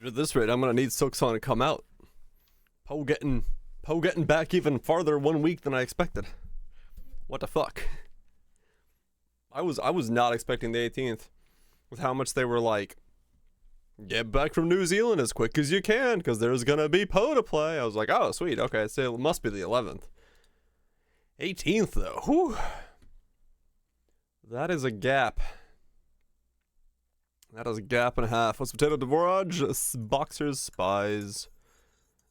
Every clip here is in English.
At this rate, I'm gonna need Silksong to come out. Poe getting back even farther 1 week than I expected. What the fuck? I was not expecting the 18th, with how much they were like, get back from New Zealand as quick as you can, because there's gonna be Poe to play. I was like, oh sweet, okay, so it must be the 11th. 18th though, whew. That is a gap. That is a gap and a half. What's Potato Dvoraj? Boxers, Spies.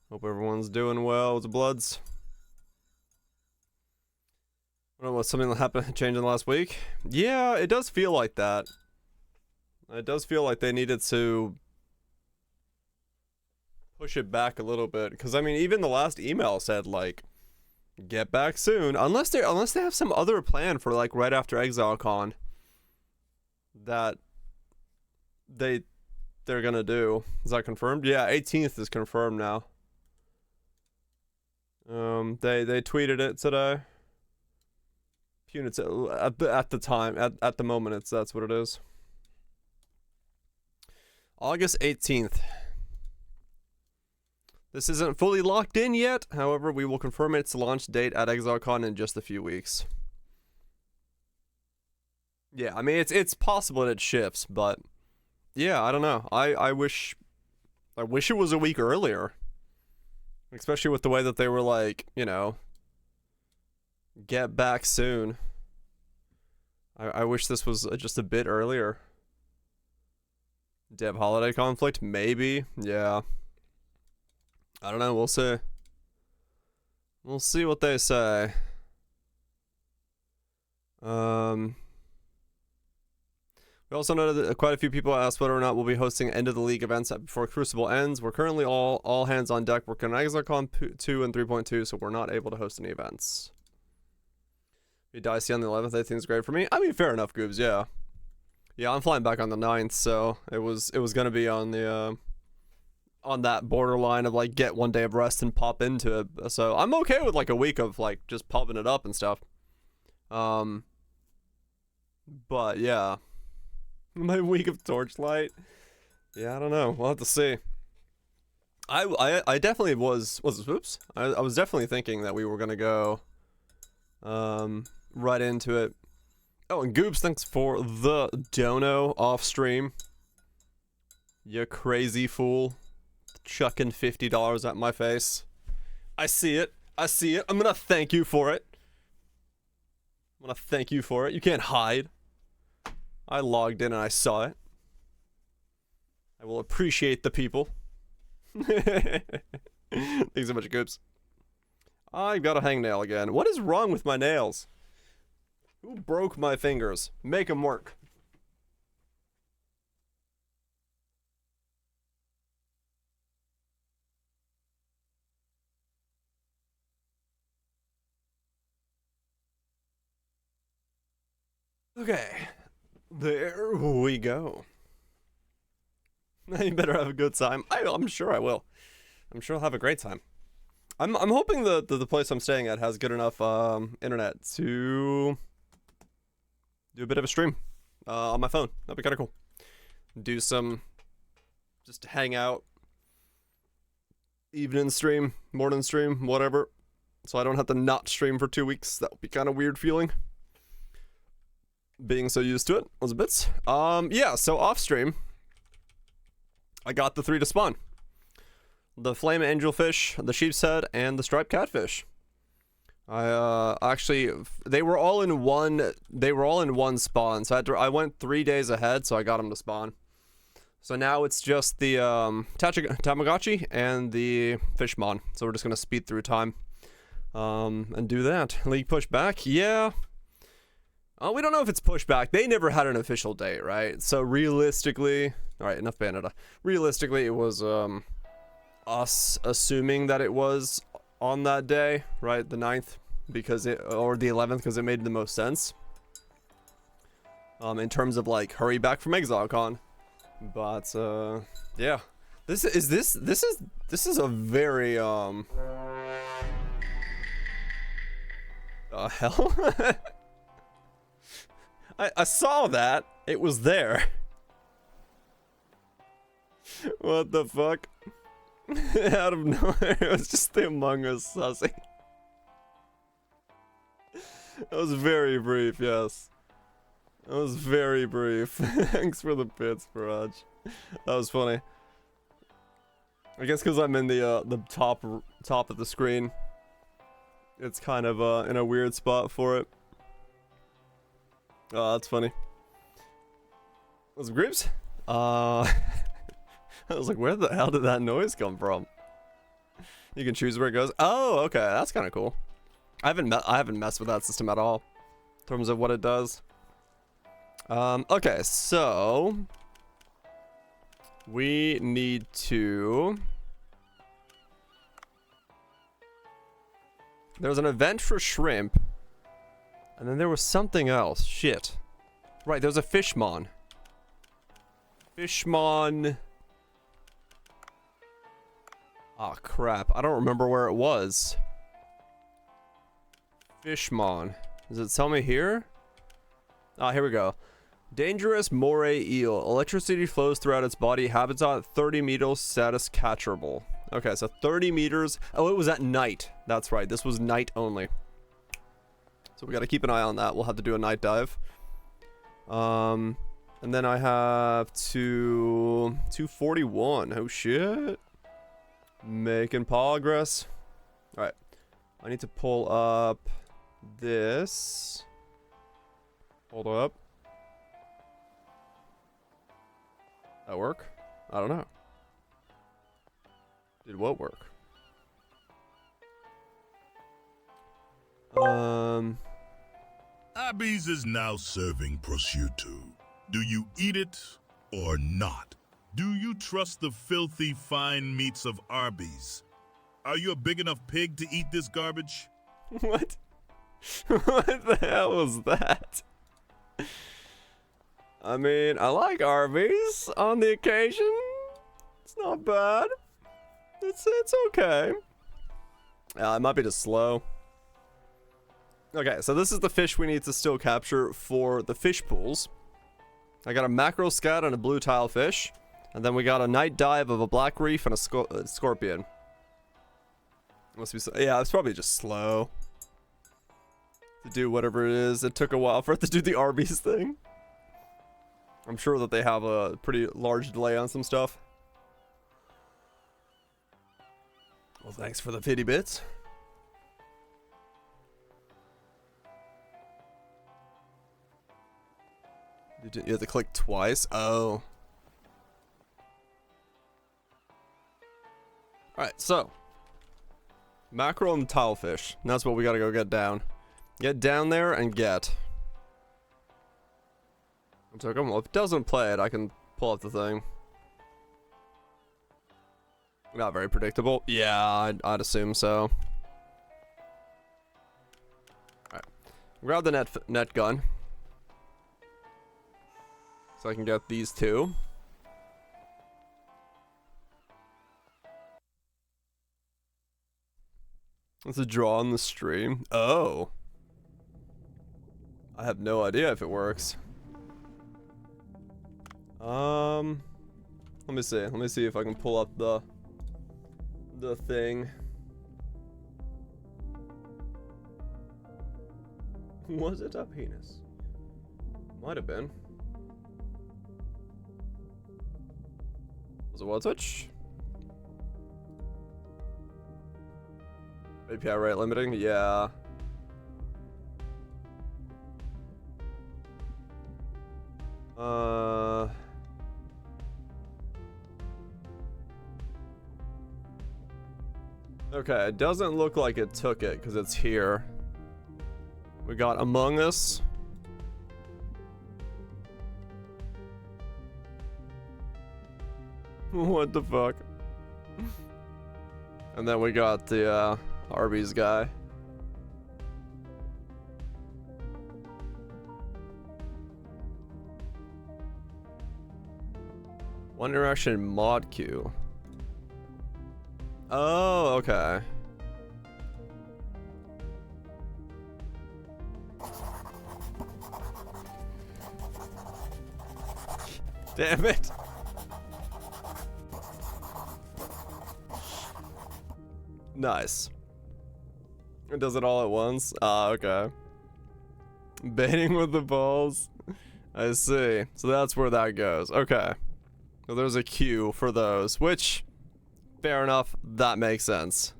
Hope everyone's doing well with the Bloods. I don't know, what's something that happened, changed in the last week? Yeah, it does feel like that. It does feel like they needed to push it back a little bit. Because, I mean, even the last email said, like, get back soon. Unless they have some other plan for, like, right after ExileCon that they're gonna do. Is that confirmed? Yeah, 18th is confirmed now. They tweeted it today. Punitive at the time, at the moment, that's what it is. August 18th. This isn't fully locked in yet. However, we will confirm its launch date at ExileCon in just a few weeks. Yeah, I mean it's possible that it shifts, but yeah, I don't know. I wish it was a week earlier. Especially with the way that they were like, you know, get back soon. I wish this was just a bit earlier. Dev holiday conflict? Maybe. Yeah. I don't know. We'll see. We'll see what they say. We also noted that quite a few people asked whether or not we'll be hosting end of the league events before Crucible ends. We're currently all hands on deck working on ExileCon 2 and 3.2, so we're not able to host any events. Be dicey on the 11th. I think is great for me. I mean, fair enough, Goobs. Yeah, yeah. I'm flying back on the 9th, so it was gonna be on the on that borderline of like get 1 day of rest and pop into it. So I'm okay with like a week of like just popping it up and stuff. But yeah. My week of Torchlight. Yeah, I don't know. We'll have to see. I definitely was oops. I was definitely thinking that we were gonna go right into it. Oh, and Goobs, thanks for the dono off stream. You crazy fool. Chucking $50 at my face. I see it. I see it. I'm gonna thank you for it. I'm gonna thank you for it. You can't hide. I logged in and I saw it. I will appreciate the people. Thanks so much, Goops. I've got a hangnail again. What is wrong with my nails? Who broke my fingers? Make them work. Okay. There we go. You better have a good time. I'm sure I will. I'm sure I'll have a great time. I'm hoping the place I'm staying at has good enough internet to do a bit of a stream on my phone. That'd be kind of cool. Do some, just hang out, evening stream, morning stream, whatever. So I don't have to not stream for 2 weeks. That would be kind of weird feeling. Being so used to it was a bit. Yeah, so off stream, I got the 3 to spawn. The flame angelfish, the sheep's head, and the striped catfish. I actually, they were all in one spawn, so I went 3 days ahead, so I got them to spawn. So now it's just the Tamagotchi and the Fishmon. So we're just gonna speed through time and do that. League push back, yeah. We don't know if it's pushed back. They never had an official date, right? So realistically, all right, enough Bayonetta. Realistically, it was us assuming that it was on that day, right? The 9th, or the 11th, because it made the most sense. In terms of like hurry back from ExileCon. But yeah. This is a very hell? I saw that. It was there. What the fuck? Out of nowhere, it was just the Among Us sussing. That was very brief, yes. That was very brief. Thanks for the bits, Barrage. That was funny. I guess because I'm in the top of the screen, it's kind of in a weird spot for it. Oh, that's funny. Some groups? I was like, where the hell did that noise come from? You can choose where it goes. Oh, okay, that's kind of cool. I haven't messed with that system at all in terms of what it does. Okay, so we need to. There was an event for shrimp, and then there was something else. Shit. Right, there was a Fishmon. Fishmon. Oh crap! I don't remember where it was. Fishmon. Does it tell me here? Ah, here we go. Dangerous moray eel. Electricity flows throughout its body. Habitat 30 meters. Status catcherable. Okay, so 30 meters. Oh, it was at night. That's right. This was night only. So we got to keep an eye on that. We'll have to do a night dive. And then I have 241. Oh shit. Making progress. All right. I need to pull up this. Hold up. That work? I don't know. Did what work? Arby's is now serving prosciutto. Do you eat it or not? Do you trust the filthy fine meats of Arby's? Are you a big enough pig to eat this garbage? What? What the hell was that? I mean, I like Arby's on the occasion. It's not bad. It's okay. It might be just slow. Okay, so this is the fish we need to still capture for the fish pools. I got a mackerel scat and a blue tile fish. And then we got a night dive of a black reef and a scorpion. Must be yeah, it's probably just slow to do whatever it is. It took a while for it to do the Arby's thing. I'm sure that they have a pretty large delay on some stuff. Well, thanks for the 50 bits. You have to click twice? Oh. Alright, so. Mackerel and tilefish. That's what we gotta go get down. Get down there and get. So come on, if it doesn't play it, I can pull up the thing. Not very predictable. Yeah, I'd assume so. Alright. Grab the net gun. So I can get these two. It's a draw on the stream. Oh. I have no idea if it works. Let me see. Let me see if I can pull up the thing. Was it a penis? Might have been. Was it what switch? API rate limiting? Yeah. Okay, it doesn't look like it took it because it's here. We got Among Us. What the fuck? And then we got the Arby's guy. One Direction mod queue. Oh, okay. Damn it. Nice. It does it all at once? Ah, okay. Baiting with the balls. I see. So that's where that goes. Okay. So there's a queue for those, which, fair enough, that makes sense.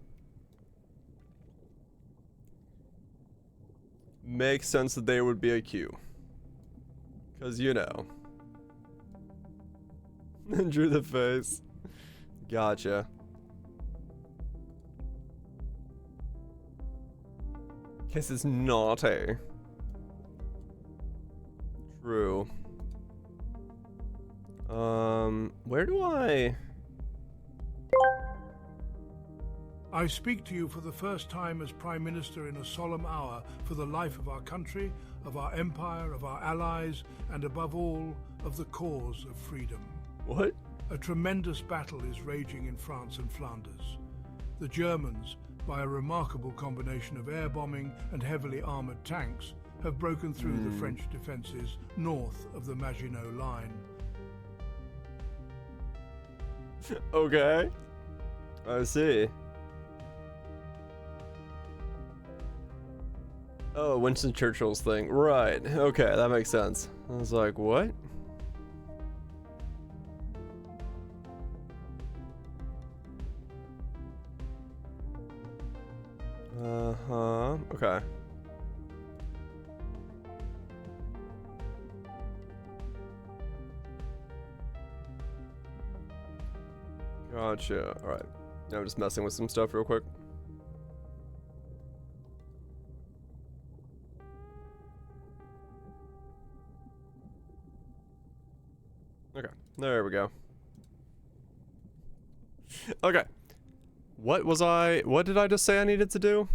Makes sense that there would be a queue. Because, you know. Drew the face. Gotcha. Guess it's naughty. True. Where do I... I speak to you for the first time as Prime Minister in a solemn hour for the life of our country, of our empire, of our allies, and above all, of the cause of freedom. What? A tremendous battle is raging in France and Flanders. The Germans, by a remarkable combination of air bombing and heavily armoured tanks, have broken through the French defences north of the Maginot Line. Okay. I see. Oh, Winston Churchill's thing. Right. Okay, that makes sense. I was like, what? Uh-huh. Okay. Gotcha. Alright. I'm just messing with some stuff real quick. Okay. There we go. Okay. What did I just say I needed to do?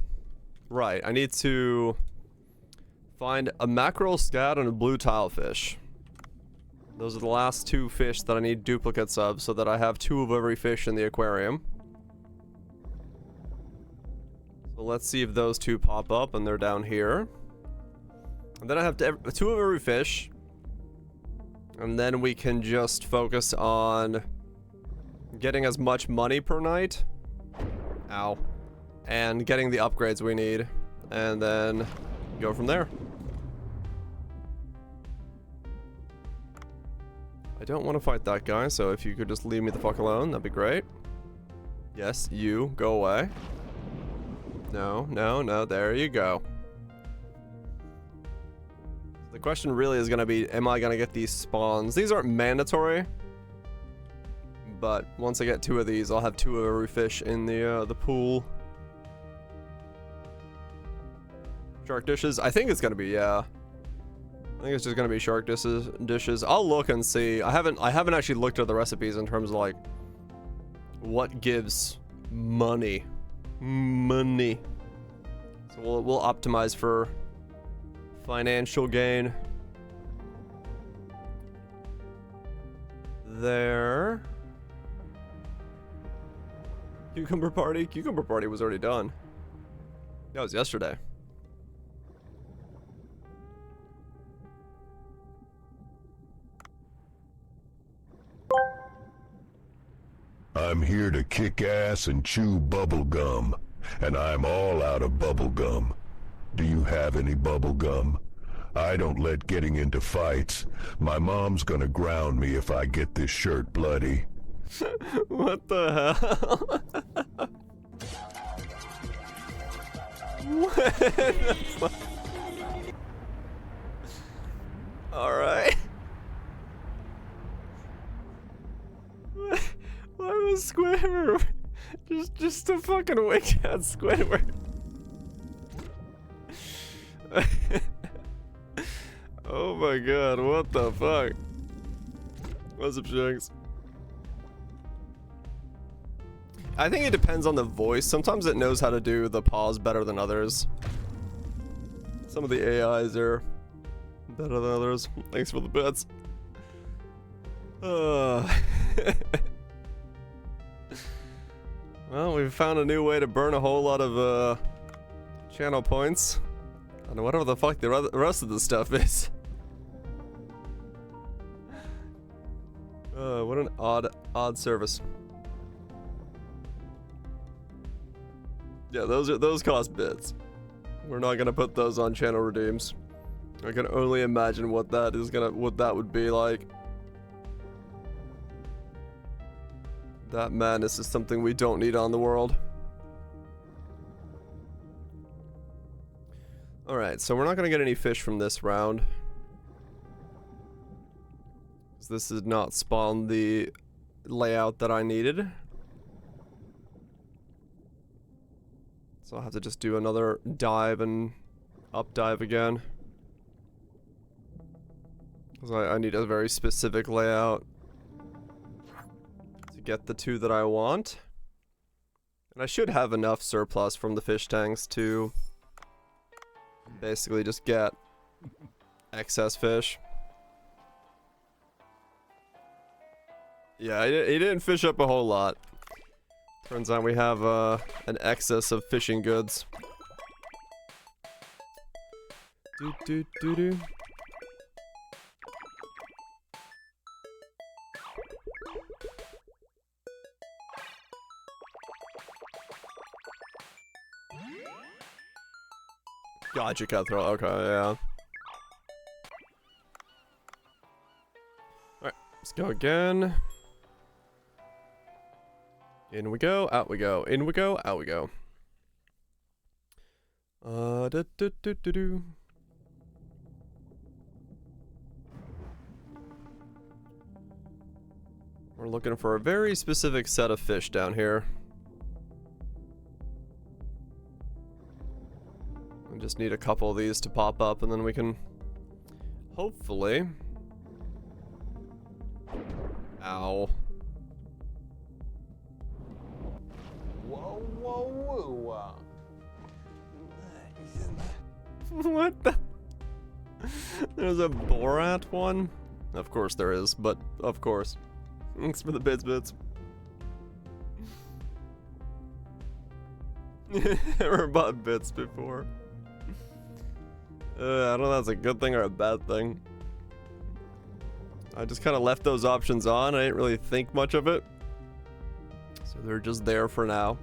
Right, I need to find a mackerel, scat, and a blue tilefish. Those are the last two fish that I need duplicates of so that I have 2 of every fish in the aquarium. So let's see if those 2 pop up, and they're down here. And then I have 2 of every fish. And then we can just focus on getting as much money per night. Ow. And getting the upgrades we need. And then go from there. I don't want to fight that guy, so if you could just leave me the fuck alone, that'd be great. Yes, you, go away. No, no, no, there you go. The question really is gonna be, am I gonna get these spawns? These aren't mandatory. But once I get 2 of these, I'll have 2 of every fish in the pool. Shark dishes? I think it's gonna be, yeah. I think it's just gonna be shark dishes. I'll look and see. I haven't actually looked at the recipes in terms of like what gives money. Money. So we'll optimize for financial gain. There. Cucumber party? Cucumber party was already done. That was yesterday. I'm here to kick ass and chew bubble gum, and I'm all out of bubble gum. Do you have any bubble gum? I don't let getting into fights. My mom's gonna ground me if I get this shirt bloody. What the hell? What? Alright. Why was Squidward just a fucking wink at Squidward? Oh my god, what the fuck? What's up, Shanks? I think it depends on the voice. Sometimes it knows how to do the pause better than others. Some of the AIs are better than others. Thanks for the bits. Well, we've found a new way to burn a whole lot of channel points. And whatever the fuck the rest of the stuff is. What an odd service. Yeah, those cost bits. We're not gonna put those on channel redeems. I can only imagine what that would be like. That madness is something we don't need on the world. Alright, so we're not gonna get any fish from this round. This did not spawn the layout that I needed. So I'll have to just do another dive and up dive again. Because I need a very specific layout to get the two that I want. And I should have enough surplus from the fish tanks to basically just get excess fish. Yeah, he didn't fish up a whole lot. Turns out we have an excess of fishing goods. Do. Gotcha, cutthroat. Okay, yeah. Alright, let's go again. In we go, out we go. In we go, out we go. Do. We're looking for a very specific set of fish down here. We just need a couple of these to pop up and then we can hopefully... Ow. Whoa. What the? There's a Borat one? Of course there is, but of course. Thanks for the bits. Never bought bits before. I don't know if that's a good thing or a bad thing. I just kind of left those options on. I didn't really think much of it. So they're just there for now.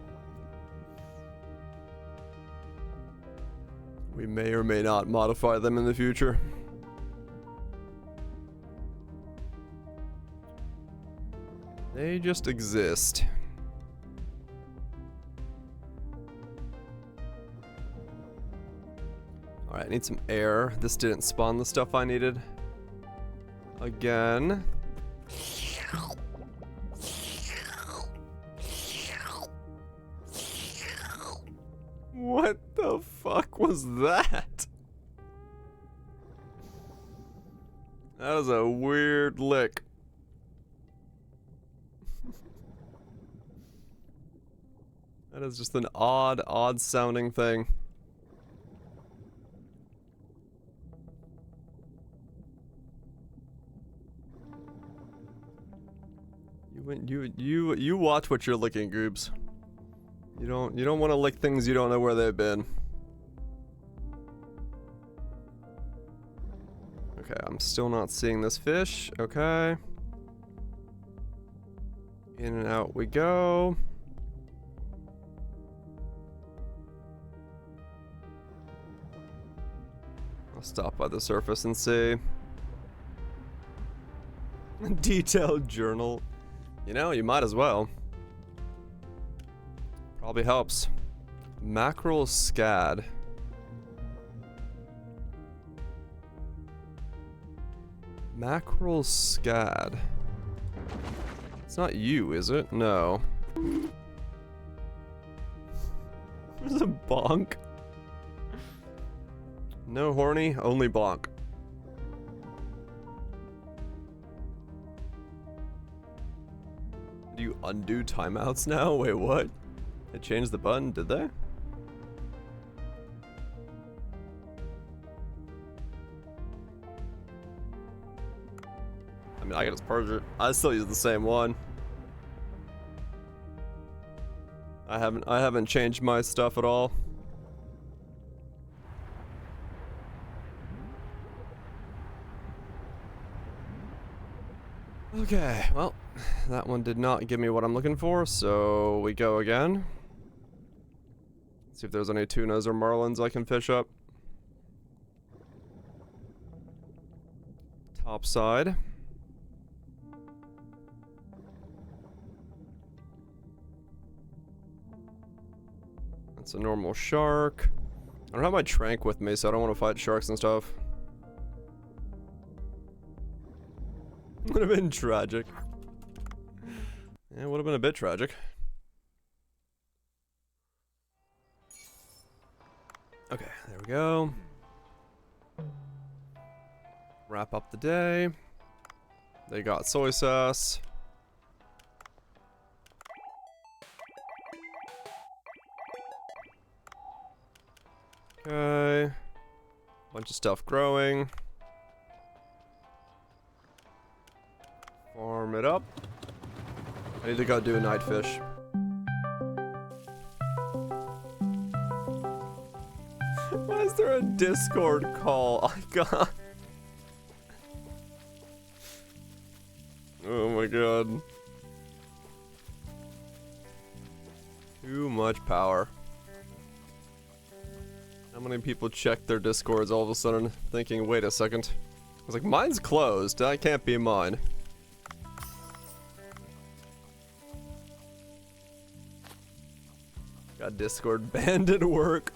We may or may not modify them in the future. They just exist. Alright, I need some air. This didn't spawn the stuff I needed. Again. What the fuck was that? That was a weird lick. That is just an odd sounding thing. You watch what you're licking, Goobs. You don't want to lick things you don't know where they've been. Okay, I'm still not seeing this fish. Okay. In and out we go. I'll stop by the surface and see. Detailed journal. You know, you might as well. Probably helps. Mackerel scad. Mackerel scad. It's not you, is it? No. There's a bonk. No horny, only bonk. Do you undo timeouts now? Wait, what? They changed the button, did they? I mean, I can just purge it. I still use the same one. I haven't changed my stuff at all. Okay, well, that one did not give me what I'm looking for, so we go again. See if there's any tunas or marlins I can fish up. Top side. That's a normal shark. I don't have my trank with me, so I don't want to fight sharks and stuff. Would have been tragic. Yeah, it would have been a bit tragic. Okay, there we go. Wrap up the day. They got soy sauce. Okay. Bunch of stuff growing. Farm it up. I need to go do a night fish. Why is there a Discord call? I got. Oh my god. Too much power. How many people check their Discords all of a sudden thinking, wait a second. I was like, mine's closed. That can't be mine. Got Discord banned at work.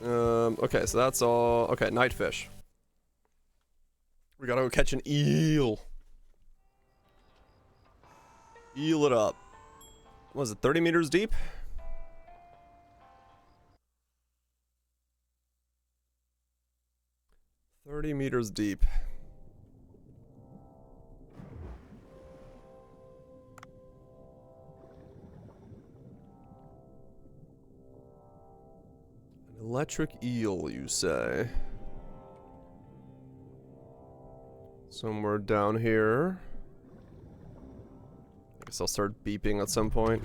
Okay, so that's all. Okay, night fish. We gotta go catch an eel. Eel it up. What was it, 30 meters deep? "30 meters deep. An electric eel, you say? Somewhere down here. I guess I'll start beeping at some point.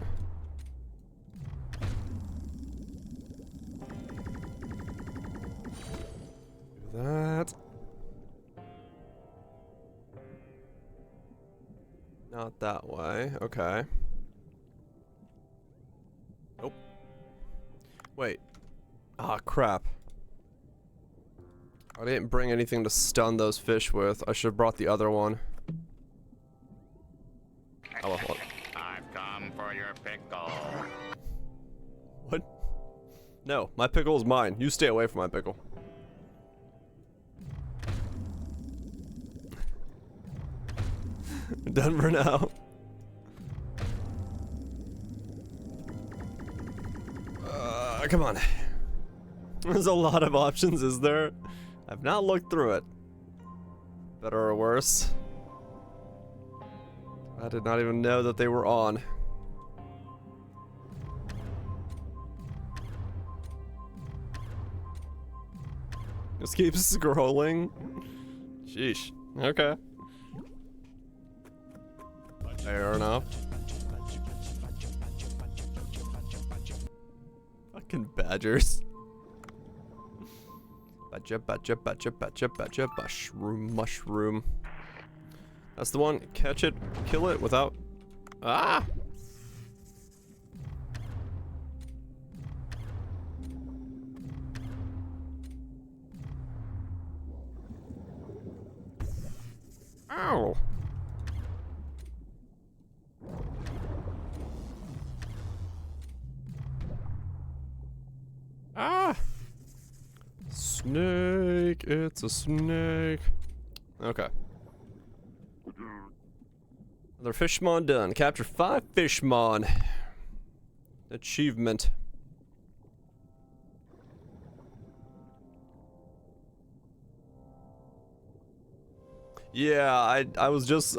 Do that. Not that way. Okay. Nope. Wait. Ah, crap. I didn't bring anything to stun those fish with. I should have brought the other one. Oh, well, hold on. I've come for your pickle. What? No, my pickle is mine. You stay away from my pickle. Done for now. Come on. There's a lot of options, is there? I've not looked through it. Better or worse. I did not even know that they were on. Just keep scrolling. Sheesh. Okay. Fair enough. Fucking badgers. Badger, mushroom. That's the one. Catch it, kill it without. Ah! Ow! Ah! Snake, it's a snake. Okay. Another fishmon done. Capture 5 fishmon. Achievement. Yeah, I was just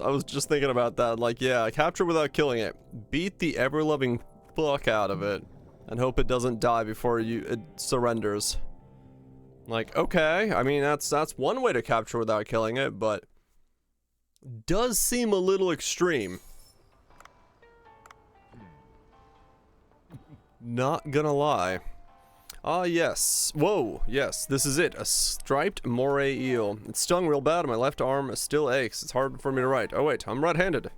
thinking about that. Like, yeah, capture without killing it. Beat the ever-loving fuck out of it and hope it doesn't die before it surrenders. Like, okay, I mean that's one way to capture without killing it, but does seem a little extreme. Not gonna lie. Ah, yes. Whoa, yes, this is it. A striped moray eel. It stung real bad and my left arm still aches. It's hard for me to write. Oh wait, I'm right-handed.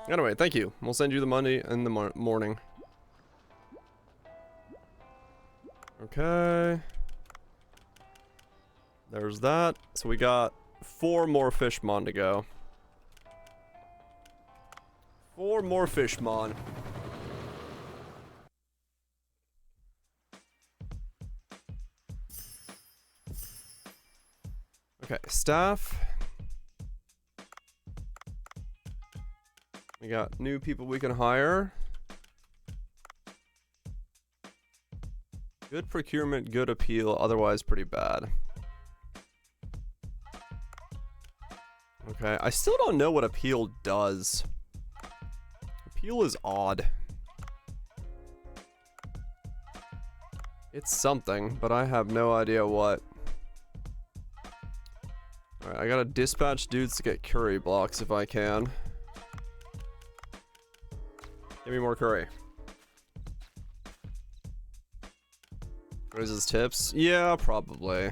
Anyway, thank you. We'll send you the money in the morning. Okay. There's that. So we got 4 more Fishmon to go. 4 more Fishmon. Okay, staff. We got new people we can hire. Good procurement, good appeal, otherwise pretty bad. Okay, I still don't know what appeal does. Appeal is odd. It's something, but I have no idea what. Alright, I gotta dispatch dudes to get curry blocks if I can. Give me more curry. Raises tips? Yeah, probably.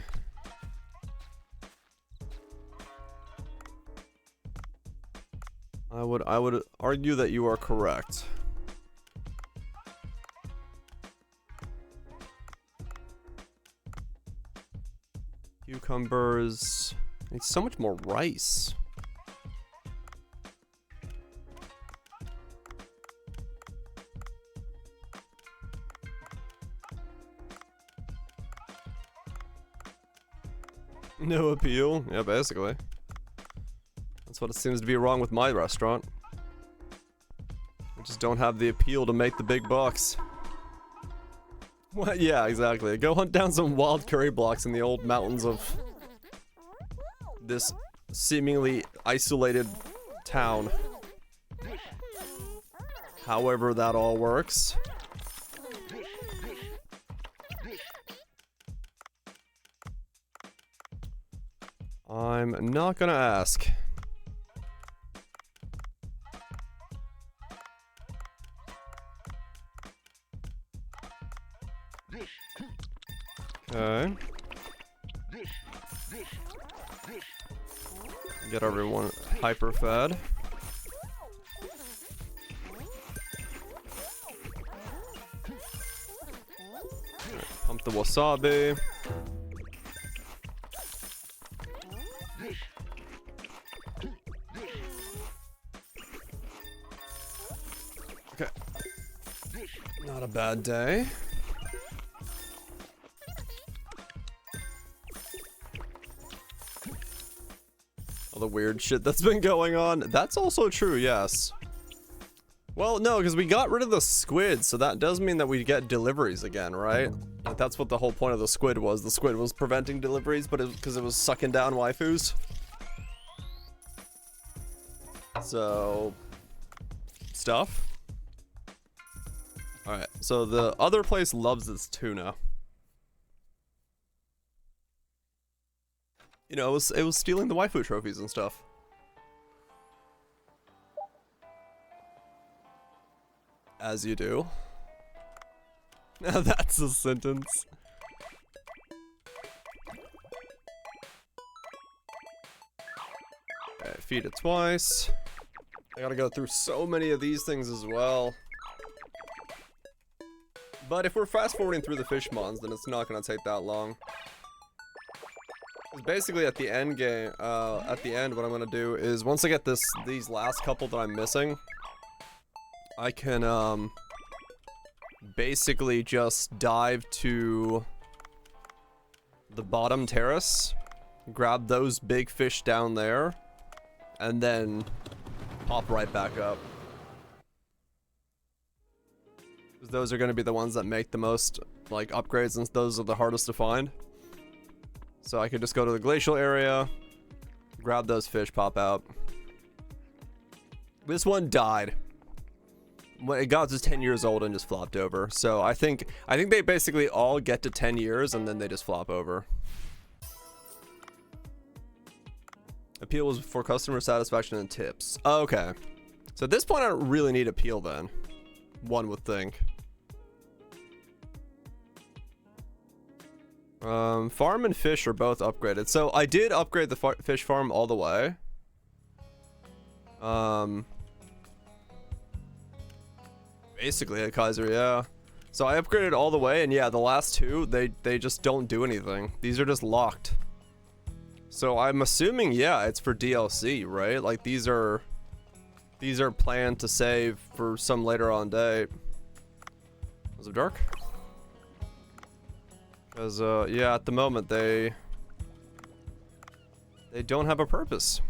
I would argue that you are correct. Cucumbers. Need so much more rice. No appeal? Yeah, basically. That's what it seems to be wrong with my restaurant. We just don't have the appeal to make the big bucks. What? Yeah, exactly. Go hunt down some wild curry blocks in the old mountains of this seemingly isolated town. However that all works. I'm not gonna ask. Okay. Get everyone hyper fed. Pump the wasabi. Okay. Not a bad day. All the weird shit that's been going on. That's also true, yes. Well, no, because we got rid of the squid, so that does mean that we get deliveries again, right? Like, that's what the whole point of the squid was. The squid was preventing deliveries, but because it was sucking down waifus. So, stuff. Alright, so the other place loves its tuna. You know, it was stealing the waifu trophies and stuff. As you do. That's a sentence. Okay, feed it twice. I gotta go through so many of these things as well. But if we're fast forwarding through the Fishmons, then it's not gonna take that long. Basically at the end game, at the end what I'm gonna do is once I get these last couple that I'm missing, I can basically just dive to the bottom terrace, grab those big fish down there, and then pop right back up. 'Cause those are gonna be the ones that make the most like upgrades, and those are the hardest to find. So I could just go to the glacial area, grab those fish, pop out. This one died. It got to 10 years old and just flopped over. So I think they basically all get to 10 years and then they just flop over. Appeal was for customer satisfaction and tips. Okay. So at this point I don't really need appeal then. One would think. Farm and fish are both upgraded. So I did upgrade the fish farm all the way. Basically a Kaiser, yeah. So I upgraded all the way, and yeah, the last two, they just don't do anything. These are just locked. So I'm assuming, yeah, it's for DLC, right? Like these are planned to save for some later on date. Was it dark? Because yeah, at the moment they don't have a purpose.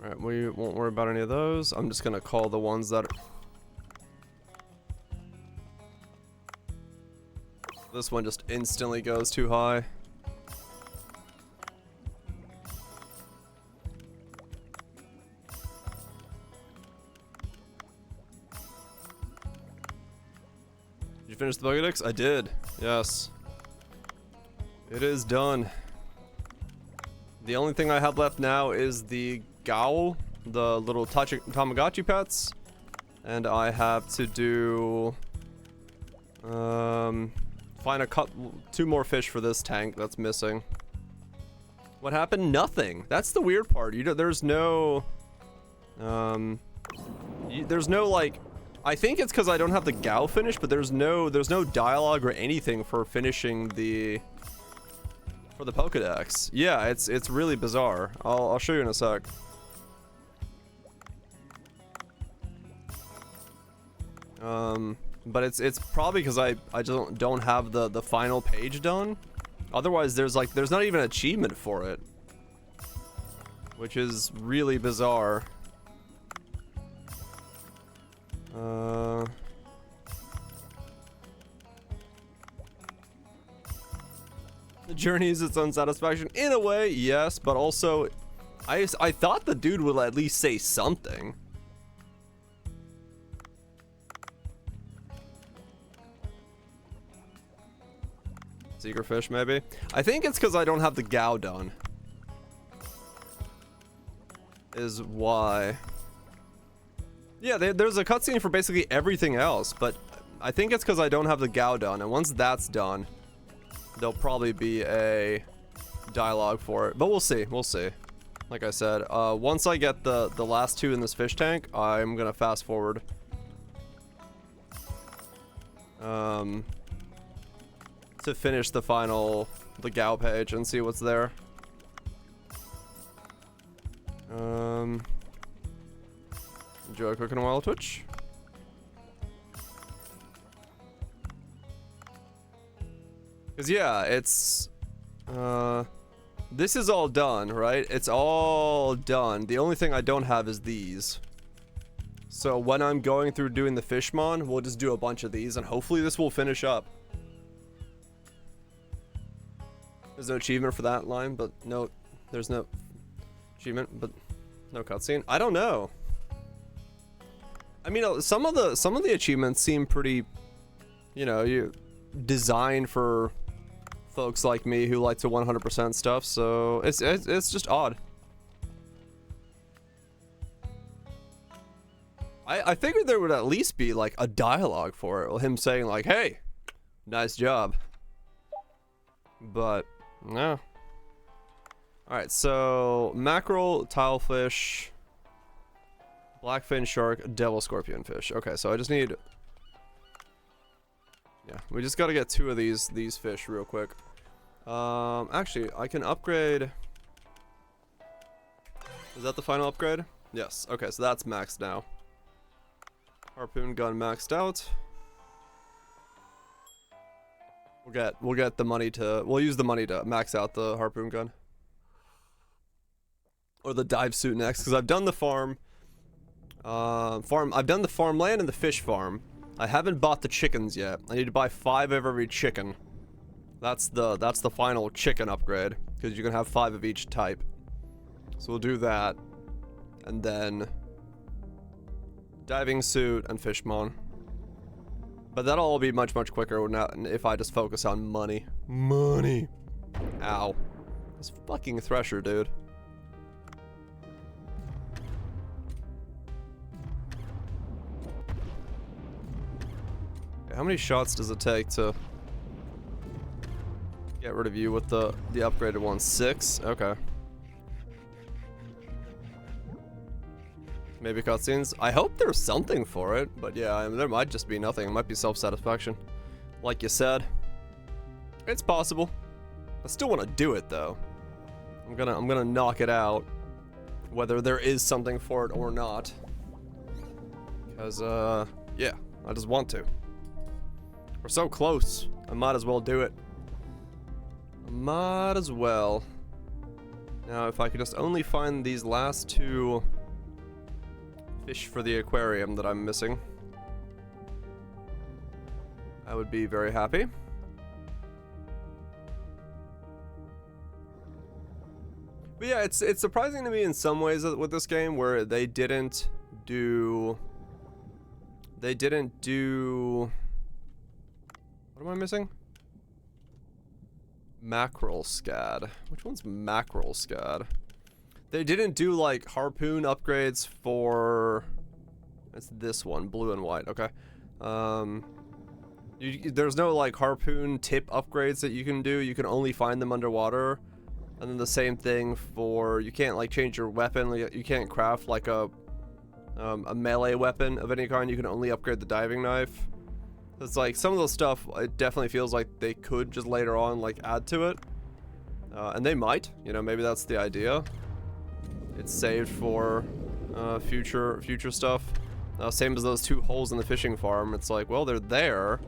Alright, we won't worry about any of those. I'm just gonna call the ones that... This one just instantly goes too high. Did you finish the Pokédex? I did. Yes. It is done. The only thing I have left now is the Gowl, the little Tamagotchi pets, and I have to do find two more fish for this tank that's missing. What happened? Nothing. That's the weird part. There's no there's no like, I think it's because I don't have the Gowl finished, but there's no dialogue or anything for finishing for the Pokédex. Yeah, it's really bizarre. I'll show you in a sec. But it's probably because I just don't have the final page done. Otherwise, there's not even an achievement for it, which is really bizarre. The journey is its own satisfaction in a way, yes, but also I thought the dude would at least say something. Secret fish, maybe? I think it's because I don't have the Gow done. Is why. Yeah, there's a cutscene for basically everything else, but I think it's because I don't have the Gow done, and once that's done, there'll probably be a dialogue for it. But we'll see, we'll see. Like I said, once I get the last two in this fish tank, I'm gonna fast forward. To finish the Gow page and see what's there. Enjoy cooking a while, Twitch. Cause yeah, it's this is all done, right? It's all done. The only thing I don't have is these. So when I'm going through doing the Fishmon, we'll just do a bunch of these, and hopefully this will finish up. There's no achievement for that line, but no, there's no achievement, but no cutscene. I don't know. I mean, some of the achievements seem pretty, you know, designed for folks like me who like to 100% stuff. So it's just odd. I figured there would at least be like a dialogue for it, him saying like, "Hey, nice job." But no. Alright, so mackerel, tilefish, blackfin shark, devil scorpion fish. Okay, so I just need... Yeah, we just gotta get two of these fish real quick. Actually, I can upgrade... Is that the final upgrade? Yes, okay, so that's maxed now. Harpoon gun maxed out. We'll get the money to... We'll use the money to max out the harpoon gun. Or the dive suit next, because I've done the farm. I've done the farmland and the fish farm. I haven't bought the chickens yet. I need to buy 5 of every chicken. That's the final chicken upgrade, because you can have 5 of each type. So we'll do that. And then... diving suit and Fishmon. But that'll all be much quicker if I just focus on money. Money. Ow. This fucking thresher, dude. Okay, how many shots does it take to get rid of you with the upgraded one? 6? Okay. Maybe cutscenes. I hope there's something for it, but yeah, I mean, there might just be nothing. It might be self-satisfaction. Like you said. It's possible. I still want to do it though. I'm gonna knock it out. Whether there is something for it or not. Because, yeah, I just want to. We're so close. I might as well do it. I might as well. Now, if I could just only find these last 2 fish for the aquarium that I'm missing, I would be very happy. But yeah, it's surprising to me in some ways with this game where they didn't do... What am I missing? Mackerel Scad. Which one's Mackerel Scad? They didn't do like harpoon upgrades for... It's this one, blue and white, okay. There's no like harpoon tip upgrades that you can do. You can only find them underwater. And then the same thing for... You can't like change your weapon. You can't craft like a melee weapon of any kind. You can only upgrade the diving knife. It's like some of the stuff, it definitely feels like they could just later on like add to it. And they might, you know, maybe that's the idea. It's saved for future stuff. Same as those 2 holes in the fishing farm. It's like, well, they're there.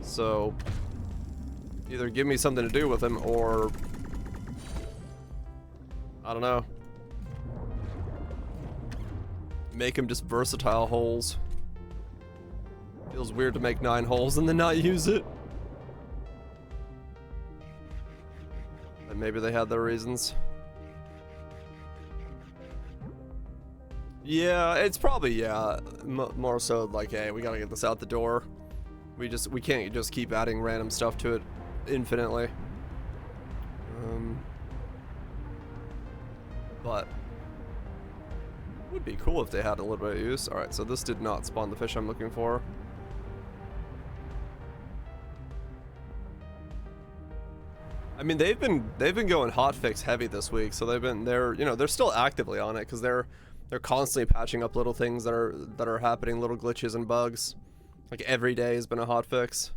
So either give me something to do with them or I don't know. Make them just versatile holes. Feels weird to make 9 holes and then not use it. But maybe they had their reasons. Yeah, it's probably, yeah, more so like, hey, we gotta get this out the door. We can't just keep adding random stuff to it infinitely. But would be cool if they had a little bit of use. Alright, so this did not spawn the fish I'm looking for. I mean, they've been going hotfix heavy this week, so they're still actively on it because they're constantly patching up little things that are happening, little glitches and bugs. Like every day has been a hotfix.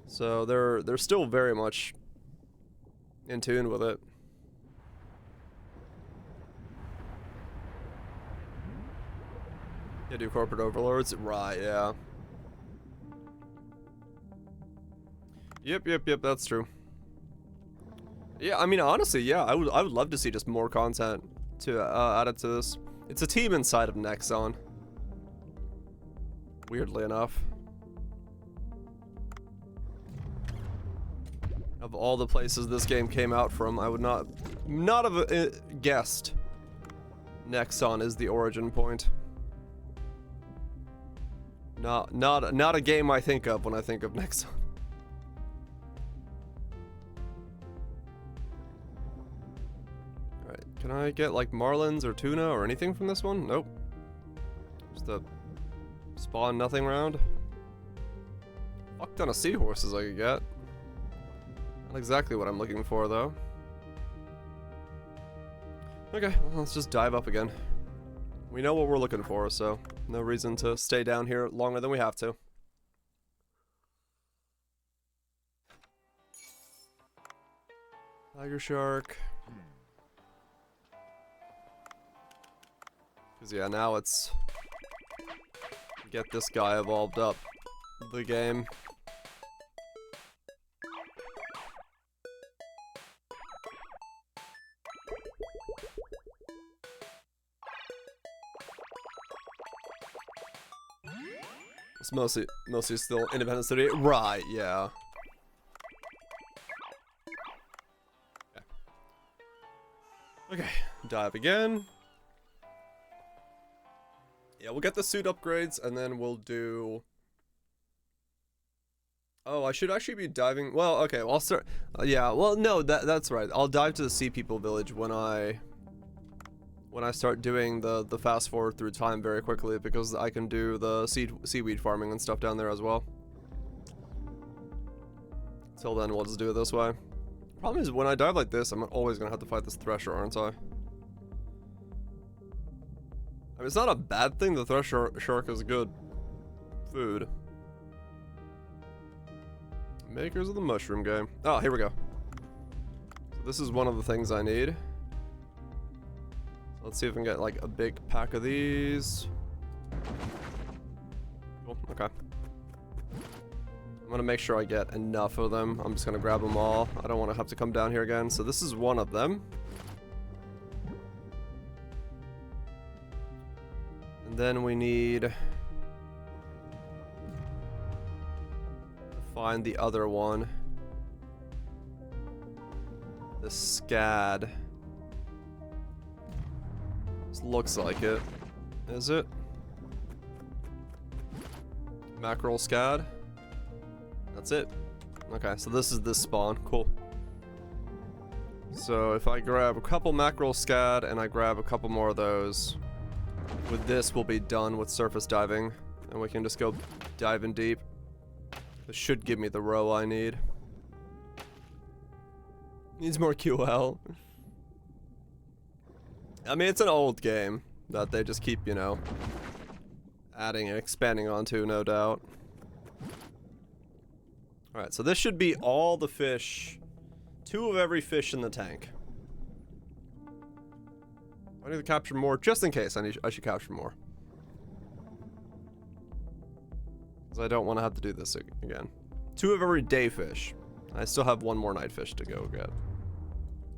So they're still very much in tune with it. Yeah, do corporate overlords? Right, yeah. Yep, that's true. Yeah, I mean, honestly, yeah, I would love to see just more content to added to this. It's a team inside of Nexon. Weirdly enough. Of all the places this game came out from, I would not have guessed Nexon is the origin point. Not a game I think of when I think of Nexon. Alright, can I get like marlins or tuna or anything from this one? Nope. Just a spawn nothing round. Fuck ton of seahorses I could get. Not exactly what I'm looking for though. Okay, well, let's just dive up again. We know what we're looking for, so no reason to stay down here longer than we have to. Tiger shark. Because yeah, now it's get this guy evolved up the game. It's mostly still Independence 38. Right, yeah. Okay, dive again. Yeah, we'll get the suit upgrades and then we'll do... Oh, I should actually be diving... Well, okay, well, I'll start... yeah, well, no, that's right. I'll dive to the Sea People Village when I start doing the fast forward through time very quickly, because I can do the seaweed farming and stuff down there as well. Till then, we'll just do it this way. Problem is, when I dive like this, I'm always gonna have to fight this Thresher, aren't I? I mean, it's not a bad thing. The thrush shark is good food. Makers of the mushroom game. Oh, here we go. So this is one of the things I need. So let's see if we can get like a big pack of these. Cool, okay. I'm gonna make sure I get enough of them. I'm just gonna grab them all. I don't want to have to come down here again. So this is one of them. And then we need to find the other one. The scad. This looks like it. Is it? Mackerel scad. That's it. Okay, so this is this spawn. Cool. So if I grab a couple mackerel scad and I grab a couple more of those, with this we'll be done with surface diving, and we can just go diving deep. This should give me the row I need. Needs more QL. I mean, it's an old game that they just keep, you know, adding and expanding onto, no doubt. Alright, so this should be all the fish. 2 of every fish in the tank. I need to capture more, just in case I should capture more. Because I don't want to have to do this again. 2 of every day fish. I still have 1 more night fish to go get.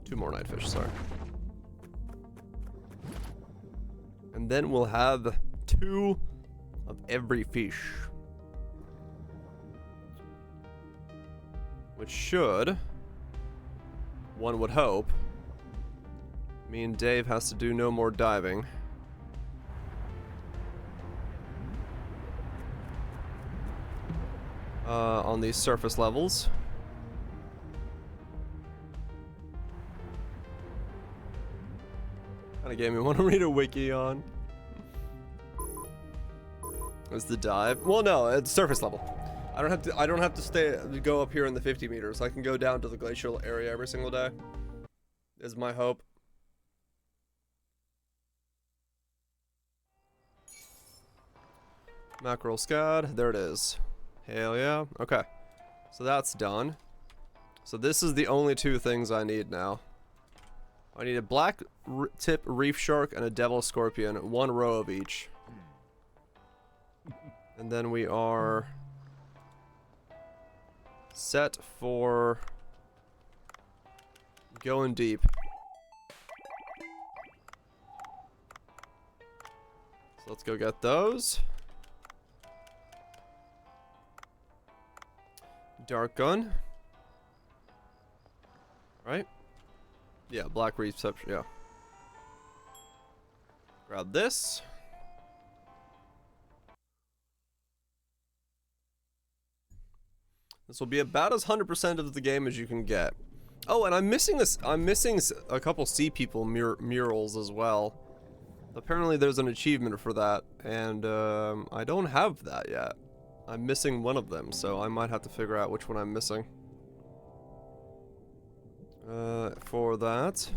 2 more night fish, sorry. And then we'll have 2 of every fish. Which should, one would hope, mean Dave has to do no more diving. On these surface levels. Kinda gave me one to read a wiki on. It's the dive. Well, no, it's surface level. I don't have to go up here in the 50 meters. I can go down to the glacial area every single day. Is my hope. Mackerel scad, there it is. Hell yeah. Okay. So that's done. So this is the only 2 things I need now. I need a black tip reef shark and a devil scorpion, 1 row of each. And then we are set for going deep. So let's go get those. Dark gun. Right? Yeah, black reception, yeah. Grab this. This will be about as 100% of the game as you can get. Oh, and I'm missing this. I'm missing a couple sea people murals as well. Apparently there's an achievement for that, and I don't have that yet. I'm missing one of them, so I might have to figure out which one I'm missing. For that.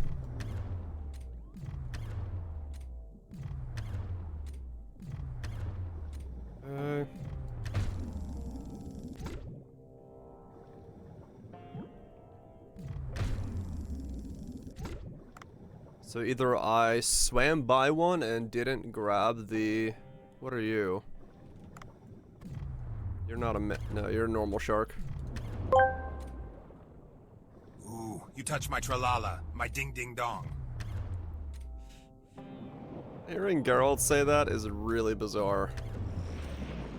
So either I swam by one and didn't grab the... What are you? You're not a... No, you're a normal shark. Ooh, you touched my tralala, my ding-ding-dong. Hearing Geralt say that is really bizarre.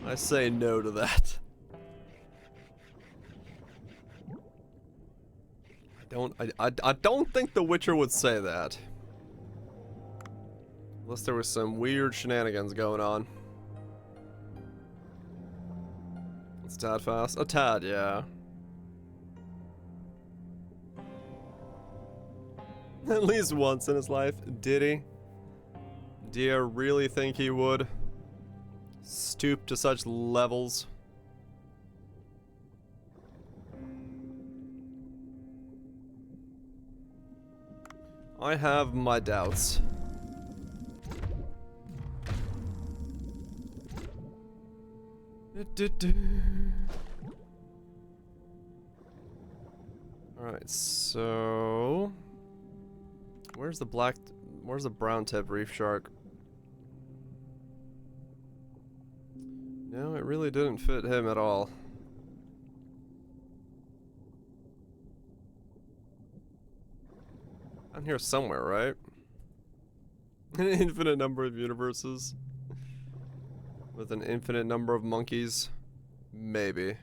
I say no to that. I don't think The Witcher would say that. Unless there was some weird shenanigans going on. It's a tad fast. A tad, yeah. At least once in his life. Did he? Do you really think he would stoop to such levels? I have my doubts. Alright, so where's the brown tip reef shark? No, it really didn't fit him at all. Down here somewhere, right? An infinite number of universes. With an infinite number of monkeys. Maybe.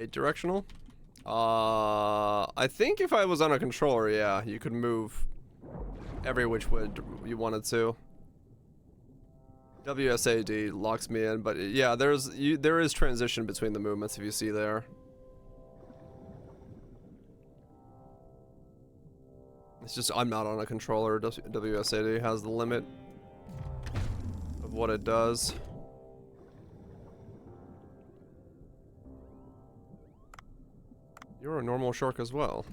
8-directional? I think if I was on a controller, yeah, you could move every which way you wanted to. WSAD locks me in, but yeah, there is transition between the movements if you see there. It's just I'm not on a controller. WSAD has the limit of what it does. You're a normal shark as well.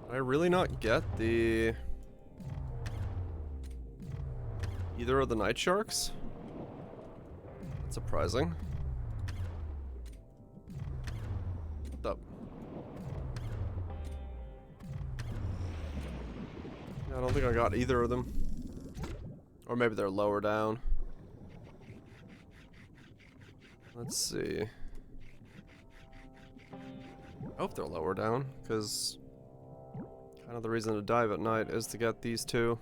Did I really not get the either of the night sharks? That's surprising. What up? I don't think I got either of them. Or maybe they're lower down. Let's see. I hope they're lower down, because kind of the reason to dive at night is to get these two.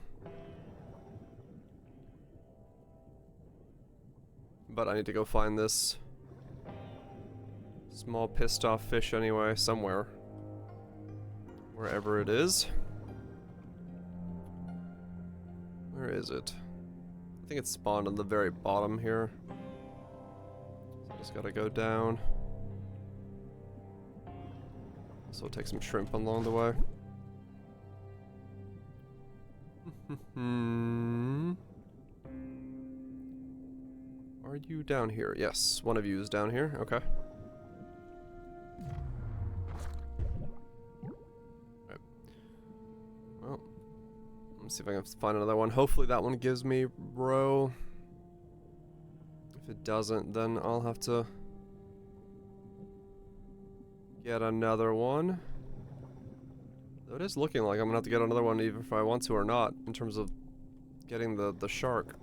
But I need to go find this small pissed off fish anyway, somewhere. Wherever it is. Where is it? I think it's spawned on the very bottom here. So I just gotta go down. So take some shrimp along the way. Are you down here? Yes, one of you is down here. Okay. Right. Well, let's see if I can find another one. Hopefully that one gives me roe. If it doesn't, then I'll have to get another one. Though it is looking like I'm gonna have to get another one even if I want to or not, in terms of getting the shark.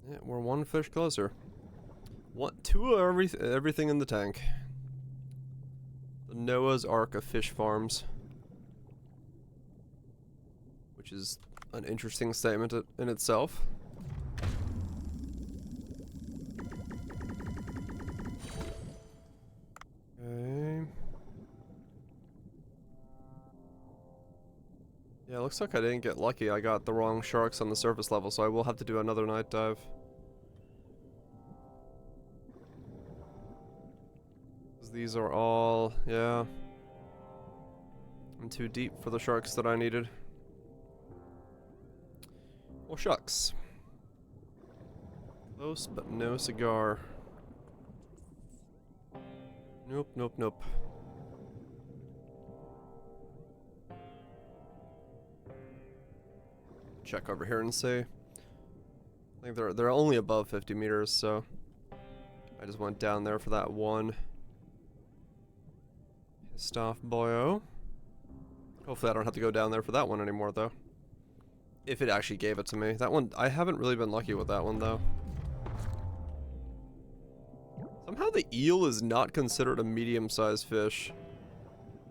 Yeah, we're one fish closer. Two of everything in the tank. The Noah's Ark of fish farms. Which is an interesting statement in itself. Okay. Yeah, looks like I didn't get lucky. I got the wrong sharks on the surface level, so I will have to do another night dive. These are all, yeah. I'm too deep for the sharks that I needed. Well, shucks. Close, but no cigar. Nope, nope, nope. Check over here and see. I think they're only above 50 meters, so I just went down there for that one. Pissed off boyo. Hopefully I don't have to go down there for that one anymore, though. If it actually gave it to me. That one, I haven't really been lucky with that one, though. Somehow the eel is not considered a medium-sized fish,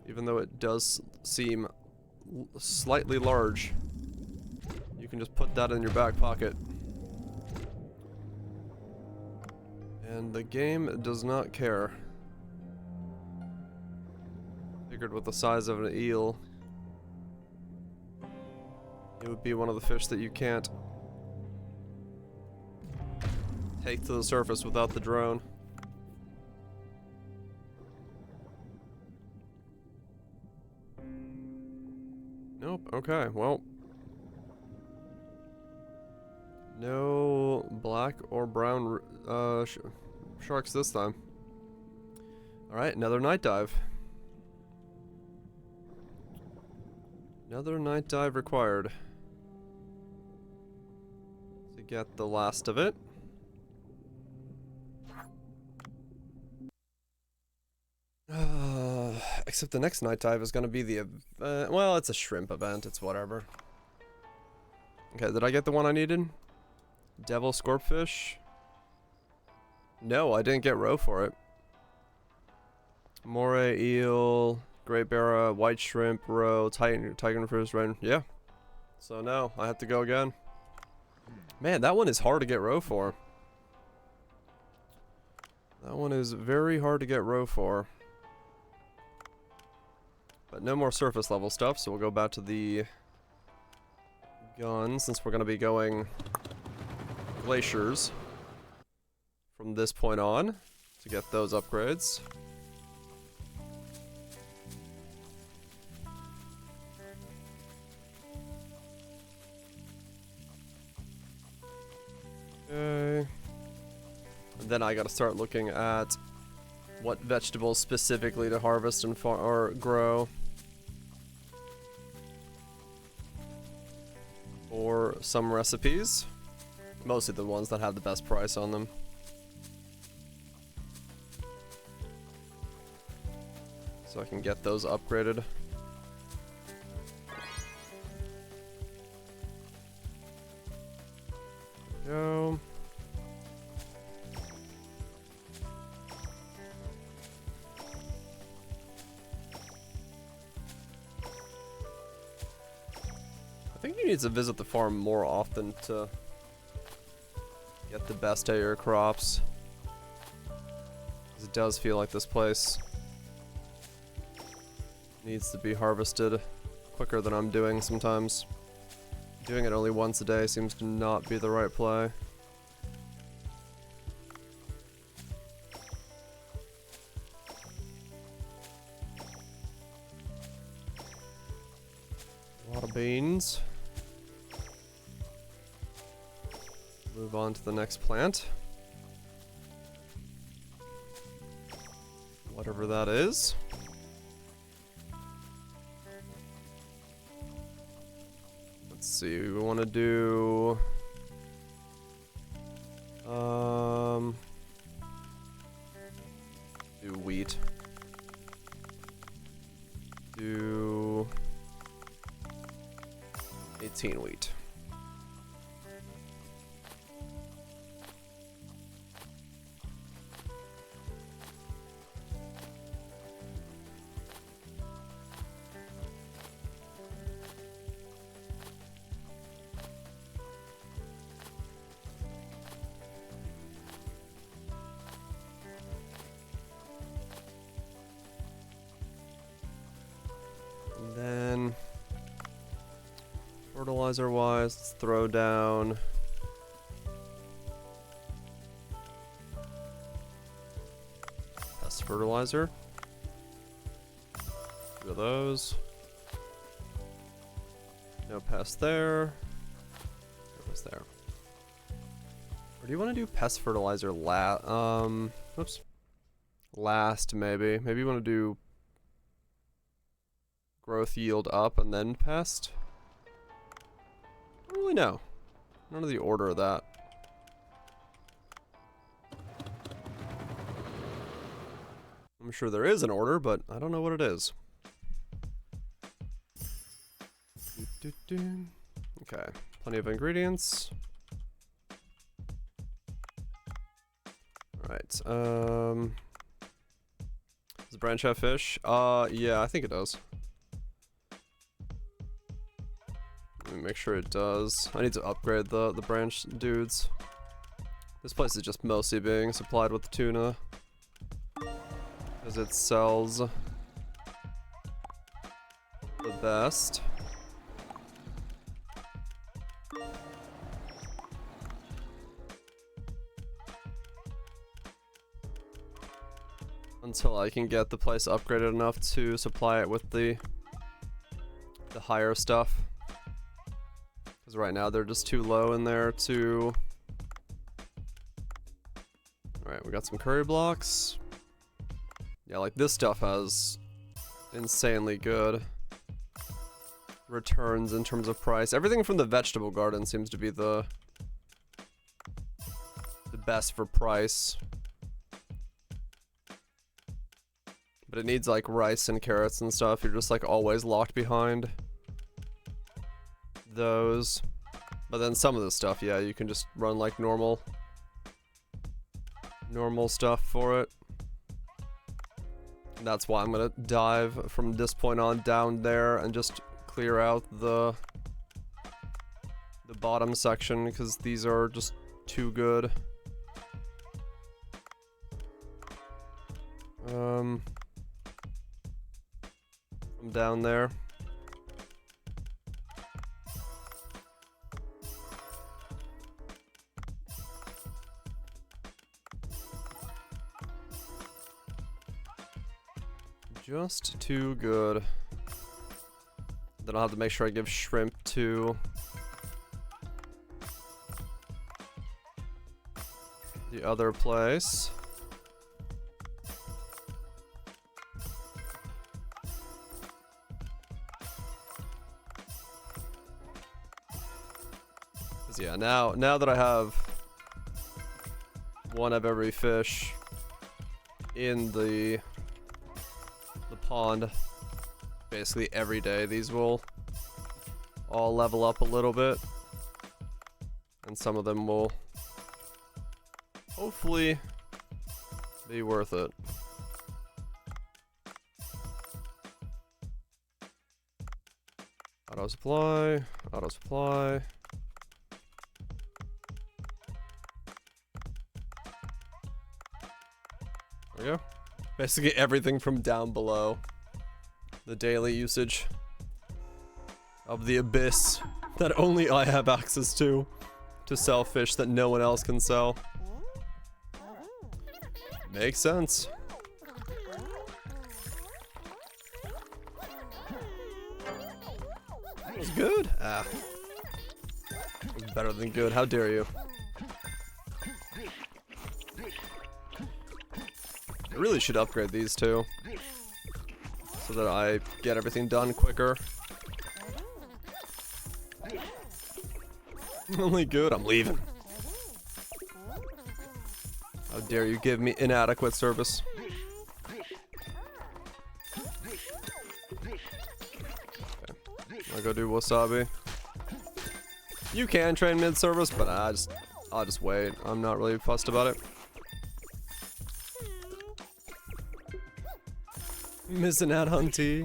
even though it does seem slightly large. You can just put that in your back pocket. And the game does not care. Figured with the size of an eel, it would be one of the fish that you can't take to the surface without the drone. Nope, okay, well. No black or brown sharks this time. Alright, another night dive. Another night dive required to get the last of it. Except the next night dive is going to be the well, it's a shrimp event, it's whatever. Okay, did I get the one I needed? Devil Scorpfish? No, I didn't get roe for it. Moray, eel, great barra, white shrimp, roe, tigerfish, rain. Yeah. So no, I have to go again. Man, that one is hard to get roe for. That one is very hard to get roe for. But no more surface level stuff, so we'll go back to the gun since we're going to be going glaciers from this point on to get those upgrades. Okay. And then I gotta start looking at what vegetables specifically to harvest and or grow. Or some recipes. Mostly the ones that have the best price on them. So I can get those upgraded. Go. I think you need to visit the farm more often to get the best of your crops. 'Cause it does feel like this place needs to be harvested quicker than I'm doing sometimes. Doing it only once a day seems to not be the right play. A lot of beans. Move on to the next plant. Whatever that is. Let's see, we want to do wheat. Do 18 wheat. Then, fertilizer wise, let's throw down pest fertilizer. 2 of those. No pest there. No pest there. Or do you want to do pest fertilizer oops. Last, maybe. Maybe you want to do growth yield up and then pest? I don't really know. None of the order of that. I'm sure there is an order, but I don't know what it is. Okay, plenty of ingredients. Alright, does the branch have fish? Yeah, I think it does. Let me make sure it does. I need to upgrade the branch dudes. This place is just mostly being supplied with tuna, because it sells the best. Until I can get the place upgraded enough to supply it with the higher stuff. Because right now they're just too low in there to... Alright, we got some curry blocks. Yeah, like this stuff has insanely good returns in terms of price. Everything from the vegetable garden seems to be the best for price. But it needs like rice and carrots and stuff. You're just like always locked behind those. But then some of the stuff, yeah, you can just run like normal stuff for it. And that's why I'm gonna dive from this point on down there and just clear out the bottom section, because these are just too good. From down there. Just too good. Then I'll have to make sure I give shrimp to the other place. Yeah, now that I have one of every fish in the pond, basically every day, these will all level up a little bit, and some of them will hopefully be worth it. Auto supply, auto supply. There we go. Basically everything from down below. The daily usage of the abyss that only I have access to sell fish that no one else can sell. Makes sense. That was good. Ah. It was better than good. How dare you? I really should upgrade these two, so that I get everything done quicker. Only good, I'm leaving. How dare you give me inadequate service? Okay. I'll go do wasabi. You can train mid-service, but I'll just wait. I'm not really fussed about it. Missing out on tea.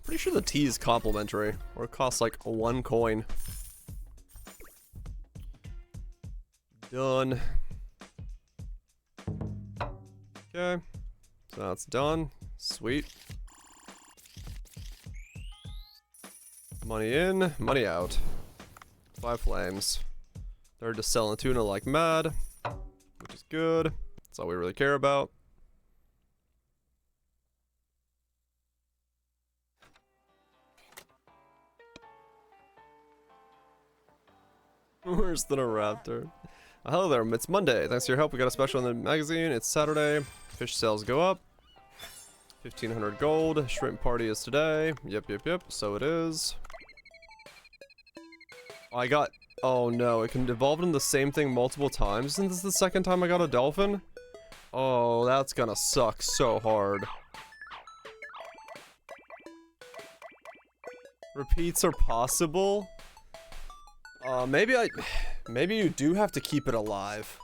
Pretty sure the tea is complimentary, or it costs like 1 coin. Done. Okay, so that's done. Sweet. Money in, money out. 5 flames. They're just selling tuna like mad, which is good. That's all we really care about. Worse than a raptor. Hello there, it's Monday. Thanks for your help. We got a special in the magazine. It's Saturday. Fish sales go up. 1,500 gold. Shrimp party is today. Yep. So it is. I got... Oh no, it can evolve into the same thing multiple times. Isn't this the second time I got a dolphin? Oh, that's gonna suck so hard. Repeats are possible? Maybe you do have to keep it alive.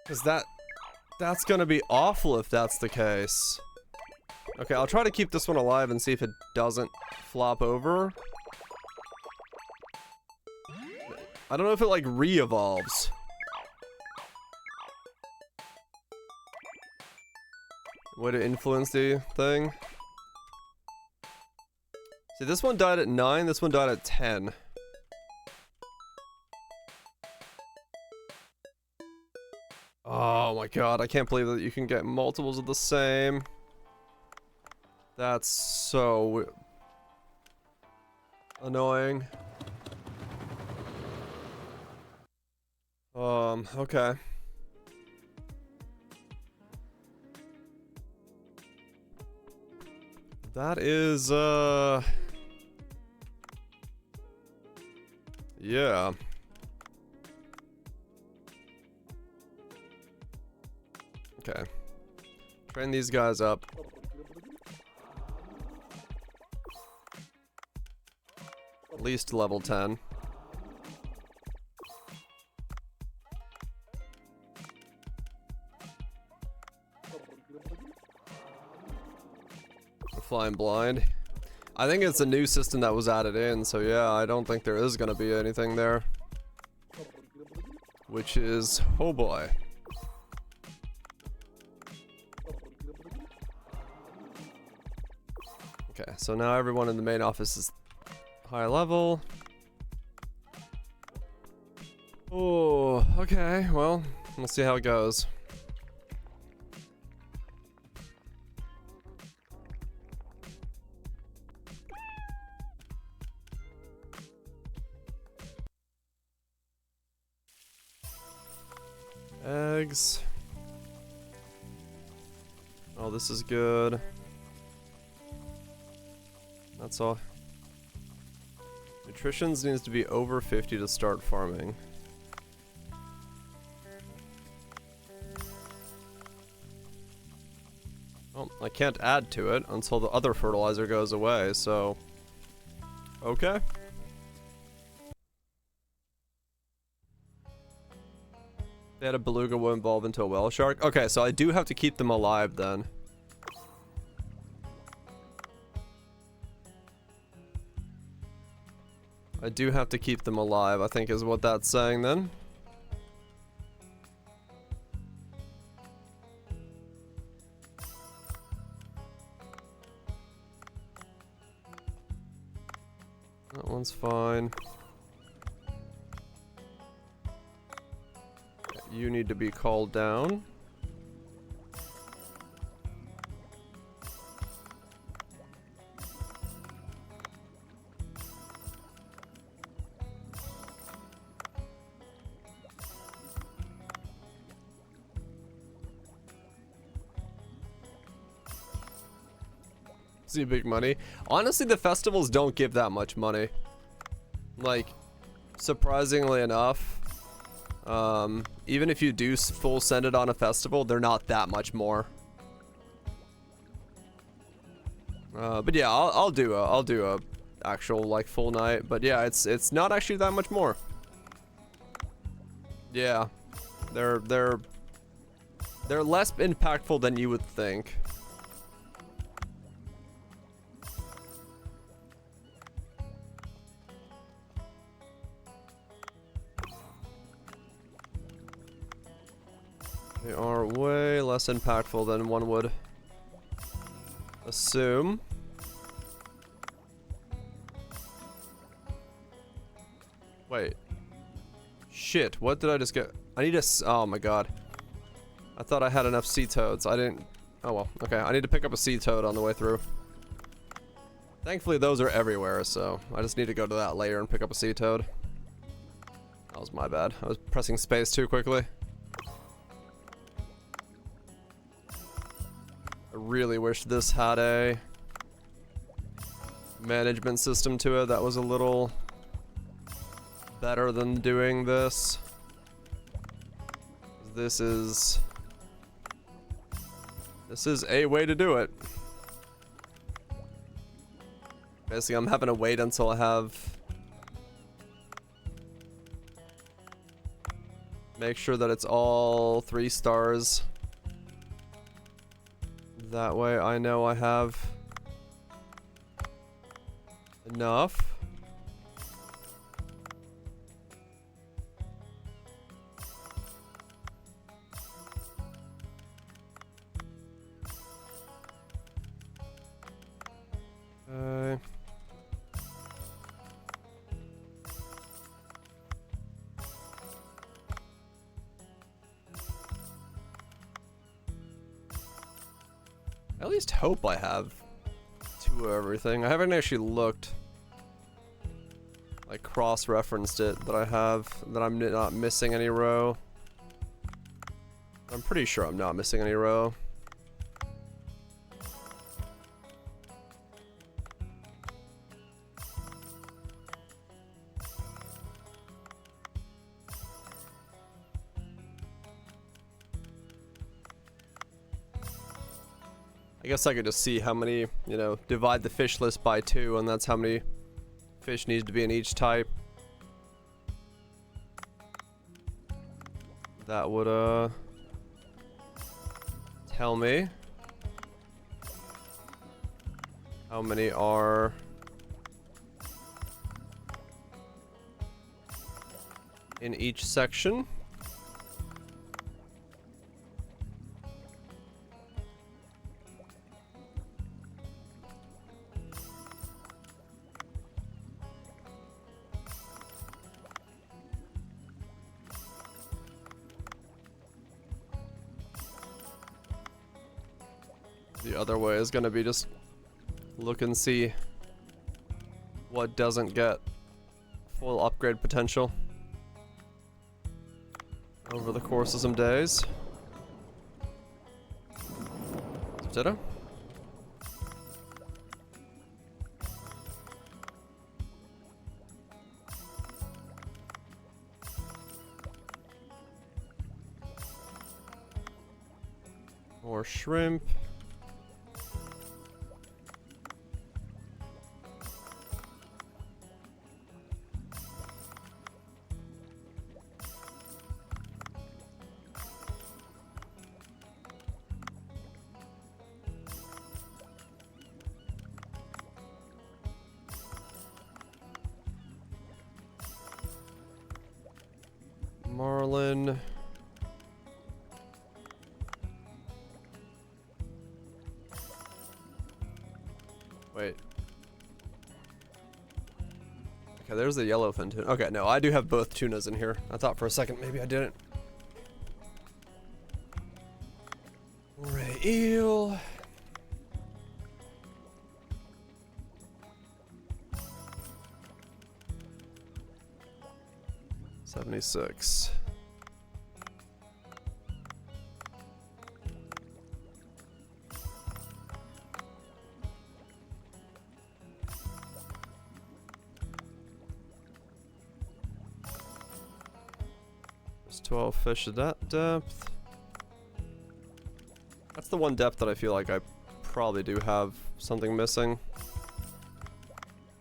Cause that's gonna be awful if that's the case. Okay, I'll try to keep this one alive and see if it doesn't flop over. I don't know if it like re-evolves. Would it influence the thing? See, this one died at 9, this one died at 10. Oh my god, I can't believe that you can get multiples of the same. That's so annoying. Okay. That is, yeah. Okay. Train these guys up. At least level 10. Flying blind. I think it's a new system that was added in, so yeah, I don't think there is gonna be anything there. Which is, oh boy. Okay, so now everyone in the main office is high level. Oh, okay, well, we'll see how it goes. Eggs. Oh, this is good. That's all. Nutritions needs to be over 50 to start farming. Well, I can't add to it until the other fertilizer goes away, so... Okay. They had a beluga will evolve into a whale shark. Okay, so I do have to keep them alive then. I do have to keep them alive, I think is what that's saying then. That one's fine. You need to be called down. See big money. Honestly, the festivals don't give that much money. Like, surprisingly enough. Even if you do full send it on a festival, they're not that much more. But yeah, I'll do a actual like full night. But yeah, it's not actually that much more. Yeah, they're less impactful than you would think. They are way less impactful than one would assume. Wait. Shit, what did I just get? I need a oh my god. I thought I had enough sea toads. I didn't. Oh well, okay. I need to pick up a sea toad on the way through. Thankfully those are everywhere, so I just need to go to that layer and pick up a sea toad. That was my bad. I was pressing space too quickly. I really wish this had a management system to it that was a little better than doing this. This is a way to do it. Basically, I'm having to wait until I have make sure that it's all 3 stars. That way I know I have enough. Okay. I at least hope I have 2 of everything. I haven't actually looked, like cross-referenced it, that I'm not missing any row. I'm pretty sure I'm not missing any row. I guess I could just see how many, you know, divide the fish list by 2, and that's how many fish needs to be in each type. That would, tell me how many are in each section. The other way is gonna be just look and see what doesn't get full upgrade potential over the course of some days. Ditto. More shrimp. Marlin. Wait. Okay, there's the yellowfin tuna. Okay, no, I do have both tunas in here. I thought for a second maybe I didn't. Ray eel. $76. There's 12 fish at that depth. That's the one depth that I feel like I probably do have something missing.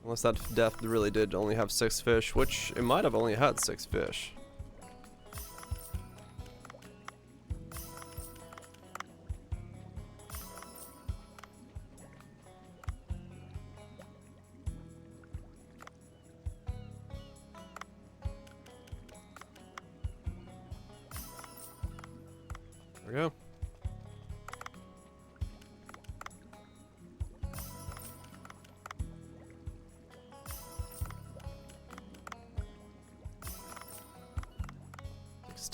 Unless that depth really did only have 6 fish, which it might have only had 6 fish. There we go.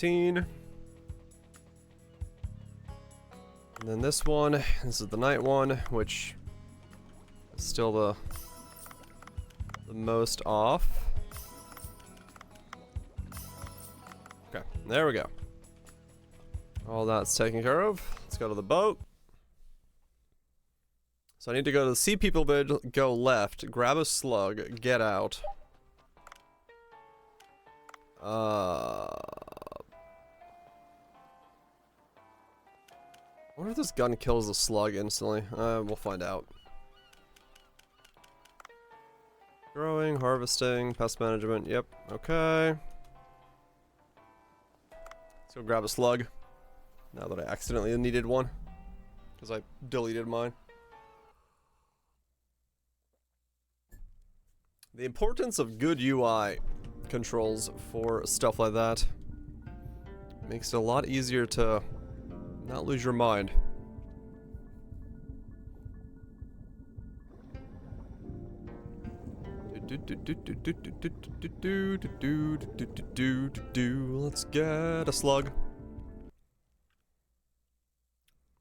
And then this one, this is the night one, which is still the most off. Okay, there we go. All that's taken care of. Let's go to the boat. So I need to go to the Sea People bid, go left, grab a slug, get out. I wonder if this gun kills the slug instantly. We'll find out. Growing, harvesting, pest management. Yep, okay. Let's go grab a slug. Now that I accidentally needed one. Because I deleted mine. The importance of good UI controls for stuff like that makes it a lot easier to not lose your mind. Let's get a slug.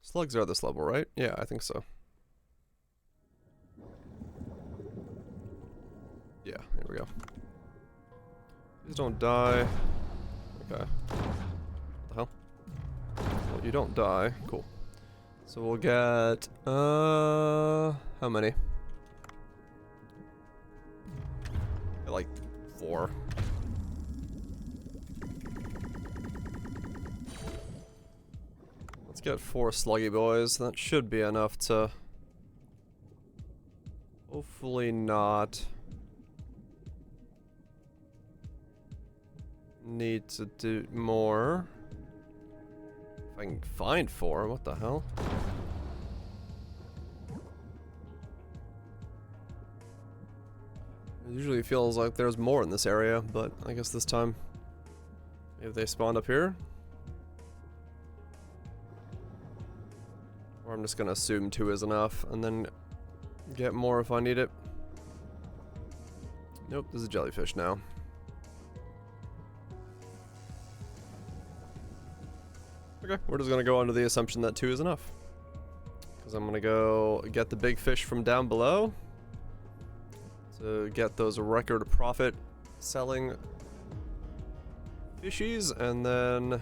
Slugs are this level, right? Yeah, I think so. Yeah, here we go. Please don't die. Okay. What the hell? Well, you don't die. Cool. So we'll get, how many? Like 4. Let's Let's get 4 sluggy boys. That should be enough to... Hopefully not... Need to do more. If I can find 4, what the hell? It usually feels like there's more in this area, but I guess this time, maybe they spawned up here. Or I'm just gonna assume 2 is enough, and then get more if I need it. Nope, there's a jellyfish now. Okay, we're just gonna go under the assumption that 2 is enough. Because I'm gonna go get the big fish from down below. To get those record profit selling fishies, and then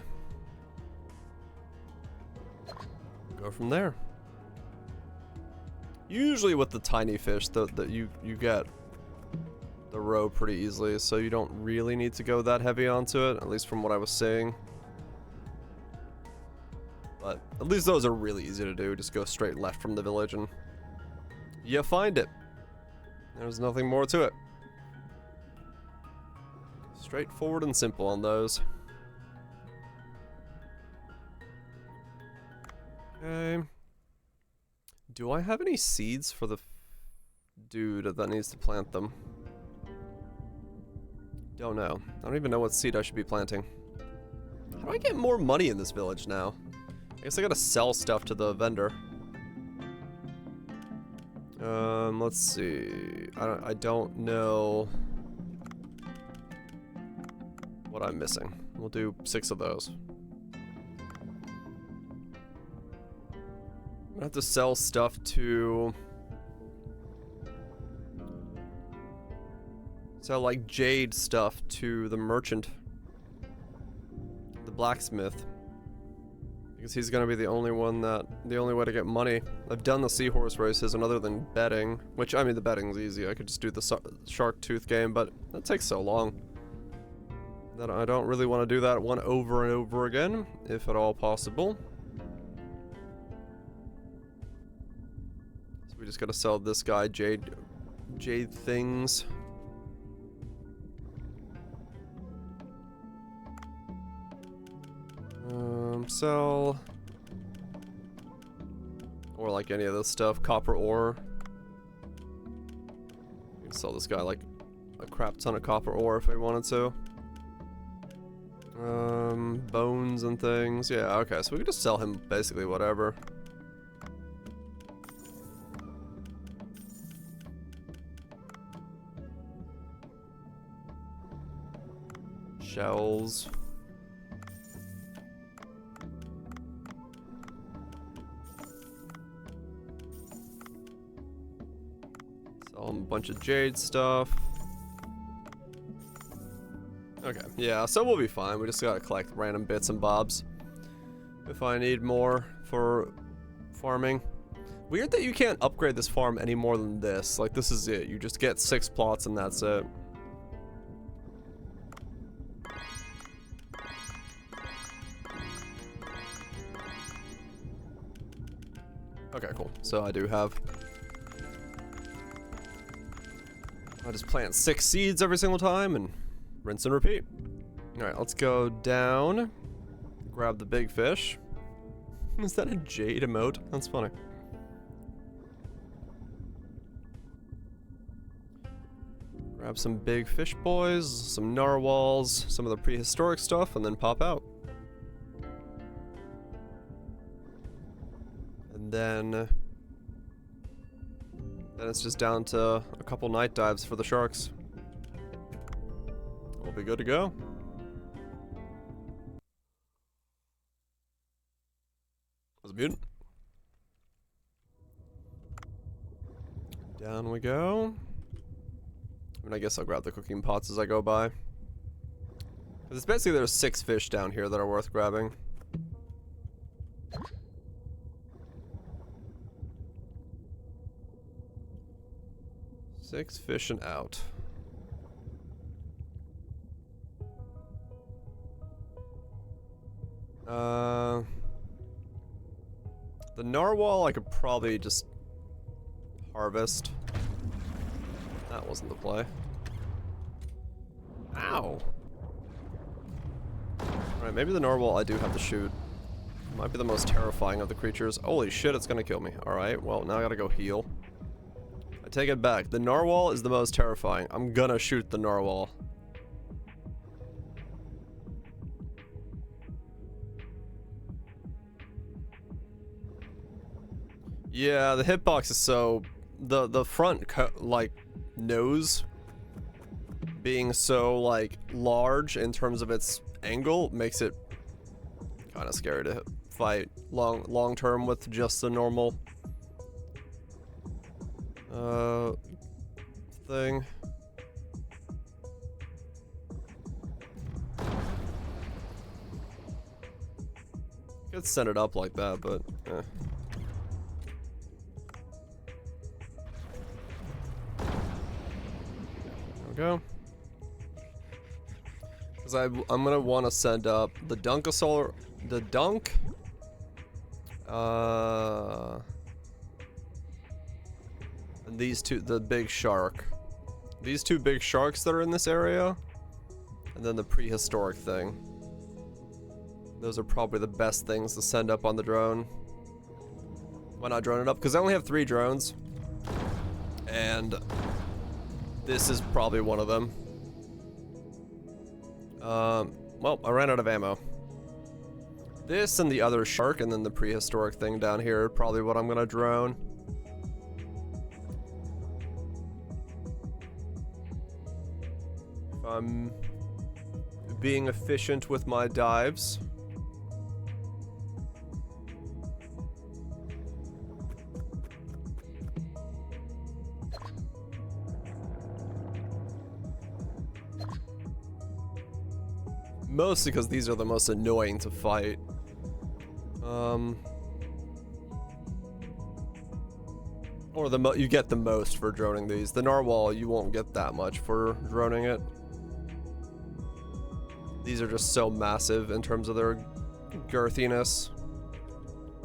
go from there. Usually with the tiny fish that you get the row pretty easily, so you don't really need to go that heavy onto it, at least from what I was seeing. But at least those are really easy to do. Just go straight left from the village and you find it. There's nothing more to it. Straightforward and simple on those. Okay. Do I have any seeds for the dude that needs to plant them? Don't know. I don't even know what seed I should be planting. How do I get more money in this village now? I guess I gotta sell stuff to the vendor. Let's see. I don't know what I'm missing. We'll do 6 of those. I'm gonna have to sell stuff to... Sell like jade stuff to the merchant. The blacksmith. Because he's gonna be the only one that, the only way to get money. I've done the seahorse races, and other than betting, which, I mean, the betting's easy. I could just do the shark tooth game, but that takes so long that I don't really want to do that one over and over again, if at all possible. So we just gotta sell this guy jade things. Sell, or like any of this stuff, copper ore. You can sell this guy like a crap ton of copper ore if I wanted to. Bones and things. Yeah, okay, so we could just sell him basically whatever. Shells. A bunch of jade stuff. Okay, yeah, so we'll be fine. We just gotta collect random bits and bobs if I need more for farming. Weird that you can't upgrade this farm any more than this. Like, this is it. You just get 6 plots and that's it. Okay, cool. So I do have... I just plant 6 seeds every single time and rinse and repeat. Alright, let's go down. Grab the big fish. Is that a jade emote? That's funny. Grab some big fish boys, some narwhals, some of the prehistoric stuff, and then pop out. And then it's just down to a couple night dives for the sharks. We'll be good to go. Was a mutant. Down we go. I mean, I guess I'll grab the cooking pots as I go by. 'Cause it's basically there's 6 fish down here that are worth grabbing. Six fish and out. The narwhal I could probably just harvest. That wasn't the play. Ow! Alright, maybe the narwhal I do have to shoot. Might be the most terrifying of the creatures. Holy shit, it's gonna kill me. Alright, well, now I gotta go heal. I take it back. The narwhal is the most terrifying. I'm gonna shoot the narwhal. Yeah, the hitbox is so... The front, like, nose being so, like, large in terms of its angle makes it kind of scary to fight long term with just the normal thing. Could set it up like that, but eh. There we go. Because I'm gonna want to send up the Dunkosaur, the Dunk, and these two, the big shark. These two big sharks that are in this area, and then the prehistoric thing. Those are probably the best things to send up on the drone. Why not drone it up? Because I only have 3 drones, and this is probably one of them. Well, I ran out of ammo. This and the other shark and then the prehistoric thing down here are probably what I'm gonna drone. If I'm being efficient with my dives. Mostly because these are the most annoying to fight. Or you get the most for droning these. The narwhal, you won't get that much for droning it. These are just so massive in terms of their girthiness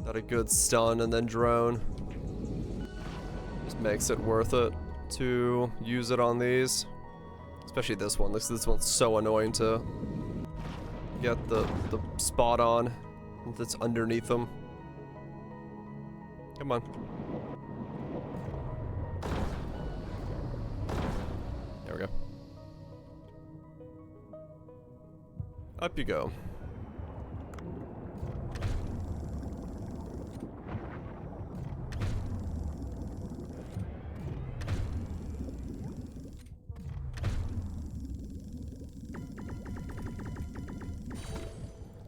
that a good stun and then drone just makes it worth it to use it on these. Especially this one. This one's so annoying to get the spot on that's underneath them. Come on. There we go. Up you go.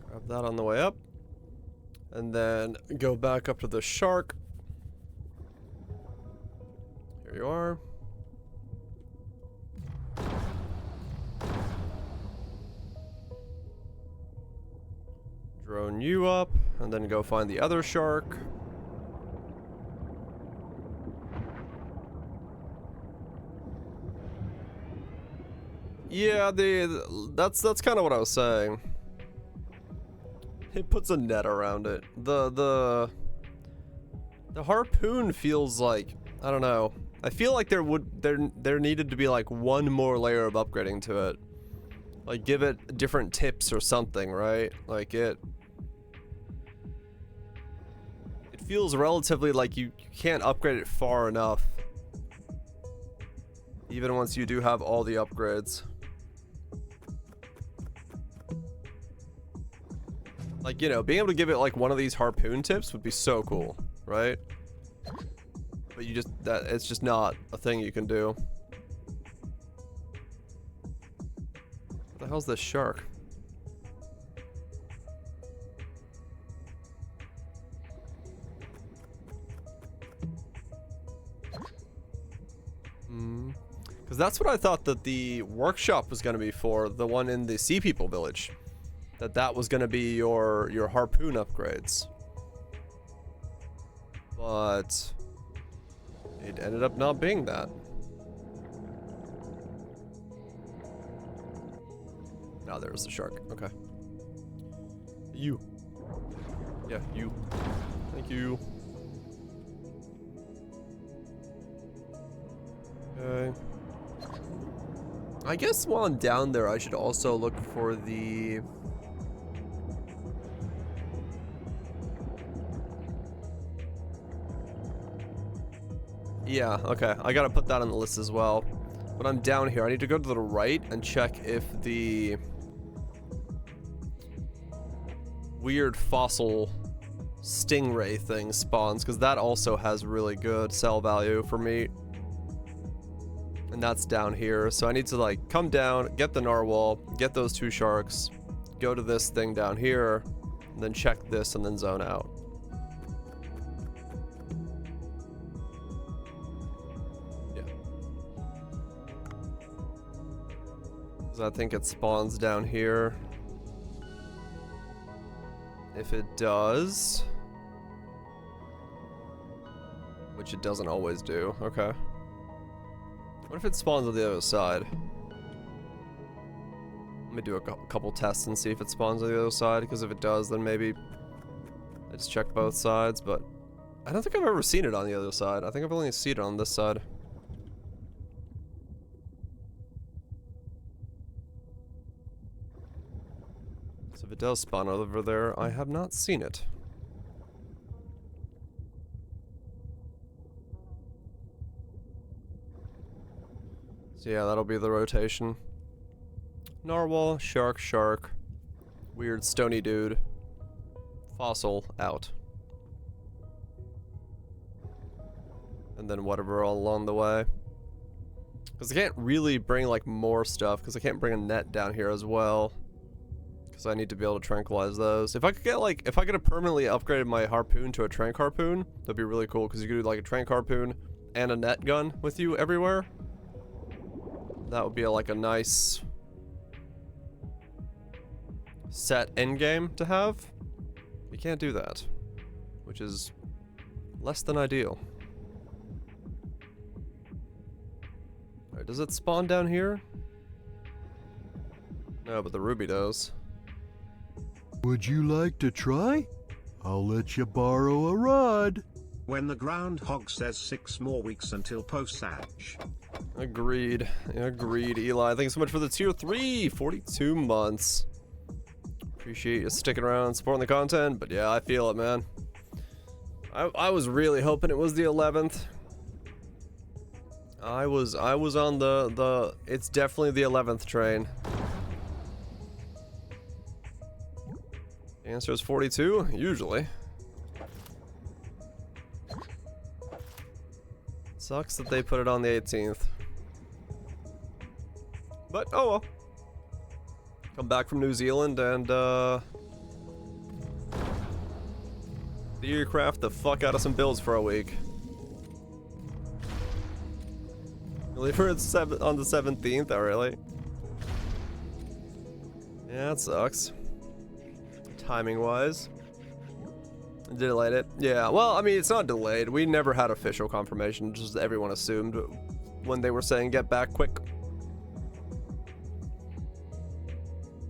Grab that on the way up. And then go back up to the shark. Here you are. Drone you up, and then go find the other shark. Yeah, that's kind of what I was saying. It puts a net around it. The harpoon feels like, I don't know. I feel like there needed to be like one more layer of upgrading to it. Like give it different tips or something, right? Like it feels relatively like you can't upgrade it far enough. Even once you do have all the upgrades. Like, you know, being able to give it like one of these harpoon tips would be so cool, right? But you just, it's just not a thing you can do. What the hell's this shark? Because that's what I thought that the workshop was going to be for, the one in the Sea People village. That was going to be your harpoon upgrades. But it ended up not being that. Now there's the shark. Okay. You. Yeah, you. Thank you. Okay. I guess while I'm down there, I should also look for the... Yeah, okay. I gotta put that on the list as well. But I'm down here. I need to go to the right and check if the weird fossil stingray thing spawns, because that also has really good sell value for meat. And that's down here. So I need to like come down, get the narwhal, get those 2 sharks, go to this thing down here, and then check this and then zone out. Yeah. So I think it spawns down here. If it does, which it doesn't always do. Okay. What if it spawns on the other side? Let me do a couple tests and see if it spawns on the other side, because if it does, then maybe I just check both sides, but I don't think I've ever seen it on the other side. I think I've only seen it on this side. So if it does spawn over there, I have not seen it. So yeah, that'll be the rotation. Narwhal, shark, shark, weird stony dude, fossil, out. And then whatever all along the way. Because I can't really bring like more stuff, because I can't bring a net down here as well. Because I need to be able to tranquilize those. If I could get like, if I could have permanently upgraded my harpoon to a trank harpoon, that'd be really cool, because you could do like a trank harpoon and a net gun with you everywhere. That would be like a nice set endgame to have. You can't do that, which is less than ideal. Alright, does it spawn down here? No, but the ruby does. Would you like to try? I'll let you borrow a rod. When the groundhog says 6 more weeks until post-Sag. Agreed. Agreed, Eli. Thanks so much for the tier 3. 42 months. Appreciate you sticking around, supporting the content. But yeah, I feel it, man. I was really hoping it was the 11th. I was on the it's definitely the 11th train. The answer is 42, usually. Sucks that they put it on the 18th. But, oh well. Come back from New Zealand and, theorycraft the fuck out of some builds for a week. Really, for it's on the 17th? Oh, really? Yeah, it sucks. Timing-wise. Delayed it. Yeah, well, I mean, it's not delayed. We never had official confirmation, just everyone assumed when they were saying get back quick.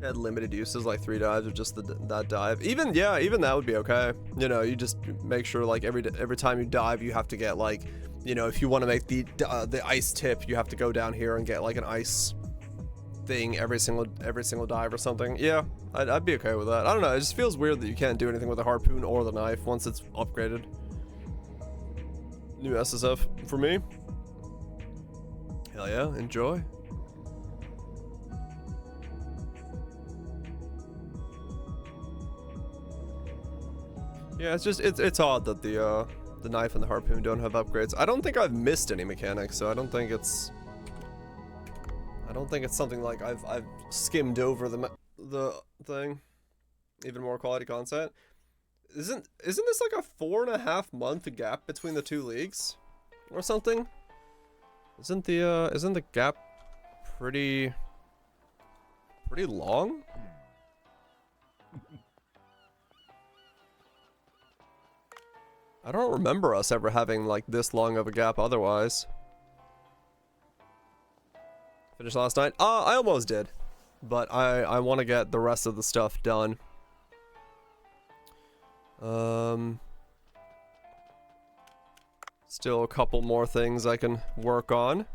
Had limited uses, like 3 dives or just that dive. Even, yeah, even that would be okay. You know, you just make sure, like, every time you dive, you have to get, like, you know, if you want to make the ice tip, you have to go down here and get, like, an ice thing every single dive or something. Yeah, I'd be okay with that. I don't know, it just feels weird that you can't do anything with the harpoon or the knife once it's upgraded. New SSF for me. Hell yeah, enjoy. Yeah, it's just it's odd that the knife and the harpoon don't have upgrades. I don't think I've missed any mechanics, so I don't think it's something like I've skimmed over the thing. Even more quality content. Isn't this like a 4.5 month gap between the 2 leagues or something? Isn't the gap pretty long? I don't remember us ever having like this long of a gap otherwise. Finished last night? I almost did. But I want to get the rest of the stuff done. Still a couple more things I can work on.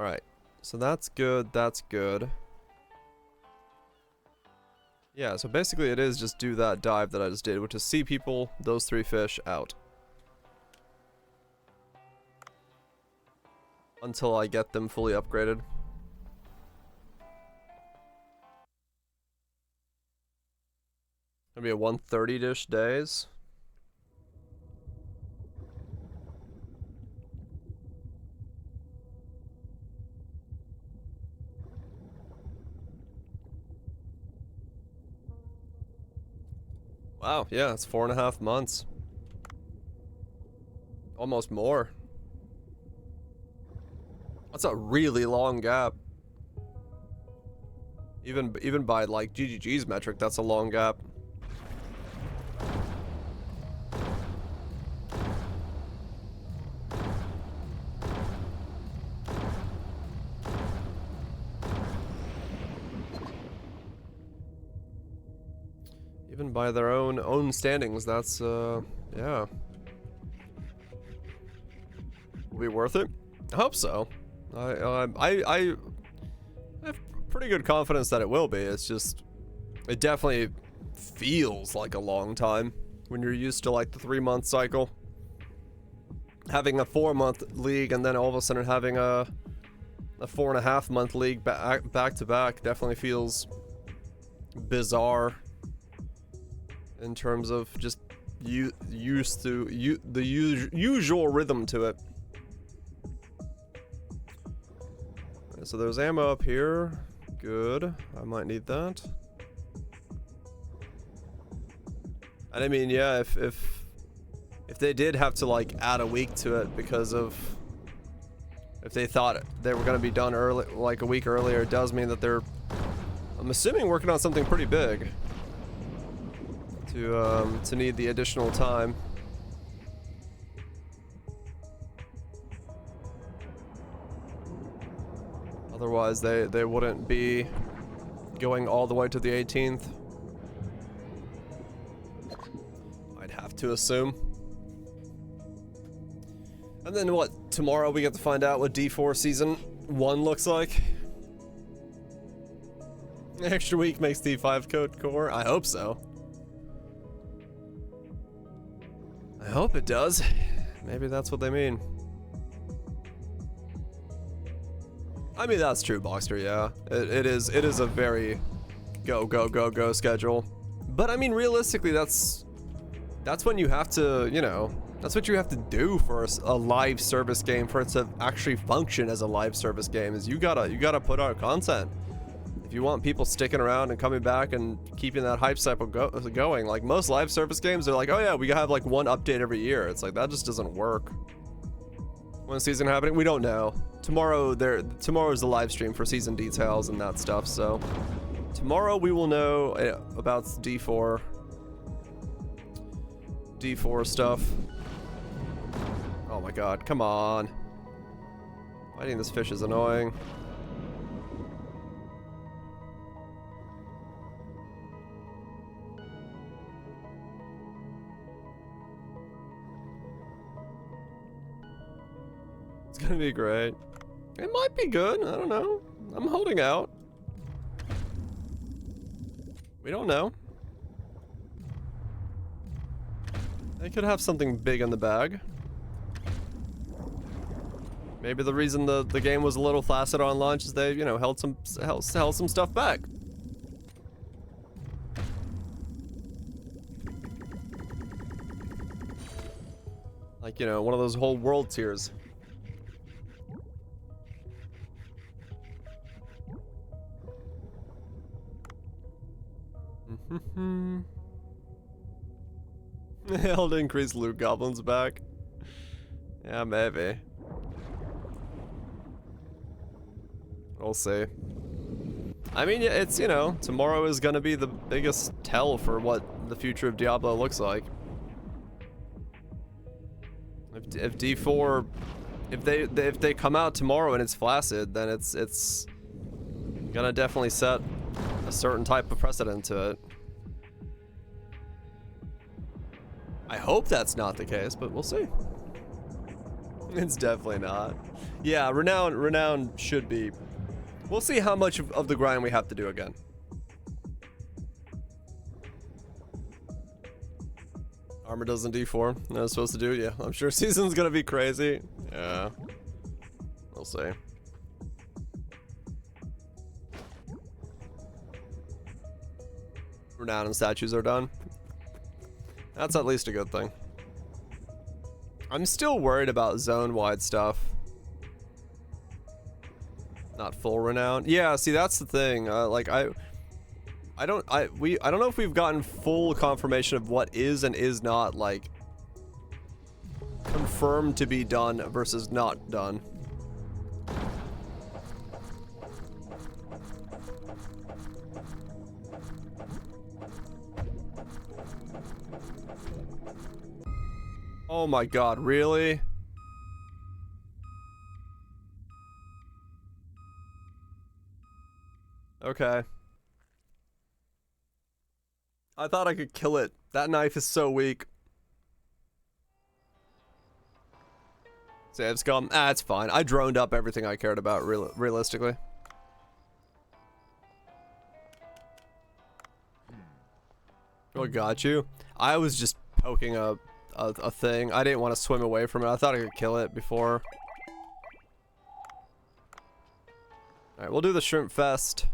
Alright. So that's good. That's good. Yeah, so basically it is just do that dive that I just did, which is see people, those 3 fish, out. Until I get them fully upgraded. Gonna be a 130-ish days. Wow, yeah, it's 4.5 months. Almost more. That's a really long gap. Even by like GGG's metric, that's a long gap. Even by their own standings, that's yeah. Will be worth it? I hope so. I have pretty good confidence that it will be. It's just, it definitely feels like a long time when you're used to like the 3-month cycle. Having a 4-month league and then all of a sudden having a 4.5-month league back to back definitely feels bizarre in terms of just used to the usual rhythm to it. So there's ammo up here. Good. I might need that. And I mean, yeah, if they did have to like add a week to it because of if they thought they were going to be done early, like a week earlier, it does mean that they're, I'm assuming, working on something pretty big to need the additional time. Otherwise, they wouldn't be going all the way to the 18th. I'd have to assume. And then what? Tomorrow we get to find out what D4 Season 1 looks like. Extra week makes D5 code core. I hope so. I hope it does. Maybe that's what they mean. I mean, that's true, Boxster, yeah. It is a very go schedule. But I mean, realistically, that's when you have to, you know, that's what you have to do for a live service game, for it to actually function as a live service game, is you gotta put out content. If you want people sticking around and coming back and keeping that hype cycle going, like most live service games are like, oh yeah, we have like one update every year. It's like, that just doesn't work. When is season happening? We don't know. Tomorrow's the live stream for season details and that stuff, so tomorrow we will know about D4 stuff. Oh my god, come on. Fighting this fish is annoying. It's gonna be great. It might be good, I don't know. I'm holding out. We don't know. They could have something big in the bag. Maybe the reason the game was a little flaccid on launch is they, you know, held some stuff back. Like, you know, one of those whole world tiers. Held increased loot goblins back. Yeah, maybe. We'll see. I mean, yeah, it's, you know, tomorrow is gonna be the biggest tell for what the future of Diablo looks like. If D4, if they come out tomorrow and it's flaccid, then it's gonna definitely set a certain type of precedent to it. I hope that's not the case, but we'll see. It's definitely not. Yeah, renown should be. We'll see how much of the grind we have to do again. Armor doesn't D4. No, it's supposed to do. Yeah, I'm sure season's gonna be crazy. Yeah, we'll see. Renown and statues are done. That's at least a good thing. I'm still worried about zone-wide stuff. Not full renown. Yeah, see, that's the thing. Like I don't know if we've gotten full confirmation of what is and is not like confirmed to be done versus not done. Oh my god, really? Okay. I thought I could kill it. That knife is so weak. Save scum. Ah, it's fine. I droned up everything I cared about realistically. What got you? I was just poking a thing. I didn't want to swim away from it. I thought I could kill it before. Alright, we'll do the shrimp fest.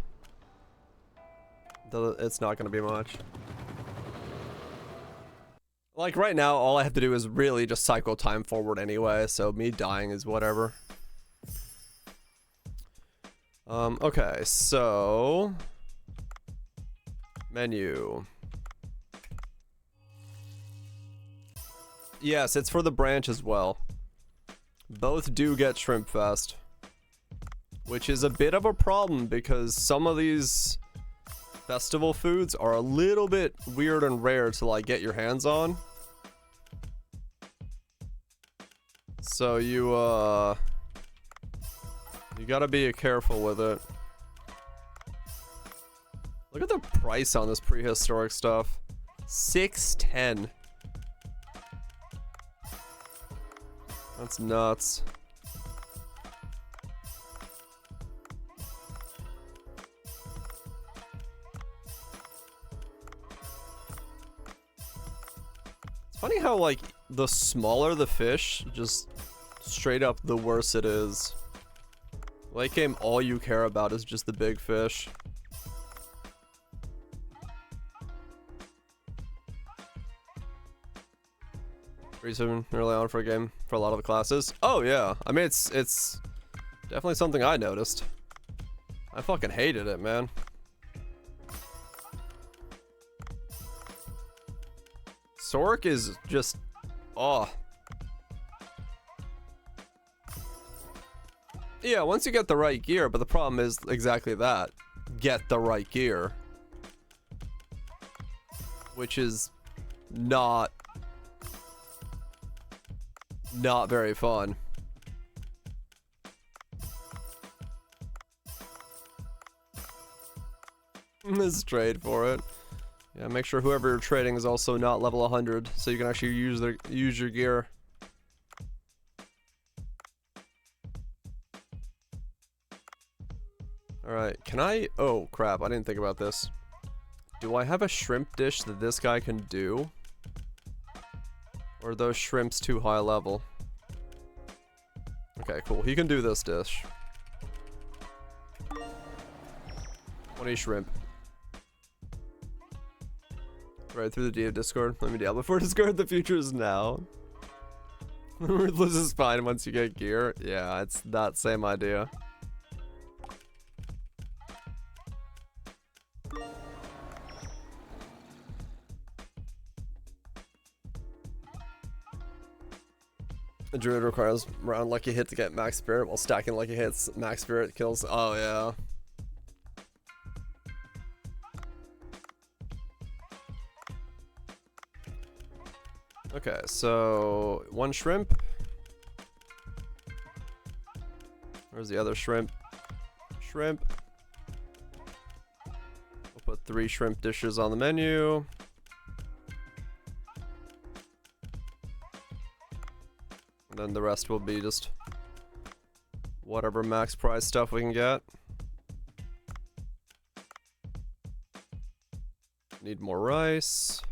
Though it's not gonna be much. Like right now, all I have to do is really just cycle time forward anyway, so me dying is whatever. Okay, so menu. Yes, it's for the branch as well. Both do get Shrimp Fest, which is a bit of a problem because some of these festival foods are a little bit weird and rare to like get your hands on. So you gotta be careful with it. Look at the price on this prehistoric stuff. $6.10. That's nuts. It's funny how like the smaller the fish, just straight up the worse it is. Late game, all you care about is just the big fish. Pretty early on for a game for a lot of the classes. Oh yeah, I mean it's definitely something I noticed. I fucking hated it, man. Sork is just, oh. Yeah, once you get the right gear, but the problem is exactly that. Get the right gear. Which is not very fun. Let's trade for it. Yeah, make sure whoever you're trading is also not level 100, so you can actually use your gear. Alright, can I... Oh, crap, I didn't think about this. Do I have a shrimp dish that this guy can do? Or are those shrimps too high level? Okay, cool. He can do this dish. 20 shrimp. Right through the D of Discord. Let me Diablo 4 Discord. The future is now. Ruthless is fine once you get gear. Yeah, it's that same idea. The druid requires round lucky hit to get max spirit, while stacking lucky hits max spirit kills. Oh yeah. Okay, so one shrimp. Where's the other shrimp? Shrimp. We'll put 3 shrimp dishes on the menu. And then the rest will be just whatever max price stuff we can get. Need more rice.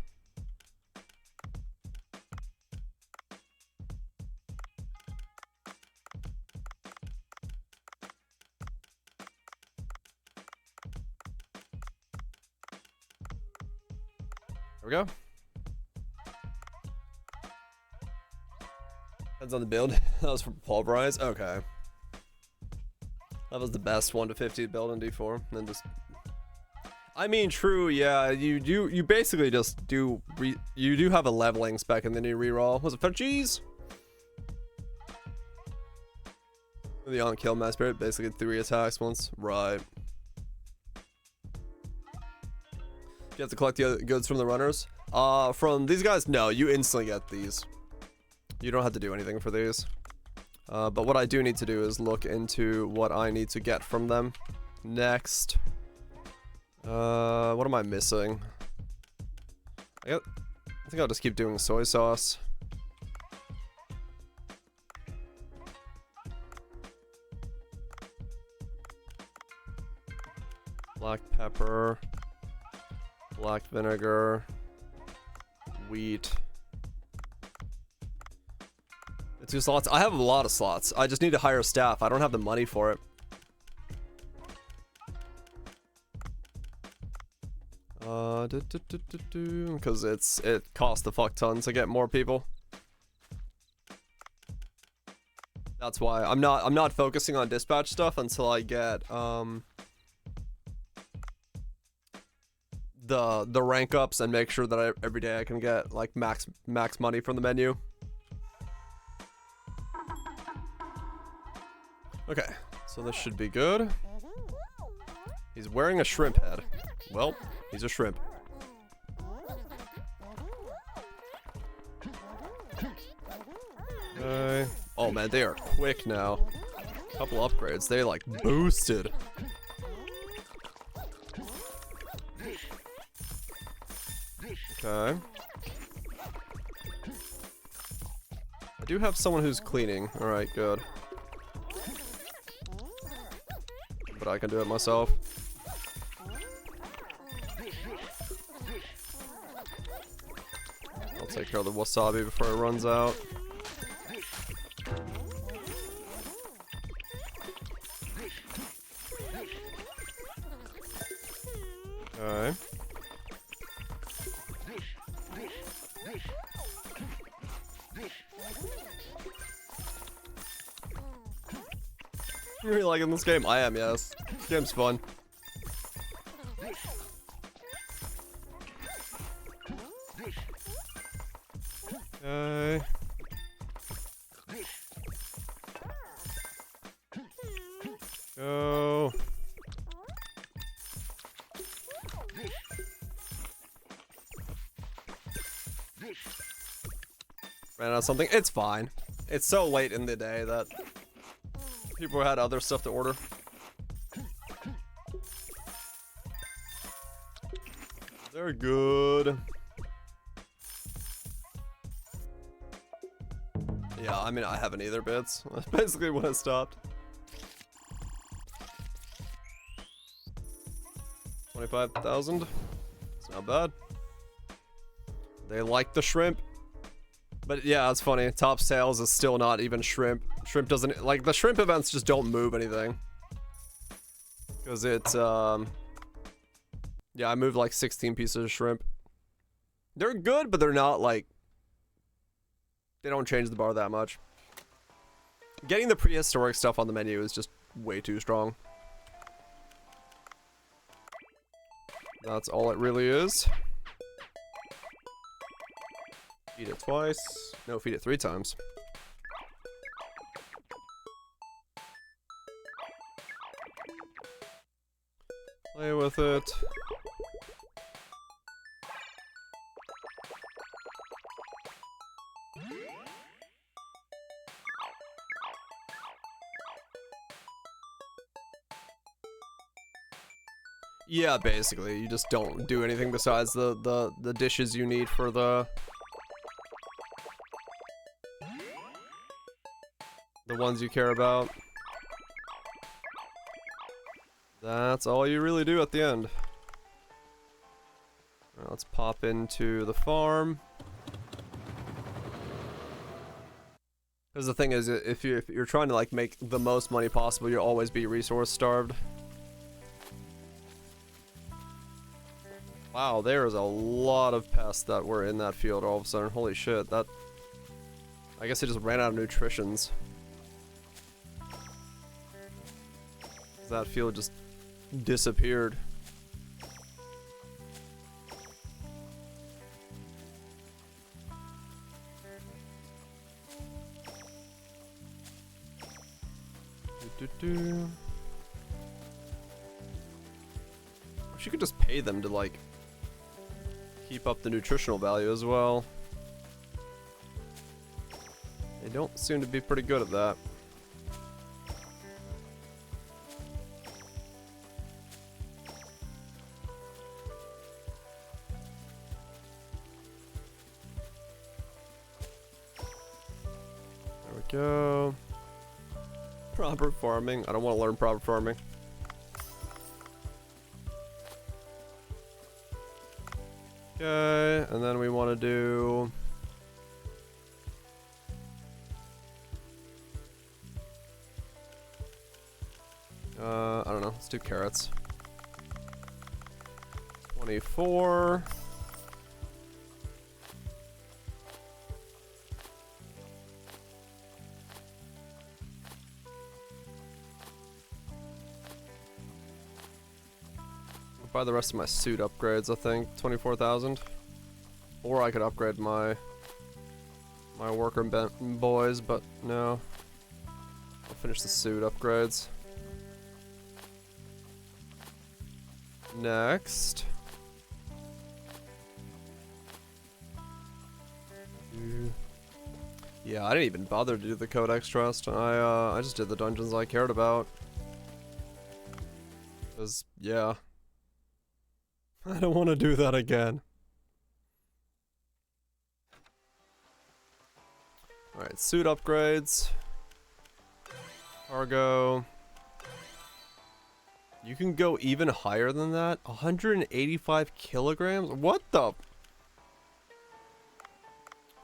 There we go. Depends on the build. That was for pulverize. Okay. That was the best 1 to 50 build in D4. And then just, I mean, true. Yeah, you basically just do you do have a leveling spec and then you reroll. Was it for cheese? The on kill mass spirit, basically 3 attacks once. Right. You have to collect the other goods from the runners. From these guys, no, you instantly get these. You don't have to do anything for these. But what I do need to do is look into what I need to get from them next. What am I missing? I think I'll just keep doing soy sauce. Black pepper. Black vinegar. Wheat. 2 slots. I have a lot of slots. I just need to hire staff. I don't have the money for it. Because it costs a fuck ton to get more people. That's why I'm not focusing on dispatch stuff until I get the rank ups and make sure that every day I can get like max money from the menu. Okay, so this should be good. He's wearing a shrimp head. Well, he's a shrimp. Okay. Oh man, they are quick now. Couple upgrades, they like boosted. Okay. I do have someone who's cleaning. Alright, good. But I can do it myself. I'll take care of the wasabi before it runs out. Okay. You really liking this game? I am, yes. This game's fun. Okay. Go. Ran out of something. It's fine. It's so late in the day that people had other stuff to order. They're good. Yeah, I mean, I haven't either, bits. That's basically when it stopped. 25,000. It's not bad. They like the shrimp. But yeah, it's funny. Top sales is still not even shrimp. Shrimp doesn't, like, the shrimp events just don't move anything. Because it's, yeah, I moved like 16 pieces of shrimp. They're good, but they're not like, they don't change the bar that much. Getting the prehistoric stuff on the menu is just way too strong. That's all it really is. Feed it twice. No, feed it 3 times. Play with it. Yeah, basically, you just don't do anything besides the dishes you need for the the ones you care about. That's all you really do at the end. Alright, let's pop into the farm. Because the thing is, if you're trying to like make the most money possible, you'll always be resource starved. Wow, there is a lot of pests that were in that field all of a sudden. Holy shit, that... I guess it just ran out of nutritions. That field just disappeared. Wish you could just pay them to like keep up the nutritional value as well. They don't seem to be pretty good at that. There we go. Proper farming. I don't want to learn proper farming. Okay, and then we want to do... I don't know. Let's do carrots. 24. I'll buy the rest of my suit upgrades, I think. 24,000. Or I could upgrade my worker boys, but no. I'll finish the suit upgrades. Next. Yeah, I didn't even bother to do the Codex Trust. I just did the dungeons I cared about. 'Cause, yeah. I don't want to do that again. Alright, suit upgrades. Cargo. You can go even higher than that? 185 kilograms? What the?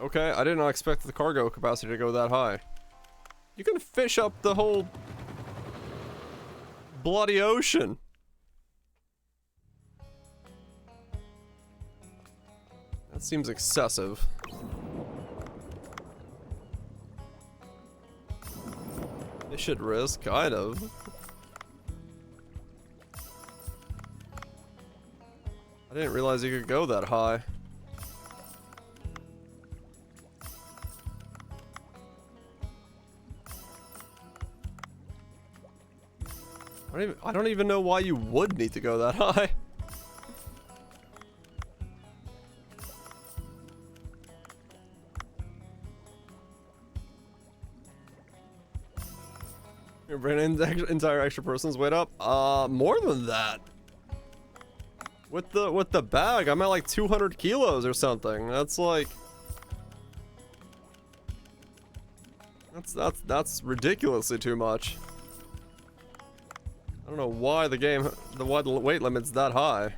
Okay, I did not expect the cargo capacity to go that high. You can fish up the whole bloody ocean. That seems excessive. Fish at risk, kind of. I didn't realize you could go that high. I don't even know why you would need to go that high. You're bringing an entire extra person's weight up? More than that. With the bag, I'm at like 200 kilos or something. That's like... That's ridiculously too much. I don't know why why the weight limit's that high.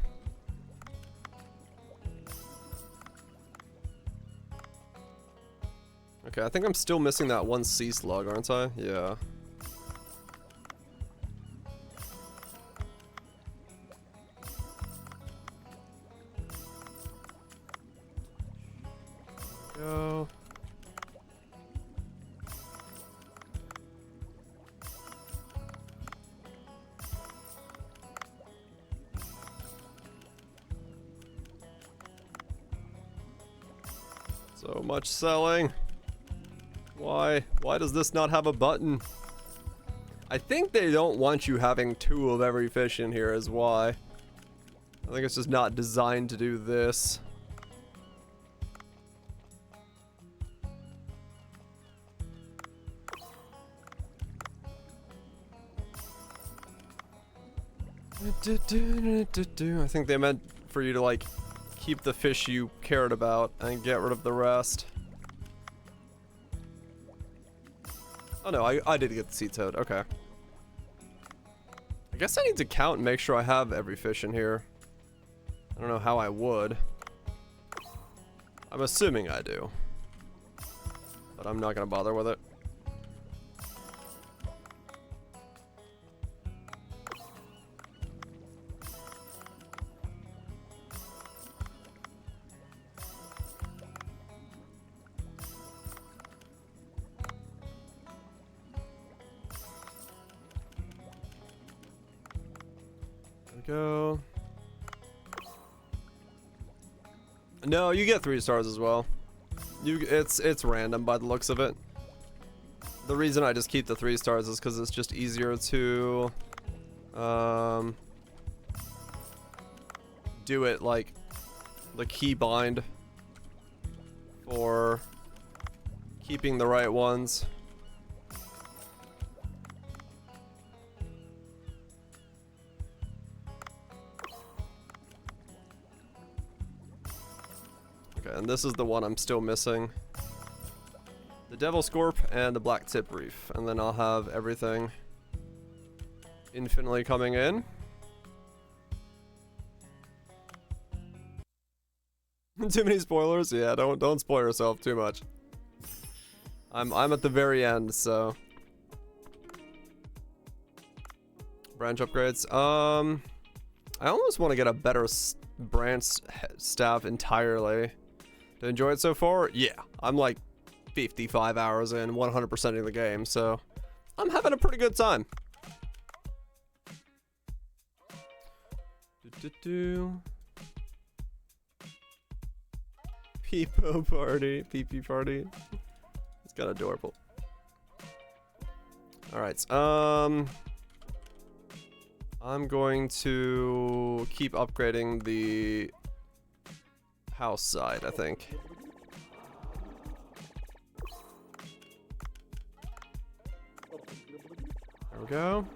Okay, I think I'm still missing that one sea slug, aren't I? Yeah. Go. So much selling. Why does this not have a button? I think they don't want you having 2 of every fish in here is why. I think it's just not designed to do this. I think they meant for you to like keep the fish you cared about and get rid of the rest. Oh no, I did get the sea toad. Okay. I guess I need to count and make sure I have every fish in here. I don't know how I would. I'm assuming I do. But I'm not gonna bother with it. Go. No, you get 3 stars as well. It's random by the looks of it. The reason I just keep the 3 stars is because it's just easier to do it like the key bind for keeping the right ones. And this is the one I'm still missing. The Devil Scorp and the Black Tip Reef. And then I'll have everything infinitely coming in. Too many spoilers? Yeah, don't spoil yourself too much. I'm at the very end, so. Branch upgrades. I almost want to get a better branch staff entirely. To enjoy it so far? Yeah, I'm like 55 hours in, 100%ing the game, so I'm having a pretty good time. Peepo party, pee party. It's kind of adorable. All right, I'm going to keep upgrading the house side, I think. There we go.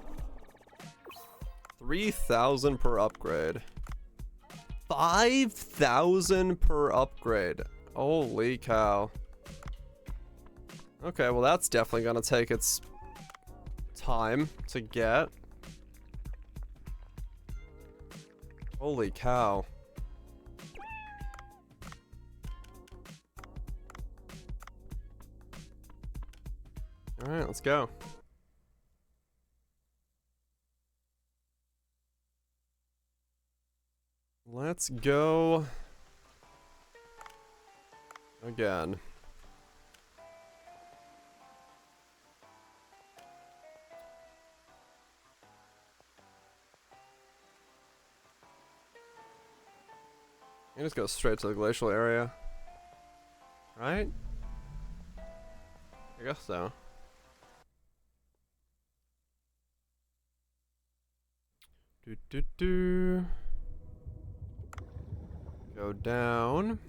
3,000 per upgrade. 5,000 per upgrade. Holy cow. Okay, well that's definitely gonna take its time to get. Holy cow. Alright, let's go. Let's go again. You just go straight to the glacial area. Right? I guess so. Go down.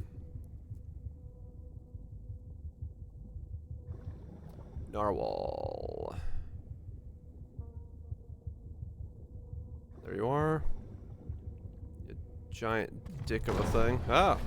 Narwhal. There you are. You giant dick of a thing. Ah!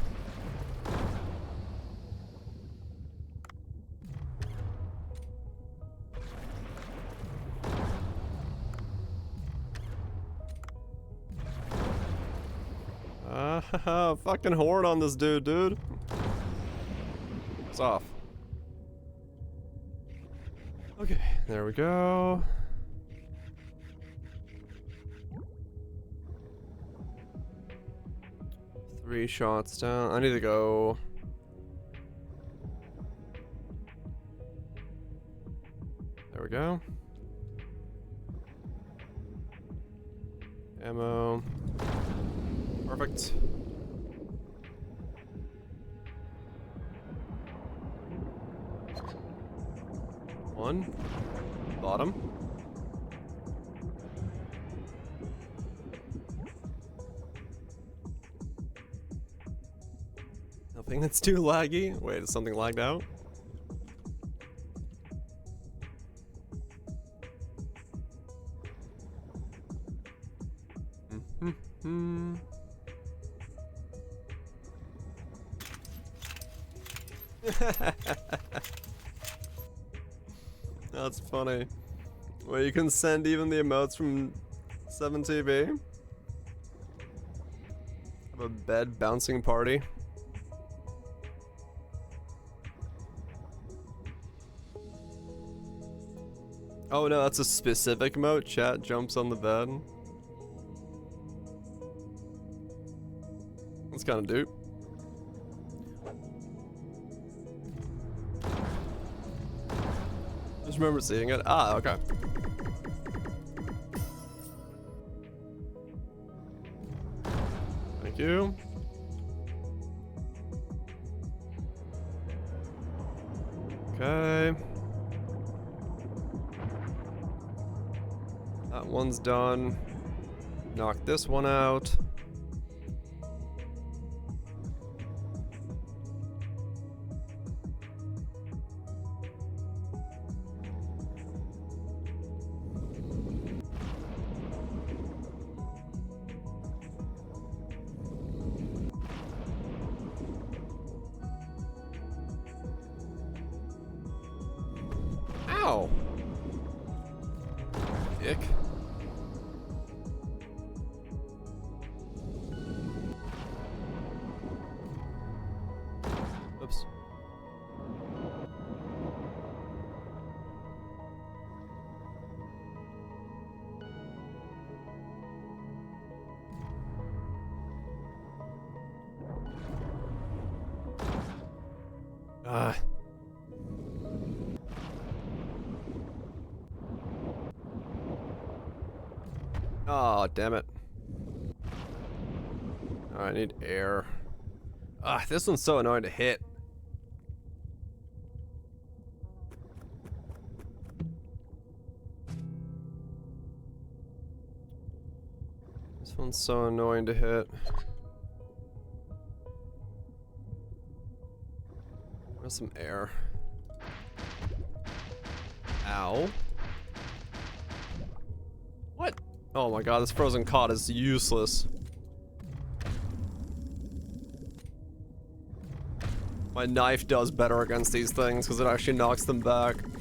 Fucking horde on this dude. It's off. Okay, there we go. Three shots down. I need to go. There we go. Ammo. Perfect. One. Bottom. Nothing that's too laggy. Wait, is something lagged out? That's funny. Well, you can send even the emotes from 7TV. Have a bed bouncing party. Oh no, that's a specific emote. Chat jumps on the bed. That's kind of dupe. Just remember seeing it. Ah, okay. Thank you. Okay. That one's done. Knock this one out. Ow! Dick. Oops. Ah. Oh, damn it. Oh, I need air. Ah, this one's so annoying to hit. This one's so annoying to hit. Where's some air? Ow. What? Oh my god, this frozen cod is useless. My knife does better against these things because it actually knocks them back. Can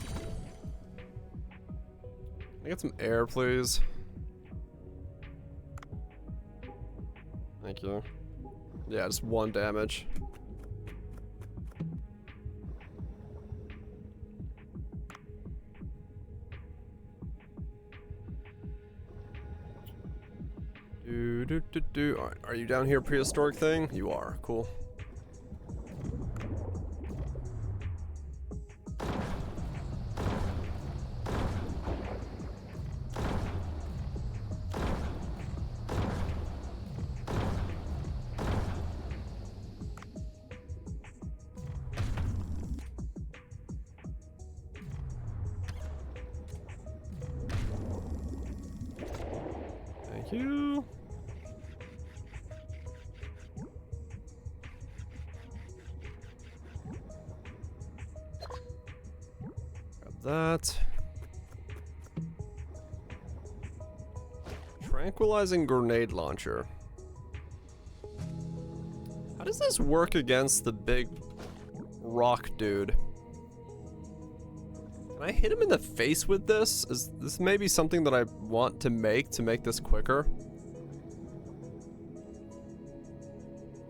I get some air, please? Thank you. Yeah, just 1 damage. Alright, are you down here, prehistoric thing? You are. Cool. Thank you. That. Tranquilizing grenade launcher. How does this work against the big rock dude? Can I hit him in the face with this? Is this maybe something that I want to make this quicker?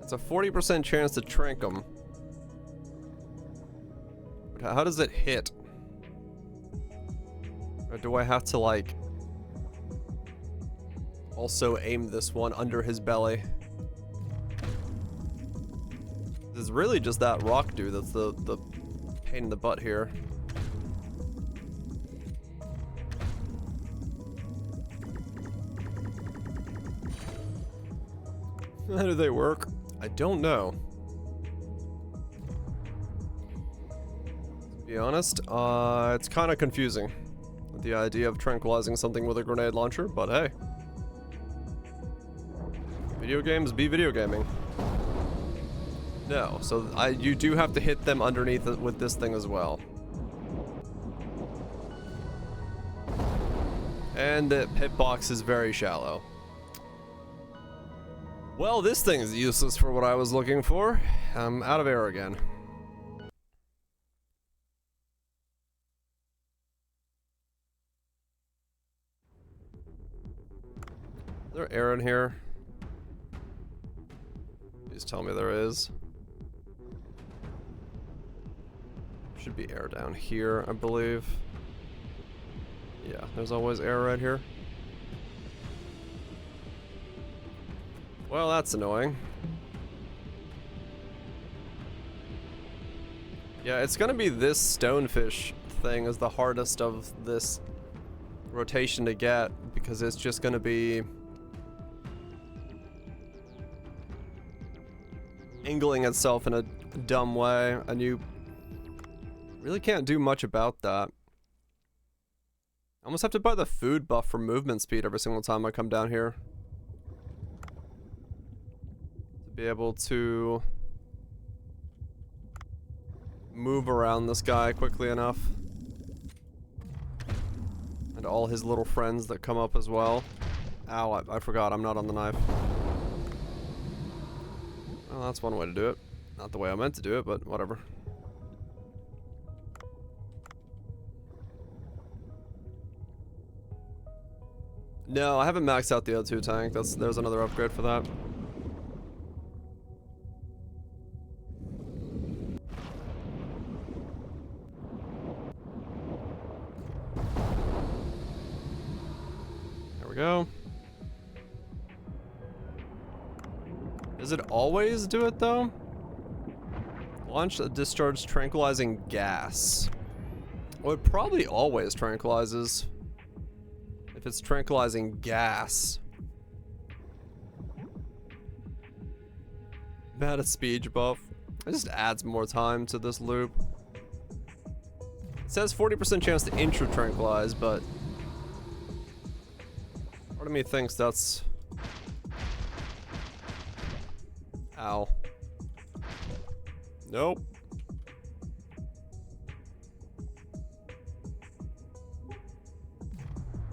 It's a 40% chance to trank him. But how does it hit? Or do I have to, like, also aim this one under his belly? This is really just that rock dude that's the pain in the butt here. How do they work? I don't know. To be honest, it's kind of confusing. The idea of tranquilizing something with a grenade launcher, but hey. Video games be video gaming. No, so you do have to hit them underneath it with this thing as well. And the hitbox is very shallow. Well, this thing is useless for what I was looking for. I'm out of air again. Is there air in here? Please tell me there is. Should be air down here, I believe. Yeah, there's always air right here. Well, that's annoying. Yeah, it's gonna be this stonefish thing is the hardest of this rotation to get, because it's just gonna be angling itself in a dumb way, and you really can't do much about that. I almost have to buy the food buff for movement speed every single time I come down here to be able to move around this guy quickly enough. And all his little friends that come up as well. Ow, I forgot, I'm not on the knife. Well, that's one way to do it. Not the way I meant to do it, but whatever. No, I haven't maxed out the O2 tank. There's another upgrade for that. There we go. Does it always do it though? Launch a discharge tranquilizing gas. Well, it probably always tranquilizes. If it's tranquilizing gas. Bad at speed buff. It just adds more time to this loop. It says 40% chance to intro tranquilize, but part of me thinks that's... Ow. Nope.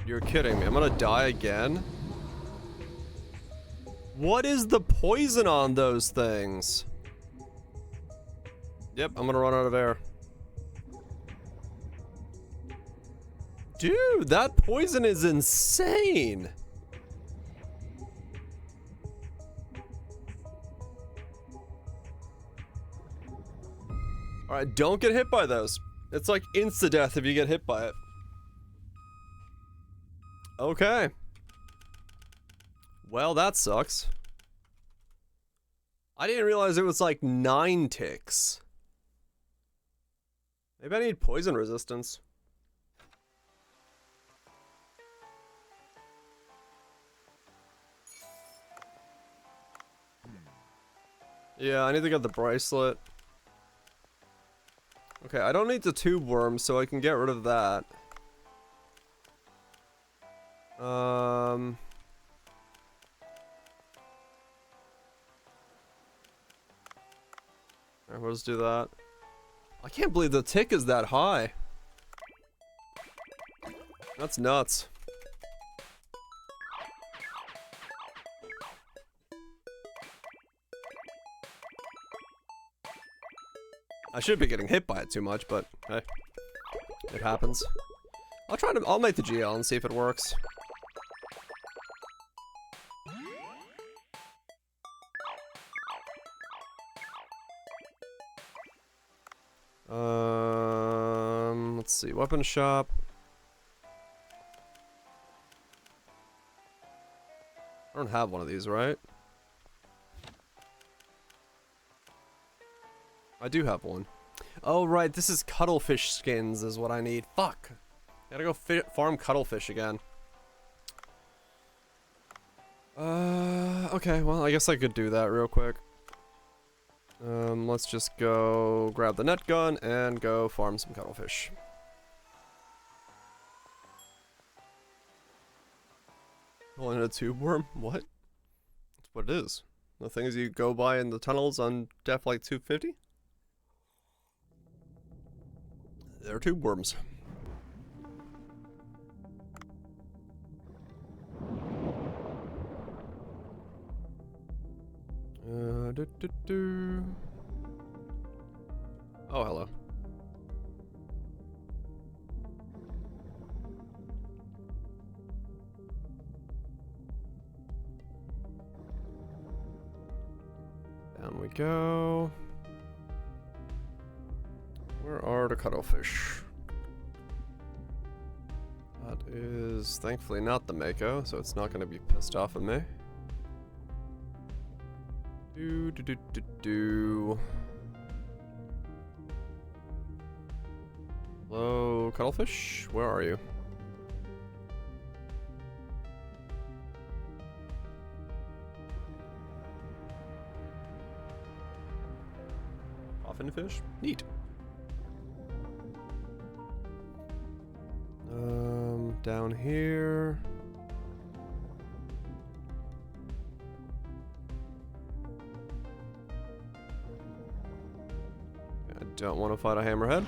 You're kidding me. I'm gonna die again? What is the poison on those things? Yep, I'm gonna run out of air. Dude, that poison is insane! Alright, don't get hit by those. It's like insta-death if you get hit by it. Okay. Well, that sucks. I didn't realize it was like 9 ticks. Maybe I need poison resistance. Yeah, I need to get the bracelet. Okay, I don't need the tube worm, so I can get rid of that. Alright, we'll just do that. I can't believe the tick is that high. That's nuts. I should be getting hit by it too much, but hey, it happens. I'll make the GL and see if it works. Let's see, weapon shop. I don't have one of these, right? I do have one. Oh, right, this is cuttlefish skins is what I need. Fuck. Gotta go farm cuttlefish again. Okay, well, I guess I could do that real quick. Let's just go grab the net gun and go farm some cuttlefish. Pulling a tube worm? What? That's what it is. The things you go by in the tunnels on Def like 250? They're tube worms. Oh, hello. go. Where are the cuttlefish? That is thankfully not the Mako, so it's not going to be pissed off at me. Do. Hello, cuttlefish? Where are you? Coffin fish? Neat. Down here. I don't want to fight a hammerhead.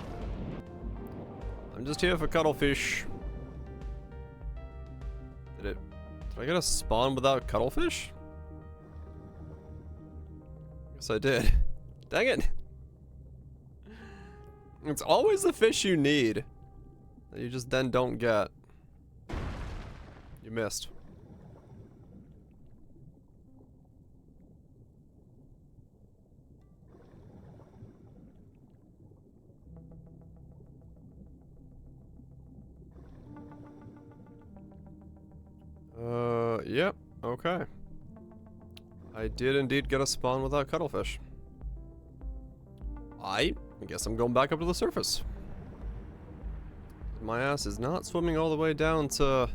I'm just here for cuttlefish. Did I get a spawn without cuttlefish? Guess I did. Dang it. It's always the fish you need that you just then don't get. You missed. Yep, okay. I did indeed get a spawn without cuttlefish. I guess I'm going back up to the surface. My ass is not swimming all the way down to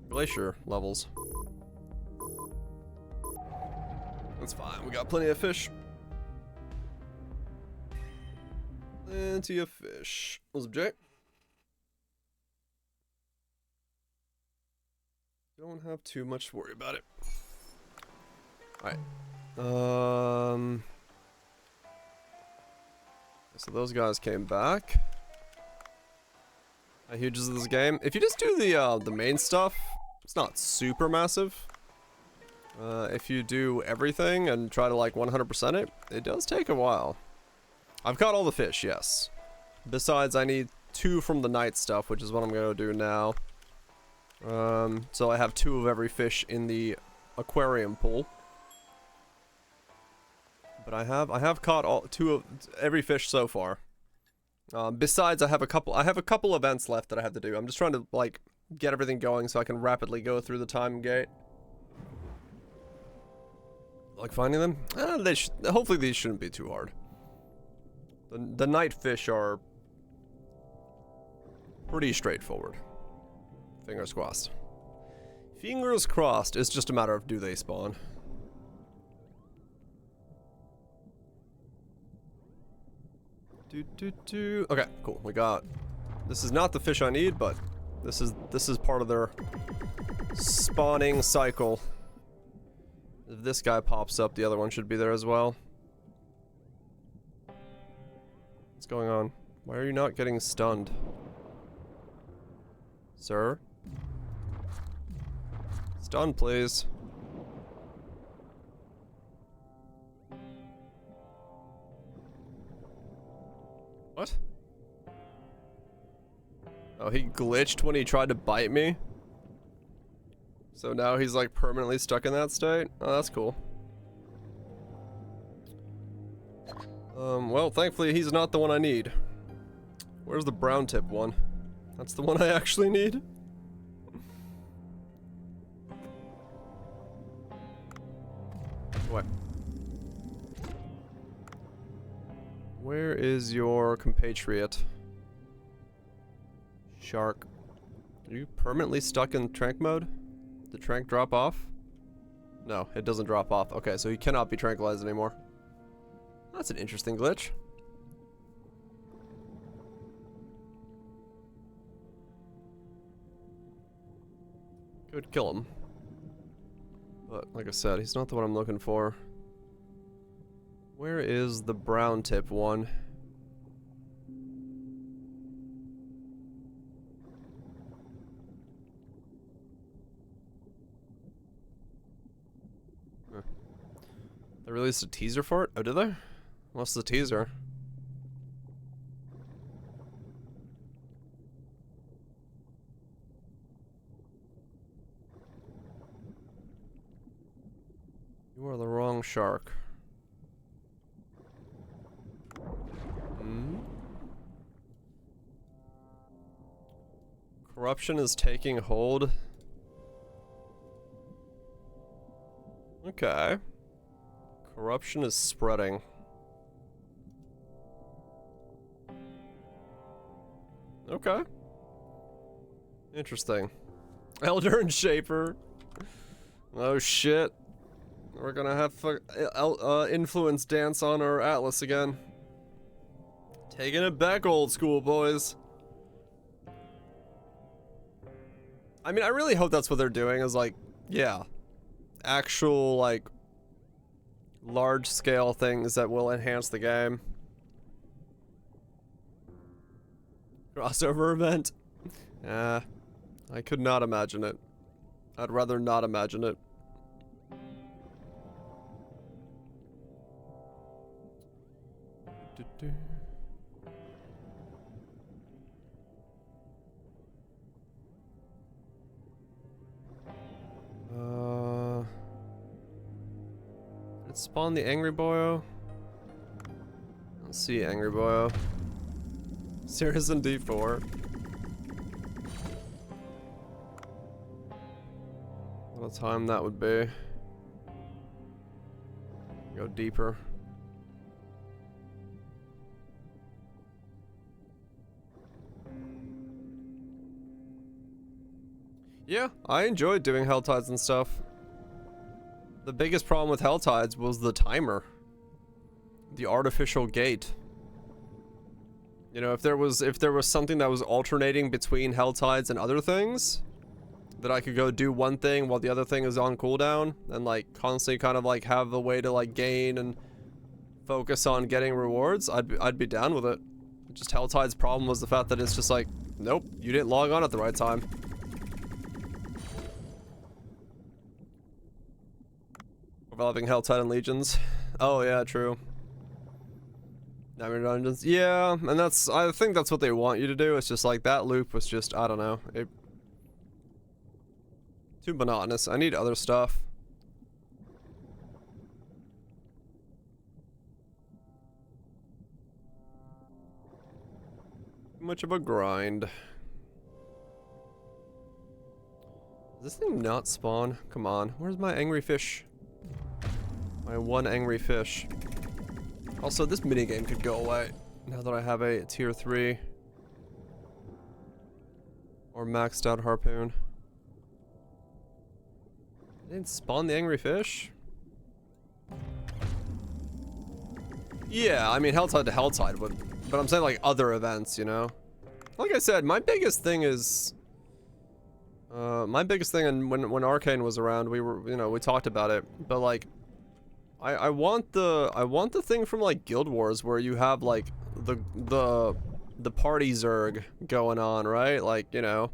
glacier levels. That's fine, we got plenty of fish. Plenty of fish. What's up, Jay? Don't have too much to worry about it. Alright. So those guys came back. How huge is this game? If you just do the main stuff, it's not super massive. If you do everything and try to like 100% it, it does take a while. I've caught all the fish, yes. Besides, I need 2 from the night stuff, which is what I'm gonna do now. So I have 2 of every fish in the aquarium pool. But I have caught all 2 of every fish so far. Besides, I have a couple events left that I have to do. I'm just trying to like get everything going so I can rapidly go through the time gate. Like finding them? Hopefully these shouldn't be too hard. The night fish are pretty straightforward. Fingers crossed. Fingers crossed. It's just a matter of do they spawn. Okay, cool. We got. This is not the fish I need, but this is part of their spawning cycle. If this guy pops up, the other one should be there as well. What's going on? Why are you not getting stunned? Sir? Stun, please. What? Oh, he glitched when he tried to bite me? So now he's like permanently stuck in that state? Oh, that's cool. Well, thankfully he's not the one I need. Where's the brown tip one? That's the one I actually need? What? Where is your compatriot? Shark. Are you permanently stuck in trank mode? Did trank drop off? No, it doesn't drop off. Okay, so he cannot be tranquilized anymore. That's an interesting glitch. Could kill him. But, like I said, he's not the one I'm looking for. Where is the brown tip one? Huh. They released a teaser for it? Oh, did they? What's the teaser? You You are the wrong shark. Corruption is taking hold. Okay. Corruption is spreading. Okay. Interesting. Elder and Shaper. Oh shit. We're gonna have influence dance on our Atlas again. Taking it back, old school, boys. I mean, I really hope that's what they're doing, is like, yeah, actual, like, large-scale things that will enhance the game. Crossover event? I could not imagine it. I'd rather not imagine it. Did it spawn the Angry Boyo? I don't see Angry Boyo. Citizen D4. What a time that would be. Go deeper. Yeah, I enjoyed doing Helltides and stuff. The biggest problem with Helltides was the timer. The artificial gate. You know, if there was something that was alternating between Helltides and other things, that I could go do one thing while the other thing is on cooldown, and like constantly kind of like have a way to like gain and focus on getting rewards, I'd be down with it. Just Helltide's problem was the fact that it's just like, nope, you didn't log on at the right time. Developing Helltide and Legions. Oh yeah, true. Nightmare Dungeons. Yeah, and I think that's what they want you to do. It's just like that loop was just, I don't know. Too monotonous. I need other stuff. Too much of a grind. Does this thing not spawn? Come on. Where's my angry fish? My one angry fish. Also, this minigame could go away now that I have a tier 3 or maxed out harpoon. Didn't spawn the angry fish? Yeah, I mean Helltide to Helltide would, but I'm saying like other events, you know? Like I said, my biggest thing is and when Arcane was around, we talked about it, but like I want the thing from like Guild Wars where you have like the party Zerg going on, right? Like, you know,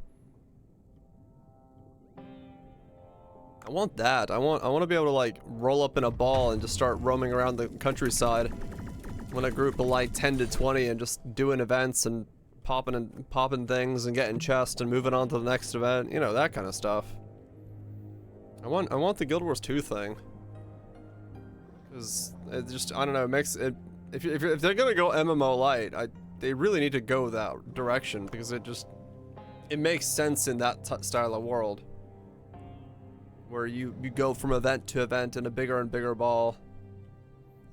I want that. I want to be able to like roll up in a ball and just start roaming around the countryside when a group of like 10 to 20 and just doing events and popping things and getting chests and moving on to the next event, you know, that kind of stuff. I want the Guild Wars 2 thing. Cause it just, I don't know, it makes it, if they're gonna go MMO light, they really need to go that direction, because it makes sense in that style of world. Where you go from event to event in a bigger and bigger ball.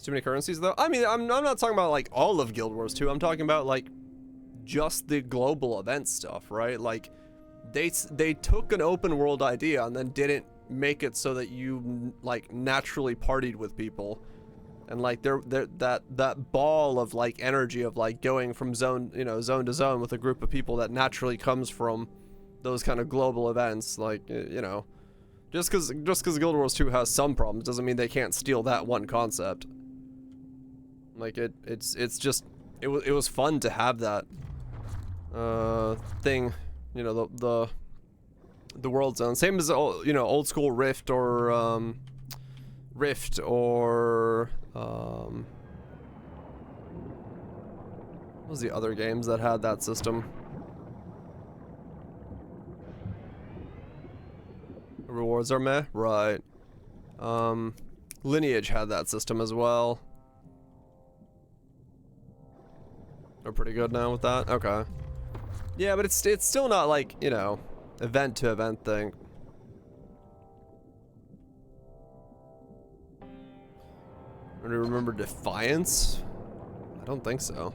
Too many currencies though? I mean, I'm not talking about like all of Guild Wars 2, I'm talking about like just the global event stuff, right? Like they took an open world idea and then didn't make it so that you like naturally partied with people, and like that ball of like energy of like going from zone to zone with a group of people that naturally comes from those kind of global events. Like, you know, just because Guild Wars 2 has some problems doesn't mean they can't steal that one concept. Like it was fun to have that thing, you know, the world zone, same as old school Rift or what was the other games that had that system? Rewards are meh, right? Lineage had that system as well. They're pretty good now with that. Okay. Yeah, but it's still not like, you know, event to event thing. Do you remember Defiance? I don't think so.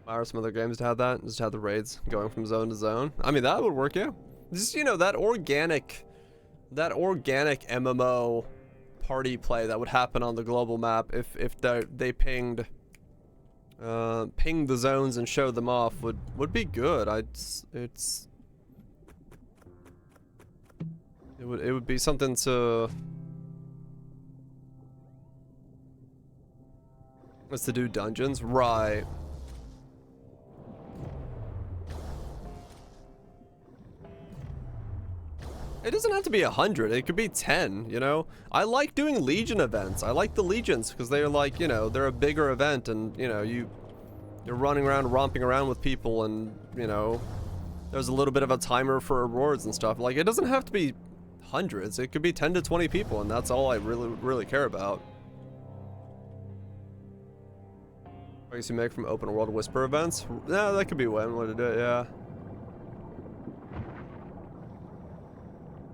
Or some other games to have that, just have the raids going from zone to zone. I mean, that would work, yeah. Just, you know, that organic MMO party play that would happen on the global map if they pinged the zones and showed them off would be good. It would be something to. What's to do dungeons, right? It doesn't have to be 100, it could be 10, you know? I like doing Legion events. I like the Legions because they're like, you know, they're a bigger event and, you know, you're running around, romping around with people and, you know, there's a little bit of a timer for rewards and stuff. Like, it doesn't have to be hundreds, it could be 10 to 20 people and that's all I really care about. I guess you make from open world whisper events? Yeah, that could be one way to do it, yeah.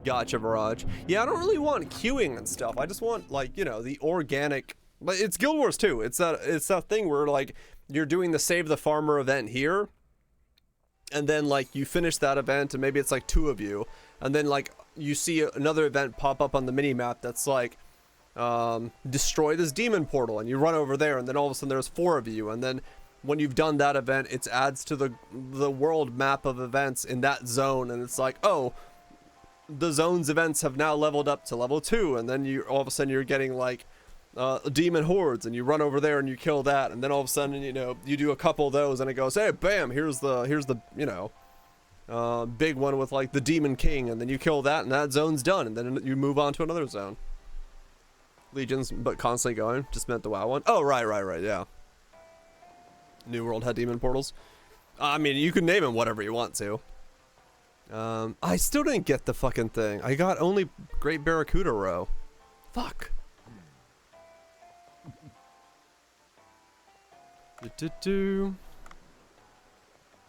Gotcha, Mirage. Yeah, I don't really want queuing and stuff. I just want, like, you know, the organic. But it's Guild Wars too. It's that thing where like you're doing the Save the Farmer event here, and then like you finish that event, and maybe it's like 2 of you, and then like you see another event pop up on the mini map that's like, destroy this demon portal, and you run over there, and then all of a sudden there's 4 of you, and then when you've done that event, it adds to the world map of events in that zone, and it's like, oh, the zone's events have now leveled up to level 2, and then all of a sudden you're getting like demon hordes, and you run over there and you kill that, and then all of a sudden, you know, you do a couple of those and it goes, hey, bam, here's the you know, big one with like the demon king, and then you kill that and that zone's done, and then you move on to another zone. Legions, but constantly going, just meant the WoW one. Oh, right, yeah. New World had demon portals. I mean, you can name them whatever you want to. I still didn't get the fucking thing. I got only Great Barracuda Row. Fuck. No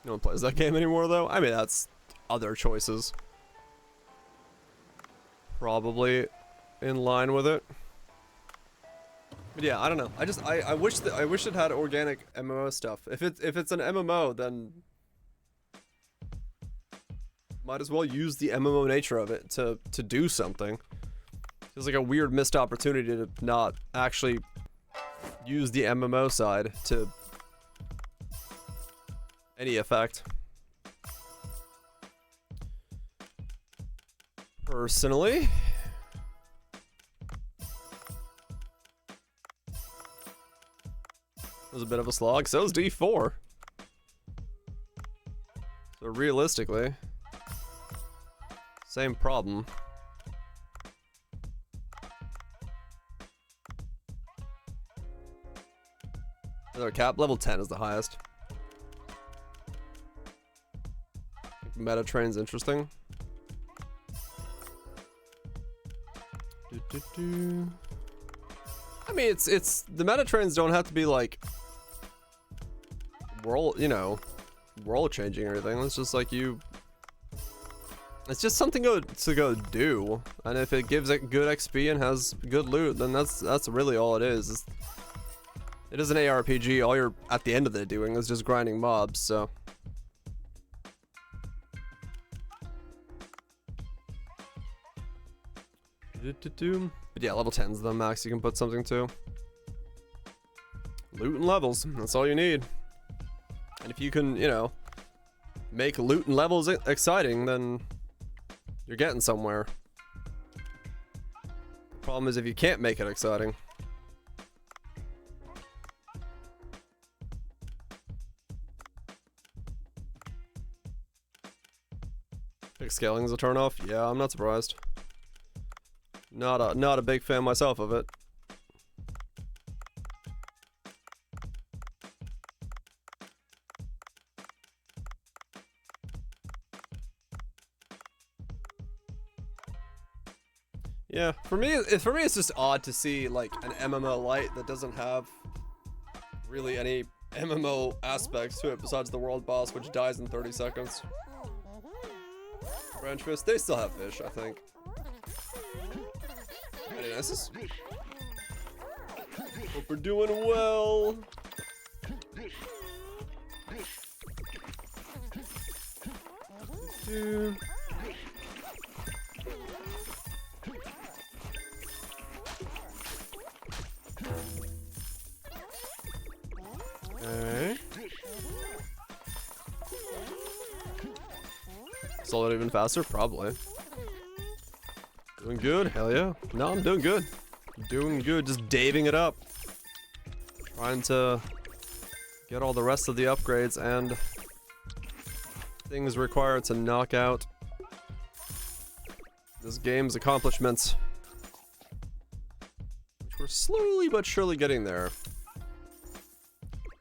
one plays that game anymore, though. I mean, that's other choices. Probably in line with it. But yeah, I don't know. I wish it had organic MMO stuff. If it's an MMO, then might as well use the MMO nature of it to do something. Feels like a weird missed opportunity to not actually use the MMO side to any effect. Personally, it was a bit of a slog. So is D4. So realistically, same problem. Another cap level 10 is the highest. Meta train's interesting. I mean, it's the meta trains don't have to be like world, you know, world changing or anything. It's just like it's just something to go do, and if it gives it good XP and has good loot, then that's really all it is. It is an ARPG. All you're at the end of it doing is just grinding mobs. So. But yeah, level 10's the max you can put something to. Loot and levels, that's all you need. And if you can, you know, make loot and levels exciting, then you're getting somewhere. The problem is if you can't make it exciting. Think scaling is a turnoff? Yeah, I'm not surprised. Not a big fan myself of it. Yeah, for me it's just odd to see like an MMO light that doesn't have really any MMO aspects to it besides the world boss, which dies in 30 seconds. Branch Fist, they still have fish, I think. Any nices? Hope we're doing well. Dude. Okay. Slow it even faster? Probably. Doing good? Hell yeah. No, I'm doing good. Doing good, just daving it up. Trying to get all the rest of the upgrades and things required to knock out this game's accomplishments. Which we're slowly but surely getting there.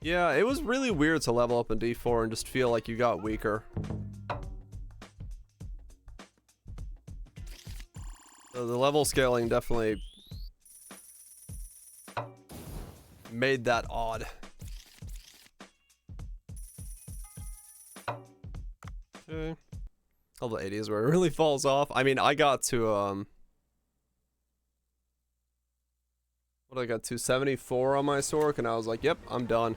Yeah, it was really weird to level up in D4 and just feel like you got weaker. So the level scaling definitely made that odd. Okay. Level 80 is where it really falls off. I mean, I got to, what I got to 74 on my Sork, and I was like, yep, I'm done.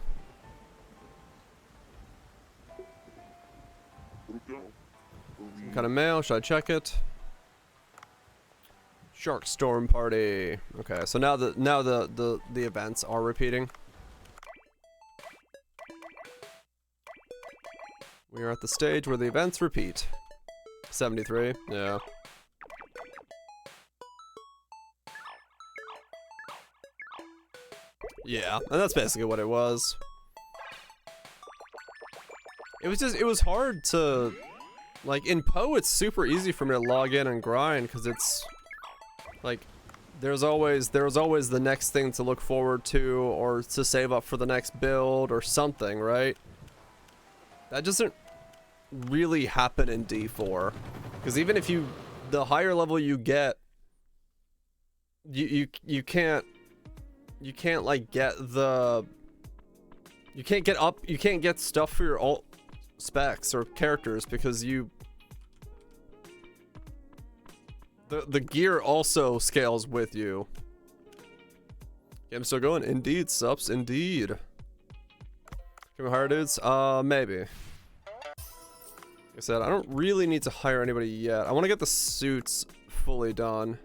Some kind of mail, should I check it? Shark Storm Party. Okay, so now the events are repeating. We are at the stage where the events repeat. 73, yeah. Yeah, and that's basically what it was. It was hard to, like, in Poe it's super easy for me to log in and grind, because it's, like, there's always the next thing to look forward to, or to save up for the next build, or something, right? That doesn't really happen in D4, because even if the higher level you get, you can't like get the, you can't get stuff for your alt specs or characters, because the gear also scales with you. Yeah, I'm still going. Indeed, subs, indeed. Can we hire dudes? Maybe. Like I said, I don't really need to hire anybody yet. I want to get the suits fully done.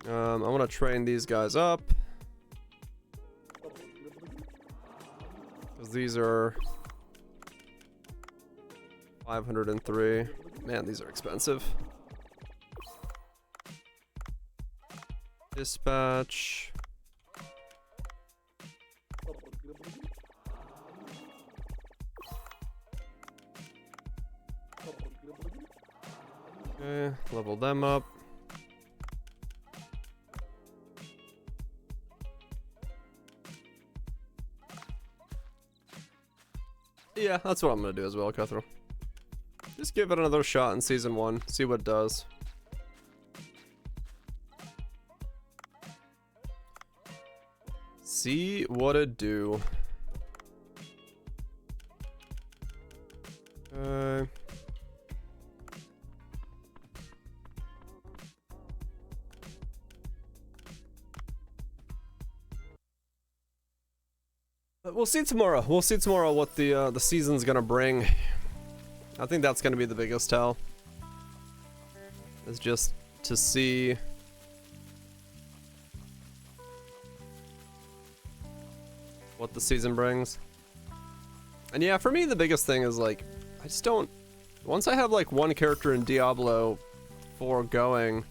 I want to train these guys up. Because these are 503. Man, these are expensive. Dispatch. Okay, level them up. Yeah, that's what I'm gonna do as well, Cutthroat. Just give it another shot in season 1, see what it does. See what it do. But we'll see tomorrow. We'll see tomorrow what the season's gonna bring. I think that's gonna be the biggest tell. Is just to see what the season brings. And yeah, for me the biggest thing is, like, I just don't, once I have like one character in Diablo 4 going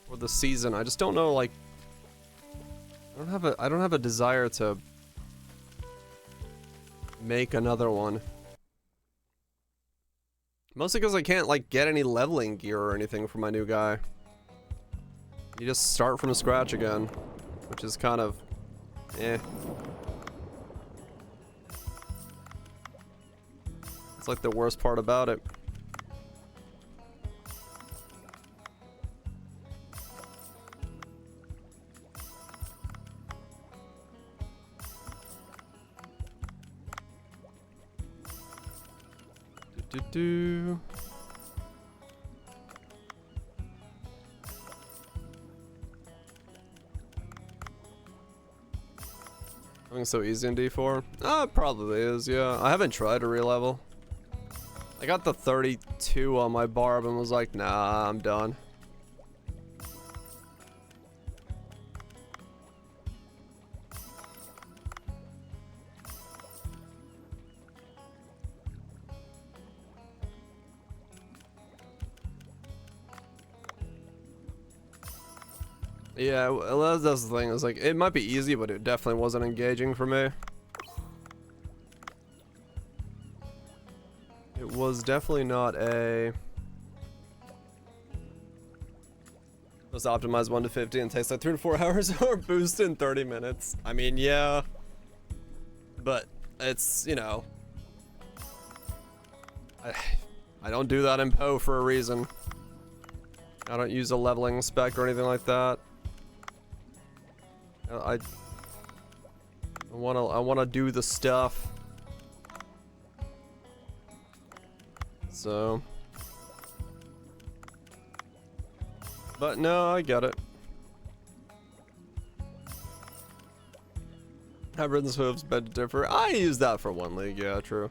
for the season, I just don't know, like, I don't have a desire to make another one. Mostly because I can't, like, get any leveling gear or anything for my new guy. You just start from scratch again, which is kind of eh. It's like the worst part about it. do. I think it's so easy in D4. It probably is, yeah. I haven't tried a re-level. I got the 32 on my barb and was like, nah, I'm done. Yeah, well, that's the thing. It's like, it might be easy, but it definitely wasn't engaging for me. It was definitely not a... Let's optimize 1 to 50 and takes like 3 to 4 hours or boost in 30 minutes. I mean, yeah. But it's, you know... I don't do that in Poe for a reason. I don't use a leveling spec or anything like that. I wanna do the stuff. So, but no, I get it. Hybrid's hooves beg to differ. I use that for 1 league, yeah, true.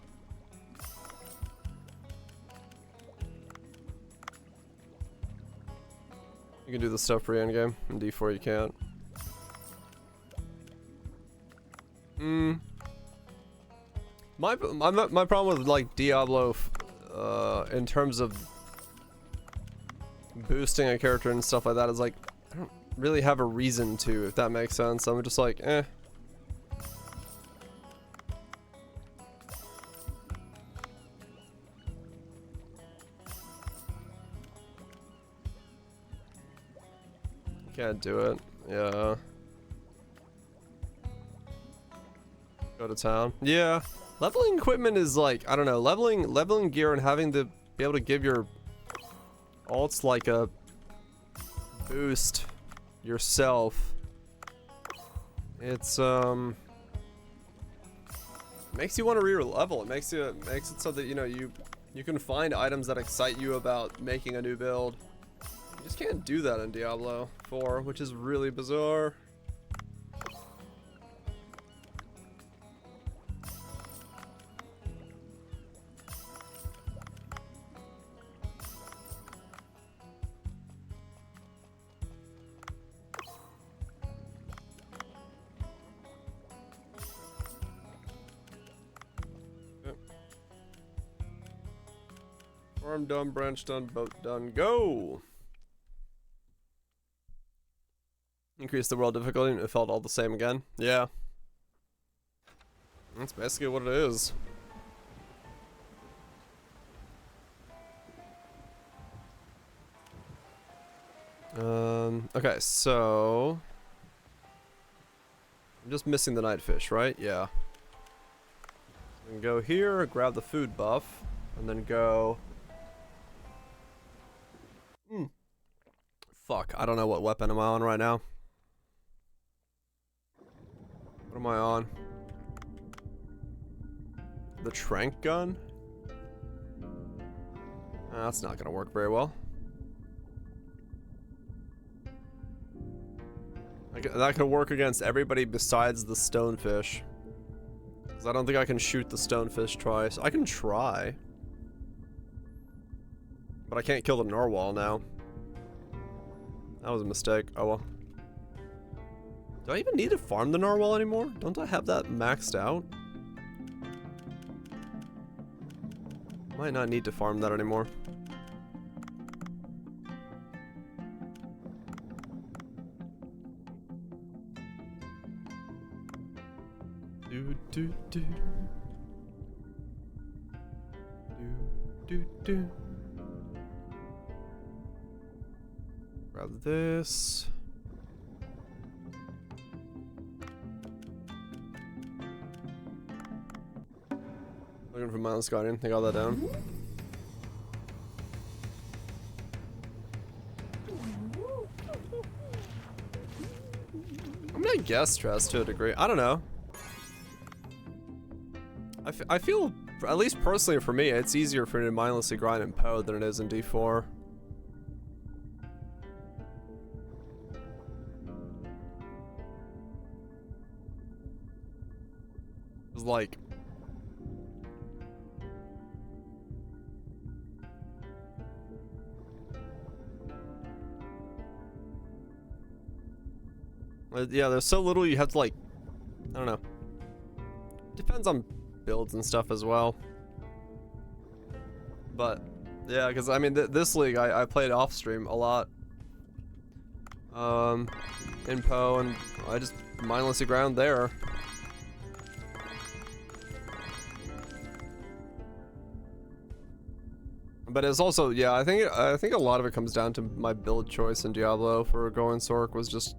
You can do the stuff for endgame. In D4 you can't. My problem with like Diablo, in terms of boosting a character and stuff like that is like I don't really have a reason to, if that makes sense. I'm just like, eh. Can't do it. Yeah. Go to town. Yeah. Leveling equipment is like, I don't know, leveling gear and having to be able to give your alts like a boost yourself. It's makes you want to re-level. It makes it so that, you know, you can find items that excite you about making a new build. You just can't do that in Diablo 4, which is really bizarre. Farm done, branch done, boat done, go! Increase the world difficulty and it felt all the same again. Yeah. That's basically what it is. Okay, so... I'm just missing the nightfish, right? Yeah. So we can go here, grab the food buff, and then go... Fuck, I don't know what weapon am I on right now. What am I on? The trank gun? That's not gonna work very well. That could work against everybody besides the stonefish. Because I don't think I can shoot the stonefish twice. I can try. But I can't kill the narwhal now. That was a mistake. Oh well. Do I even need to farm the narwhal anymore? Don't I have that maxed out? Might not need to farm that anymore. Do do do. Do do do. Grab this. Looking for Mindless Guardian. They got that down. I'm gonna guess stress to a degree. I don't know. I feel at least personally for me, it's easier for me to mindlessly grind in Poe than it is in D4. It's like... yeah, there's so little you have to, like, I don't know. Depends on builds and stuff as well. But, yeah, because, I mean, this league, I played off stream a lot. In Poe, and I just mindlessly ground there. But it's also, yeah, I think a lot of it comes down to my build choice in Diablo for Gorin Sork was just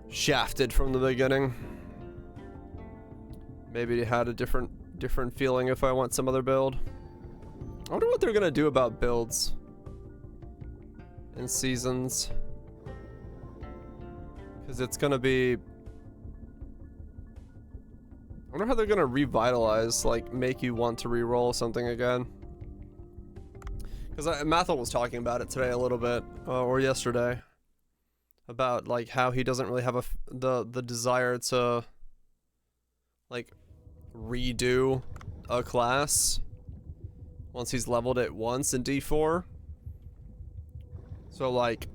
shafted from the beginning. Maybe it had a different feeling if I want some other build. I wonder what they're gonna do about builds in seasons, because it's gonna be. I wonder how they're gonna revitalize, like make you want to re-roll something again. Because Mathel was talking about it today a little bit, or yesterday, about like how he doesn't really have the desire to like redo a class once he's leveled it once in D4. So like,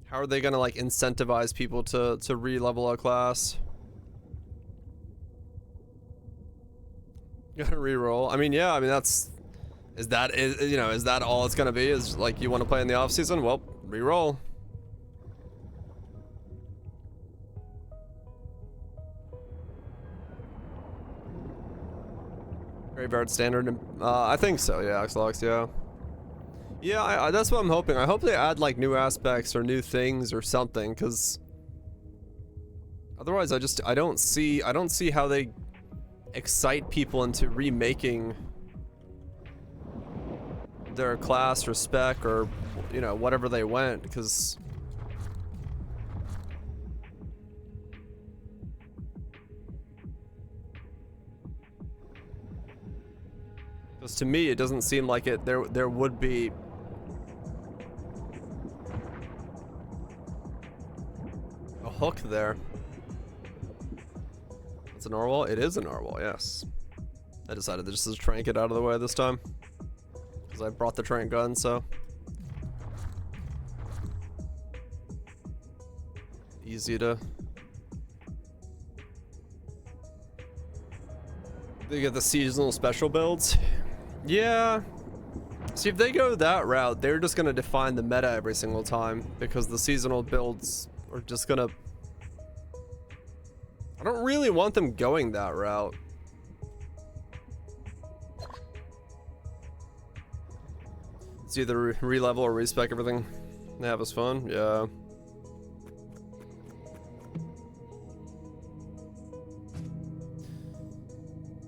how are they gonna like incentivize people to re-level a class? Gotta re-roll. I mean, yeah. I mean, is that all it's gonna be? Is like you want to play in the off season? Well, re-roll. Graveyard standard. I think so. Yeah, Xlox. Yeah. Yeah, that's what I'm hoping. I hope they add like new aspects or new things or something, because otherwise I don't see how they excite people into remaking their class or spec or, you know, whatever they went, because to me it doesn't seem like there would be a hook there. It's a narwhal? It is a narwhal, yes. I decided to just try and get out of the way this time, because I brought the trank gun, so easy to they get the seasonal special builds. Yeah. See, if they go that route, they're just gonna define the meta every single time, because the seasonal builds are just gonna. I don't really want them going that route. It's either re-level or respec everything they have as fun. Yeah.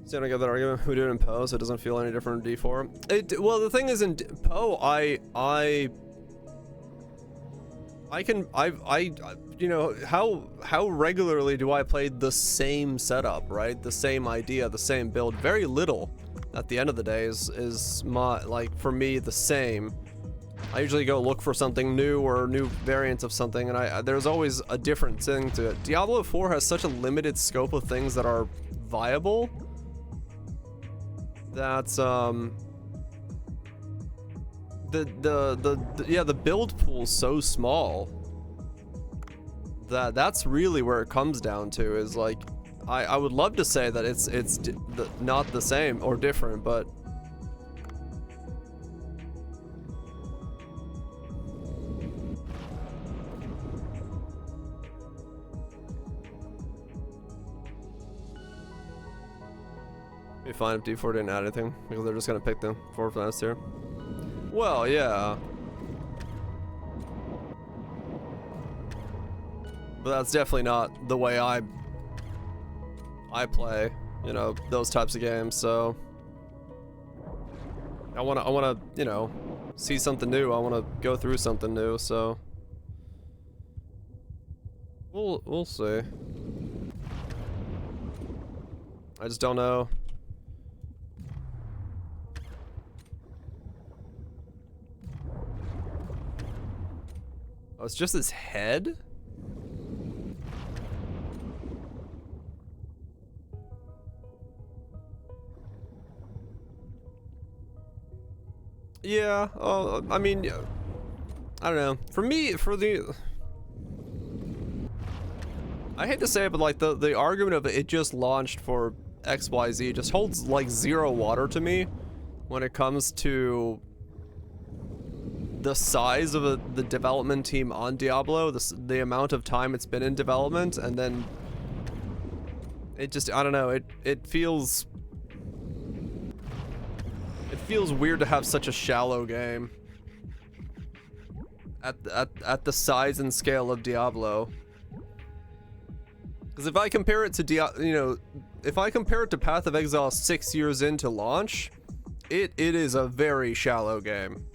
See, I don't get that argument. We do it in Poe, so it doesn't feel any different in D4. Well, the thing is, in Poe, you know, how regularly do I play the same setup, right? The same idea, the same build. Very little at the end of the day is my, like, for me, the same. I usually go look for something new or new variants of something, and there's always a different thing to it. Diablo 4 has such a limited scope of things that are viable. That's the build pool's so small that that's really where it comes down to, is like I would love to say that it's not the same or different, but be fine if D4 didn't add anything, because they're just gonna pick the 4 from last tier. Well, yeah. But that's definitely not the way I play, you know, those types of games, so I wanna, you know, see something new. I wanna go through something new, so we'll see. I just don't know. Oh, it's just his head? Yeah, I mean, yeah, I don't know. For me, I hate to say it, but like the argument of it just launched for XYZ just holds like zero water to me when it comes to the size of the development team on Diablo, the amount of time it's been in development, and then it just, I don't know, it feels weird to have such a shallow game at the size and scale of Diablo. Because if I compare it to if I compare it to Path of Exile 6 years into launch, it is a very shallow game.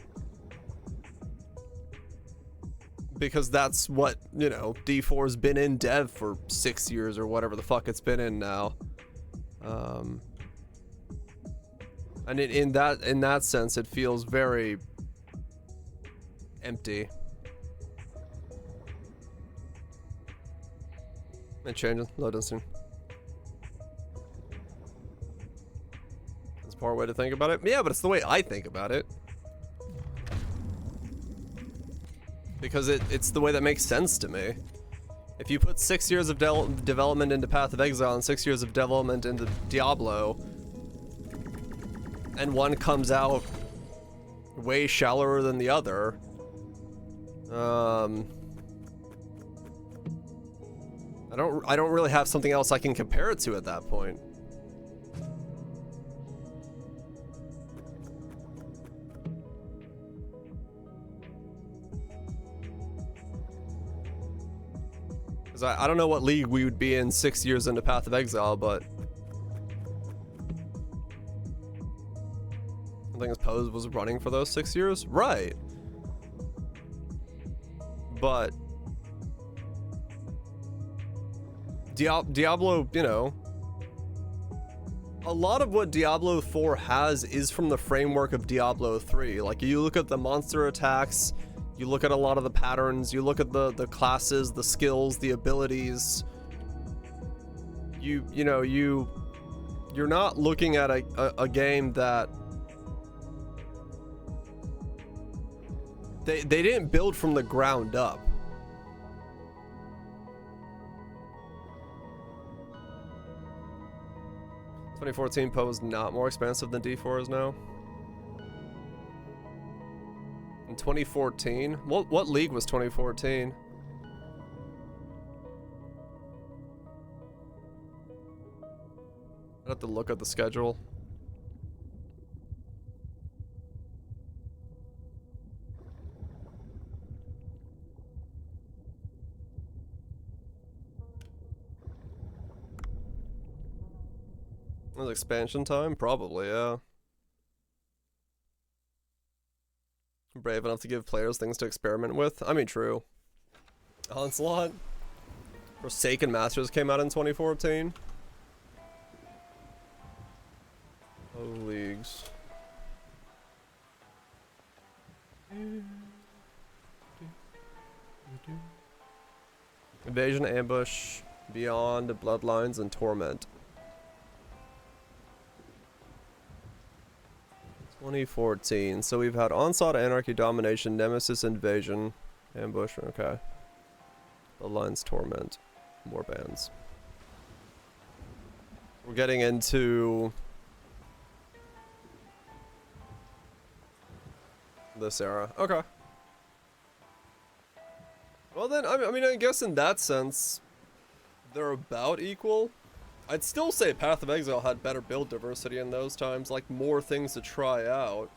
Because that's what, D4's been in dev for 6 years or whatever the fuck it's been in now. And in that sense, it feels very empty. It changes, loading soon. That's a poor way to think about it. Yeah, but it's the way I think about it. Because it's the way that makes sense to me. If you put 6 years of development into Path of Exile and 6 years of development into Diablo, and one comes out way shallower than the other, I don't really have something else I can compare it to at that point. Because I don't know what league we would be in 6 years into Path of Exile, but I think Pose was running for those 6 years, right? But Diablo, a lot of what Diablo 4 has is from the framework of Diablo 3. Like, you look at the monster attacks, you look at a lot of the patterns, you look at the classes, the skills, the abilities. You're not looking at a game that they didn't build from the ground up. .2014 Poe is not more expensive than D4 is now. In 2014? What league was 2014? I'd have to look at the schedule. Was expansion time? Probably, yeah. Brave enough to give players things to experiment with? I mean, true. Onslaught? Forsaken Masters came out in 2014. Oh, leagues. Invasion, Ambush, Beyond, Bloodlines, and Torment. 2014. So we've had Onslaught, Anarchy, Domination, Nemesis, Invasion, Ambush, okay. Bloodlines, Torment, Warbands. We're getting into this era. Okay. Well then, I mean, I guess in that sense, they're about equal. I'd still say Path of Exile had better build diversity in those times, like more things to try out.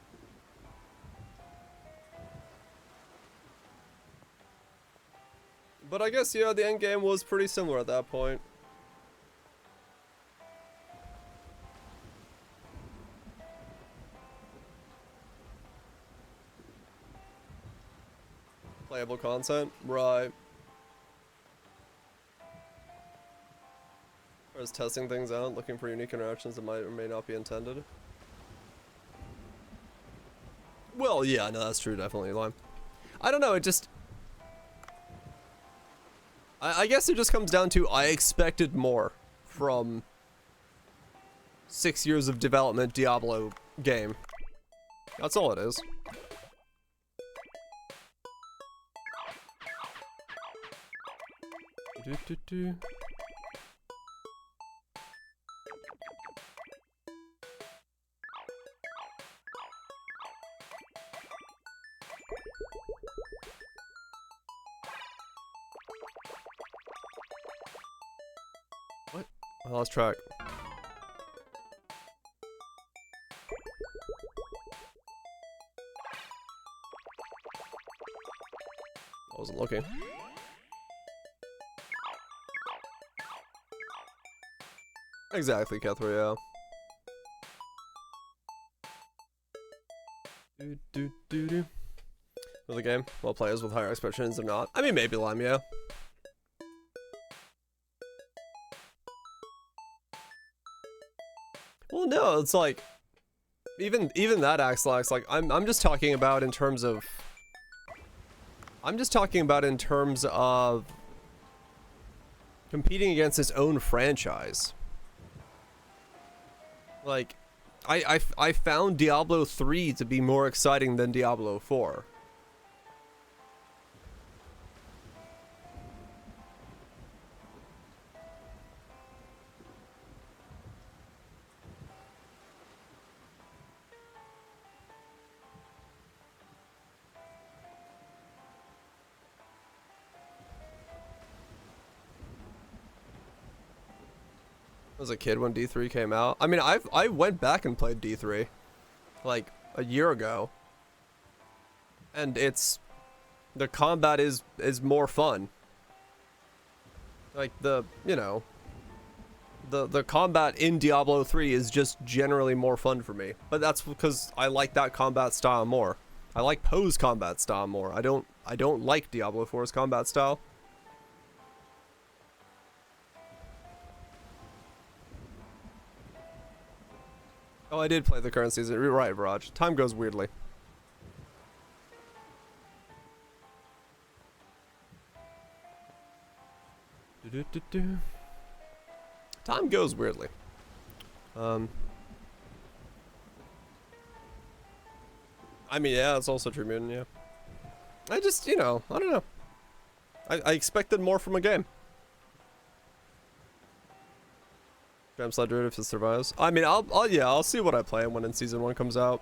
But I guess, yeah, the end game was pretty similar at that point. Playable content? Right. Just testing things out, looking for unique interactions that might or may not be intended. Well, yeah, no, that's true, definitely, Lime. I don't know, it just... I guess it just comes down to I expected more from 6 years of development Diablo game. That's all it is. Do-do-do. What? I lost track. I wasn't looking. Exactly, Kethra, yeah. Do. For the game, well, players with higher expectations or not. I mean, maybe Lime, yeah. Well, no, it's like even that Axelax, like I'm just talking about in terms of competing against its own franchise. Like, I found Diablo 3 to be more exciting than Diablo 4. I was a kid when D3 came out. I mean, I went back and played D3 like a year ago, and the combat is more fun. Like the combat in Diablo 3 is just generally more fun for me. But that's because I like that combat style more. I like Poe's combat style more. I don't like Diablo 4's combat style. Oh, I did play the current season. You're right, Viraj. Time goes weirdly. Time goes weirdly. I mean, yeah, it's also True Mutant, yeah. I just, I don't know. I expected more from a game. Jam Slide Druid if it survives. I mean, I'll see what I play when in Season 1 comes out.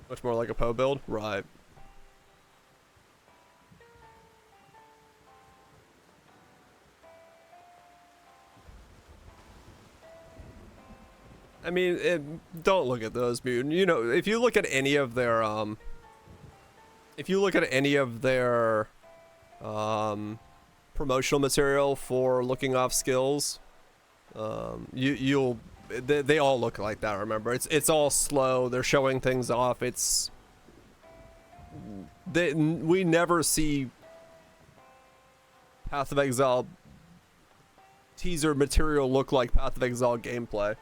Much more like a Poe build? Right. I mean, don't look at those mutant. If you look at any of their, promotional material for looking off skills, they all look like that. Remember, it's all slow. They're showing things off. We never see Path of Exile teaser material look like Path of Exile gameplay.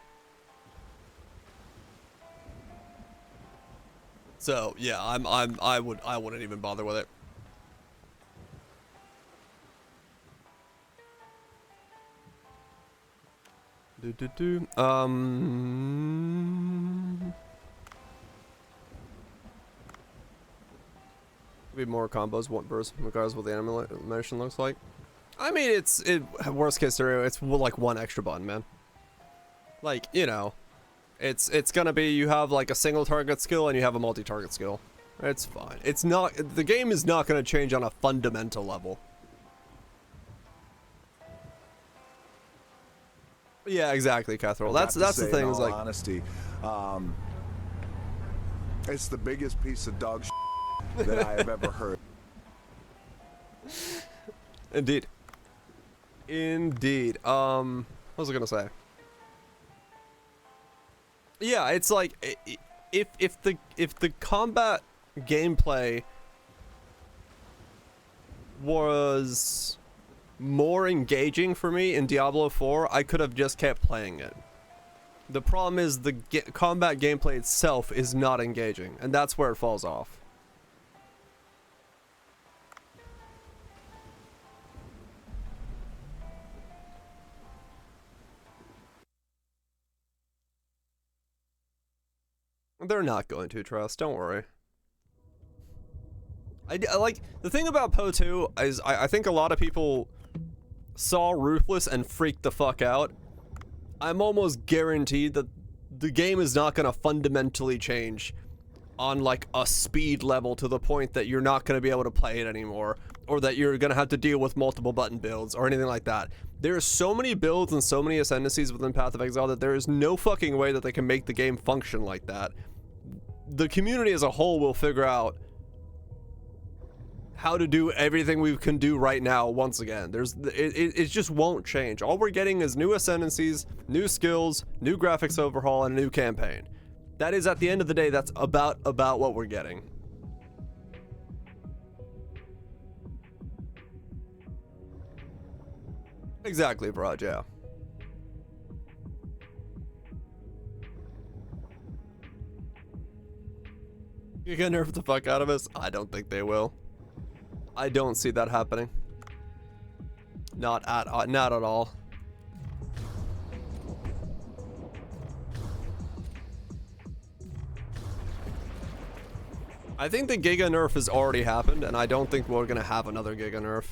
So yeah, I wouldn't even bother with it. Be more combos, one burst, regardless of what the animation looks like. I mean, worst case scenario, it's like one extra button, man. Like, it's gonna be you have like a single target skill and you have a multi-target skill. It's fine. The game is not gonna change on a fundamental level. Yeah, exactly, Catherall. That's the thing. In is all like honesty, it's the biggest piece of dog shit that I have ever heard. Indeed. What was I gonna say? Yeah, it's like if the combat gameplay was more engaging for me in Diablo 4, I could have just kept playing it. The problem is the combat gameplay itself is not engaging, and that's where it falls off. They're not going to, trust, don't worry. I like, the thing about Poe 2 is I think a lot of people saw Ruthless and freaked the fuck out. I'm almost guaranteed that the game is not going to fundamentally change on like a speed level to the point that you're not going to be able to play it anymore, or that you're going to have to deal with multiple button builds or anything like that. There are so many builds and so many ascendancies within Path of Exile that there is no fucking way that they can make the game function like that. The community as a whole will figure out how to do everything we can do right now once again. It just won't change. All we're getting is new ascendancies, new skills, new graphics overhaul, and a new campaign. That is, at the end of the day, that's about what we're getting. Exactly, Brad, yeah. You gonna nerf the fuck out of us? I don't think they will. I don't see that happening. Not at all. I think the Giga nerf has already happened, and I don't think we're gonna have another Giga nerf.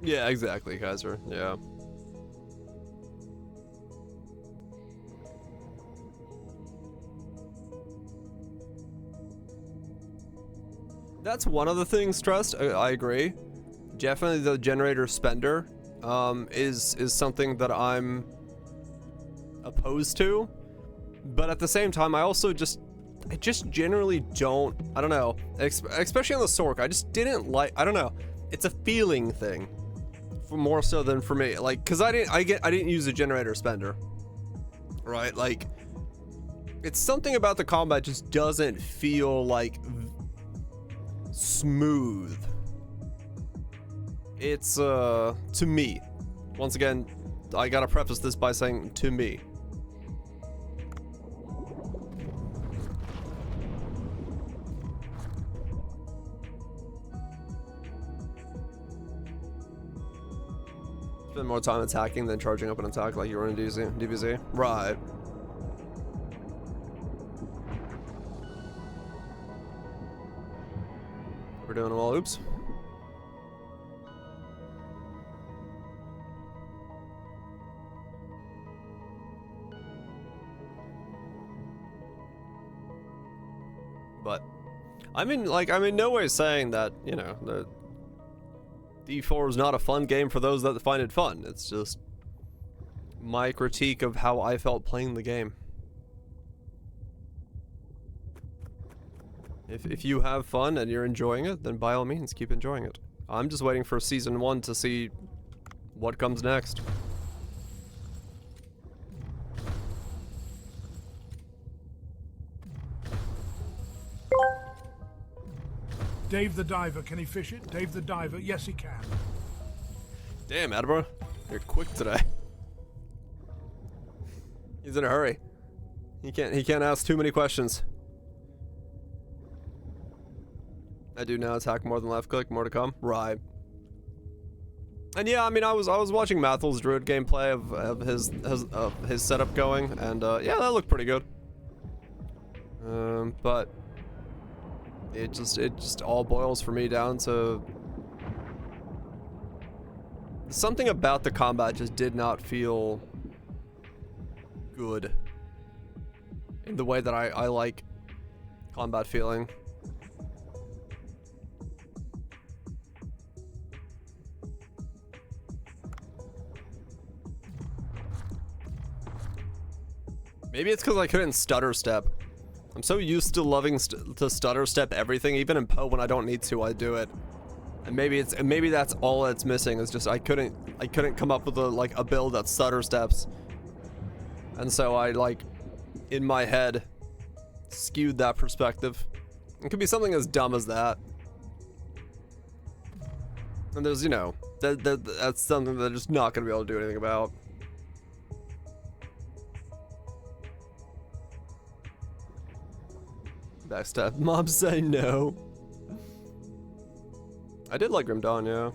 Yeah, exactly, Kaiser. Yeah. That's one of the things, Trust. I agree. Definitely the generator spender is something that I'm opposed to. But at the same time, I just generally don't, I don't know, especially on the Sork, I just didn't like, I don't know. It's a feeling thing. For more so than for me, like, cause I didn't use a generator spender, right? Like, it's something about the combat just doesn't feel like smooth. It's to me, once again, I gotta preface this by saying to me. Spend more time attacking than charging up an attack like you were in DBZ. Right. We're doing them all. Oops. But I'm in no way saying that, you know, the D4 is not a fun game for those that find it fun. It's just my critique of how I felt playing the game. If you have fun and you're enjoying it, then by all means keep enjoying it. I'm just waiting for Season 1 to see what comes next. Dave the Diver, can he fish it? Dave the Diver, yes he can. Damn, Attleboro, you're quick today. He's in a hurry. He can't ask too many questions. I do now attack more than left click, more to come. Right. And yeah, I mean, I was watching Mathel's Druid gameplay of his setup going, and yeah, that looked pretty good. But it just all boils for me down to something about the combat just did not feel good in the way that I like combat feeling. Maybe it's because I couldn't stutter step. I'm so used to loving to stutter step everything, even in Poe when I don't need to, I do it. And maybe that's all that's missing. Is just I couldn't come up with a build that stutter steps. And so I like in my head skewed that perspective. It could be something as dumb as that. And there's, you know, that's something that I'm just not gonna be able to do anything about. Backstab. Mom say no. I did like Grim Dawn, yeah.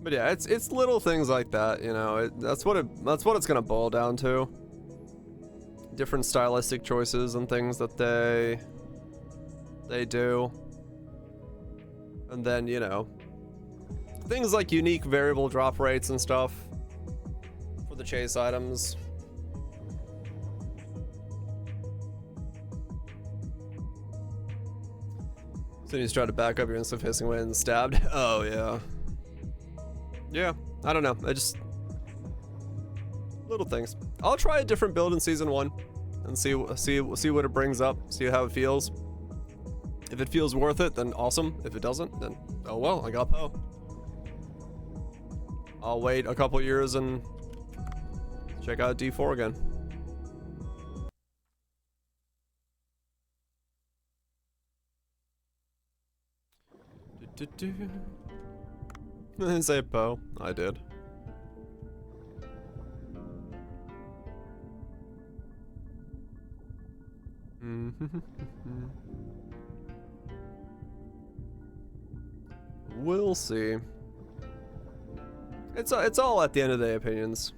But yeah, it's little things like that, you know. That's what it's gonna boil down to. Different stylistic choices and things that they do. And then, you know, things like unique variable drop rates and stuff for the chase items. So you just try to back up your instant facing way and stabbed. Oh yeah. Yeah, I don't know. I just little things. I'll try a different build in season 1 and see what it brings up. See how it feels. If it feels worth it, then awesome. If it doesn't, then oh well. I got Poe. I'll wait a couple years and check out D4 again. I didn't say Poe. I did. We'll see. It's all at the end of the day opinions.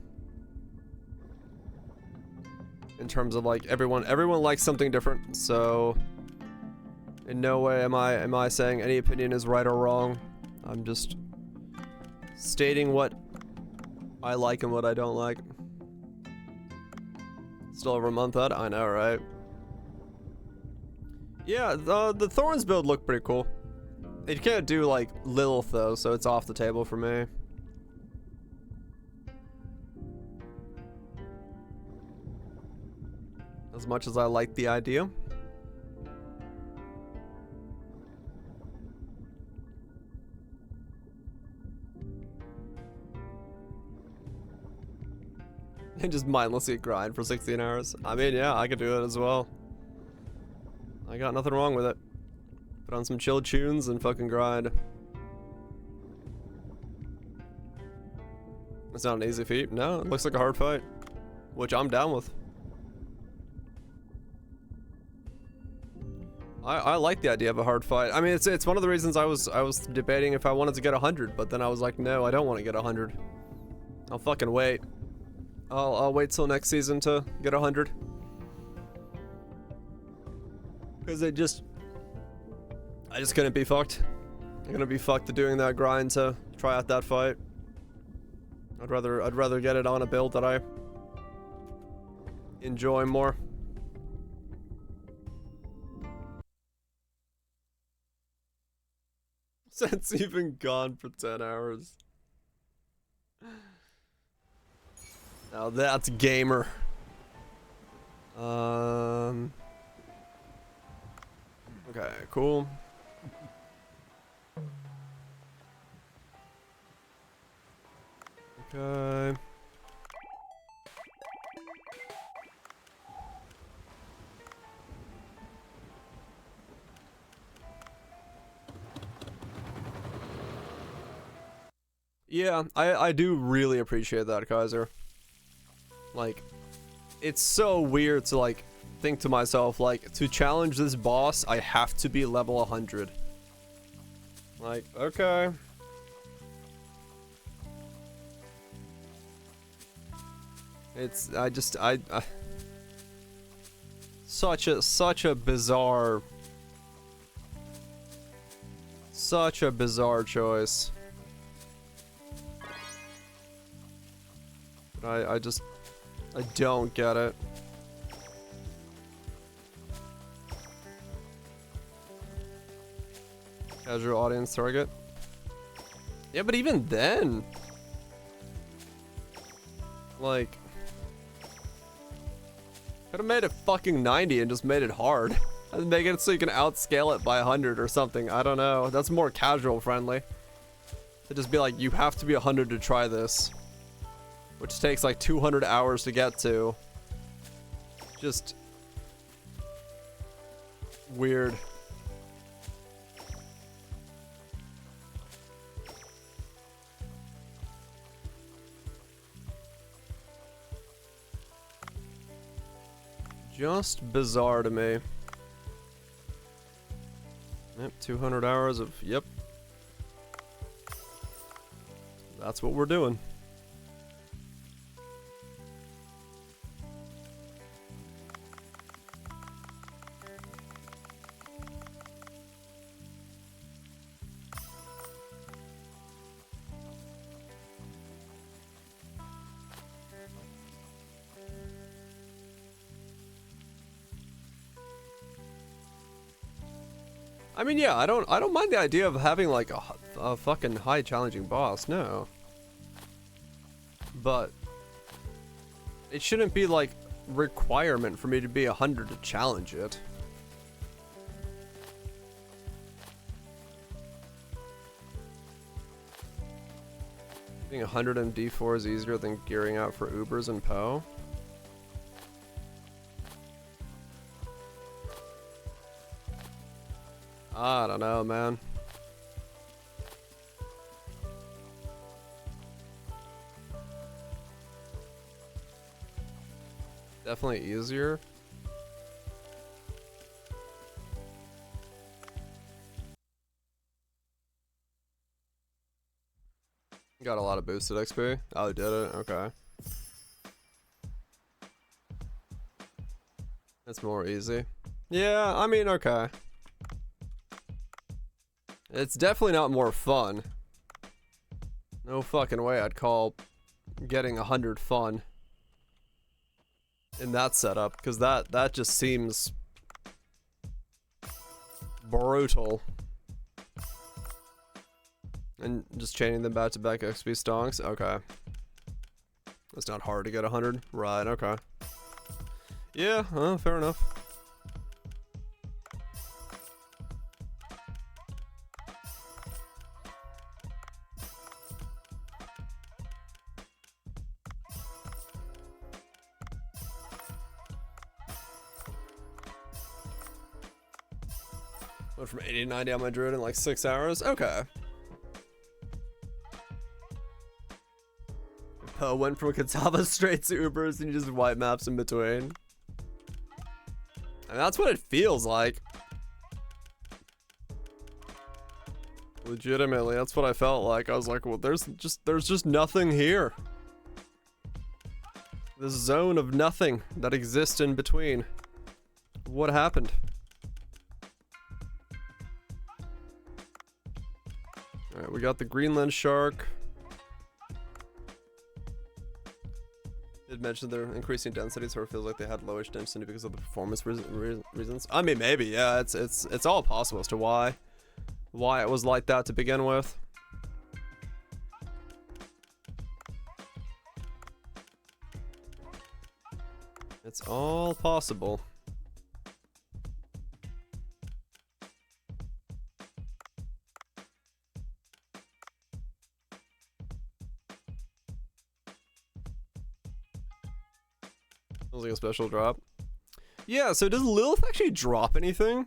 In terms of like everyone likes something different, so in no way am I saying any opinion is right or wrong. I'm just stating what I like and what I don't like. Still over a month out, I know, right? Yeah, the Thorns build looked pretty cool. It can't do like Lilith though, so it's off the table for me. As much as I like the idea. And just mindlessly grind for 16 hours. I mean, yeah, I could do it as well. I got nothing wrong with it. Put on some chill tunes and fucking grind. It's not an easy feat. No, it looks like a hard fight. Which I'm down with. I like the idea of a hard fight. I mean, it's one of the reasons I was debating if I wanted to get 100, but then I was like, no, I don't want to get 100. I'll fucking wait. I'll wait till next season to get 100. Because I just couldn't be fucked. I'm gonna be fucked to doing that grind to try out that fight. I'd rather get it on a build that I enjoy more. Since even gone for 10 hours. Now that's gamer. Okay, cool. Okay. Yeah, I do really appreciate that, Kaiser. Like, it's so weird to like think to myself, like, to challenge this boss, I have to be level 100. Like, okay. It's, such a bizarre choice. I don't get it. Casual audience target. Yeah, but even then, Like, could have made it fucking 90 and just made it hard. And make it so you can outscale it by 100 or something. I don't know. That's more casual friendly. To just be like, you have to be 100 to try this. Which takes like 200 hours to get to. Just weird. Just bizarre to me. Yep, 200 hours of, yep. That's what we're doing. I mean, yeah, I don't mind the idea of having like a fucking high challenging boss, no. But it shouldn't be like requirement for me to be 100 to challenge it. Being 100 MD4 is easier than gearing out for Ubers and Poe. I don't know, man. Definitely easier. Got a lot of boosted XP. Oh, did it? Okay. That's more easy. Yeah, I mean, okay. It's definitely not more fun. No fucking way I'd call getting 100 fun in that setup, because that just seems brutal. And just chaining them back-to-back XP stonks? Okay. It's not hard to get 100? Right, okay. Yeah, fair enough. Went from 80 to 90 on my druid in like 6 hours? Okay. Poe went from Katava straight to Ubers and you just white maps in between. And that's what it feels like. Legitimately, that's what I felt like. I was like, well, there's just nothing here. This zone of nothing that exists in between. What happened? Alright, we got the Greenland shark. Did mention they're increasing density, so it feels like they had lowish density because of the performance reasons. I mean, maybe, yeah. It's all possible as to why it was like that to begin with. It's all possible. Feels like a special drop. Yeah, so does Lilith actually drop anything?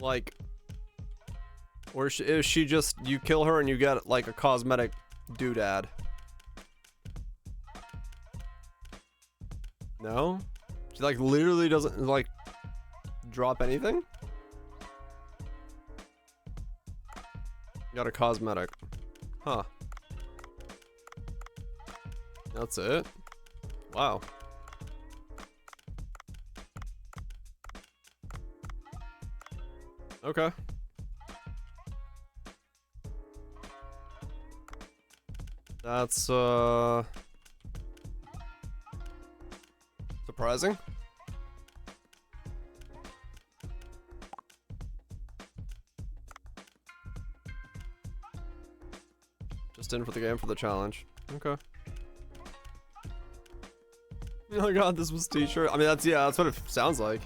Like, or is she just, you kill her and you get like a cosmetic doodad? No? She like literally doesn't like drop anything? Got a cosmetic. Huh. That's it? Wow. Okay. That's surprising. in for the game for the challenge. Okay. Oh my god, this was t-shirt. I mean, that's what it sounds like.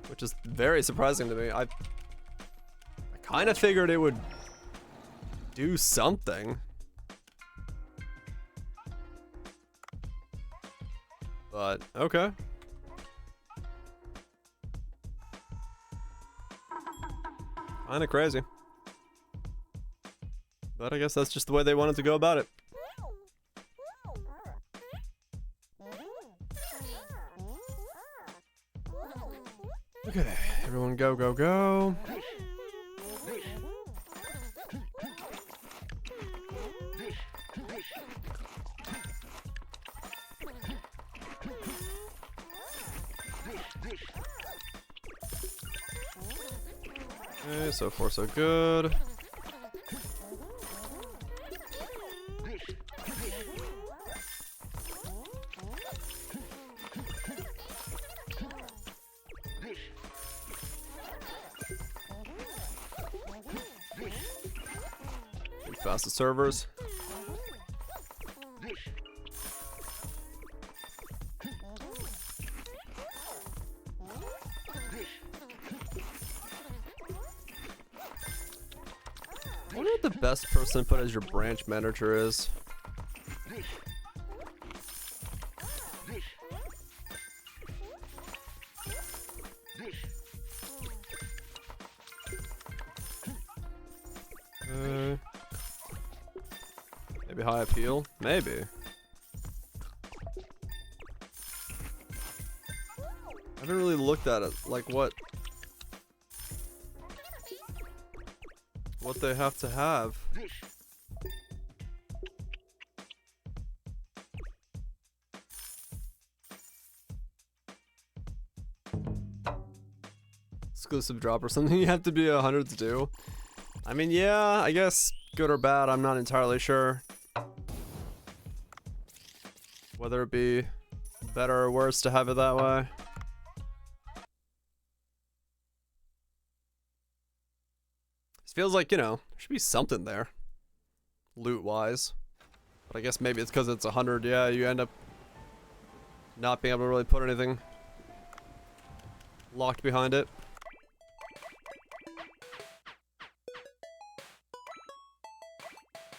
Which is very surprising to me. I kind of figured it would do something. But, okay. Kinda crazy. But I guess that's just the way they wanted to go about it. Okay, everyone go, go, go. Okay, so far so good. Fastest servers. I wonder what the best person to put as your branch manager is. Maybe high appeal? Maybe. I haven't really looked at it, like what they have to have. Exclusive drop or something you have to be 100 to do. I mean, yeah, I guess good or bad, I'm not entirely sure. Whether it be better or worse to have it that way. This feels like, you know, there should be something there. Loot-wise. But I guess maybe it's because it's 100, yeah, you end up not being able to really put anything locked behind it.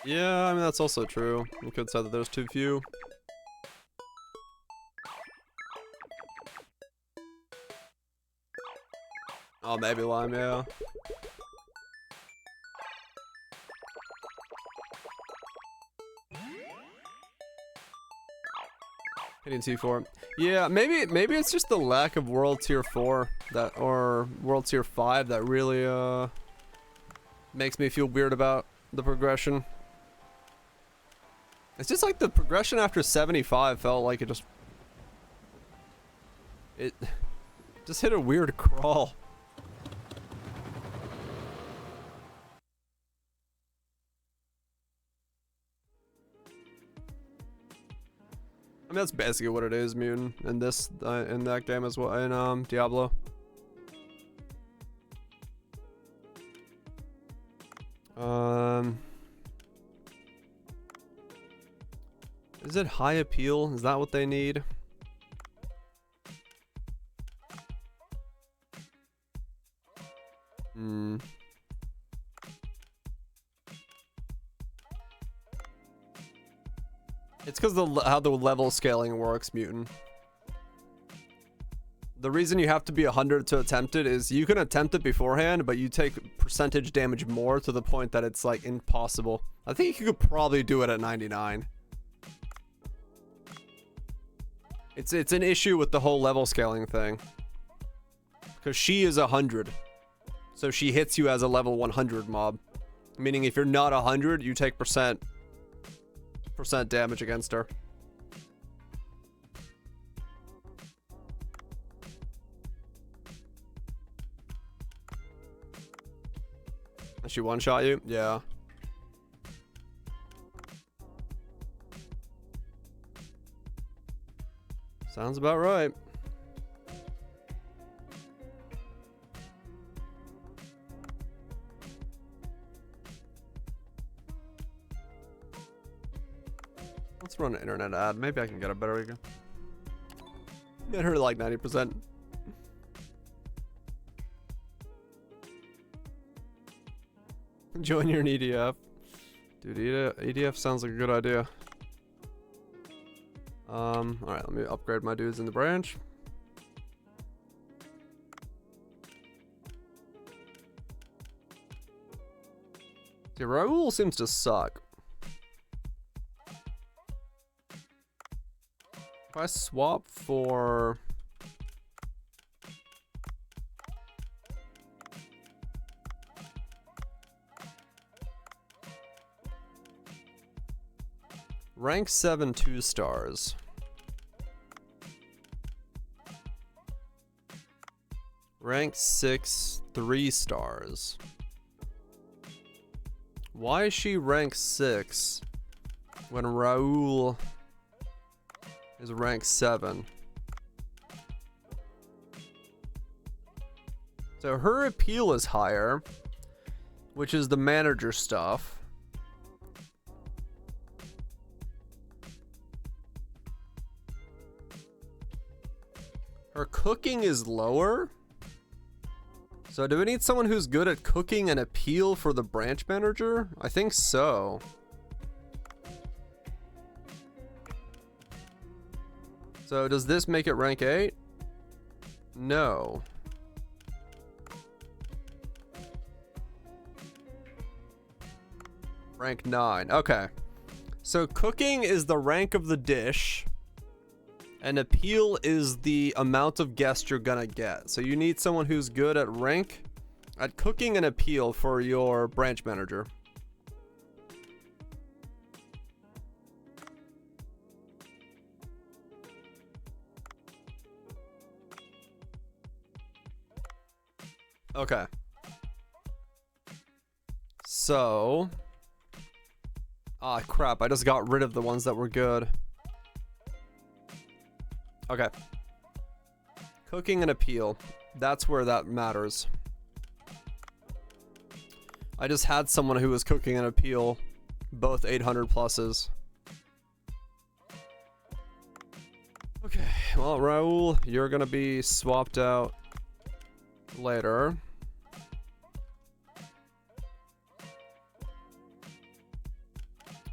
Yeah, I mean, that's also true. You could say that there's too few. Oh, maybe lime, yeah. Hitting T4. Yeah, maybe it's just the lack of World Tier 4 that, or World Tier 5 that really makes me feel weird about the progression. It's just like the progression after 75 felt like it just hit a weird crawl. I mean, that's basically what it is, Mutant, in this, in that game as well, in Diablo. Is it high appeal? Is that what they need? It's because how the level scaling works, Mutant. The reason you have to be 100 to attempt it is you can attempt it beforehand, but you take percentage damage more to the point that it's like impossible. I think you could probably do it at 99. It's an issue with the whole level scaling thing. Because she is 100. So she hits you as a level 100 mob. Meaning if you're not 100, you take percent damage against her. And she one-shot you? Yeah. Sounds about right. Let's run an internet ad. Maybe I can get a better again. Get her to like 90%. Join your EDF. Dude, EDF sounds like a good idea. Alright, let me upgrade my dudes in the branch. See, Raul seems to suck. If I swap for... Rank 7 2 stars. Rank 6 3 stars. Why is she rank 6 when Raul is rank 7? So her appeal is higher, which is the manager stuff. Her cooking is lower. So do we need someone who's good at cooking and appeal for the branch manager? I think so. So does this make it rank 8? No. Rank 9. Okay. So cooking is the rank of the dish. And appeal is the amount of guests you're gonna get. So you need someone who's good at cooking and appeal for your branch manager. Okay. So... Ah, crap. I just got rid of the ones that were good. Okay. Cooking and appeal. That's where that matters. I just had someone who was cooking and appeal. Both 800 pluses. Okay. Well, Raul, you're gonna be swapped out later.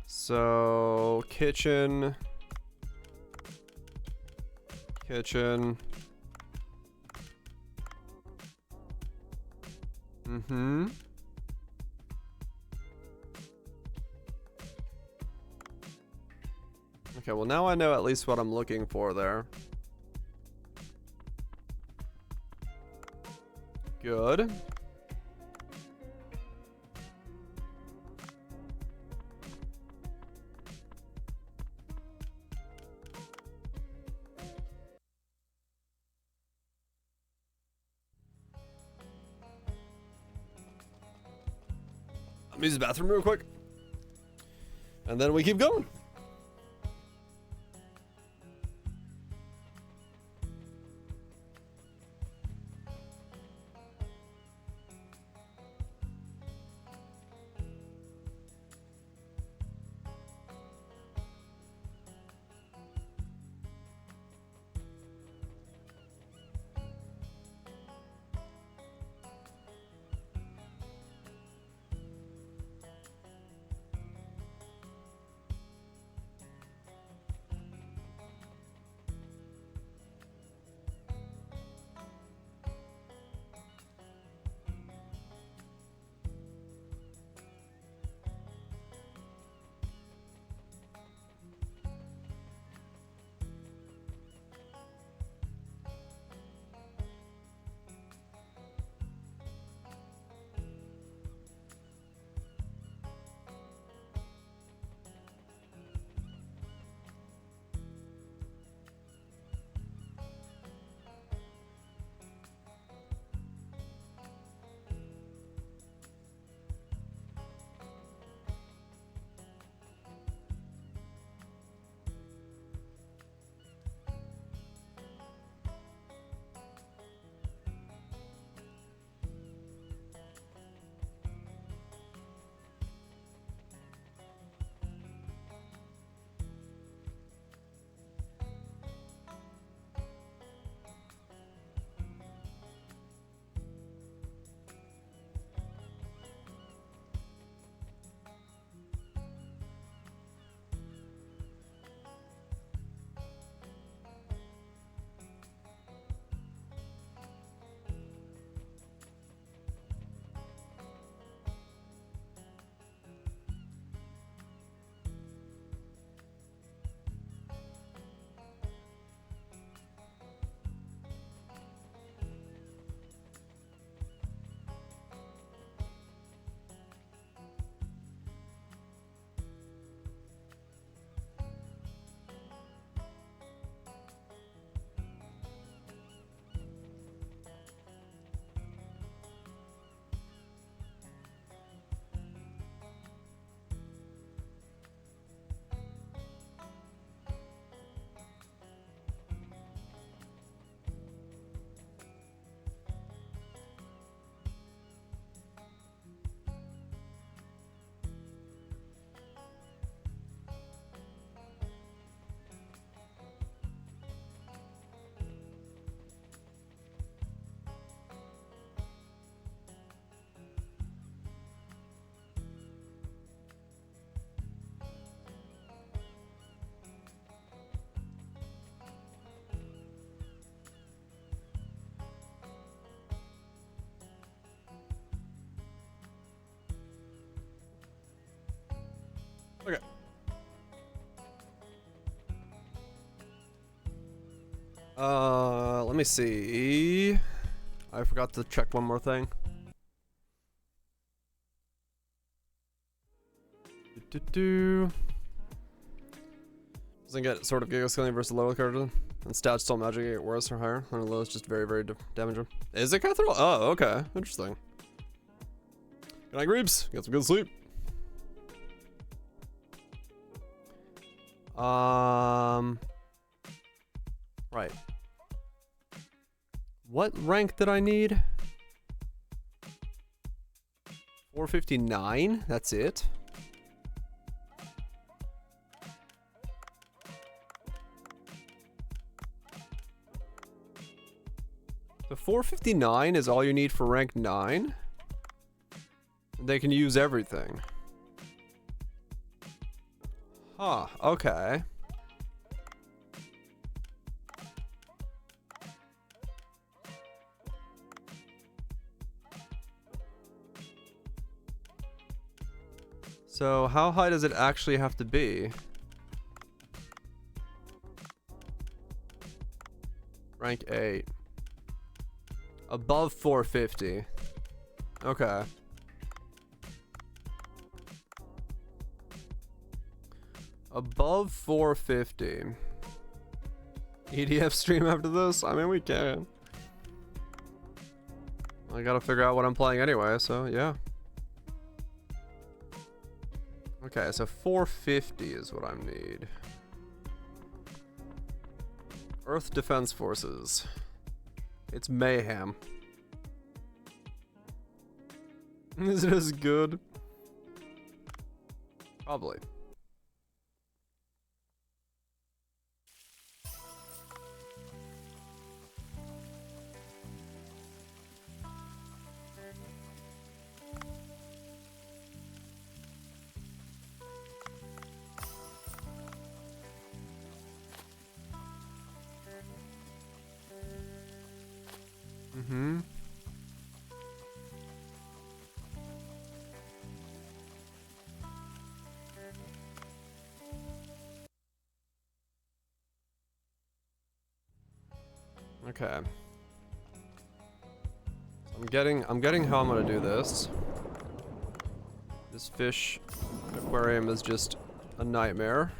So, kitchen. Kitchen. Mm-hmm. Okay, well now I know at least what I'm looking for there. Good. Let me use the bathroom real quick. And then we keep going. Let me see. I forgot to check one more thing. Doesn't get sort of Giga Scaling versus low card, and stats still magic get worse or higher. And low is just very, very damaging. Is it Catherall? Oh, okay. Interesting. Good night, Greebs. Get some good sleep. Right. What rank did I need? 459? That's it? The 459 is all you need for rank 9? They can use everything. Huh, okay. So how high does it actually have to be? Rank 8. Above 450. Okay. Above 450. EDF stream after this? I mean, we can. I gotta figure out what I'm playing anyway, so yeah. Okay, so 450 is what I need. Earth Defense Forces. It's mayhem. Is it as good? Probably. Mm-hmm. Okay. I'm getting how I'm gonna do this. This fish aquarium is just a nightmare.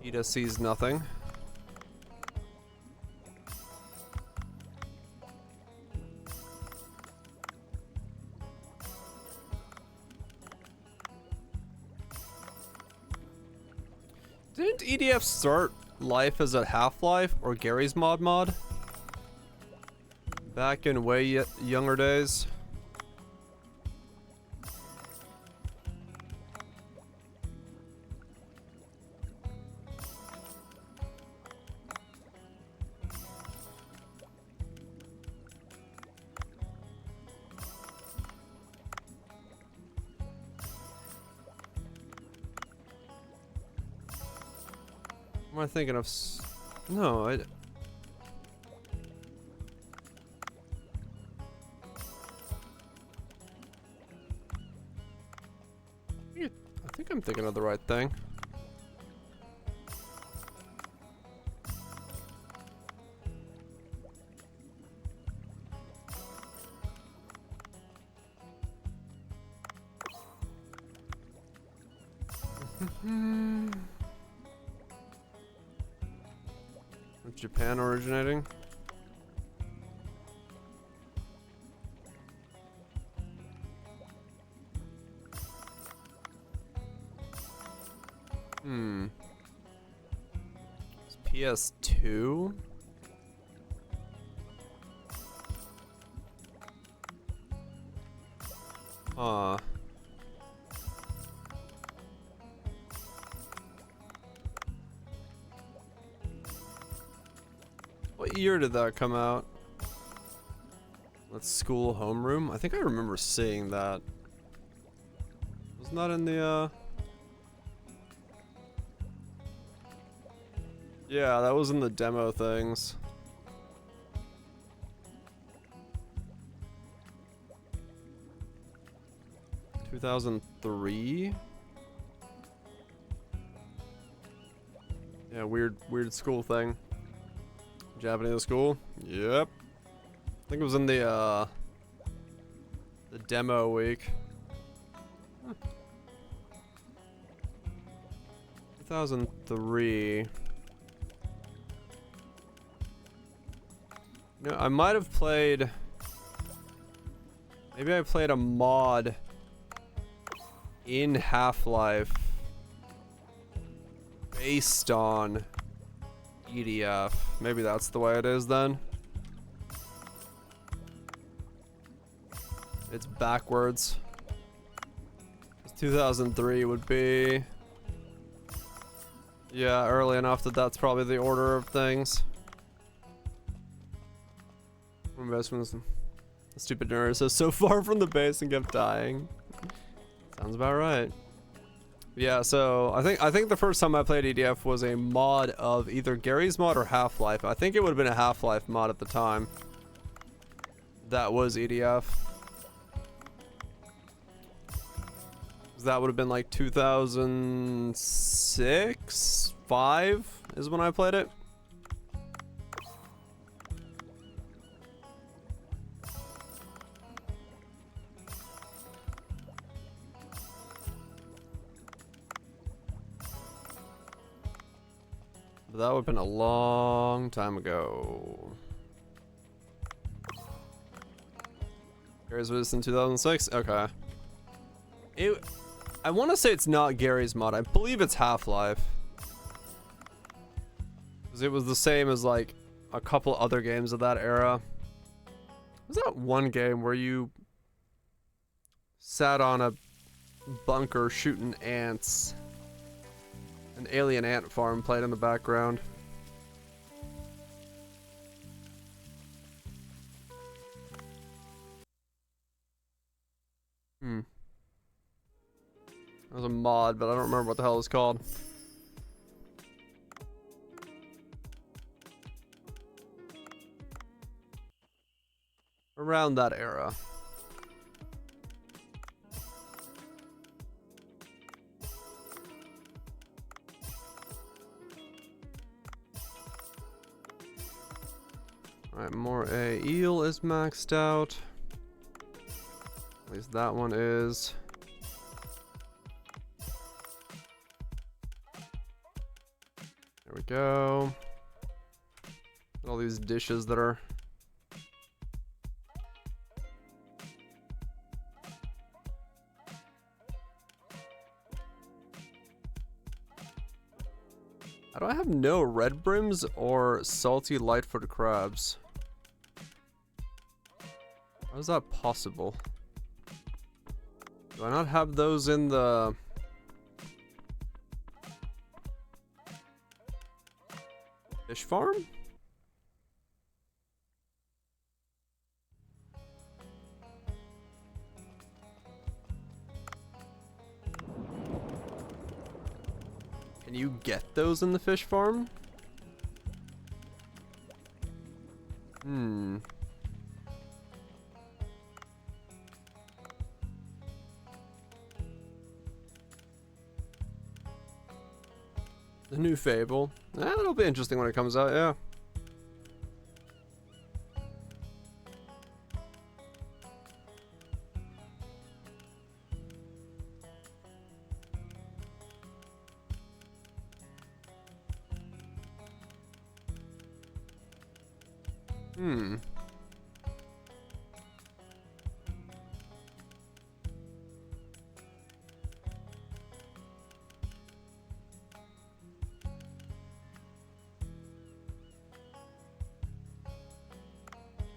Ida sees nothing. Didn't EDF start life as a Half-Life or Gary's mod? Back in way younger days? What am I thinking of? No, I think I'm thinking of the right thing. With Japan originating? It's PS2? What year did that come out? Let's School Homeroom? I think I remember seeing that. Wasn't that in the, Yeah, that was in the demo things. Yeah, weird school thing. Japanese school? Yep. I think it was in the demo week. Huh. 2003. No, I might have played... Maybe I played a mod in Half-Life based on EDF. Maybe that's the way it is then. It's backwards. 2003 would be... Yeah, early enough that that's probably the order of things. Investments. The stupid nerd says so far from the base and kept dying. Sounds about right. Yeah, so I think the first time I played EDF was a mod of either Gary's mod or Half-Life. I think it would have been a Half-Life mod at the time. That was EDF. That would have been like 2006, 5 is when I played it. But that would have been a long time ago. Gary's was in 2006? Okay. I want to say it's not Gary's mod. I believe it's Half-Life. Because it was the same as like a couple other games of that era. Was that one game where you sat on a bunker shooting ants? An alien ant farm played in the background. That was a mod, but I don't remember what the hell it's called. Around that era. Alright, more A. Eel is maxed out. At least that one is. There we go. All these dishes that are... Do I have no red brims or salty lightfoot crabs? How is that possible? Do I not have those in the... fish farm? Can you get those in the fish farm? The new Fable. That'll be interesting when it comes out, yeah.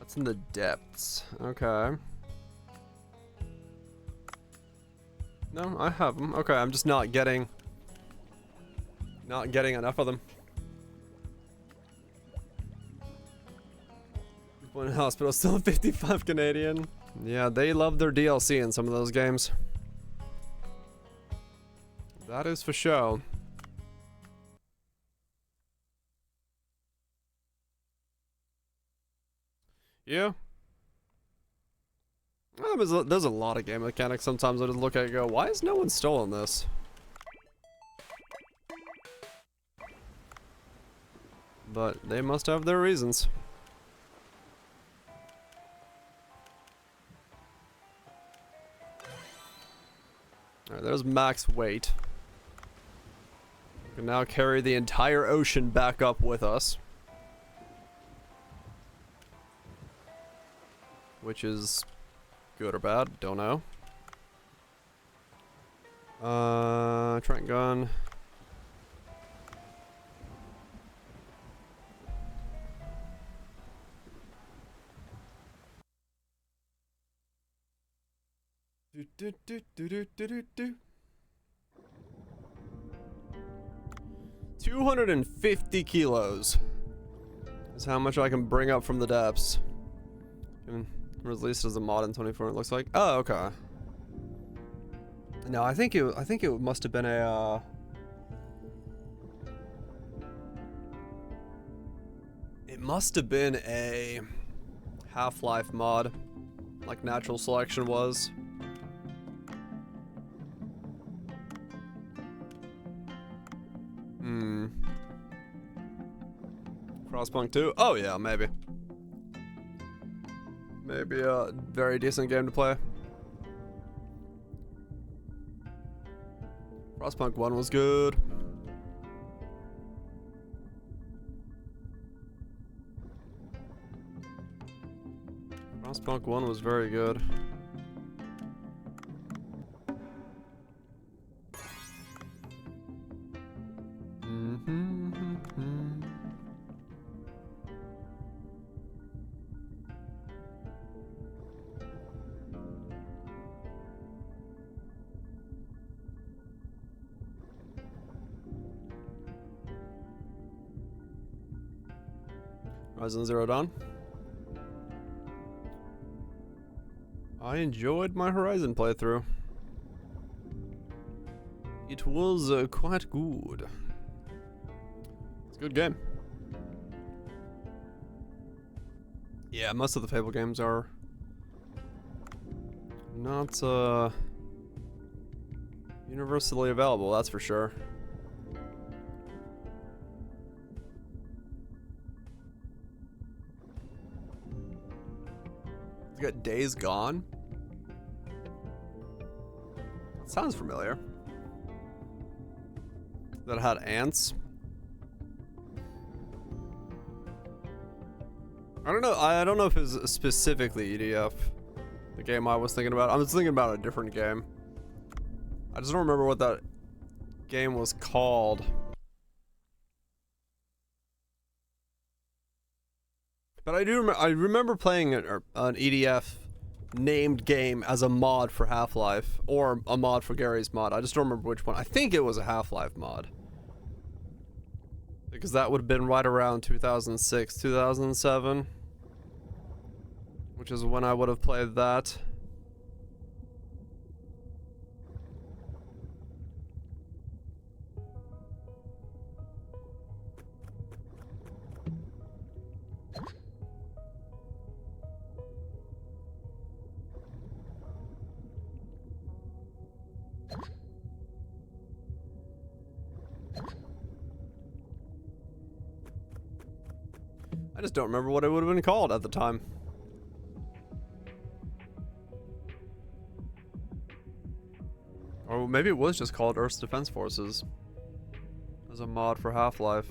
That's in the depths. Okay. No, I have them. Okay, I'm just not getting enough of them. One hospital still 55 Canadian. Yeah, they love their DLC in some of those games. That is for sure. Yeah. There's a lot of game mechanics sometimes I just look at and go, why has no one stolen this? But they must have their reasons. Alright, there's max weight. We can now carry the entire ocean back up with us. Which is good or bad, don't know. Trent gun. Do, do, do, do, do, do, do. 250 kilos is how much I can bring up from the depths. Released as a mod in 24, it looks like. Oh, okay. No, I think it must have been a it must have been a Half-Life mod, like Natural Selection was. Frostpunk 2? Oh yeah, maybe. Maybe a very decent game to play. Frostpunk 1 was good. Frostpunk 1 was very good. Horizon Zero Dawn. I enjoyed my Horizon playthrough. It was quite good. It's a good game. Yeah, most of the Fable games are not universally available, that's for sure. You got Days Gone? Sounds familiar. That had ants. I don't know if it's specifically EDF, the game I was thinking about. I was thinking about a different game. I just don't remember what that game was called. But I remember playing an EDF named game as a mod for Half-Life, or a mod for Gary's mod. I just don't remember which one. I think it was a Half-Life mod. Because that would have been right around 2006, 2007. Which is when I would have played that. I just don't remember what it would have been called at the time. Or maybe it was just called Earth's Defense Forces as a mod for Half-Life.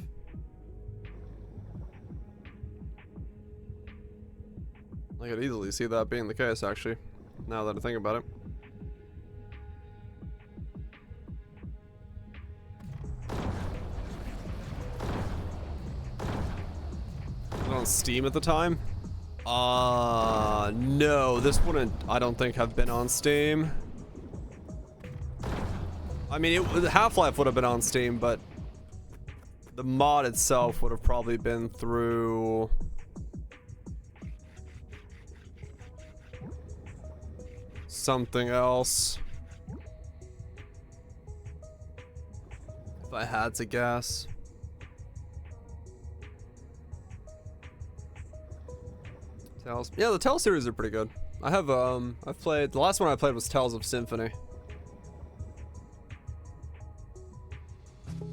I could easily see that being the case, actually, now that I think about it. On Steam at the time? No, this wouldn't, I don't think, have been on Steam. I mean, Half-Life would have been on Steam, but the mod itself would have probably been through something else, if I had to guess. Tales. Yeah, the Tales series are pretty good. I've played, the last one I played was Tales of Symphony,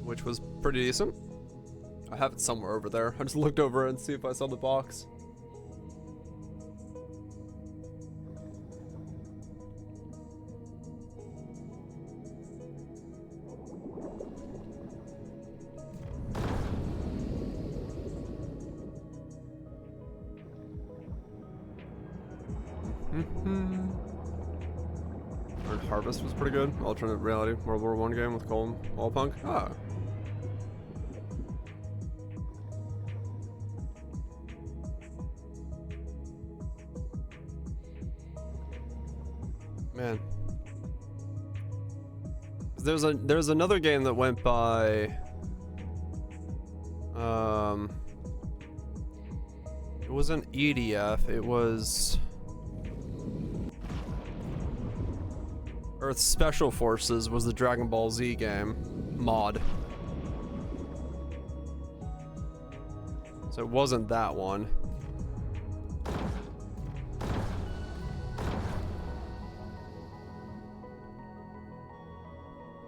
which was pretty decent. I have it somewhere over there. I just looked over and see if I saw the box. Earned Harvest was pretty good. Alternate reality World War I game with Colm Wallpunk. Ah. Man. There's another game that went by. It wasn't EDF, it was Earth Special Forces was the Dragon Ball Z game mod. So it wasn't that one.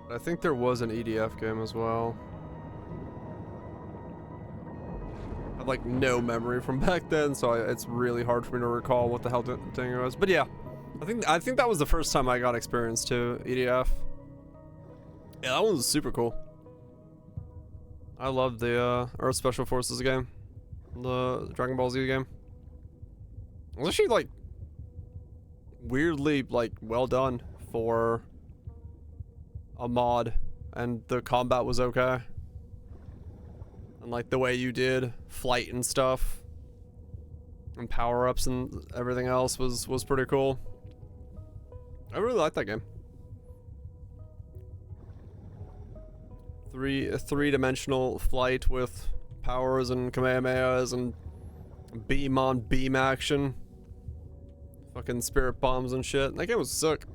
But I think there was an EDF game as well. I have like no memory from back then, so it's really hard for me to recall what the hell the thing was. But yeah, I think that was the first time I got experience to EDF. Yeah, that one was super cool. I loved the Earth Special Forces game, the Dragon Ball Z game. It was actually like weirdly like well done for a mod, and the combat was okay. And like the way you did flight and stuff and power-ups and everything else was pretty cool. I really like that game. Three-dimensional flight with powers and Kamehamehas and beam on beam action. Fucking spirit bombs and shit. That game was sick.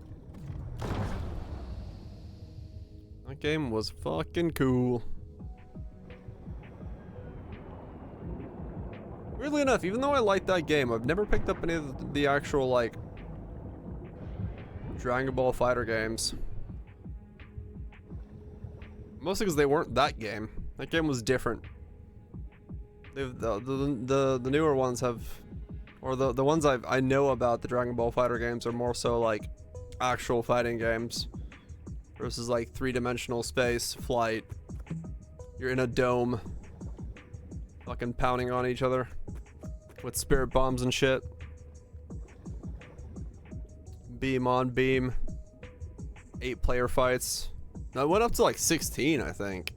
That game was fucking cool. Weirdly enough, even though I like that game, I've never picked up any of the actual, like, Dragon Ball Fighter games. Mostly because they weren't that game. That game was different. The newer ones have, or the ones I know about the Dragon Ball Fighter games are more so like actual fighting games versus like three-dimensional space flight. You're in a dome, fucking pounding on each other with spirit bombs and shit. Beam on beam. 8-player fights. No, it went up to like 16, I think.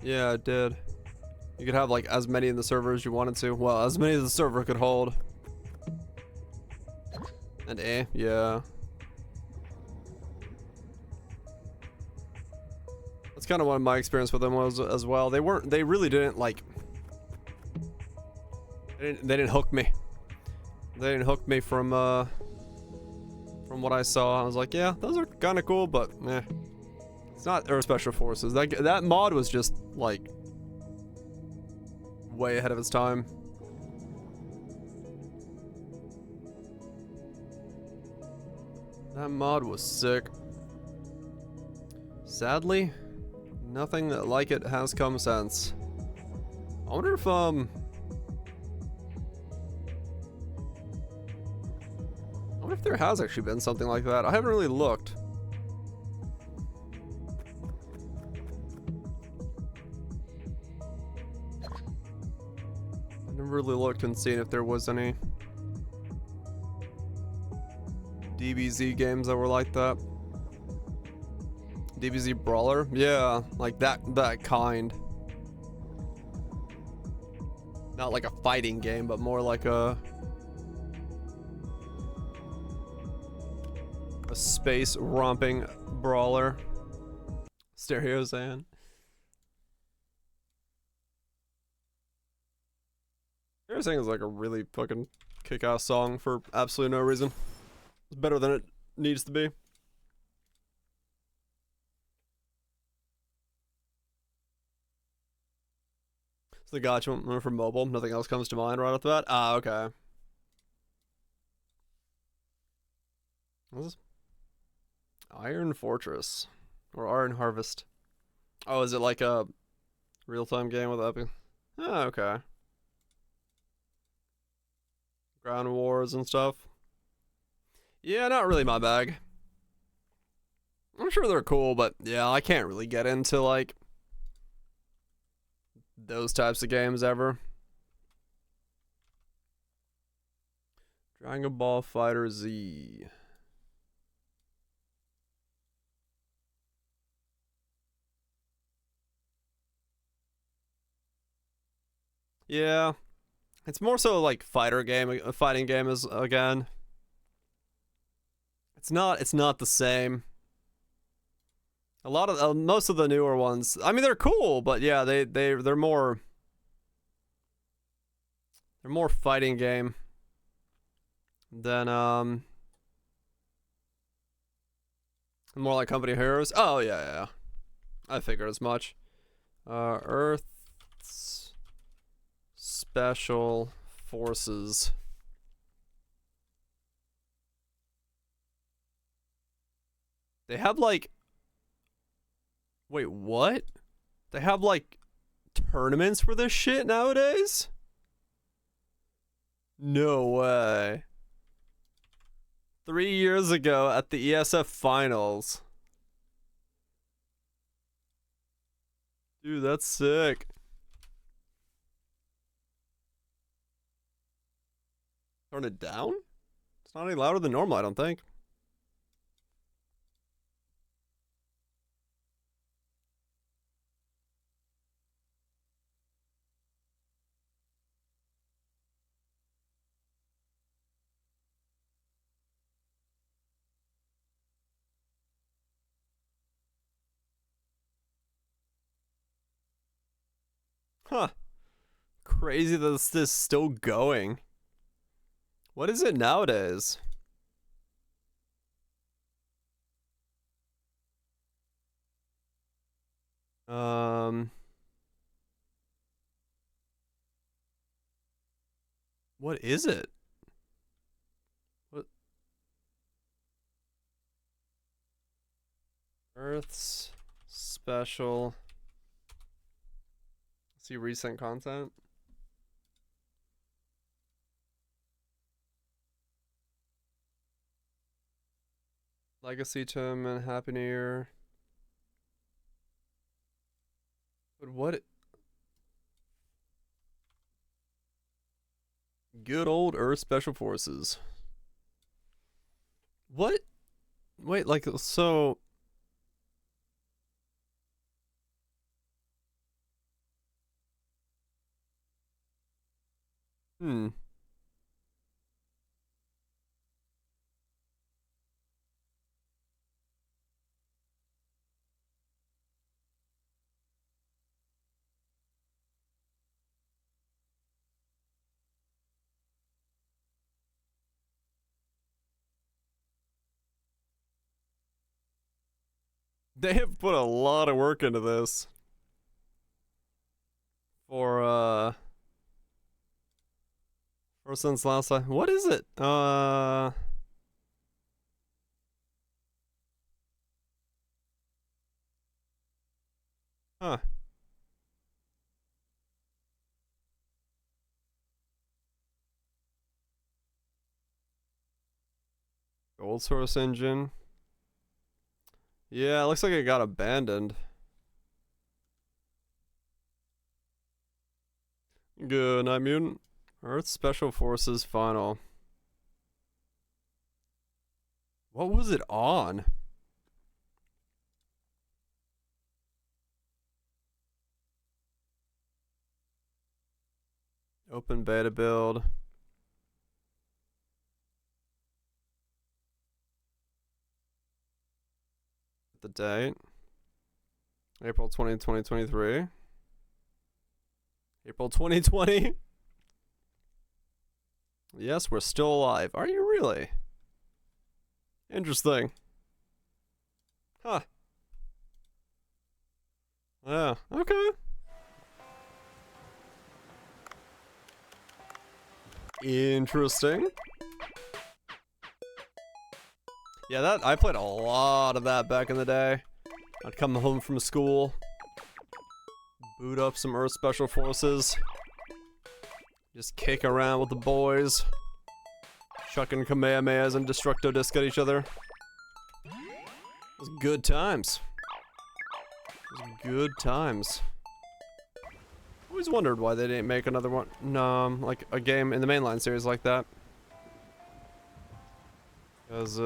Yeah, it did. You could have like as many in the server as you wanted to. Well, as many as the server could hold. And yeah. That's kind of what my experience with them was as well. They really didn't like, they didn't hook me. They didn't hook me from what I saw. I was like, yeah, those are kind of cool, but eh. It's not Earth Special Forces. That mod was just like way ahead of its time. That mod was sick. Sadly, nothing like it has come since. I wonder if I wonder if there has actually been something like that. I haven't really looked. I never really looked and seen if there was any DBZ games that were like that. DBZ Brawler? Yeah, like that kind. Not like a fighting game, but more like a space romping brawler. Stereo Zan. Stereo Zan is like a really fucking kick-ass song for absolutely no reason. It's better than it needs to be. So the gotcha one for mobile. Nothing else comes to mind right off the bat. Ah, okay. What's this? Iron Fortress or Iron Harvest. Oh, is it like a Real-time game with Epic. Oh, okay. Ground Wars and stuff. Yeah, not really my bag. I'm sure they're cool, but yeah, I can't really get into, like, those types of games ever. Dragon Ball Fighter Z. Yeah. It's more so like fighter game, a fighting game is again. It's not the same. A lot of most of the newer ones, I mean they're cool, but yeah, they're more fighting game than more like Company of Heroes. Oh yeah. I figured as much. Earth's Special Forces. They have like, wait, what? They have like tournaments for this shit nowadays? No way. 3 years ago at the ESF finals. Dude, that's sick. Turn it down? It's not any louder than normal, I don't think. Huh. Crazy that this is still going. What is it nowadays? What is it? What? Earth's Special. See recent content. Legacy Tim and Happy New Year. But what? Good old Earth Special Forces. What? Wait, like, so. They have put a lot of work into this. For since last time. What is it? Huh. Gold Source Engine. Yeah, it looks like it got abandoned. Good night, Mutant. Earth Special Forces Final. What was it on? Open beta build. The date. April 20, 2023. April 2020. Yes, we're still alive. Are you really? Interesting. Huh. Yeah, okay. Interesting. Yeah, that I played a lot of that back in the day. I'd come home from school, Boot up some Earth Special Forces. Just kick around with the boys. Chucking Kamehamehas and Destructo Disc at each other. It was good times. It was good times. Always wondered why they didn't make another one. No, like a game in the mainline series like that. Because,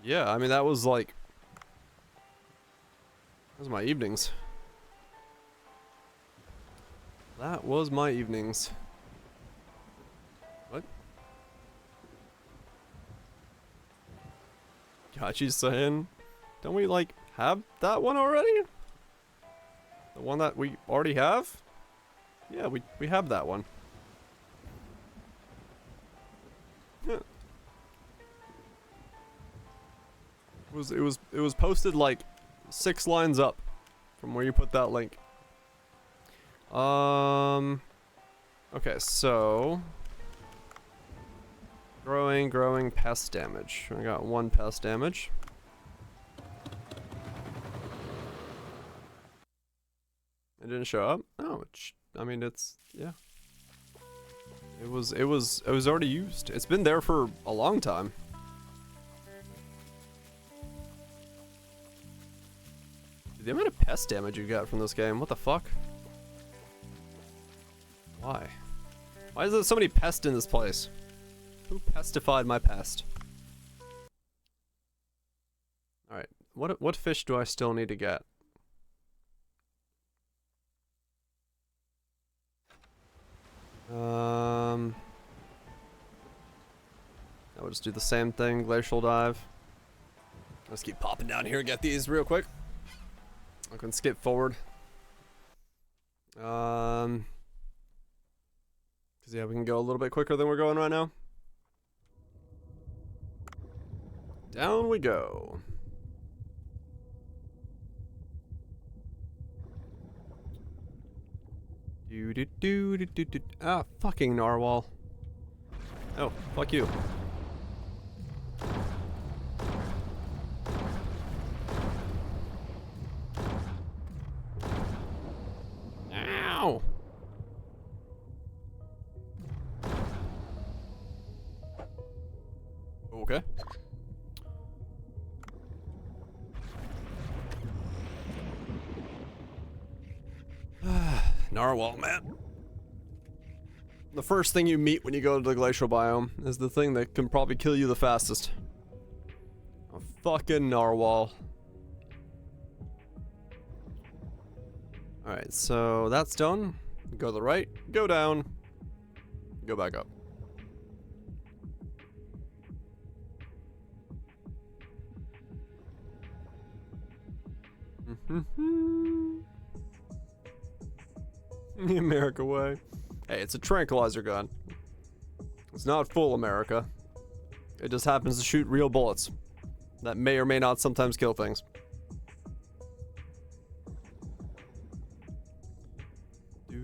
yeah, I mean, that was like... That was my evenings. That was my evenings. What? Gachi's saying, don't we, like, have that one already? The one that we already have? Yeah, we have that one. Yeah. It was posted like 6 lines up from where you put that link. Okay, so growing pest damage. I got 1 pest damage. It didn't show up. Oh, I mean, it's, yeah. It was already used. It's been there for a long time. The amount of pest damage you got from this game, what the fuck? Why? Why is there so many pests in this place? Who pestified my pest? Alright, what fish do I still need to get? I would just do the same thing, glacial dive. Let's keep popping down here and get these real quick. I can skip forward. Cause yeah, we can go a little bit quicker than we're going right now. Down we go. Ah, fucking narwhal. Oh, fuck you. Ow! Okay. Narwhal, man. The first thing you meet when you go to the glacial biome is the thing that can probably kill you the fastest. A fucking narwhal. Alright, so that's done. Go to the right, go down, go back up. The America way. Hey, it's a tranquilizer gun. It's not full America. It just happens to shoot real bullets that may or may not sometimes kill things. There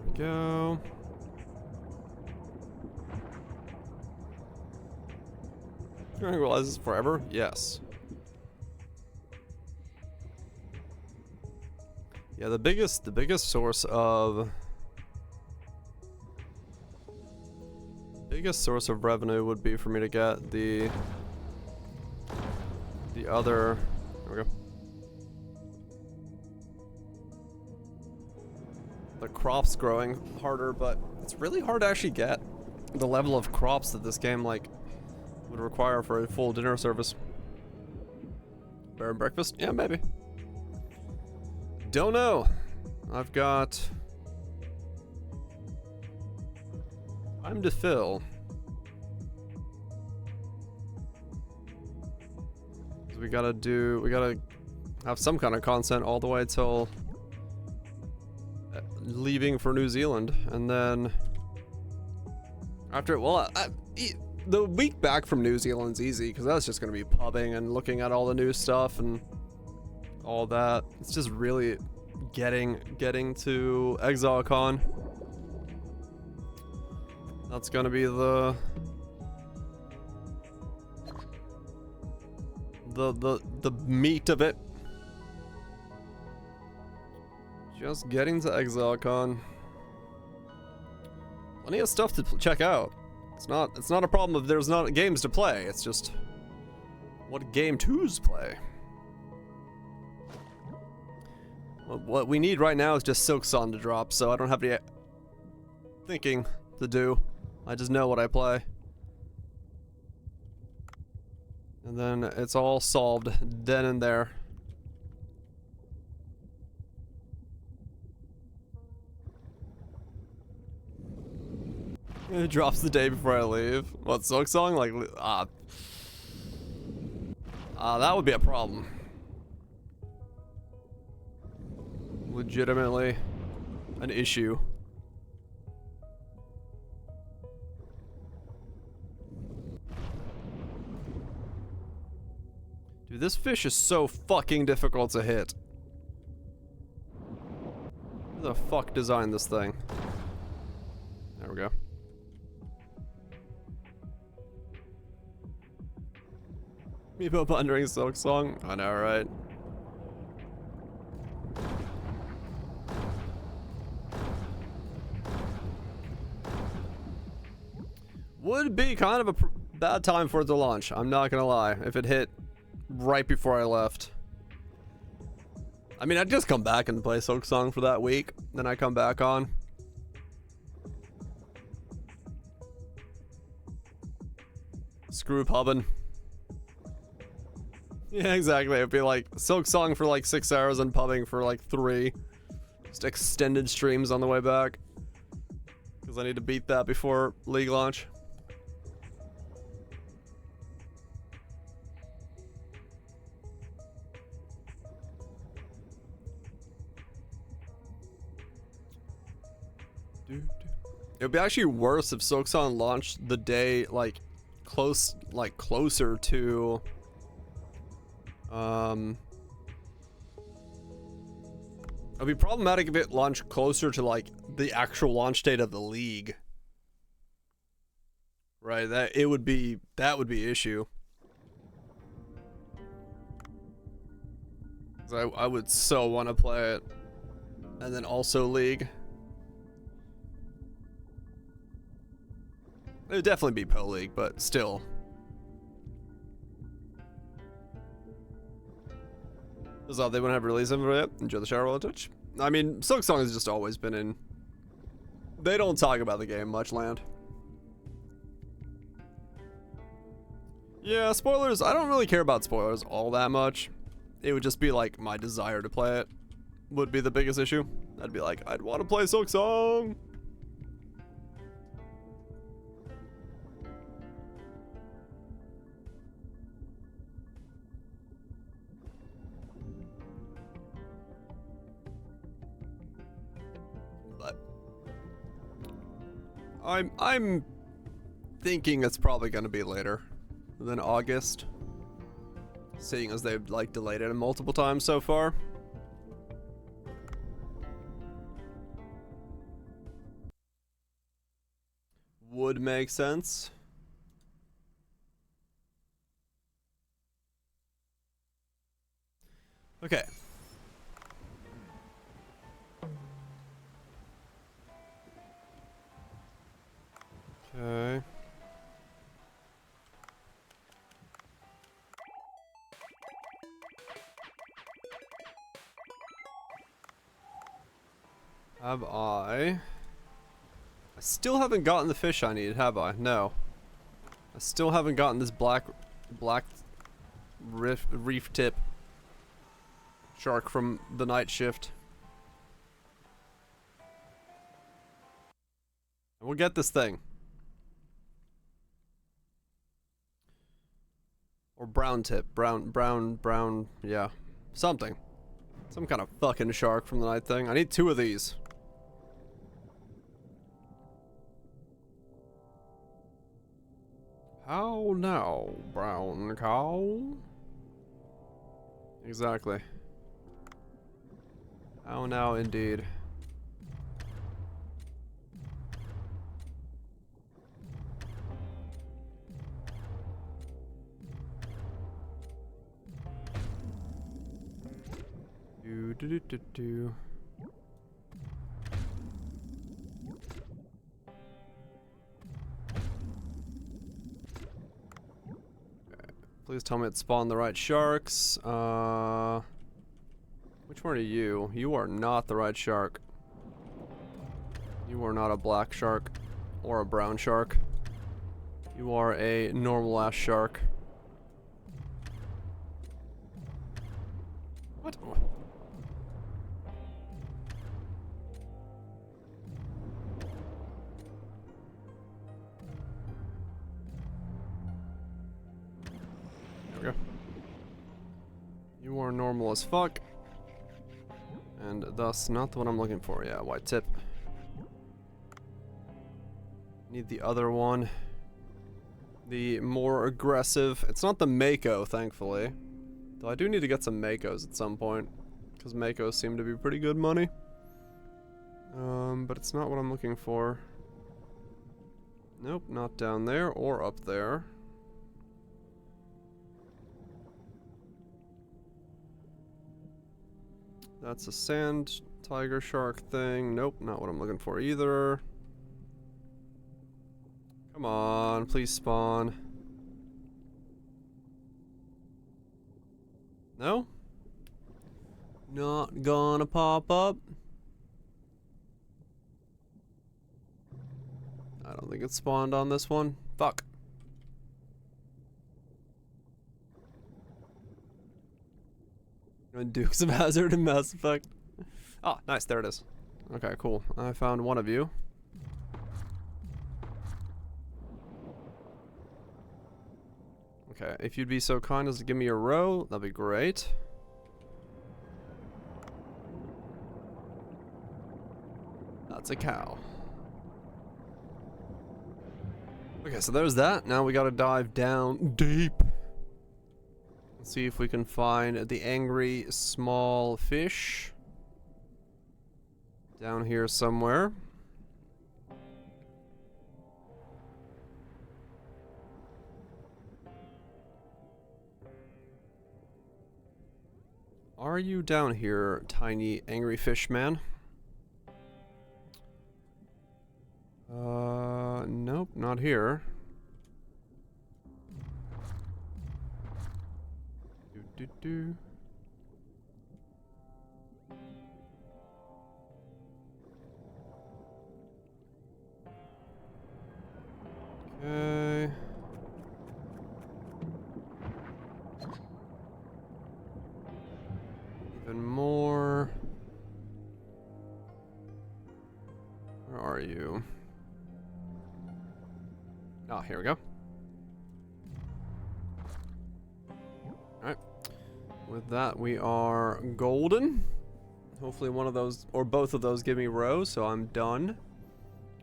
we go. Tranquilizes forever? Yes. Yeah, the biggest source of revenue would be for me to get the other, there we go. The crops growing harder, but it's really hard to actually get the level of crops that this game like would require for a full dinner service. Bear and breakfast? Yeah, maybe. Don't know. I've got time to fill. We gotta have some kind of content all the way till leaving for New Zealand, and then after, well, the week back from New Zealand's easy because that's just gonna be pubbing and looking at all the new stuff and all that. It's just really getting to ExileCon. That's gonna be the meat of it. Just getting to ExileCon. Plenty of stuff to check out. It's not a problem if there's not games to play. It's just what game to's play. What we need right now is just Silksong to drop, so I don't have any thinking to do. I just know what I play. And then it's all solved then and there. It drops the day before I leave. What, Silksong? Like, that would be a problem. Legitimately an issue. Dude, this fish is so fucking difficult to hit. Who the fuck designed this thing? There we go. Meepo pondering Silksong? I know, right? Would be kind of a bad time for it to launch, I'm not gonna lie, if it hit right before I left. I mean, I'd just come back and play Silksong for that week, then I come back on. Screw pubbing. Yeah, exactly. It'd be like Silksong for like 6 hours and pubbing for like 3. Just extended streams on the way back. Because I need to beat that before League launch. It would be actually worse if Silksong launched the day like closer to it'd be problematic if it launched closer to like the actual launch date of the league. Right, that would be issue. 'Cause I would so want to play it. And then also league. It would definitely be Pro League, but still. So they wouldn't have released them yet. Enjoy the shower while on Twitch. I mean, Silksong has just always been in. They don't talk about the game much, land. Yeah, spoilers. I don't really care about spoilers all that much. It would just be like my desire to play it would be the biggest issue. I'd be like, I'd want to play Silksong. I'm thinking it's probably going to be later than August, seeing as they've like delayed it multiple times so far. Would make sense. Okay. Okay. Have I still haven't gotten the fish I need, have I? No. I still haven't gotten this black reef tip shark from the night shift. And we'll get this thing. Or brown tip. Brown, yeah. Something. Some kind of fucking shark from the night thing. I need 2 of these. How now, brown cow? Exactly. How now, indeed. Do-do-do-do-do. Please tell me it spawned the right sharks. Which one are you? You are not the right shark. You are not a black shark or a brown shark. You are a normal ass shark. What? There we go. You are normal as fuck. And thus not the one I'm looking for. Yeah, white tip. Need the other one. The more aggressive. It's not the Mako, thankfully. Though I do need to get some Makos at some point. Because Makos seem to be pretty good money. But it's not what I'm looking for. Nope, not down there or up there. That's a sand tiger shark thing. Nope, not what I'm looking for either. Come on, please spawn. No? Not gonna pop up. I don't think it spawned on this one. Fuck. Dukes of Hazzard and Mass Effect. Oh, nice, there it is. Okay, cool. I found one of you. Okay, if you'd be so kind as to give me a row, that'd be great. That's a cow. Okay, so there's that. Now we gotta dive down deep. Let's see if we can find the angry small fish. Down here somewhere. Are you down here, tiny angry fish man? Nope, not here. Do. Okay. Even more. Where are you? Oh, here we go. Alright. With that, we are golden. Hopefully one of those, or both of those give me rows, so I'm done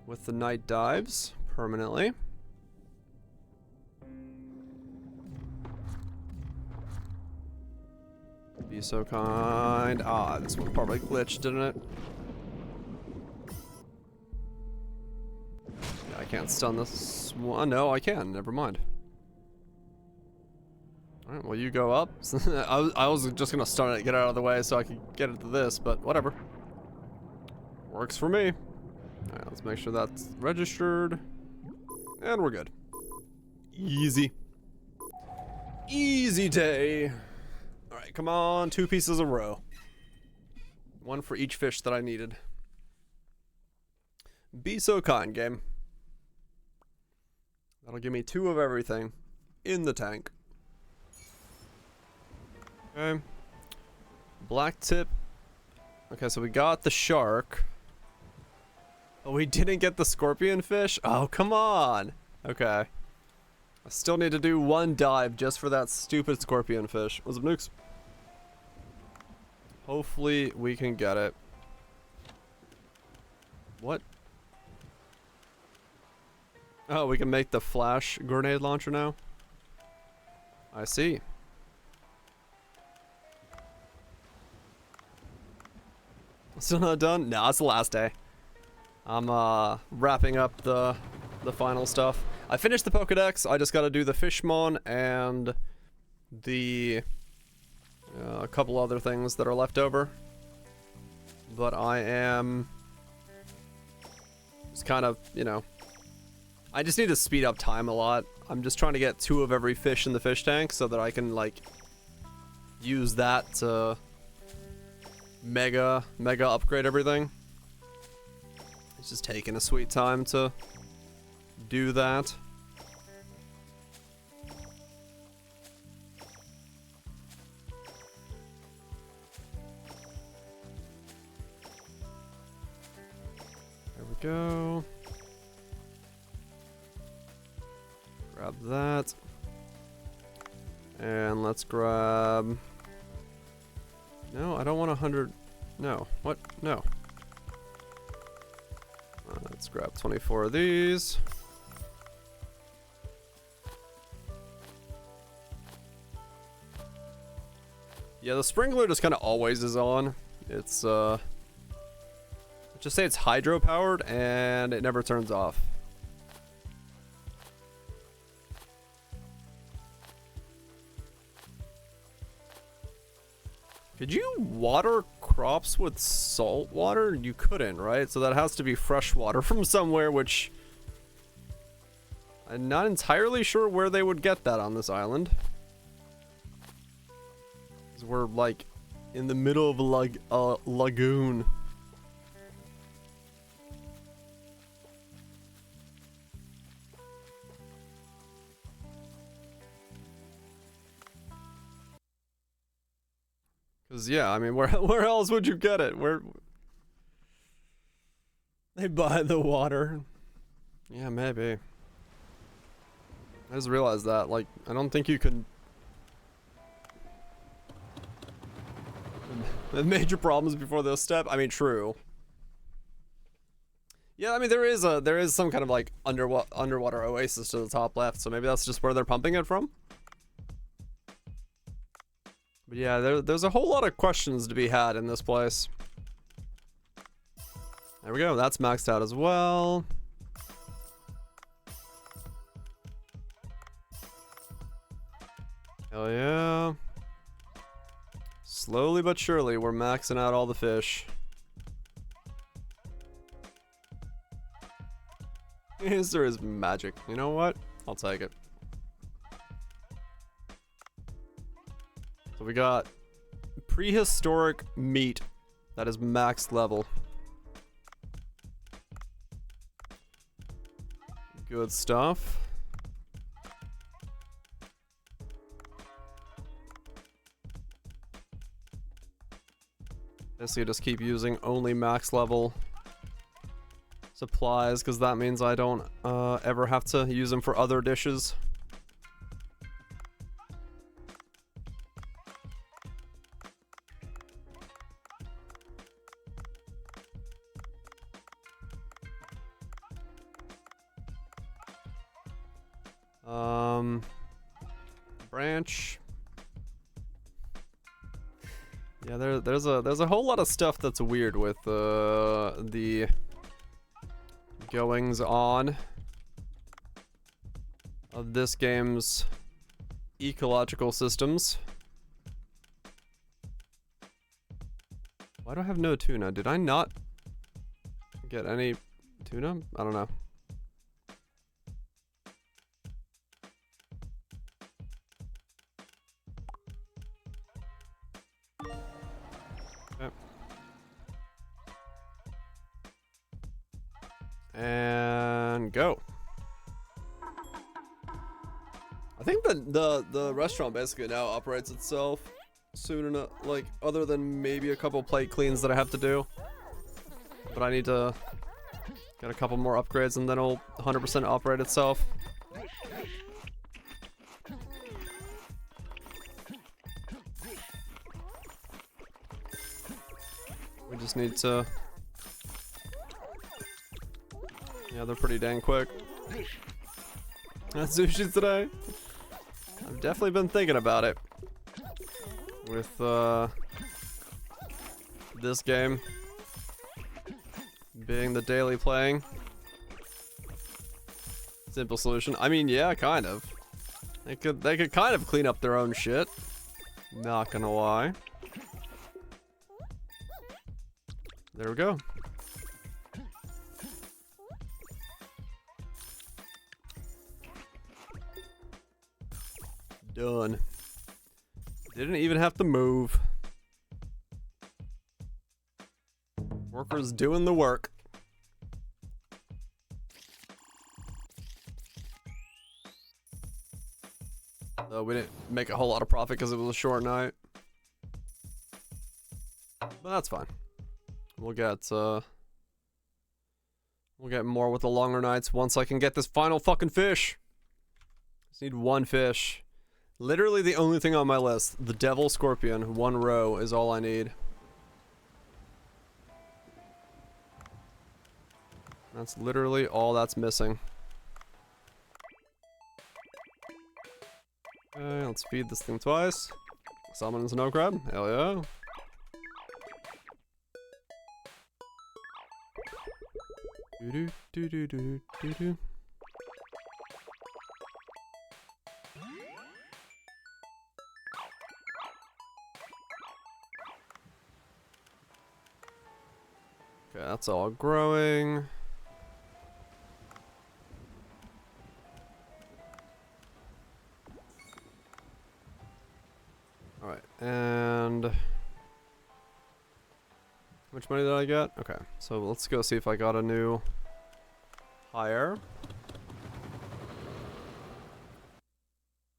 with the night dives permanently. Be so kind. Ah, this one probably glitched, didn't it? Yeah, I can't stun this one. No, I can. Never mind. Alright, well, you go up. I was just gonna stun it, get out of the way so I could get into this, but whatever. Works for me. Alright, let's make sure that's registered. And we're good. Easy. Easy day. Alright, come on. 2 pieces a row. 1 for each fish that I needed. Be so kind, game. That'll give me 2 of everything in the tank. Okay. Black tip. Okay, so we got the shark. But we didn't get the scorpion fish? Oh, come on. Okay. I still need to do 1 dive just for that stupid scorpion fish. What's up, nukes? Hopefully we can get it. What? Oh, we can make the flash grenade launcher now? I see. Still not done? No, it's the last day. I'm wrapping up the final stuff. I finished the Pokedex. I just gotta do the Fishmon and the a couple other things that are left over. But I am just kind of, you know, I just need to speed up time a lot. I'm just trying to get 2 of every fish in the fish tank so that I can, like, use that to mega upgrade everything. It's just taking a sweet time to do that. There we go. Grab that. And let's grab... No, I don't want 100... No. What? No. Let's grab 24 of these. Yeah, the sprinkler just kind of always is on. It's, just say it's hydro powered and it never turns off. Could you water crops with salt water? You couldn't, right? So that has to be fresh water from somewhere, which I'm not entirely sure where they would get that on this island. 'Cause we're like in the middle of a lagoon. Cause yeah, I mean, where else would you get it? Where they buy the water? Yeah, maybe. I just realized that. Like, I don't think you can. Major problems before this step. I mean, true. Yeah, I mean, there is some kind of like underwater oasis to the top left, so maybe that's just where they're pumping it from. But yeah, there's a whole lot of questions to be had in this place. There we go, that's maxed out as well. Hell yeah. Slowly but surely, we're maxing out all the fish. Answer is magic. You know what? I'll take it. So we got prehistoric meat that is max level. Good stuff. Basically just keep using only max level supplies, because that means I don't ever have to use them for other dishes. Branch. Yeah, there's a whole lot of stuff that's weird with the goings on of this game's ecological systems. Why do I have no tuna? Did I not get any tuna? I don't know. And go. I think the restaurant basically now operates itself soon enough, like other than maybe a couple plate cleans that I have to do. But I need to get a couple more upgrades and then it'll 100% operate itself. We just need to... Yeah, they're pretty dang quick. That's sushi today. I've definitely been thinking about it. With, this game being the daily playing. Simple solution. I mean, yeah, kind of. They could kind of clean up their own shit. Not gonna lie. There we go. Done. Didn't even have to move. Workers doing the work. Though we didn't make a whole lot of profit because it was a short night. But that's fine. We'll get more with the longer nights once I can get this final fucking fish. Just need one fish. Literally the only thing on my list. The Devil Scorpion, 1 row is all I need. That's literally all that's missing. Okay, let's feed this thing twice. Summon a snow crab. Hell yeah. Doo doo doo doo doo doo. Okay, that's all growing. Alright, and how much money did I get? Okay, so let's go see if I got a new hire.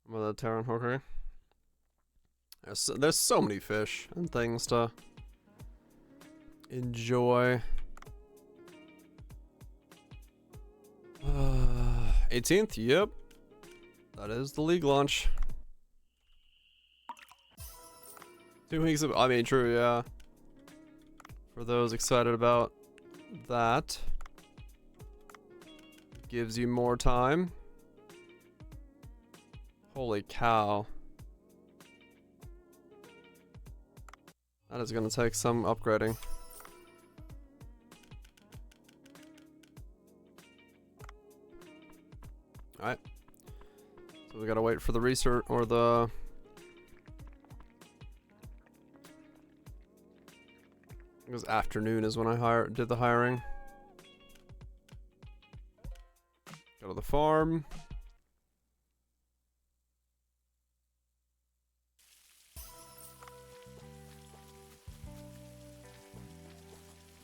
With a Terran hooker. There's so many fish and things to enjoy. 18th, yep. That is the league launch. 2 weeks of, I mean, true, yeah. For those excited about that. Gives you more time. Holy cow. That is gonna take some upgrading. Alright. So we gotta wait for the research or the it was afternoon is when I did the hiring. Go to the farm.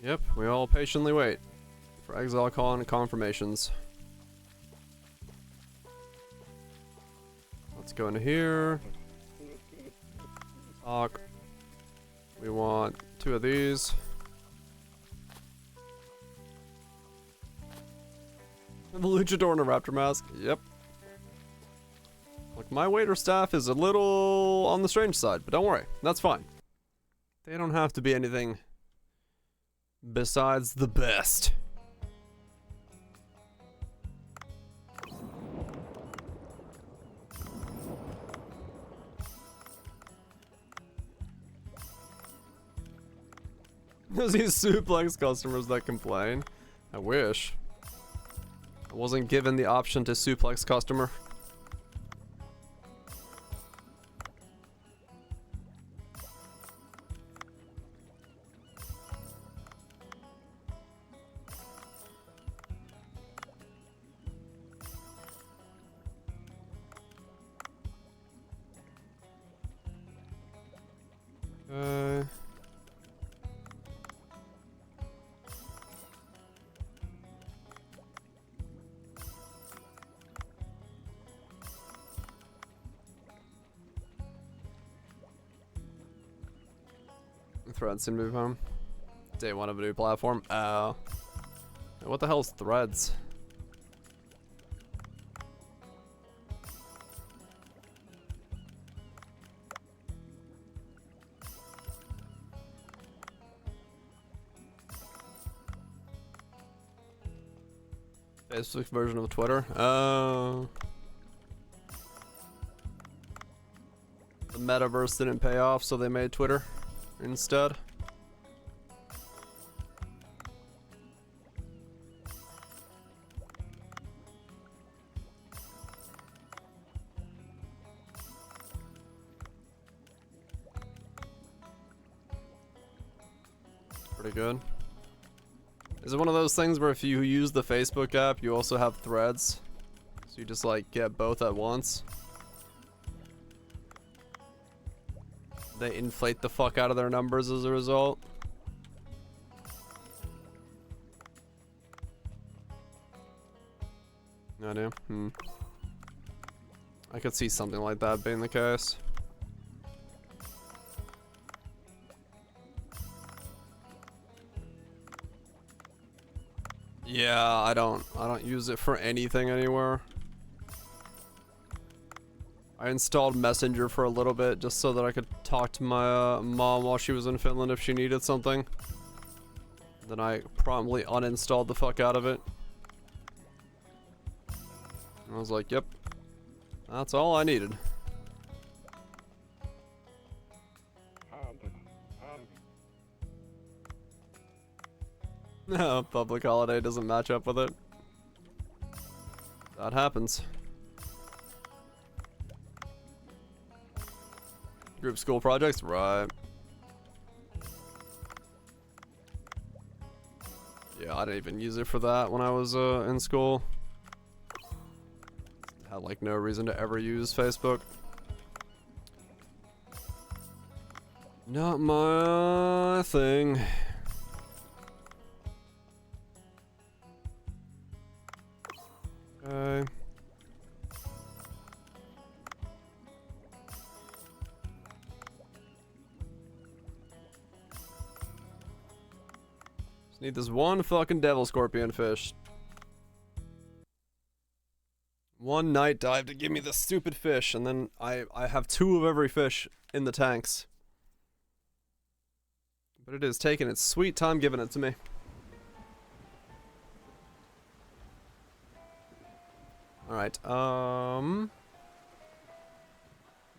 Yep, we all patiently wait for Exile Call and confirmations. Let's go into here. Talk. We want 2 of these. The luchador and a raptor mask. Yep. Like, my waiter staff is a little on the strange side, but don't worry, that's fine. They don't have to be anything besides the best. There's these suplex customers that complain. I wish. I wasn't given the option to suplex customer. Threads and move home. Day 1 of a new platform. Oh. What the hell's Threads? Facebook version of Twitter. Oh. The metaverse didn't pay off, so they made Twitter instead. Pretty good. Is it one of those things where if you use the Facebook app, you also have threads? So you just like get both at once? They inflate the fuck out of their numbers as a result? I do. I could see something like that being the case. Yeah, I don't use it for anything anywhere. I installed Messenger for a little bit just so that I could talk to my mom while she was in Finland if she needed something. Then I promptly uninstalled the fuck out of it. I was like, yep, that's all I needed. No, public holiday doesn't match up with it. That happens. Group school projects, right. Yeah, I didn't even use it for that when I was in school. Had like no reason to ever use Facebook. Not my thing. Okay. Just need this one fucking devil scorpion fish. One night dive to give me this stupid fish, and then I have 2 of every fish in the tanks. But it is taking its sweet time giving it to me. Alright,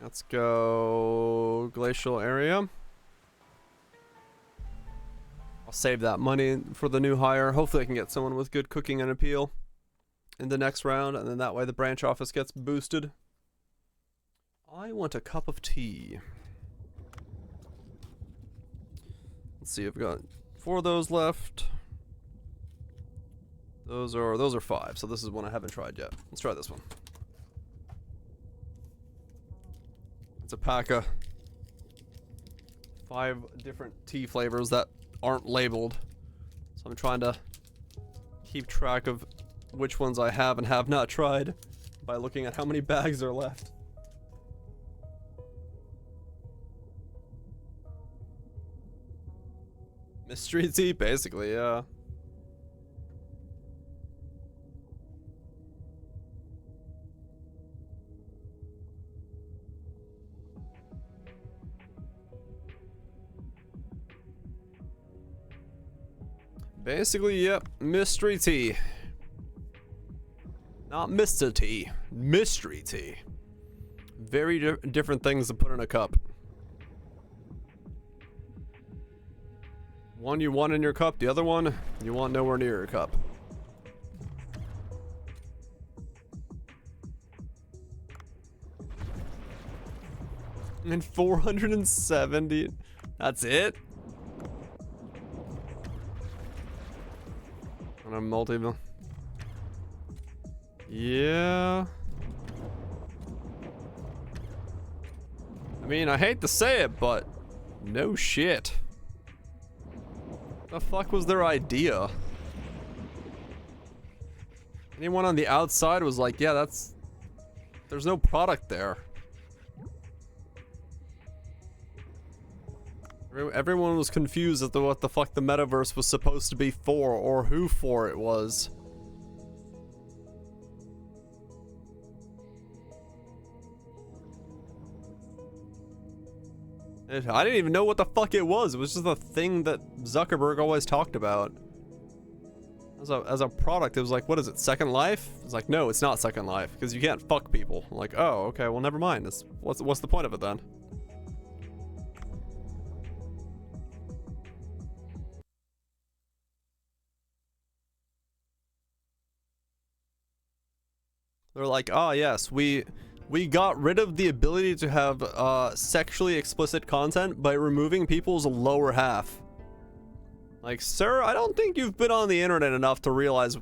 let's go glacial area. I'll save that money for the new hire. Hopefully I can get someone with good cooking and appeal in the next round, and then that way the branch office gets boosted. I want a cup of tea. Let's see, I've got 4 of those left. Those are 5, so this is one I haven't tried yet. Let's try this one. It's a pack of 5 different tea flavors that aren't labeled. So I'm trying to keep track of which ones I have and have not tried by looking at how many bags are left. Mystery tea, basically, yeah. Basically, yep, mystery tea. Not Mr. Tea, mystery tea. Very different things to put in a cup. One you want in your cup, the other one you want nowhere near your cup. And 470, that's it? On a multi-bill. Yeah. I mean, I hate to say it, but no shit. The fuck was their idea? Anyone on the outside was like, yeah, there's no product there. Everyone was confused as to what the fuck the metaverse was supposed to be for, or who for it was. I didn't even know what the fuck it was. It was just a thing that Zuckerberg always talked about. As a product, it was like, what is it, Second Life? It's like, no, it's not Second Life, because you can't fuck people. I'm like, oh, okay, well, never mind. What's the point of it then? They're like, oh yes, we got rid of the ability to have sexually explicit content by removing people's lower half. Like, sir, I don't think you've been on the internet enough to realize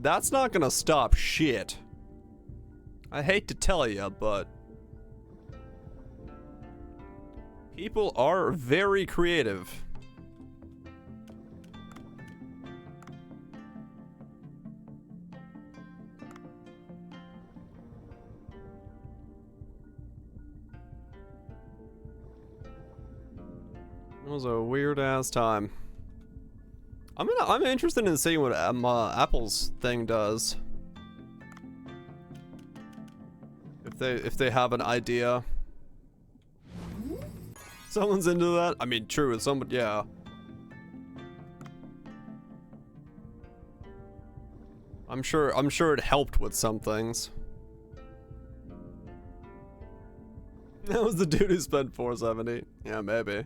that's not gonna stop shit. I hate to tell you, but people are very creative. It was a weird ass time. I'm interested in seeing what Apple's thing does. If they have an idea. Someone's into that? I mean, true, someone, yeah. I'm sure it helped with some things. That was the dude who spent $470. Yeah, maybe.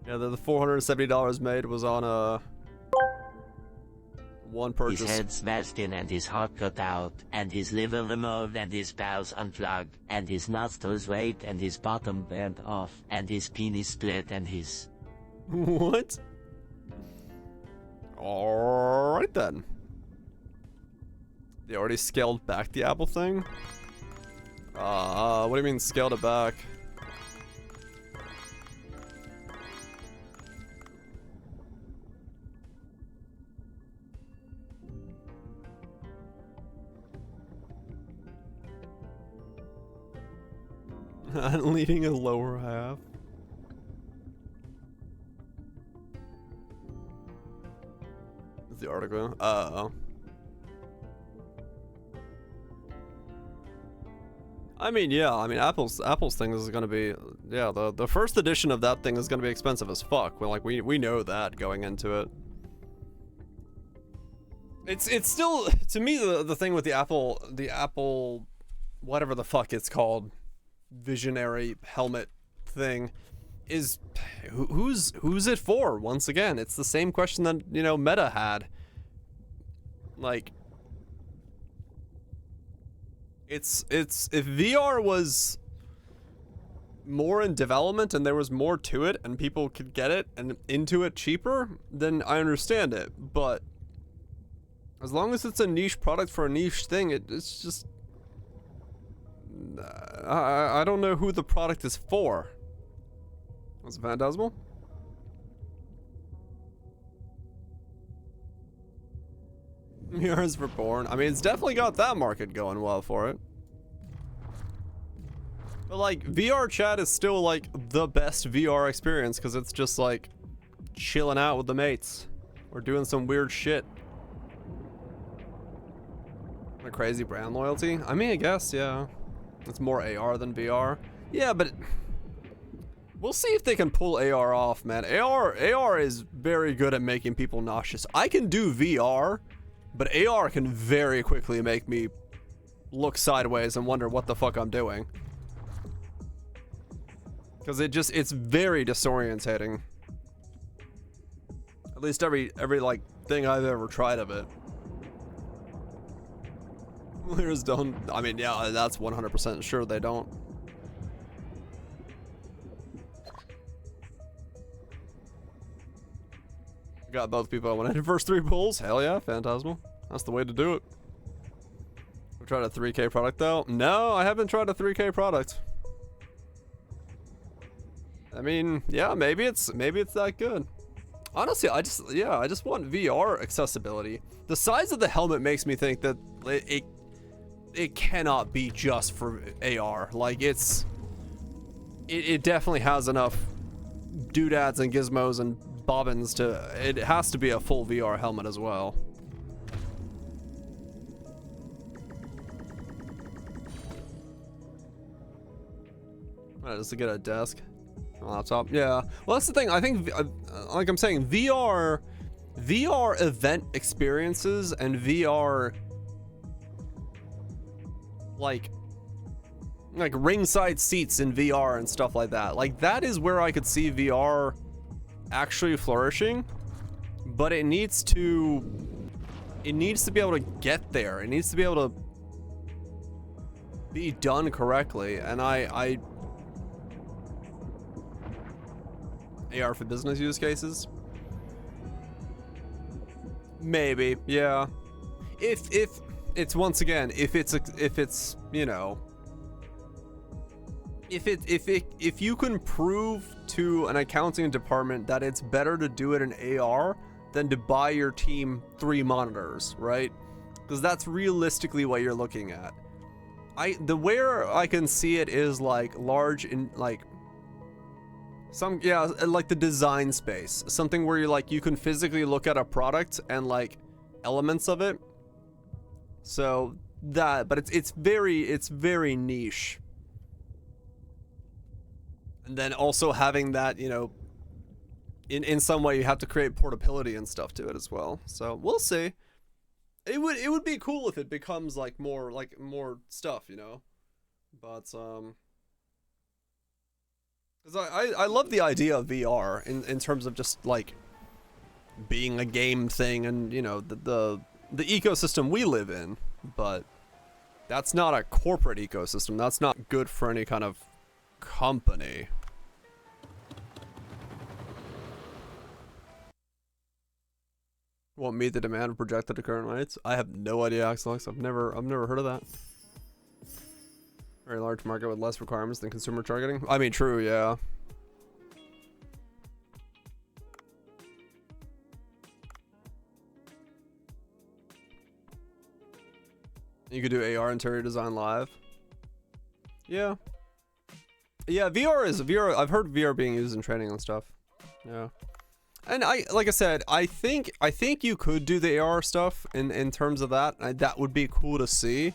Yeah, the $470 made was on one purchase. His head smashed in and his heart cut out, and his liver removed and his bowels unplugged, and his nostrils raked and his bottom burnt off, and his penis split and his... What? Alright then. They already scaled back the Apple thing? What do you mean scaled it back? Leading a lower half. Is the article? I mean, yeah. I mean, Apple's thing is gonna be, yeah. The first edition of that thing is gonna be expensive as fuck. Well, like we know that going into it. It's still, to me, the thing with the Apple, whatever the fuck it's called, visionary helmet thing, is who's it for? Once again, it's the same question that, you know, Meta had. Like, it's if VR was more in development and there was more to it and people could get it and into it cheaper, then I understand it. But as long as it's a niche product for a niche thing, it's just, I don't know who the product is for. Was it Phantasmal? Mirrors Reborn. I mean, it's definitely got that market going well for it. But like, VR chat is still like the best VR experience because it's just like chilling out with the mates or doing some weird shit. A crazy brand loyalty? I mean, I guess, yeah. It's more AR than VR. Yeah, but we'll see if they can pull AR off, man. AR is very good at making people nauseous. I can do VR, but AR can very quickly make me look sideways and wonder what the fuck I'm doing. Because it's very disorientating. At least every like thing I've ever tried of it. Players don't, I mean, yeah, that's 100% sure they don't. Got both people I wanted. First 3 pulls, hell yeah, Phantasmal. That's the way to do it. I've tried a 3K product though. No, I haven't tried a 3K product. I mean, yeah, maybe it's that good. Honestly, I just want VR accessibility. The size of the helmet makes me think that it cannot be just for AR. Like, it definitely has enough doodads and gizmos and bobbins to, it has to be a full VR helmet as well. Just to get a desk, a laptop. Yeah, well, that's the thing. I think, like I'm saying, VR event experiences and VR like ringside seats in VR and stuff like that. Like, that is where I could see VR actually flourishing, but it needs to be able to get there. It needs to be able to be done correctly, and AR for business use cases. Maybe, yeah. If it's once again, if it's you know, if you can prove to an accounting department that it's better to do it in AR than to buy your team 3 monitors, right? Because that's realistically what you're looking at. The where I can see it is like large in like some, yeah, like the design space, something where you can physically look at a product and like elements of it. So that, but it's very niche. And then also having that, you know, in some way you have to create portability and stuff to it as well. So we'll see. It would be cool if it becomes like more stuff, you know. But because I love the idea of VR in terms of just like being a game thing and, you know, the ecosystem we live in, but that's not a corporate ecosystem. That's not good for any kind of company. Won't meet the demand of projected to current rates. I have no idea, Axelox. I've never heard of that. Very large market with less requirements than consumer targeting. I mean, true, yeah. You could do AR interior design live. Yeah. Yeah, VR. I've heard VR being used in training and stuff. Yeah. And like I said, I think you could do the AR stuff in terms of that. That would be cool to see.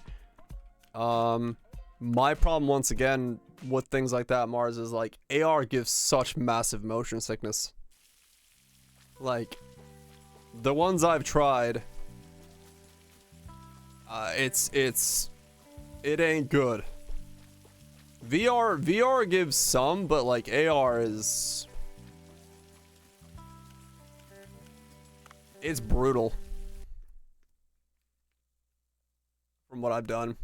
My problem once again with things like that, Mars, is like AR gives such massive motion sickness. Like the ones I've tried, it ain't good. VR gives some, but like AR is, it's brutal from what I've done.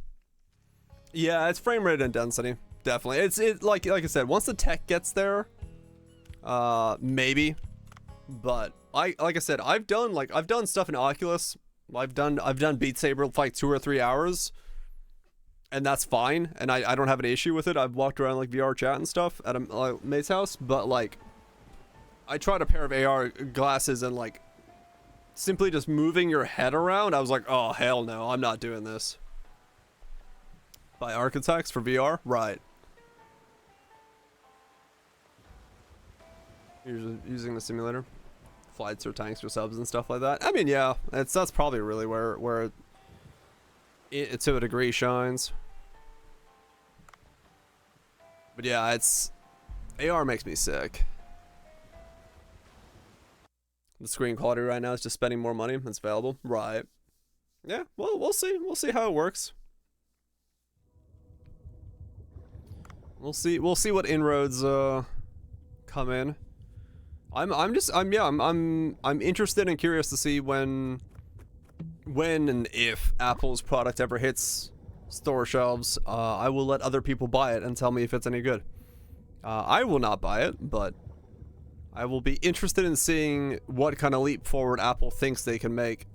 Yeah, it's frame rate and density, definitely. It's like I said, once the tech gets there, maybe. But like I said, I've done stuff in Oculus. I've done Beat Saber for like 2 or 3 hours, and that's fine. And I don't have an issue with it. I've walked around like VR chat and stuff at a mate's house, but like I tried a pair of AR glasses and like simply just moving your head around, I was like, oh hell no, I'm not doing this. By Architects for VR? Right. You're using the simulator? Flights or tanks or subs and stuff like that? I mean, yeah, that's probably really where it to a degree shines. But yeah, AR makes me sick. The screen quality right now is just spending more money. It's available. Right. Yeah, well, we'll see. We'll see how it works. We'll see what inroads come in. I'm interested and curious to see when and if Apple's product ever hits store shelves. I will let other people buy it and tell me if it's any good. I will not buy it, but I will be interested in seeing what kind of leap forward Apple thinks they can make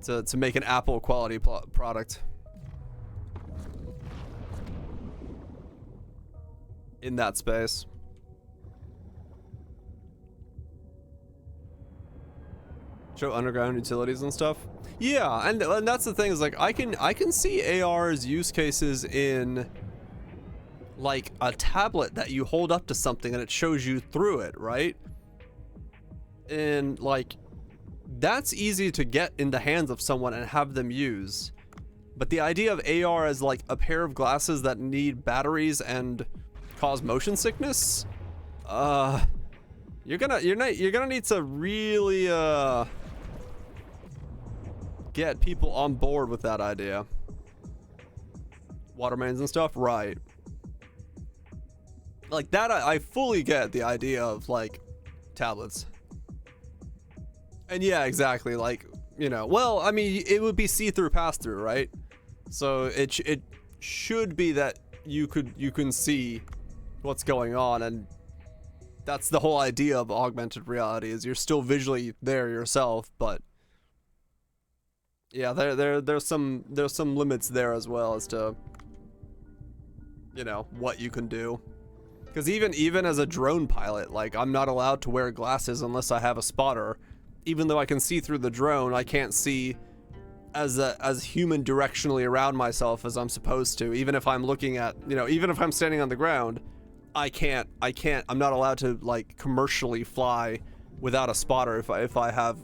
to make an Apple quality product in that space. Show underground utilities and stuff. Yeah, and that's the thing, is like I can see AR's use cases in like a tablet that you hold up to something and it shows you through it, right? And like that's easy to get in the hands of someone and have them use. But the idea of AR as like a pair of glasses that need batteries and cause motion sickness, you're gonna need to really get people on board with that idea. Water mains and stuff, right? Like that, I fully get the idea of like tablets. And yeah, exactly. Like, you know, well, I mean, it would be see-through pass-through, right? So it should be that you can see what's going on, and That's the whole idea of augmented reality, is you're still visually there yourself, but yeah, there's some limits there as well as to, you know, what you can do. Because even as a drone pilot, like, I'm not allowed to wear glasses unless I have a spotter. Even though I can see through the drone, I can't see as human directionally around myself as I'm supposed to. Even if I'm looking at, you know, even if I'm standing on the ground, I'm not allowed to, like, commercially fly without a spotter if I have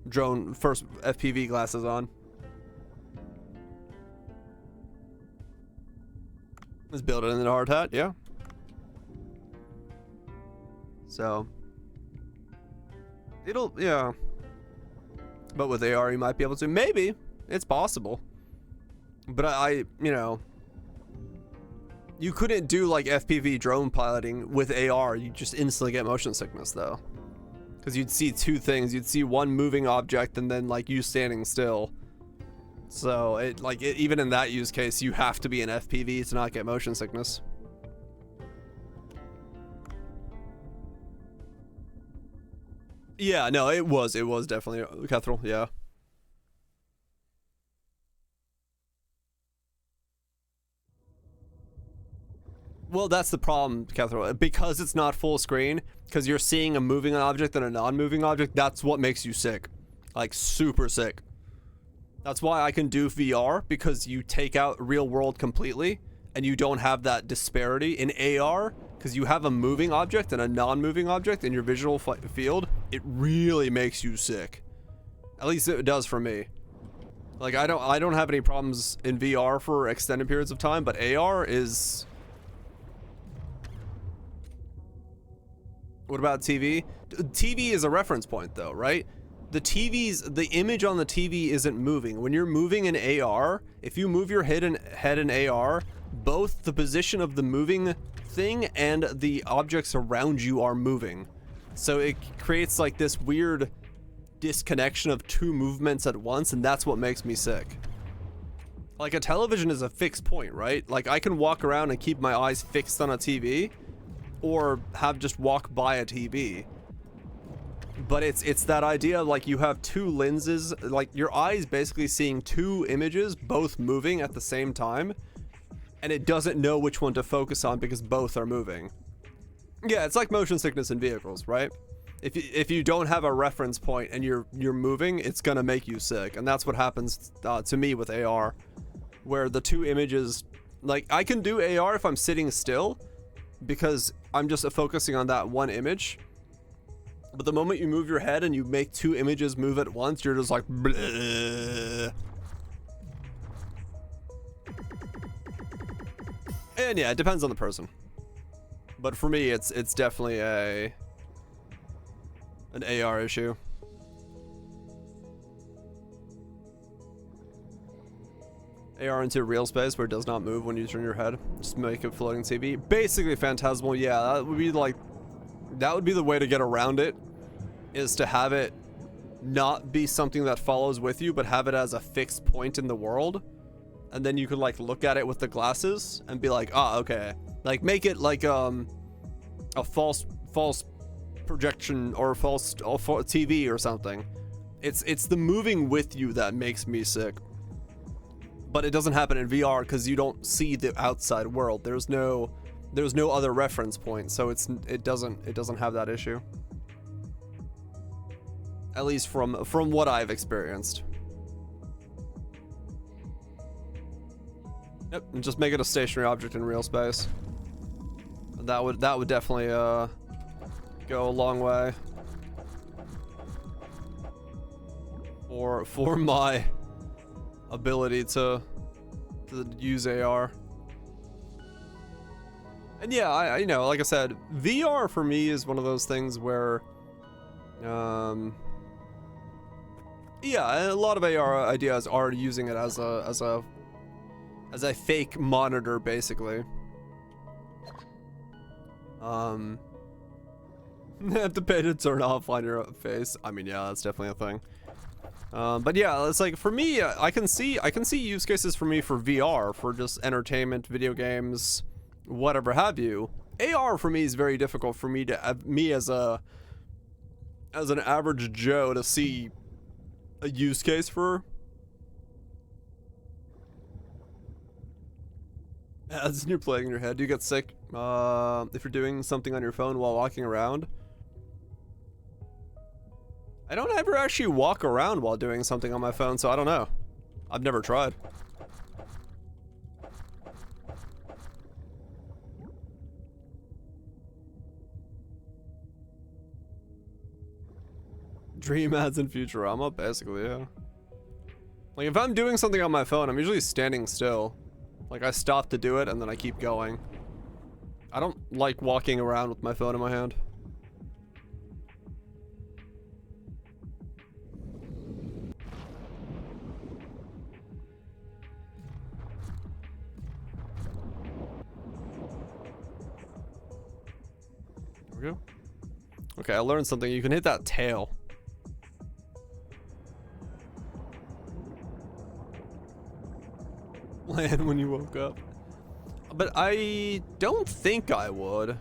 drone first FPV glasses on. Let's build it in the hard hat, yeah. So yeah. But with AR you might be able to. Maybe. It's possible. But I you know, you couldn't do like FPV drone piloting with AR. You just instantly get motion sickness though. Because you'd see two things. You'd see one moving object and then like you standing still. So even in that use case, you have to be an FPV to not get motion sickness. Yeah, no, it was definitely Kethril, yeah. Well, that's the problem, Kethril. Because it's not full screen, because you're seeing a moving object and a non-moving object, that's what makes you sick. Like, super sick. That's why I can do VR, because you take out real world completely, and you don't have that disparity. In AR, because you have a moving object and a non-moving object in your visual field, it really makes you sick. At least it does for me. Like, I don't have any problems in VR for extended periods of time, but AR is... What about TV? TV is a reference point though, right? The image on the TV isn't moving. When you're moving in AR, if you move your head in AR, both the position of the moving thing and the objects around you are moving. So it creates like this weird disconnection of two movements at once, and that's what makes me sick. Like, a television is a fixed point, right? Like, I can walk around and keep my eyes fixed on a TV, or have just walk by a TV. But it's that idea of, like, you have two lenses, like your eyes basically seeing two images both moving at the same time, and it doesn't know which one to focus on because both are moving. Yeah, it's like motion sickness in vehicles, right? If you don't have a reference point and you're moving, it's gonna make you sick, and that's what happens to me with AR, where the two images, like, I can do AR if I'm sitting still because I'm just focusing on that one image. But the moment you move your head and you make two images move at once, you're just like, bleh. And yeah, it depends on the person. But for me, it's definitely an AR issue. AR into real space where it does not move when you turn your head. Just make a floating TV. Basically Phantasmal, yeah, that would be like, that would be the way to get around it, is to have it not be something that follows with you, but have it as a fixed point in the world. And then you could like look at it with the glasses and be like, ah, okay. Like, make it like a false projection or false TV or something. It's the moving with you that makes me sick. But it doesn't happen in VR because you don't see the outside world. There's no other reference point, so it doesn't have that issue. At least from what I've experienced. Yep, and just make it a stationary object in real space. That would definitely go a long way for my ability to use AR. And yeah, I you know, like I said, VR for me is one of those things where yeah, a lot of AR ideas are using it as a fake monitor, basically. Have to pay to turn off on your face. I mean, yeah, that's definitely a thing. But yeah, it's like, for me, I can see use cases for me for VR, for just entertainment, video games, whatever have you. AR for me is very difficult for me to as an average Joe to see a use case for. As you're playing in your head, do you get sick if you're doing something on your phone while walking around? I don't ever actually walk around while doing something on my phone, so I don't know. I've never tried. Dream ads in Futurama, basically, yeah. Like, if I'm doing something on my phone, I'm usually standing still. Like, I stop to do it, and then I keep going. I don't like walking around with my phone in my hand. There we go. Okay, I learned something. You can hit that tail. Land when you woke up. But I don't think I would.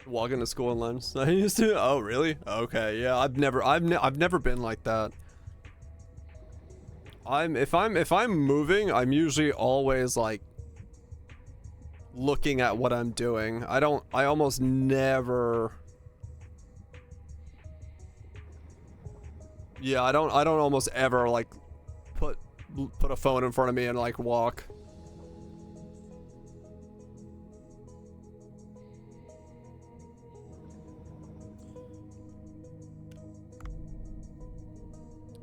Walk into school and lunch. I used to. Oh, really? Okay, yeah. I've never been like that. If I'm moving, I'm usually always like looking at what I'm doing. I almost never. Yeah, I don't almost ever like put a phone in front of me and like walk.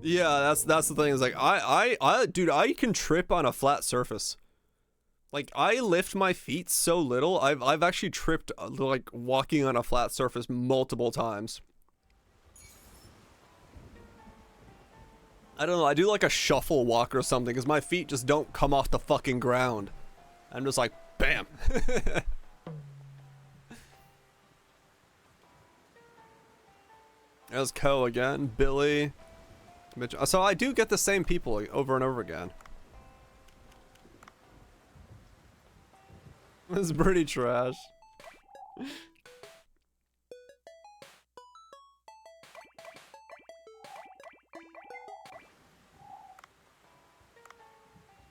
Yeah, that's the thing, is like dude, I can trip on a flat surface. Like, I lift my feet so little, I've actually tripped like walking on a flat surface multiple times. I don't know, I do like a shuffle walk or something because my feet just don't come off the fucking ground. I'm just like, bam. There's Ko again, Billy. Mitch. So I do get the same people over and over again. This is pretty trash.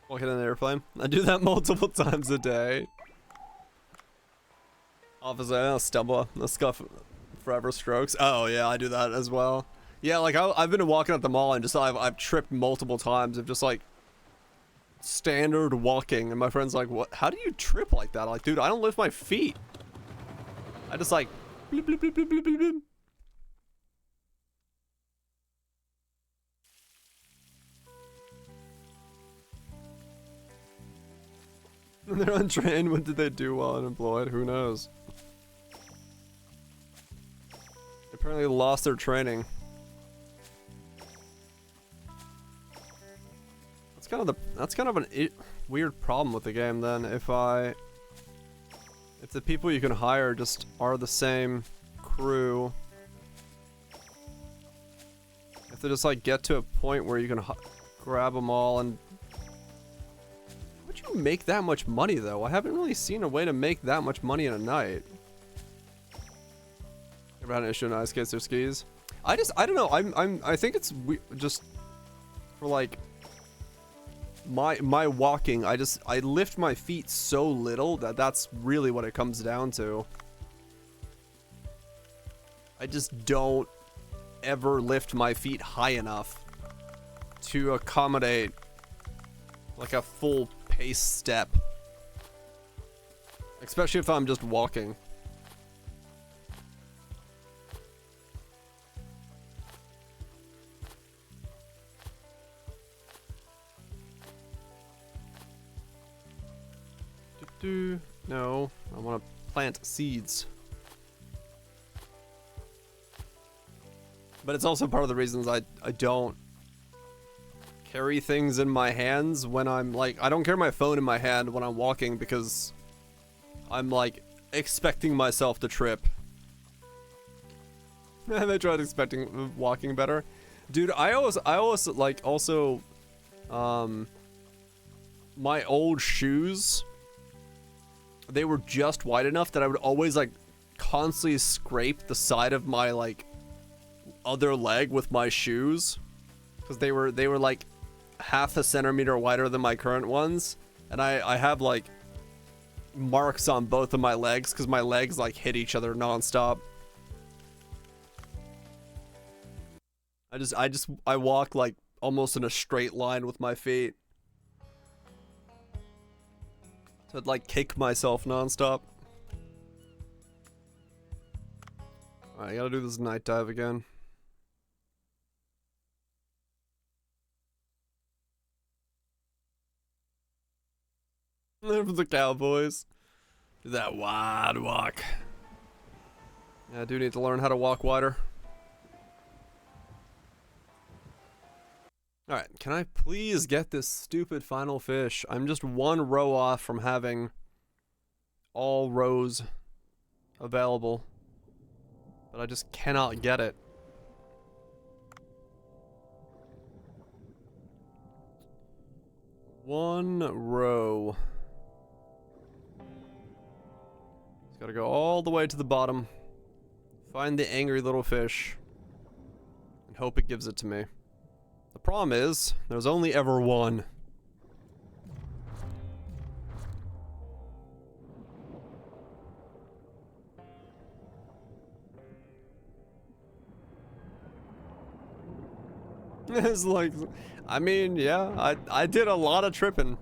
Walking in an airplane. I do that multiple times a day. Officer, I'll stumble. I'll scuff forever strokes. Oh yeah, I do that as well. Yeah, like I've been walking at the mall and just I've tripped multiple times of just like standard walking, and my friend's like, "What? How do you trip like that?" I'm like, dude, I don't lift my feet. I just like bloop, bloop, bloop, bloop, bloop, bloop. When they're untrained, what did they do while unemployed? Who knows? They apparently lost their training. That's kind of an weird problem with the game then. If the people you can hire just are the same crew, if they just like get to a point where you can grab them all, and would you make that much money though? I haven't really seen a way to make that much money in a night. Ever had an issue in ice skates or skis? I don't know. I think it's just for like my walking. I lift my feet so little that's really what it comes down to. I just don't ever lift my feet high enough to accommodate like a full pace step, especially if I'm just walking. No, I want to plant seeds. But it's also part of the reasons I don't carry things in my hands when I'm like, I don't carry my phone in my hand when I'm walking because I'm like expecting myself to trip. And I tried expecting walking better. Dude, I always like also my old shoes they were just wide enough that I would always like constantly scrape the side of my like other leg with my shoes, because they were like half a centimeter wider than my current ones, and I have like marks on both of my legs because my legs like hit each other nonstop. I walk like almost in a straight line with my feet. So I'd like kick myself nonstop. Alright, I gotta do this night dive again. For the Cowboys. Do that wide walk. Yeah, I do need to learn how to walk wider. Alright, can I please get this stupid final fish? I'm just one row off from having all rows available. But I just cannot get it. One row. Just gotta go all the way to the bottom. Find the angry little fish. And hope it gives it to me. The problem is, there's only ever one. It's like, I mean, yeah, I did a lot of tripping.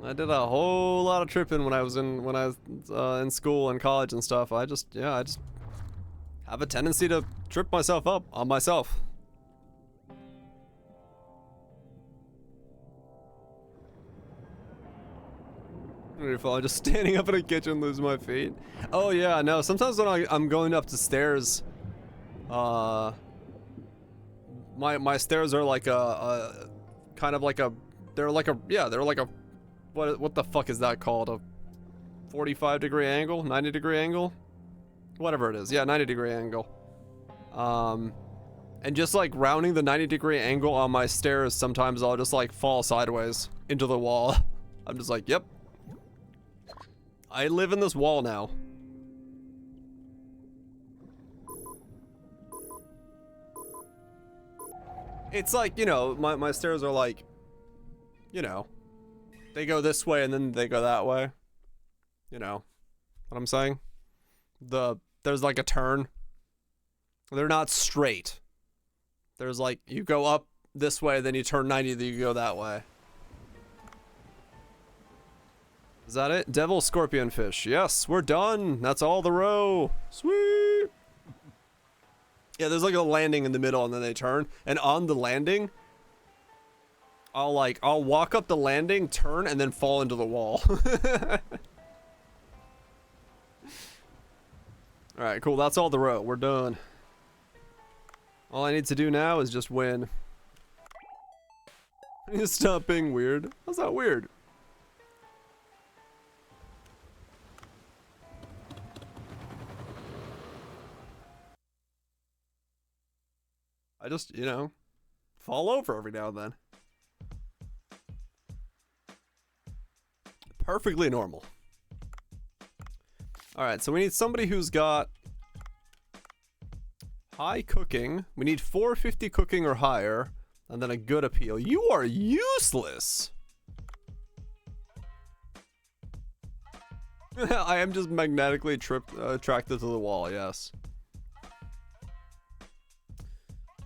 I did a whole lot of tripping when I was in school and college and stuff. I just have a tendency to trip myself up on myself. If I'm just standing up in a kitchen, lose my feet. Oh yeah, no. Sometimes when I'm going up the stairs, my stairs are like a kind of like a, they're like a what the fuck is that called? A 45-degree angle, 90-degree angle, whatever it is. Yeah, 90-degree angle. And just like rounding the 90-degree angle on my stairs, sometimes I'll just like fall sideways into the wall. I'm just like, yep. I live in this wall now. It's like, you know, my stairs are like, you know, they go this way and then they go that way. You know what I'm saying? There's like a turn. They're not straight. There's like, you go up this way, then you turn 90, then you go that way. Is that it? Devil scorpion fish. Yes, we're done. That's all the row. Sweet. Yeah, there's like a landing in the middle and then they turn. And on the landing, I'll walk up the landing, turn, and then fall into the wall. Alright, cool. That's all the row. We're done. All I need to do now is just win. Stop being weird. How's that weird? I just, you know, fall over every now and then. Perfectly normal. Alright, so we need somebody who's got high cooking. We need 450 cooking or higher, and then a good appeal. You are useless! I am just magnetically attracted to the wall, yes.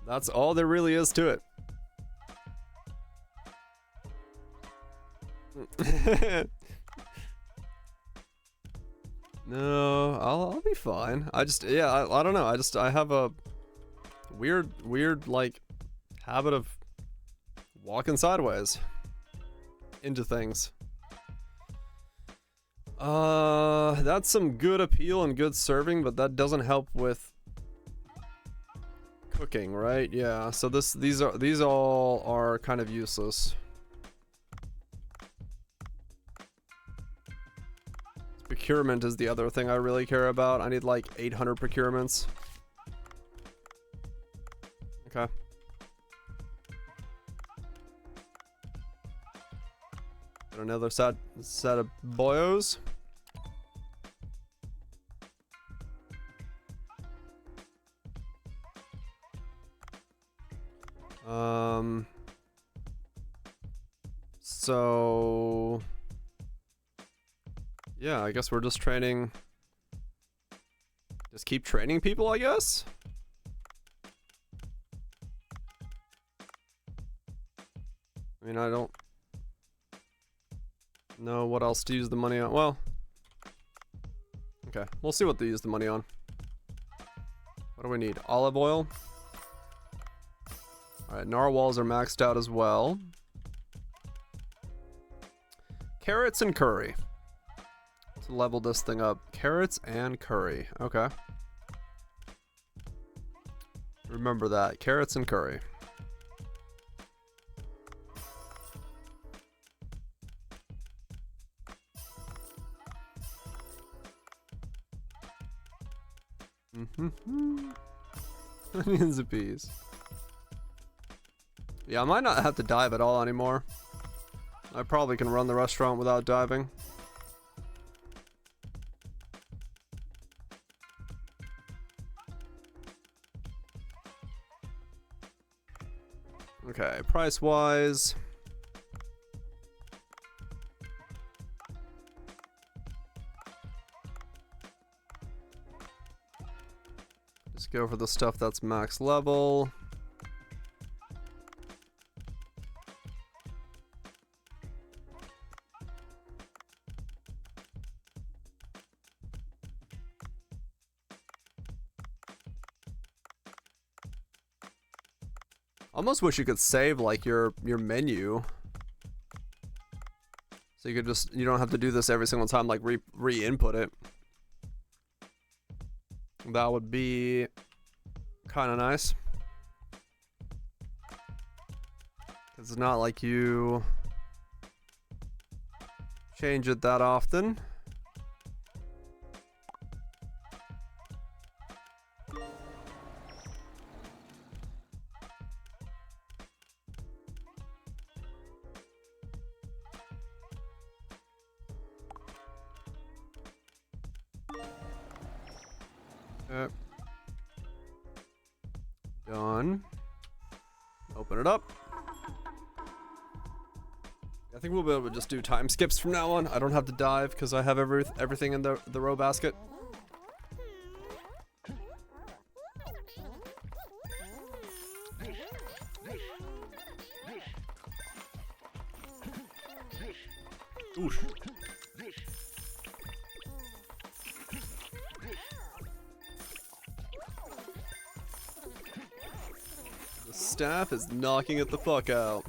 That's all there really is to it. No, I'll be fine. I just, yeah, I don't know. I have a weird like habit of walking sideways into things. That's some good appeal and good serving, but that doesn't help with cooking, right? Yeah, so these all are kind of useless. Procurement is the other thing I really care about. I need like 800 procurements. Okay. Got another set of boyos. So yeah, I guess we're just training. Just keep training people, I guess. I mean, I don't know what else to use the money on. Well, okay, we'll see what to use the money on. What do we need? Olive oil. Alright, narwhals are maxed out as well. Carrots and curry. To level this thing up. Carrots and curry. Okay. Remember that. Carrots and curry. Onions apiece. Yeah, I might not have to dive at all anymore. I probably can run the restaurant without diving. Okay, price-wise. Just go for the stuff that's max level. Almost wish you could save like your menu, so you could just, you don't have to do this every single time, like re-input it. That would be kind of nice. It's not like you change it that often. Okay. Done. Open it up. I think we'll be able to just do time skips from now on. I don't have to dive because I have everything in the row basket. Oosh. The staff is knocking it the fuck out.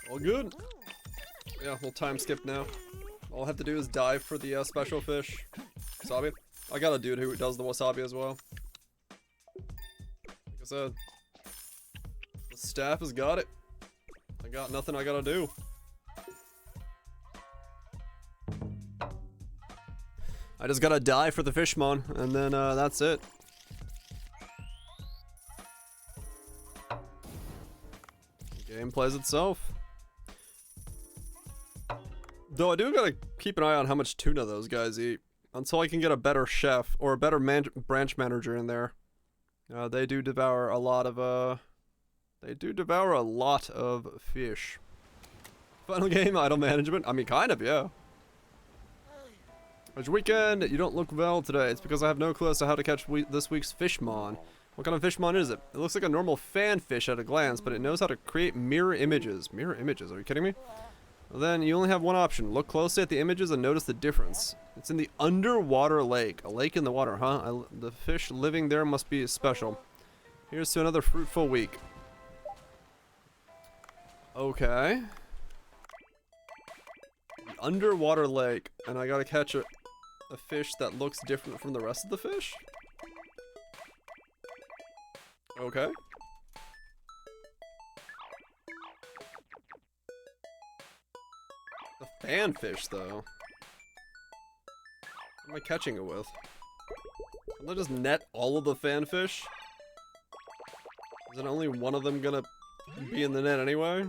All good. Yeah, we'll time skip now. All I have to do is dive for the special fish. Wasabi. I got a dude who does the wasabi as well. Like I said, the staff has got it. I got nothing I gotta do. I just gotta dive for the fishmon, and then that's it. The game plays itself. Though I do gotta keep an eye on how much tuna those guys eat, until I can get a better chef or a better branch manager in there. They do devour a lot of fish. Final game, idle management. I mean, kind of, yeah. It's weekend. You don't look well today. It's because I have no clue as to how to catch this week's fishmon. What kind of fishmon is it? It looks like a normal fan fish at a glance, but it knows how to create mirror images. Mirror images? Are you kidding me? Well, then you only have one option. Look closely at the images and notice the difference. It's in the underwater lake. A lake in the water, huh? The fish living there must be special. Here's to another fruitful week. Okay. The underwater lake, and I gotta catch a fish that looks different from the rest of the fish? Okay. The fan fish, though. What am I catching it with? Can I just net all of the fan fish? Isn't only one of them gonna be in the net anyway?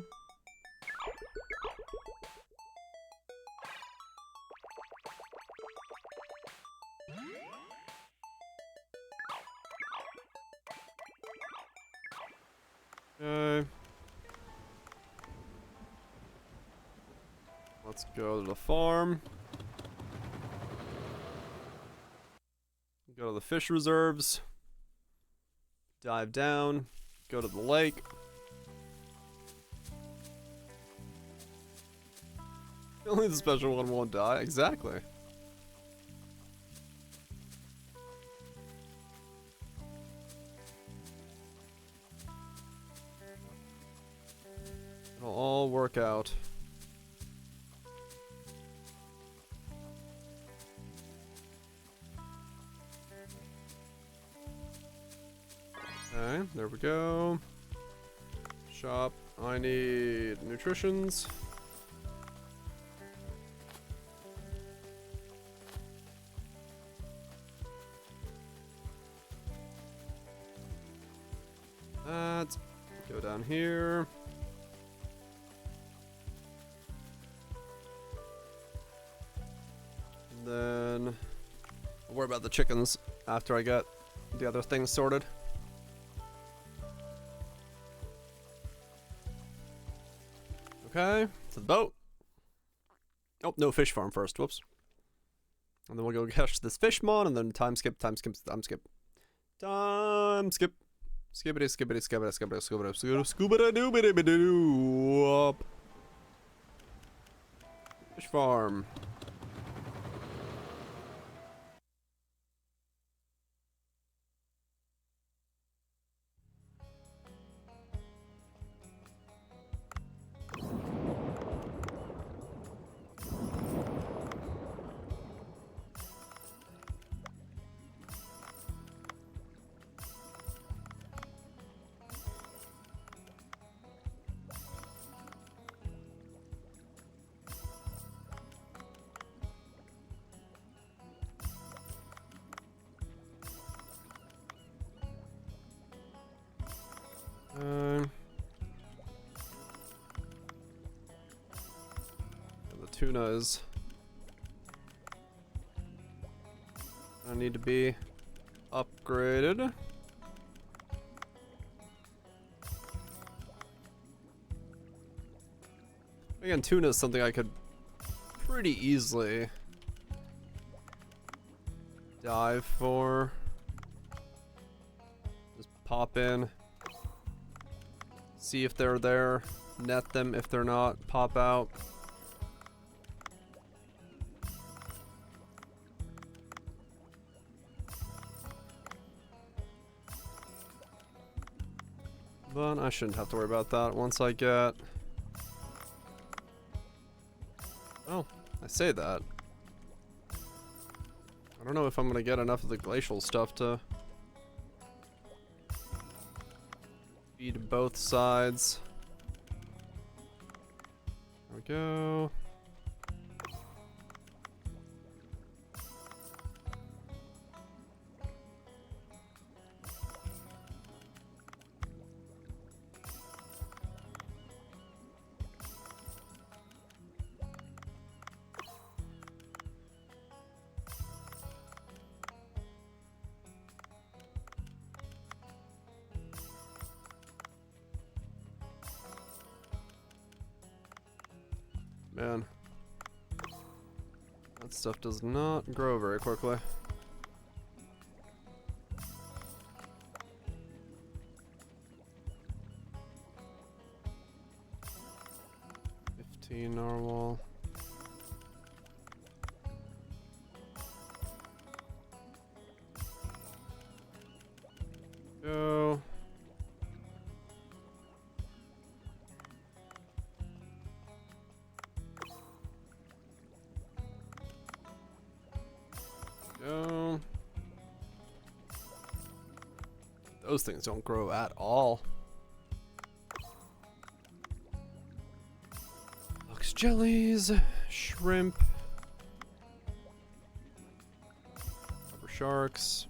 Okay. Let's go to the farm. Go to the fish reserves. Dive down. Go to the lake. Only the special one won't die. Exactly. It'll all work out. Okay, there we go. Shop. I need nutritions. That. Go down here. And then I'll worry about the chickens after I get the other things sorted. Okay, to the boat. Oh, no, fish farm first. Whoops. And then we'll go catch this fishmon, and then time skip, time skip, time skip. Time skip. Skibbity, skibbity, skibbity, skibbity, skibbity, scuba doobity doo. Fish farm. The tuna is. I need to be upgraded. Again, tuna is something I could pretty easily dive for. Just pop in. See if they're there, net them if they're not, pop out. But I shouldn't have to worry about that once I get... Oh, I say that. I don't know if I'm gonna get enough of the glacial stuff to feed both sides. There we go. Man, that stuff does not grow very quickly. Narwhal. Go. Go. Those things don't grow at all. Lux jellies, shrimp, rubber sharks.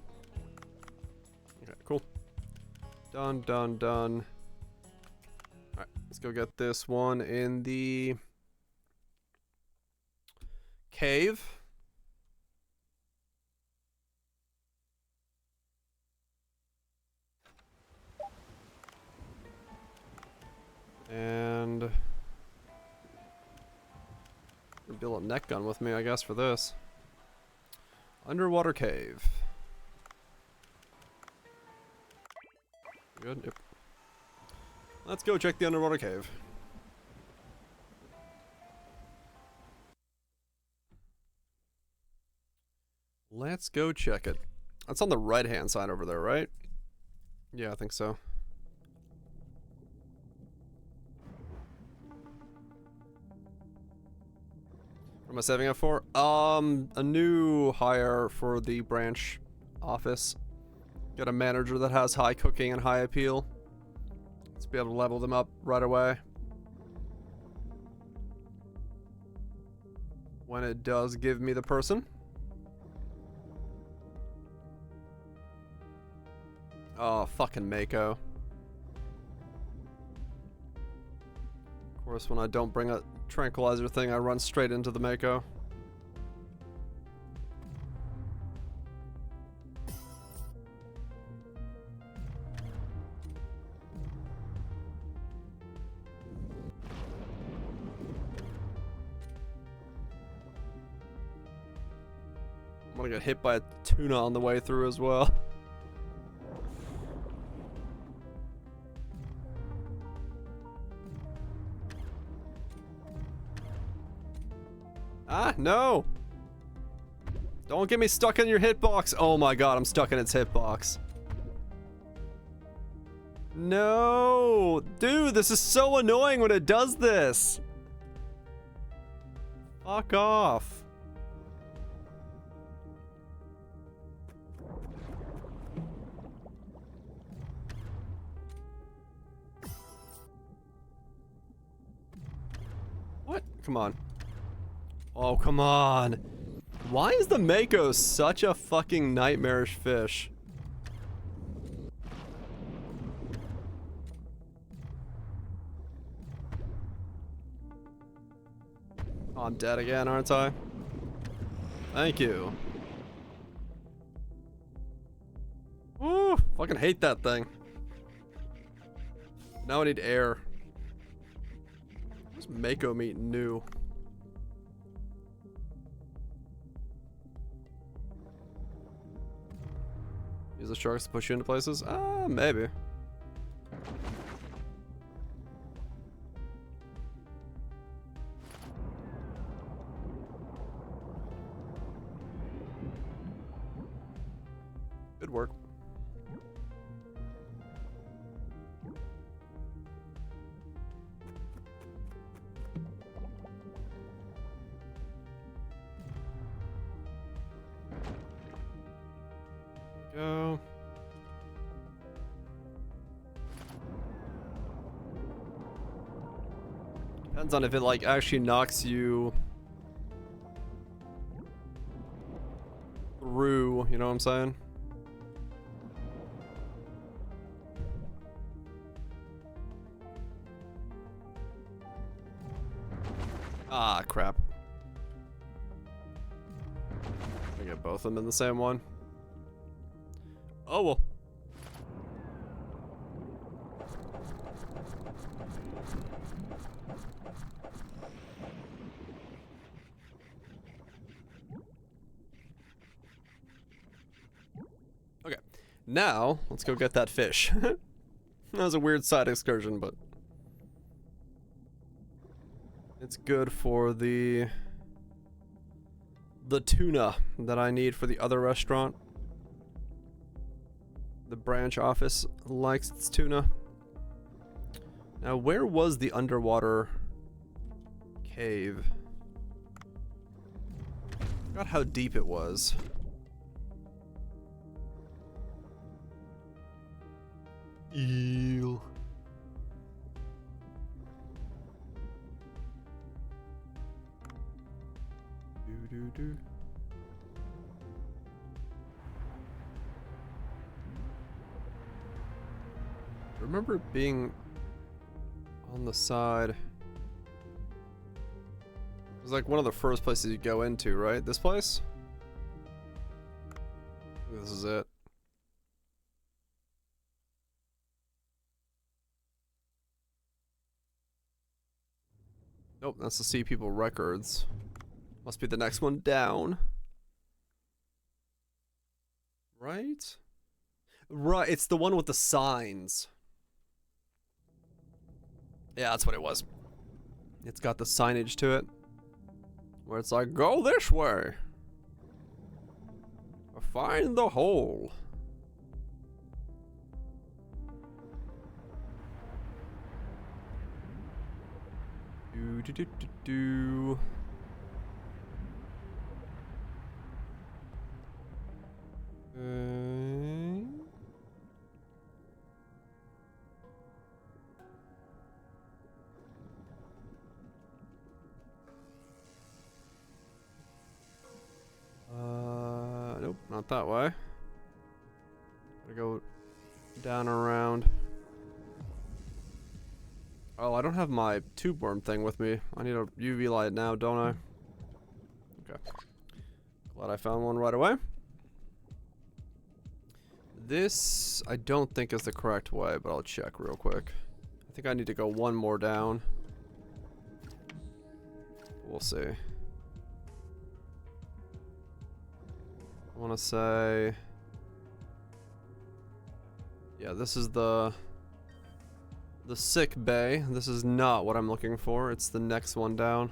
Okay, cool. Done, done, done. Alright, let's go get this one in the cave. And build a neck gun with me, I guess, for this. Underwater cave. Good. Yep. Let's go check the underwater cave. Let's go check it. That's on the right-hand side over there, right? Yeah, I think so. What am I saving up for? A new hire for the branch office. Get a manager that has high cooking and high appeal. Let's be able to level them up right away. When it does give me the person. Oh, fucking Mako. Of course, when I don't bring a tranquilizer thing, I run straight into the Mako. I'm gonna get hit by a tuna on the way through as well. Ah, no! Don't get me stuck in your hitbox! Oh my god, I'm stuck in its hitbox. No! Dude, this is so annoying when it does this! Fuck off. What? Come on. Oh, come on. Why is the Mako such a fucking nightmarish fish? Oh, I'm dead again, aren't I? Thank you. Woo! Fucking hate that thing. Now I need air. What's Mako meat new? Use the sharks to push you into places? Maybe. Good work. Go. Depends on if it like actually knocks you through, you know what I'm saying? Ah, crap. I get both of them in the same one. Oh well. Okay, now let's go get that fish. That was a weird side excursion, but it's good for the tuna that I need for the other restaurant. The branch office likes its tuna. Now, where was the underwater cave? I forgot how deep it was. Eel. Do. remember it being on the side. It was like one of the first places you go into, right? This place? This is it. Nope, that's the Sea People Records. Must be the next one down. Right? Right, it's the one with the signs. Yeah, that's what it was. It's got the signage to it. Where it's like, go this way. Or find the hole. Do do do do do. Nope, not that way. Gotta go down around. Oh, I don't have my tube worm thing with me. I need a UV light now, don't I? Okay. Glad I found one right away. This, I don't think is the correct way, but I'll check real quick. I think I need to go one more down. We'll see. I want to say... Yeah, this is the sick bay. This is not what I'm looking for. It's the next one down.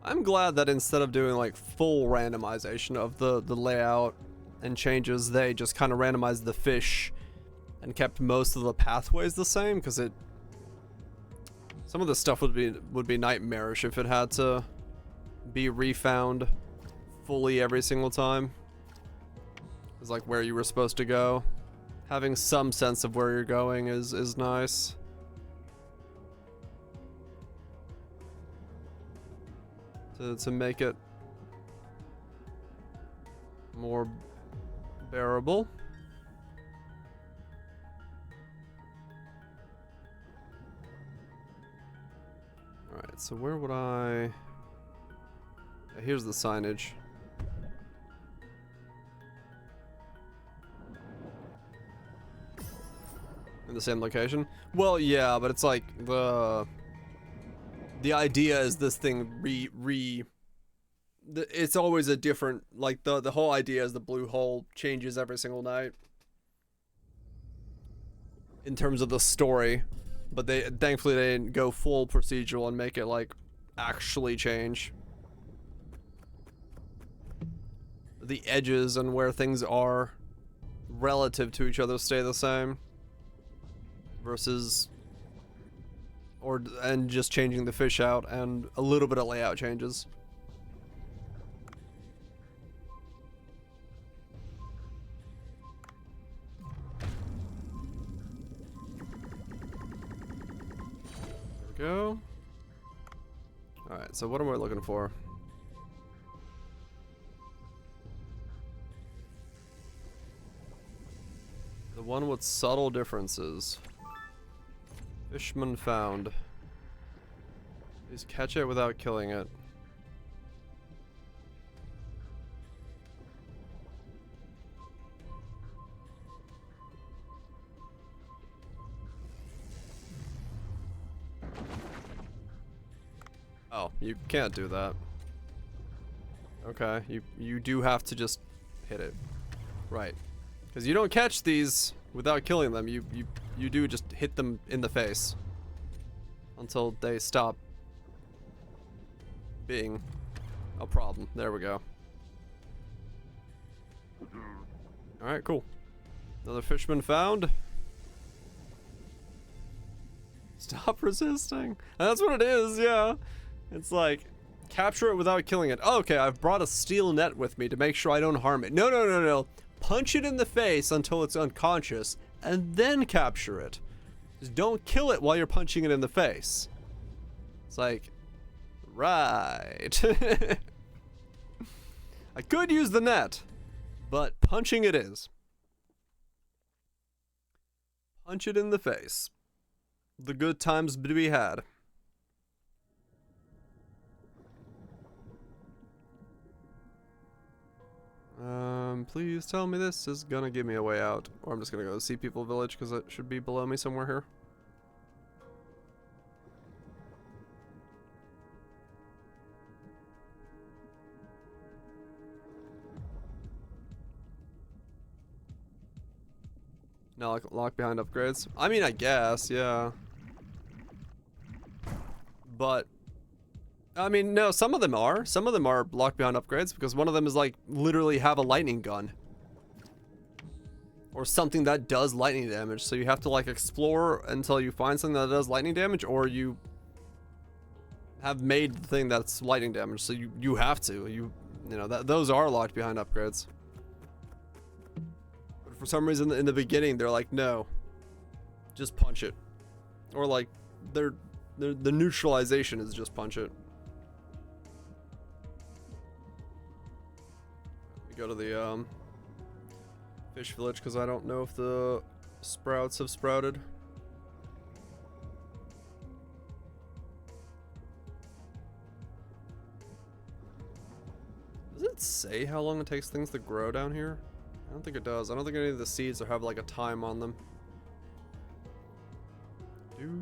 I'm glad that instead of doing like full randomization of the layout and changes, they just kind of randomized the fish and kept most of the pathways the same, because it some of the stuff would be nightmarish if it had to be refound fully every single time. It's like where you were supposed to go. Having some sense of where you're going is nice. To make it more bearable. Alright, so where would I... Yeah, here's the signage. In the same location? Well, yeah, but it's like the idea is this thing it's always a different, like the whole idea is the blue hole changes every single night in terms of the story, but thankfully they didn't go full procedural and make it like actually change. The edges and where things are relative to each other stay the same versus and just changing the fish out and a little bit of layout changes. There we go. Alright, so what am I looking for? The one with subtle differences. Fishman found. Please catch it without killing it. Oh, you can't do that. Okay, you do have to just hit it. Right. Because you don't catch these without killing them. You do just hit them in the face until they stop being a problem. There we go. Alright, cool. Another fishman found. Stop resisting. And that's what it is, yeah. It's like, capture it without killing it. Oh, okay, I've brought a steel net with me to make sure I don't harm it. No, no, no, no. Punch it in the face until it's unconscious, and then capture it. Just don't kill it while you're punching it in the face. It's like, Right. I could use the net, but punching it is. Punch it in the face. The good times to be had. Please tell me this is gonna give me a way out. Or I'm just gonna go to Sea People Village because it should be below me somewhere here. Now lock behind upgrades. I mean, I guess, yeah. But I mean, no, some of them are. Some of them are locked behind upgrades because one of them is like literally have a lightning gun. Or something that does lightning damage. So you have to like explore until you find something that does lightning damage, or you have made the thing that's lightning damage. So you have to. You know, those are locked behind upgrades. But for some reason in the beginning they're like, no. Just punch it. Or like the neutralization is just punch it. Go to the fish village because I don't know if the sprouts have sprouted. Does it say how long it takes things to grow down here? I don't think it does. I don't think any of the seeds have like a time on them. Do.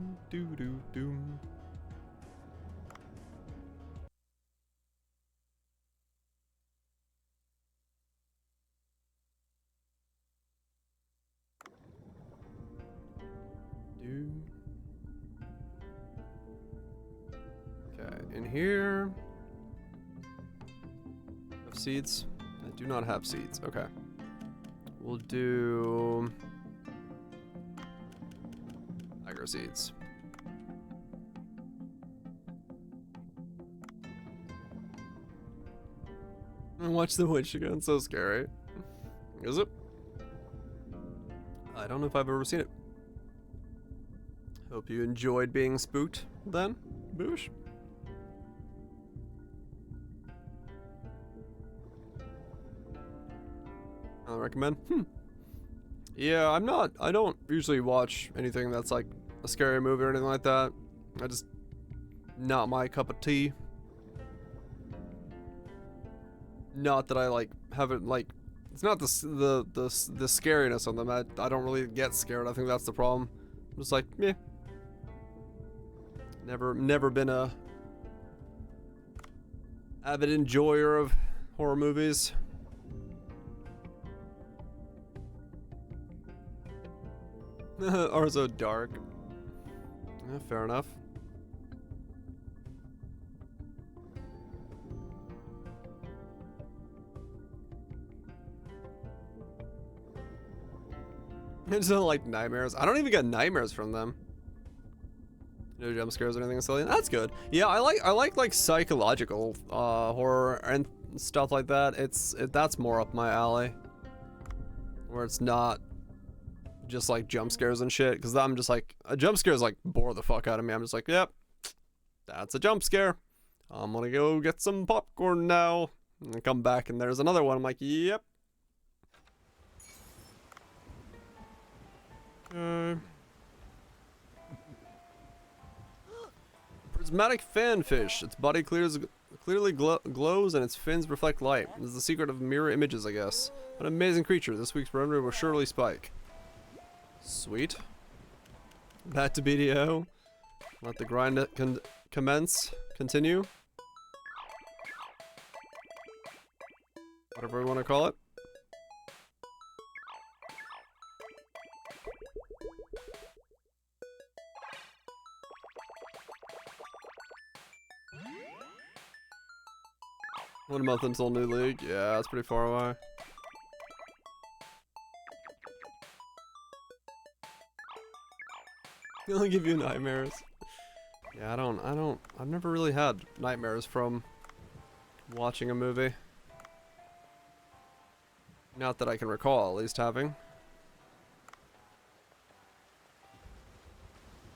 Okay, in here have seeds. I do not have seeds. Okay, we'll do tiger seeds. Watch the witch again. So scary. Is it? I don't know if I've ever seen it. Hope you enjoyed being spooked then, Boosh. I recommend. Yeah, I don't usually watch anything that's like a scary movie or anything like that. I just, not my cup of tea. Not that I like haven't like, it's not the scariness on them. I don't really get scared. I think that's the problem. I'm just like, meh. Never been a avid enjoyer of horror movies. Are so dark. Yeah, fair enough. I just don't like nightmares. I don't even get nightmares from them. No jump scares or anything silly. That's good. Yeah, I like psychological horror and stuff like that. That's more up my alley. Where it's not just like jump scares and shit. Because I'm just like, a jump scares like bore the fuck out of me. I'm just like, yep, that's a jump scare. I'm gonna go get some popcorn now. And come back and there's another one. I'm like, yep. Prismatic fanfish. Its body clearly glows and its fins reflect light. This is the secret of mirror images, I guess. An amazing creature. This week's remember will surely spike. Sweet. Back to BDO. Let the grind commence. Continue. Whatever we want to call it. One month until new league. Yeah, that's pretty far away. It'll give you nightmares. Yeah, I've never really had nightmares from watching a movie. Not that I can recall, at least having.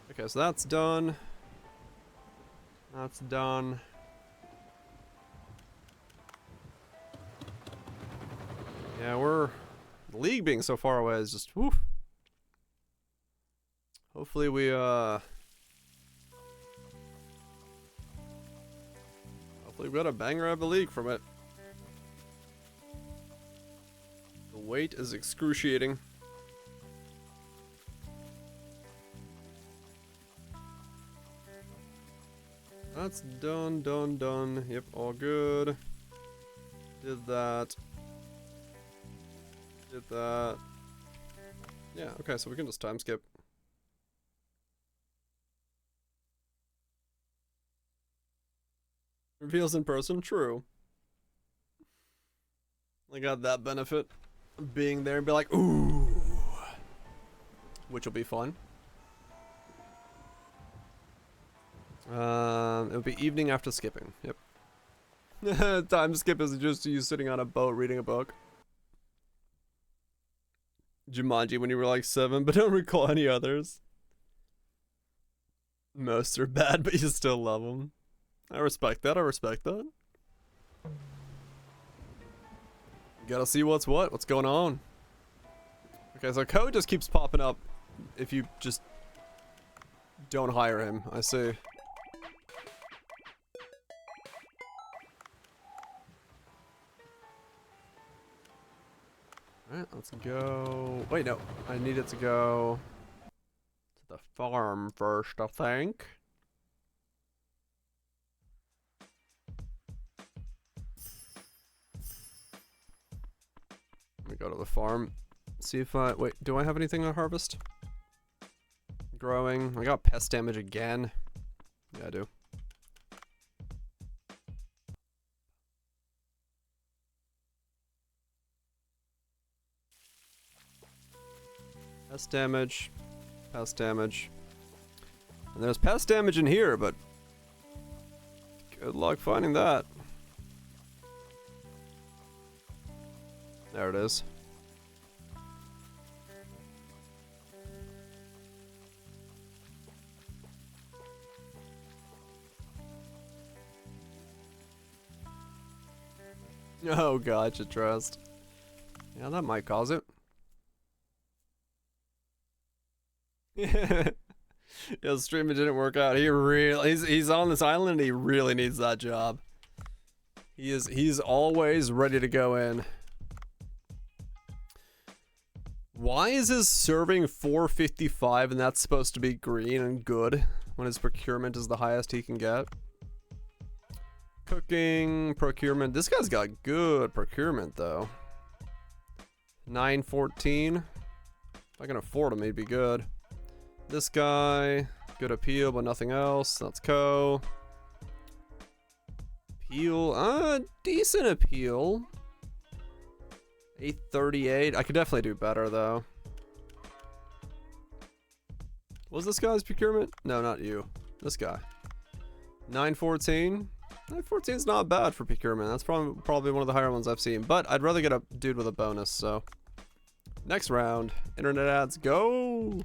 Okay, so that's done. That's done. Yeah, the league being so far away is just woof. Hopefully we got a banger of a league from it. The wait is excruciating. That's done. Yep, all good. Did that. Yeah, okay, so we can just time skip. Reveals in person, true. I got that benefit of being there and be like, ooh. Which will be fun. It'll be evening after skipping. Yep. Time skip is just you sitting on a boat reading a book. Jumanji when you were like 7, but don't recall any others. Most are bad, but you still love them. I respect that. Gotta see what's going on. Okay, so code just keeps popping up if you just don't hire him. I see. Alright, let's go. Wait, no. I needed to go to the farm first, I think. Let me go to the farm. See if I... Wait, do I have anything to harvest? Growing. I got pest damage again. Yeah, I do. Pest damage. And there's pest damage in here, but good luck finding that. There it is. Oh god, you trust. Yeah, that might cause it. Yeah, the stream didn't work out. He's on this island and he really needs that job. He's always ready to go in. Why is his serving 455 and that's supposed to be green and good when his procurement is the highest he can get? Cooking, procurement. This guy's got good procurement though. 914. If I can afford him, he'd be good. This guy, good appeal, but nothing else. That's Co. Appeal, decent appeal. 838. I could definitely do better though. Was this guy's procurement? No, not you. This guy. 914. 914 is not bad for procurement. That's probably one of the higher ones I've seen. But I'd rather get a dude with a bonus. So next round, internet ads, go.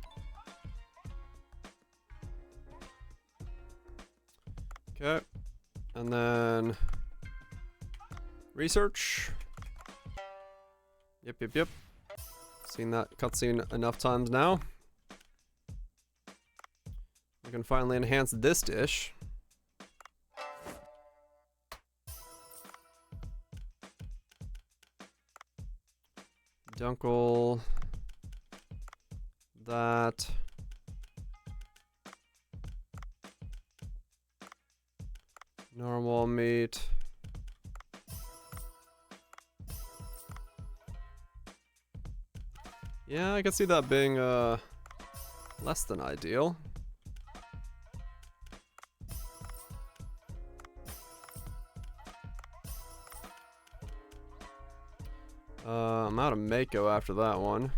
Okay, and then research. Yep. Seen that cutscene enough times now. We can finally enhance this dish. Dunkel. That. Normal meat. Yeah, I can see that being less than ideal. I'm out of Mako after that one.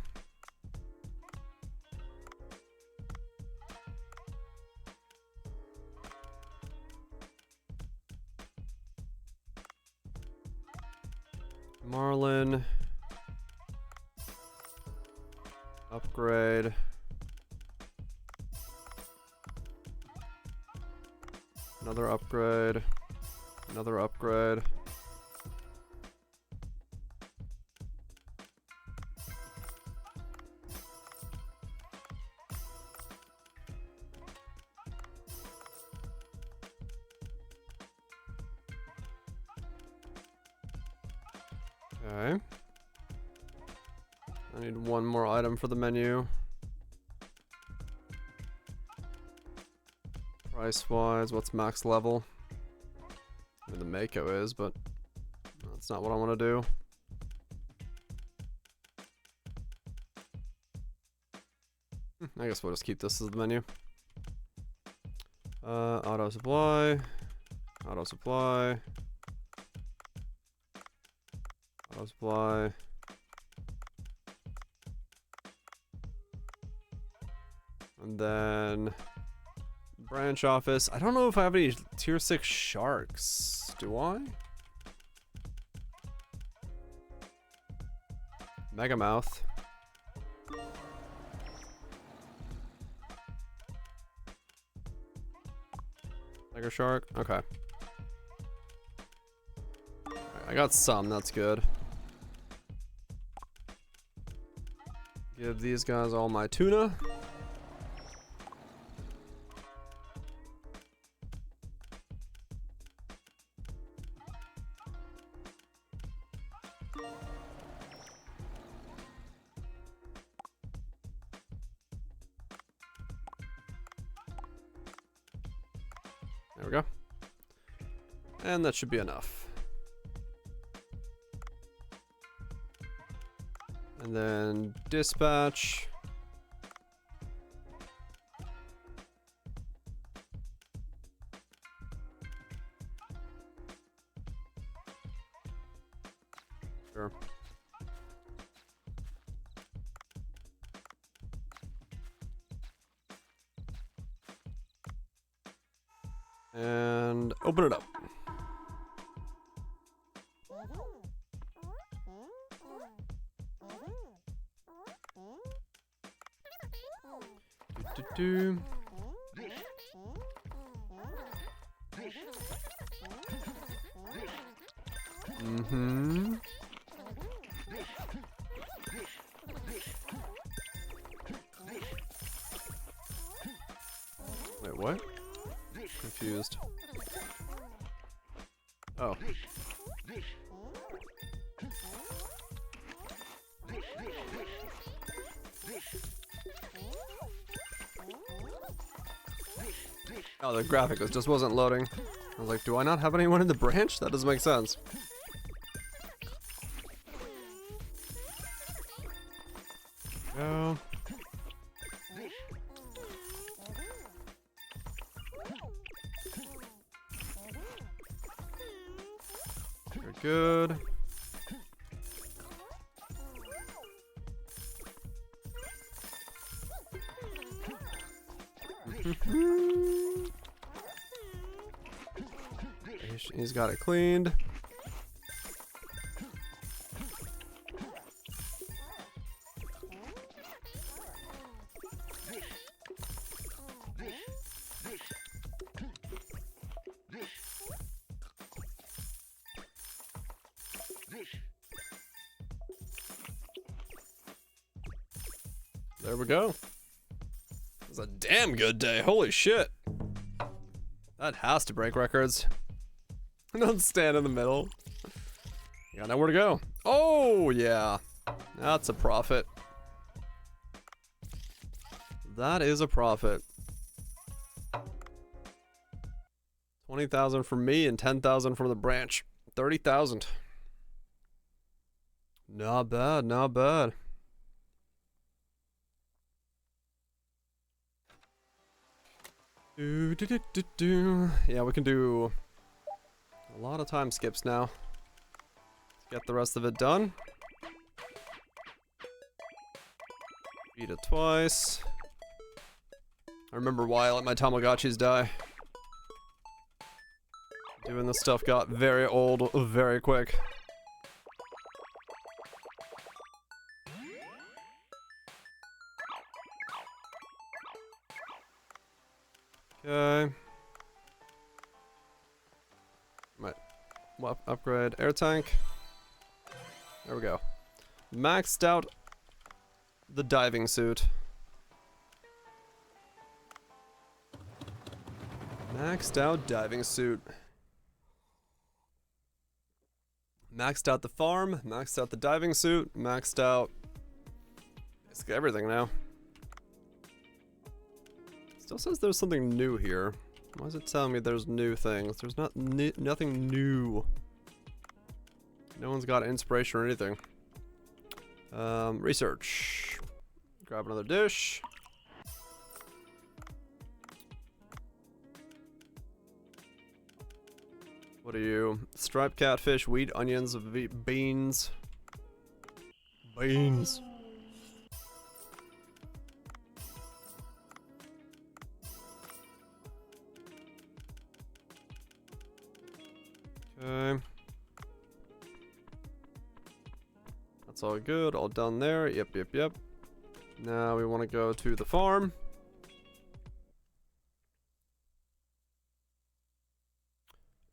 Marlin. Upgrade. Another upgrade. Another upgrade. Okay. I need one more item for the menu. Price-wise, what's max level? I mean, the Mako is, but that's not what I want to do. I guess we'll just keep this as the menu. Auto supply. Auto supply. Auto supply. And then branch office. I don't know if I have any tier 6 sharks. Do I? Megamouth. Tiger shark. Okay. I got some. That's good. Give these guys all my tuna. There we go. And that should be enough. And then dispatch. Sure. And open it up. Do. Mm-hmm. Wait, what? Confused. Oh. Oh, the graphic just wasn't loading. I was like, do I not have anyone in the branch? That doesn't make sense. Go. Very good. He's got it cleaned. There we go. It was a damn good day. Holy shit. That has to break records. Don't stand in the middle. You got nowhere to go. Oh, yeah. That's a profit. That is a profit. 20,000 from me and 10,000 from the branch. 30,000. Not bad, not bad. Yeah, we can do a lot of time skips now. Let's get the rest of it done. Beat it twice. I remember why I let my Tamagotchis die. Doing this stuff got very old very quick. Okay. Might upgrade air tank. There we go. Maxed out the diving suit. Maxed out diving suit. Maxed out the farm, maxed out the diving suit, maxed out basically everything now. Still says there's something new here. Why is it telling me there's new things? There's nothing new. No one's got inspiration or anything. Research. Grab another dish. What are you? Striped catfish, wheat, onions, beans. Beans. Okay. That's all good, all done there. Yep. Now we want to go to the farm.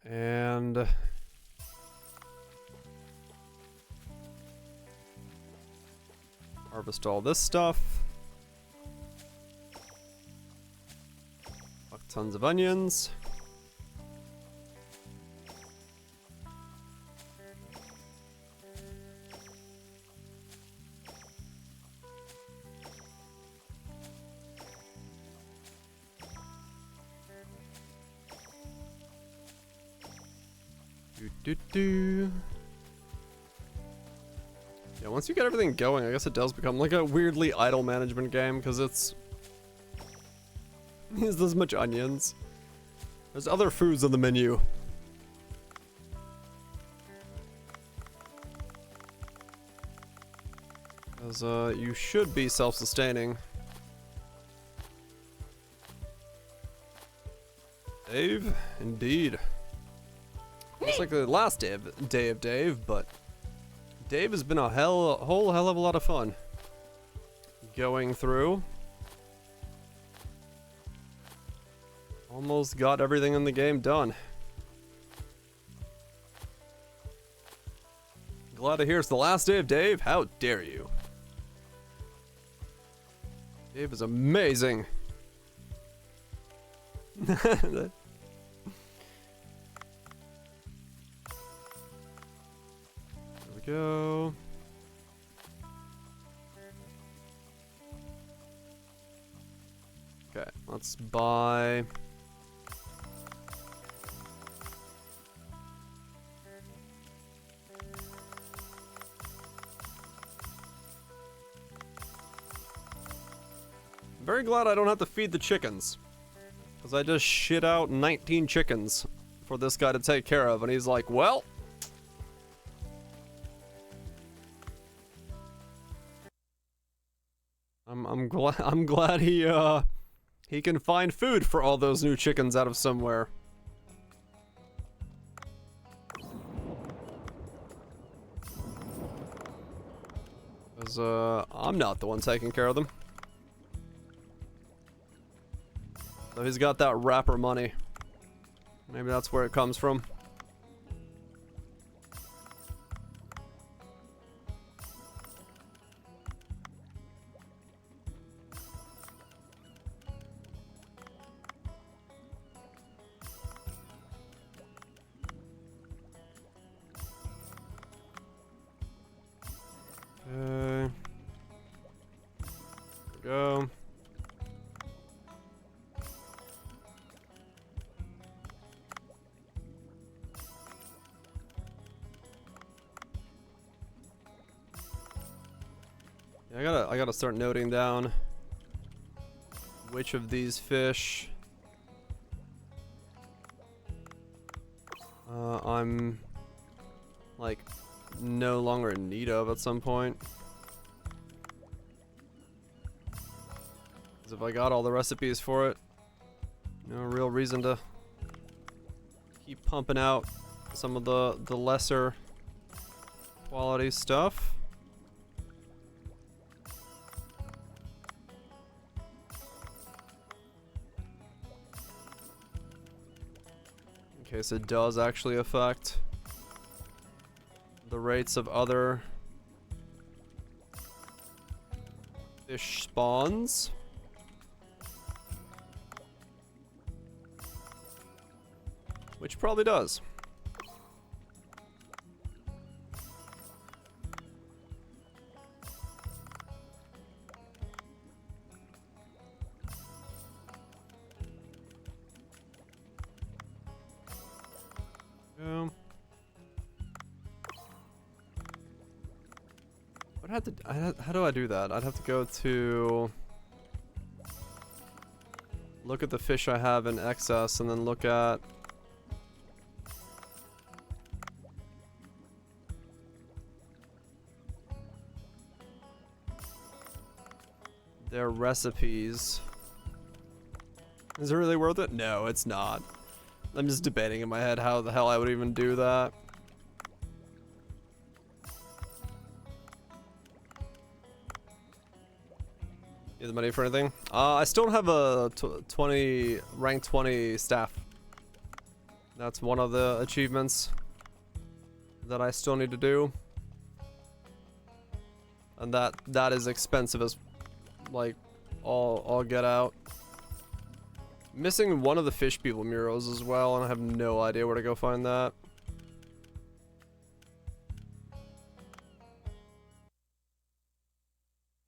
And harvest all this stuff. Fuck tons of onions. Yeah, once you get everything going, I guess it does become like a weirdly idle management game, because it's this much onions. There's other foods on the menu. Because you should be self-sustaining. Dave? Indeed. It's like the last day of Dave, but Dave has been a whole hell of a lot of fun going through. Almost got everything in the game done. Glad to hear it's the last day of Dave. How dare you? Dave is amazing. Go. Okay, let's buy I'm very glad I don't have to feed the chickens, because I just shit out 19 chickens for this guy to take care of, and he's like, well, I'm glad he can find food for all those new chickens out of somewhere. Because I'm not the one taking care of them. So he's got that rapper money. Maybe that's where it comes from. Go. Yeah, I gotta start noting down which of these fish I'm like no longer in need of at some point. Because if I got all the recipes for it, no real reason to keep pumping out some of the lesser quality stuff. In case it does actually affect the rates of other fish spawns. Which probably does. how do I do that? I'd have to go to look at the fish I have in excess and then look at their recipes. Is it really worth it? No, it's not. I'm just debating in my head how the hell I would even do that. Need the money for anything? I still don't have a rank 20 staff. That's one of the achievements that I still need to do. And that is expensive as like all get out. Missing one of the fish people murals as well, and I have no idea where to go find that.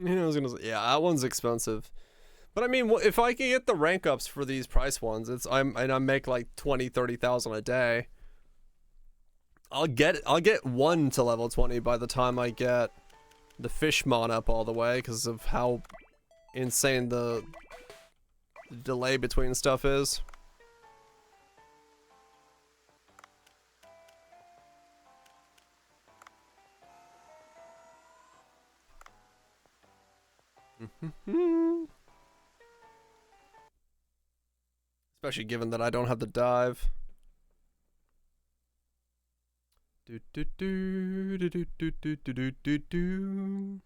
I was gonna say, yeah, that one's expensive. But I mean, if I can get the rank ups for these price ones, I make like 20,000-30,000 a day. I'll get one to level 20 by the time I get the Fishmon up all the way, because of how insane the delay between stuff is. Especially given that I don't have the dive. Do do do do do do do do do do.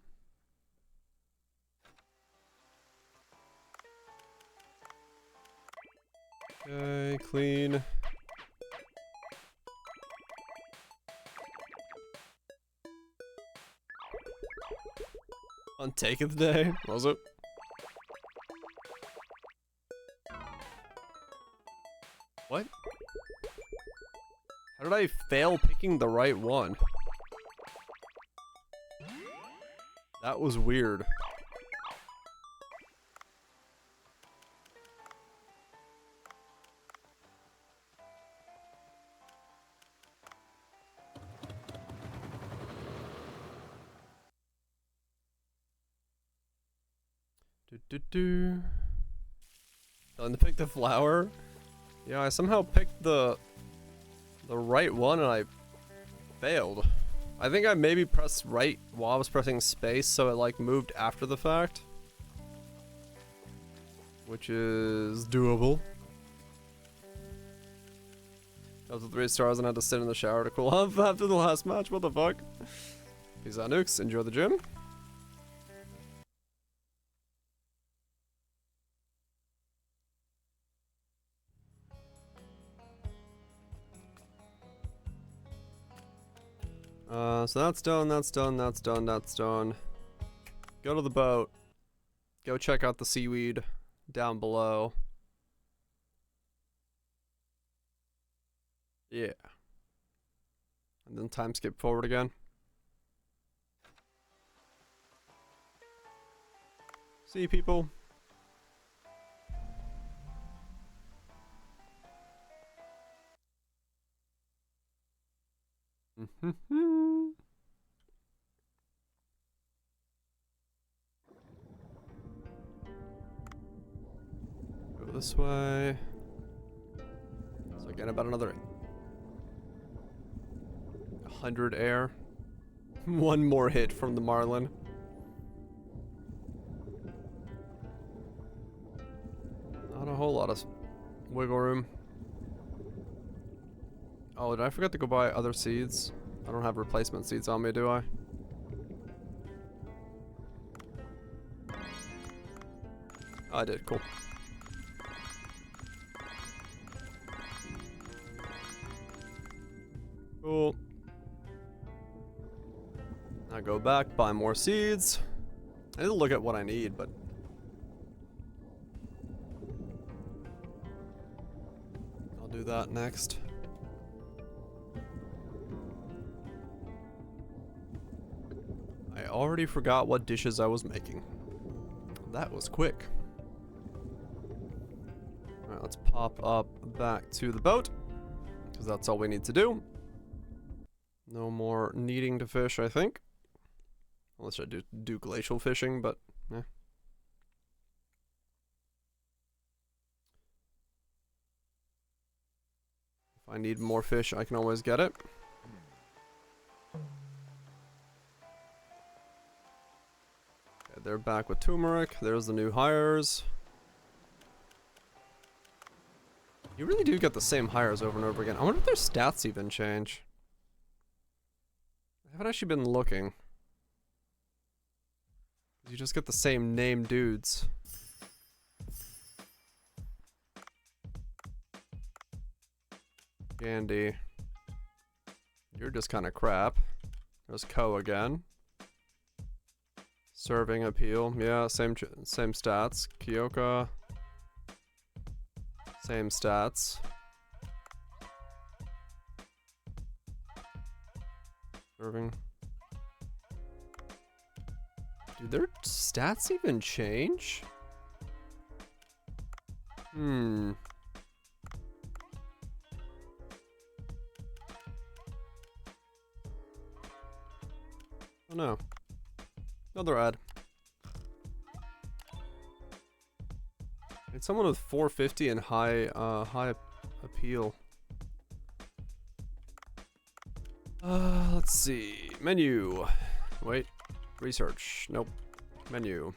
Okay, clean. On take of the day, was it? What? How did I fail picking the right one? That was weird. Time to pick the flower. Yeah, I somehow picked the right one and I failed. I think I maybe pressed right while I was pressing space, so it like moved after the fact, which is doable. After 3 stars and I had to sit in the shower to cool off after the last match. What the fuck? Peace out, nukes. Enjoy the gym. So that's done, that's done, that's done, that's done. Go to the boat. Go check out the seaweed down below. Yeah. And then time skip forward again. See you, people. Go this way. So again, about another 100 air. One more hit from the Marlin. Not a whole lot of wiggle room. Oh, did I forget to go buy other seeds? I don't have replacement seeds on me, do I? I did, cool. Cool. Now go back, buy more seeds. I need to look at what I need, but I'll do that next. I already forgot what dishes I was making. That was quick. Alright, let's pop up back to the boat, because that's all we need to do. No more needing to fish, I think. Unless I do glacial fishing, but yeah. If I need more fish, I can always get it. Okay, they're back with turmeric. There's the new hires. You really do get the same hires over and over again. I wonder if their stats even change. I haven't actually been looking. You just get the same name dudes. Gandhi. You're just kind of crap. There's Ko again. Serving appeal. Yeah, same stats. Kyoka. Same stats. Serving. Do their stats even change? Hmm. Oh no. Another ad. It's someone with 450 and high appeal. Let's see. Menu. Wait. Research. Nope. Menu.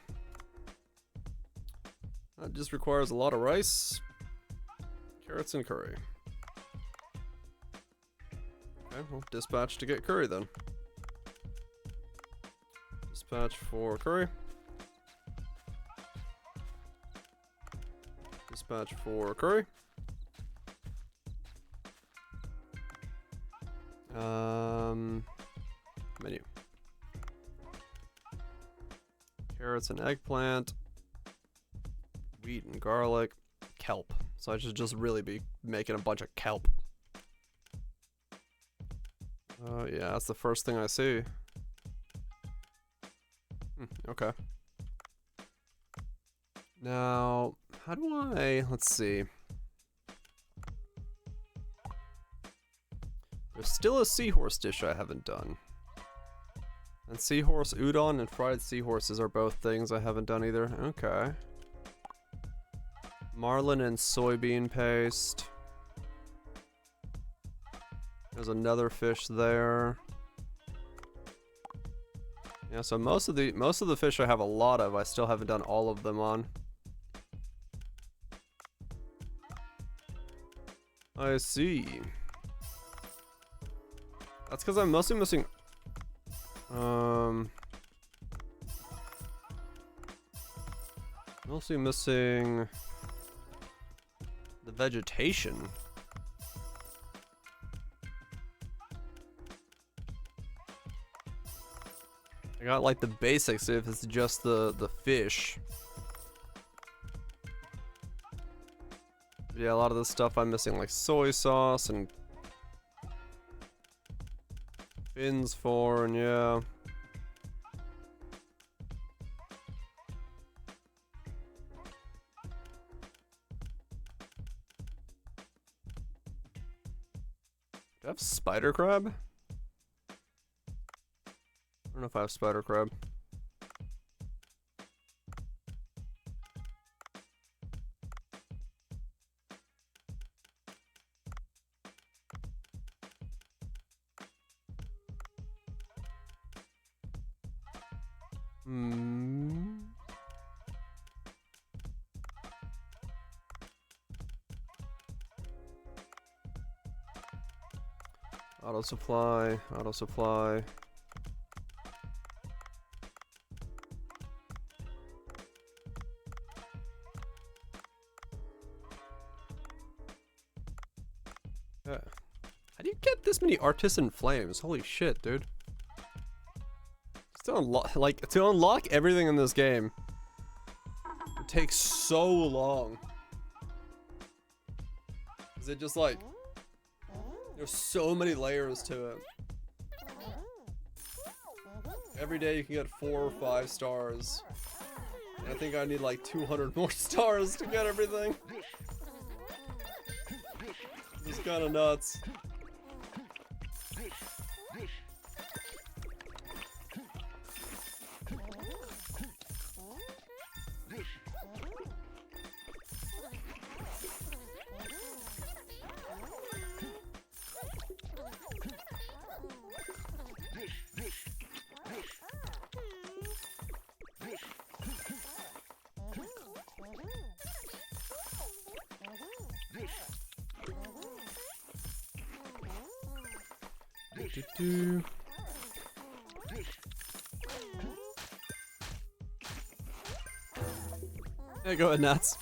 That just requires a lot of rice, carrots, and curry. Okay, well, dispatch to get curry then. Dispatch for curry. Dispatch for curry. Menu. Carrots and eggplant. Wheat and garlic. Kelp. So I should just really be making a bunch of kelp. Yeah, that's the first thing I see. Okay. Now, how do I... Let's see. There's still a seahorse dish I haven't done. And seahorse udon and fried seahorses are both things I haven't done either. Okay. Marlin and soybean paste. There's another fish there. Yeah, so most of the fish I have a lot of, I still haven't done all of them on. I see. That's because I'm mostly missing. Mostly missing the vegetation. I got like the basics if it's just the fish. But yeah, a lot of this stuff I'm missing, like soy sauce and fins for, and yeah. Do I have spider crab? I don't know if I have spider crab. Auto supply, auto supply. Yeah. How do you get this many artisan flames? Holy shit, dude. To unlock everything in this game, it takes so long. Is it just like there's so many layers to it? Every day you can get 4 or 5 stars. And I think I need like 200 more stars to get everything. It's kind of nuts. Do-do. Hey, go ahead, Nats.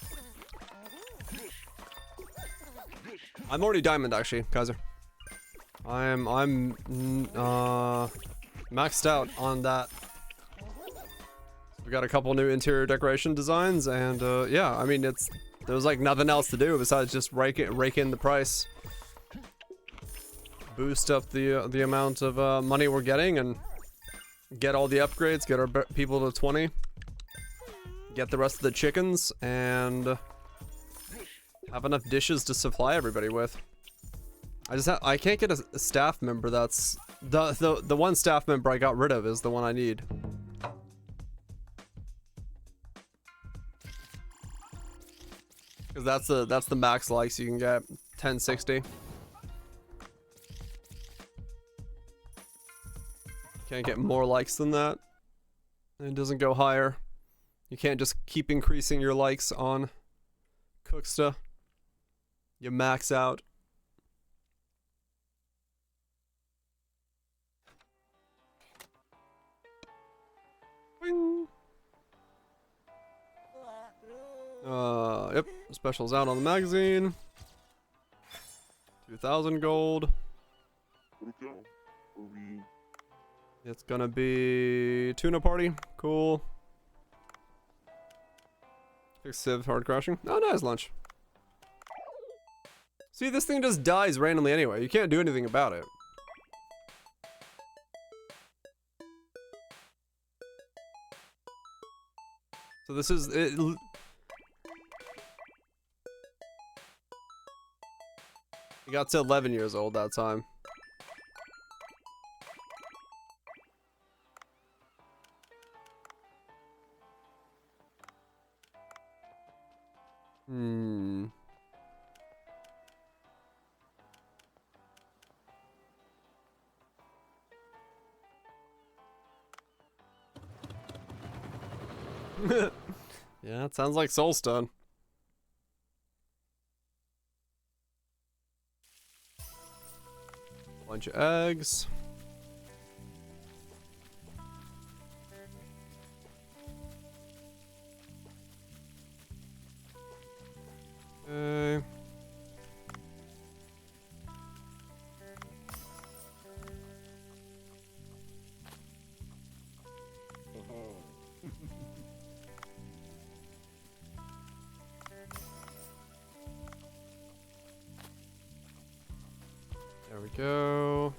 I'm already diamond, actually, Kaiser. I'm maxed out on that. We got a couple new interior decoration designs, and yeah, I mean, there's like nothing else to do besides just rake in the price, boost up the amount of money we're getting, and get all the upgrades, get our people to 20, get the rest of the chickens, and have enough dishes to supply everybody with. I can't get a staff member. That's the one staff member I got rid of is the one I need. Because that's the max likes you can get, 1060. Can't get more likes than that. It doesn't go higher. You can't just keep increasing your likes on Cooksta. You max out. Wing. Yep, special's out on the magazine. 2,000 gold. It's gonna be tuna party. Cool. Fix Civ hard crashing. Oh, nice lunch. See, this thing just dies randomly anyway. You can't do anything about it. So this is it. He got to 11 years old that time. Yeah, it sounds like Soulstone. Bunch of eggs. Okay. There we go.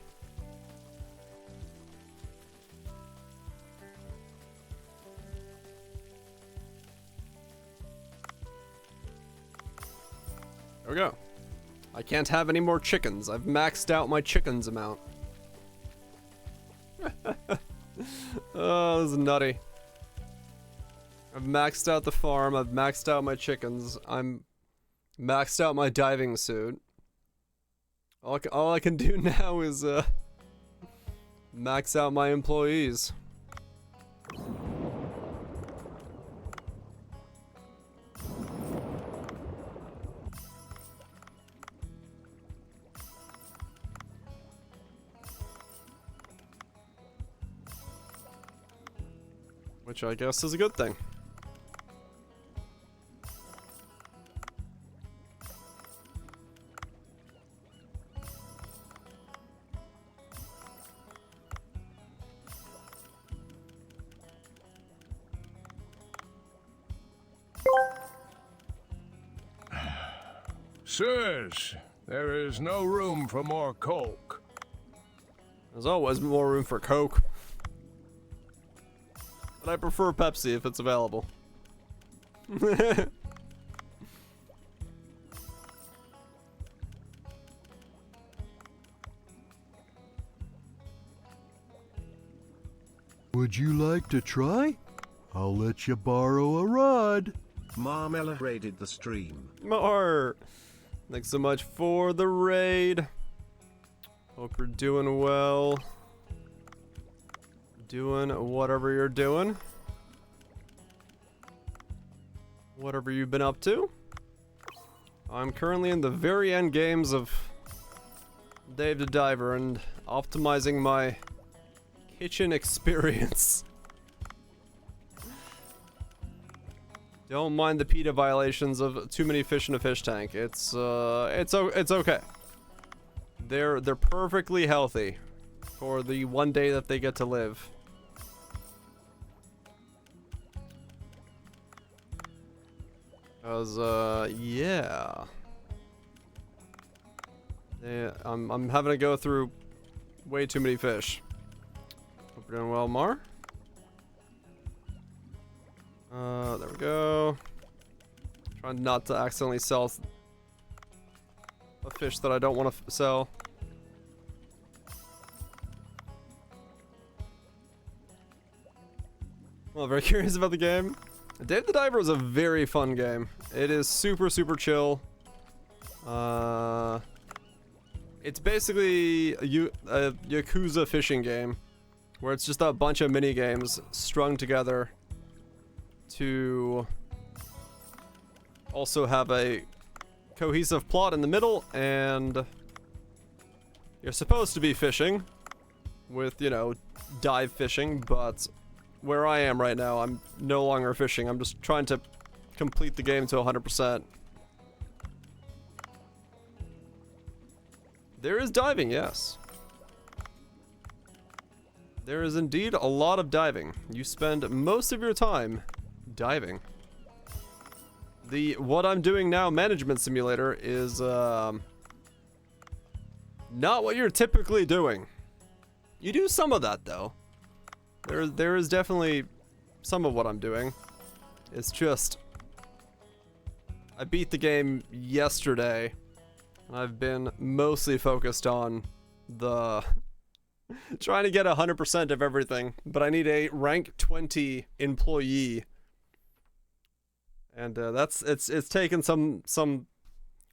There we go. I can't have any more chickens. I've maxed out my chickens amount. Oh, this is nutty. I've maxed out the farm. I've maxed out my chickens. I'm maxed out my diving suit. All I can do now is max out my employees. Which I guess is a good thing. Sirs, there is no room for more coke. There's always more room for Coke. But I prefer Pepsi if it's available. Would you like to try? I'll let you borrow a rod. Marmella raided the stream. Mar! Thanks so much for the raid. Hope you're doing well. Doing whatever you're doing. Whatever you've been up to. I'm currently in the very end games of Dave the Diver and optimizing my kitchen experience. Don't mind the PETA violations of too many fish in a fish tank. It's okay. They're perfectly healthy for the one day that they get to live. Cause yeah. Yeah, I'm having to go through way too many fish. Hope you're doing well, Mar. There we go. Trying not to accidentally sell a fish that I don't want to sell. Well, very curious about the game. Dave the Diver is a very fun game. It is super chill. It's basically a Yakuza fishing game, where it's just a bunch of mini games strung together to also have a cohesive plot in the middle, and you're supposed to be fishing with, you know, dive fishing, but where I am right now, I'm no longer fishing. I'm just trying to complete the game to 100%. There is diving, yes. There is indeed a lot of diving. You spend most of your time diving. The What I'm Doing Now management simulator is not what you're typically doing. You do some of that though. There is definitely some of what I'm doing. It's just I beat the game yesterday. I've been mostly focused on the trying to get 100% of everything, but I need a rank 20 employee, and it's taken some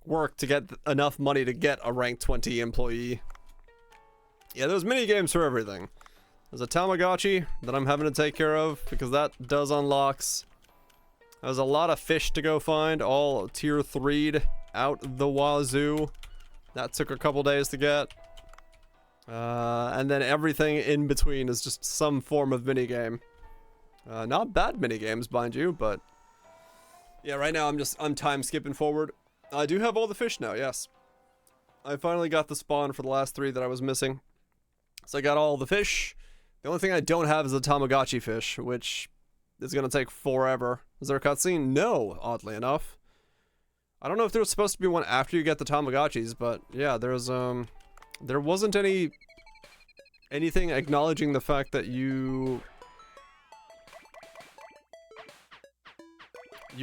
work to get enough money to get a rank 20 employee. Yeah, there's mini games for everything. There's a Tamagotchi that I'm having to take care of because that does unlocks. There's a lot of fish to go find, all tier 3'd out the wazoo. That took a couple days to get. And then everything in between is just some form of minigame. Not bad minigames, mind you, but yeah, right now I'm time skipping forward. I do have all the fish now, yes. I finally got the spawn for the last 3 that I was missing. So I got all the fish. The only thing I don't have is the Tamagotchi fish, which is gonna take forever. Is there a cutscene? No, oddly enough. I don't know if there was supposed to be one after you get the Tamagotchis, but yeah, there wasn't anything acknowledging the fact that you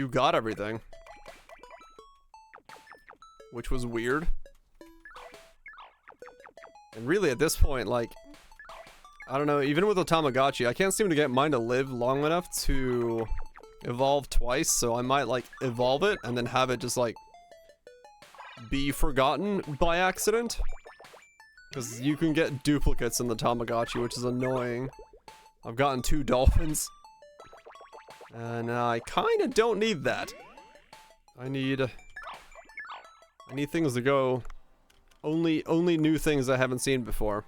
got everything, which was weird. And really at this point, like, I don't know, even with the Tamagotchi, I can't seem to get mine to live long enough to evolve twice, so I might like evolve it and then have it just like be forgotten by accident, because you can get duplicates in the Tamagotchi, which is annoying. I've gotten 2 dolphins and I kind of don't need that. I need things to go only new things I haven't seen before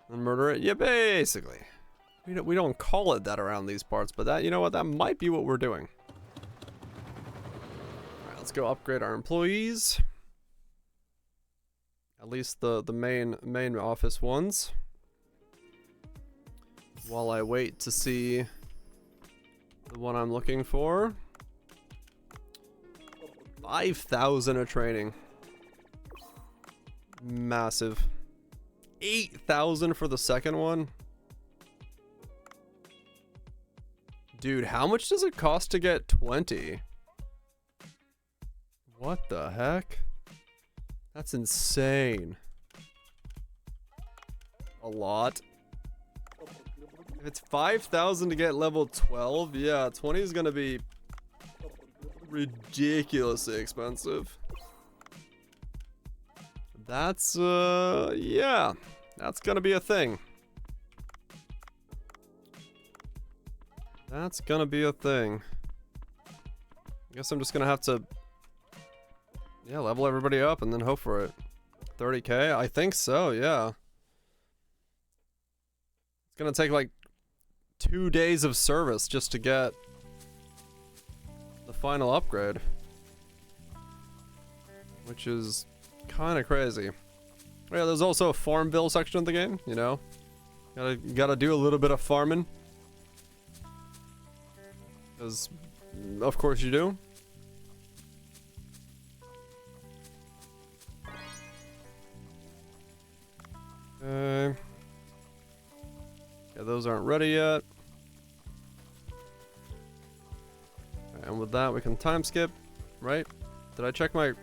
and murder it. Yeah, basically. We don't call it that around these parts, but that, you know what, that might be what we're doing. Alright, let's go upgrade our employees. At least the main office ones. While I wait to see the one I'm looking for. 5,000 of training. Massive. 8,000 for the second one. Dude, how much does it cost to get 20? What the heck? That's insane. A lot. If it's 5,000 to get level 12, yeah, 20 is gonna be ridiculously expensive. That's, yeah, that's gonna be a thing. That's gonna be a thing. I guess I'm just gonna have to, yeah, level everybody up and then hope for it. 30K? I think so, yeah. It's gonna take like 2 days of service just to get the final upgrade. Which is kind of crazy. Yeah, there's also a Farmville section of the game, you know? Gotta do a little bit of farming. Because, of course you do. Okay. Yeah, those aren't ready yet. And with that, we can time skip, right? Did I check my...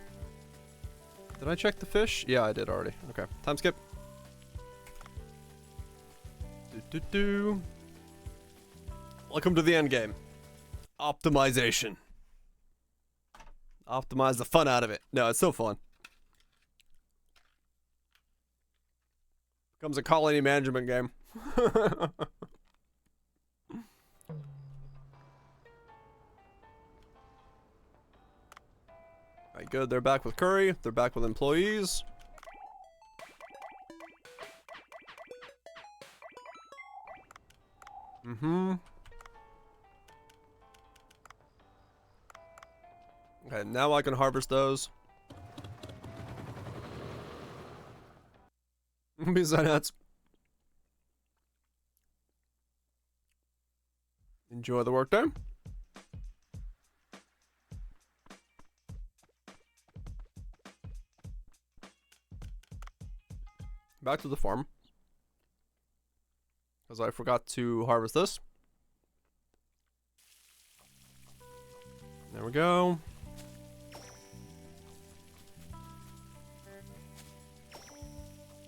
Did I check the fish? Yeah, I did already. Okay, time skip. Welcome to the end game. Optimization. Optimize the fun out of it. No, it's still fun. Becomes a colony management game. Alright, good. They're back with curry. They're back with employees. Okay, now I can harvest those. Besides, enjoy the workday. Back to the farm. Because I forgot to harvest this. There we go.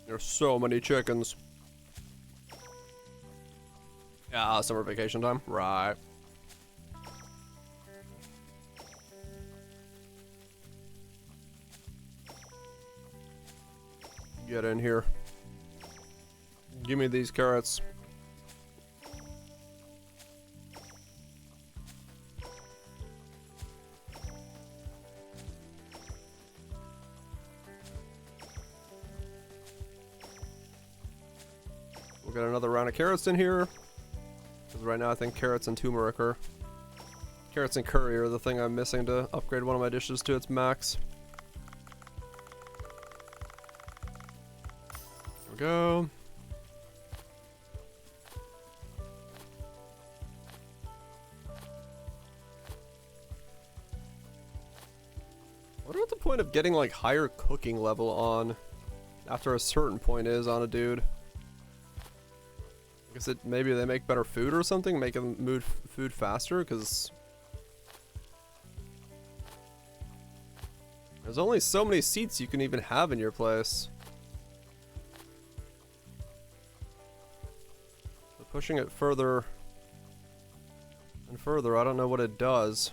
There's so many chickens. Yeah, summer vacation time. Right. Get in here. Give me these carrots. We'll get another round of carrots in here. Because right now I think carrots and turmeric are... Carrots and curry are the thing I'm missing to upgrade one of my dishes to its max. There we go. What the point of getting like higher cooking level on after a certain point is on a dude? I guess maybe they make better food or something, make them move food faster, because there's only so many seats you can even have in your place. So pushing it further and further, I don't know what it does.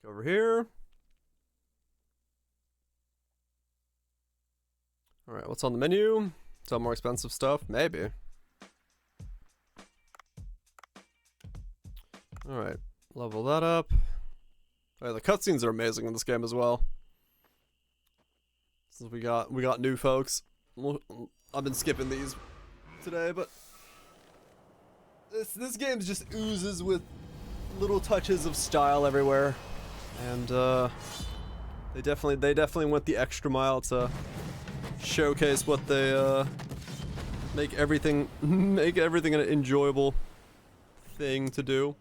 Over here. Alright, what's on the menu? Some more expensive stuff? Maybe. Alright, level that up. Alright, the cutscenes are amazing in this game as well. Since we got new folks. I've been skipping these today, but this game just oozes with little touches of style everywhere. And they definitely went the extra mile to showcase what they make everything an enjoyable thing to do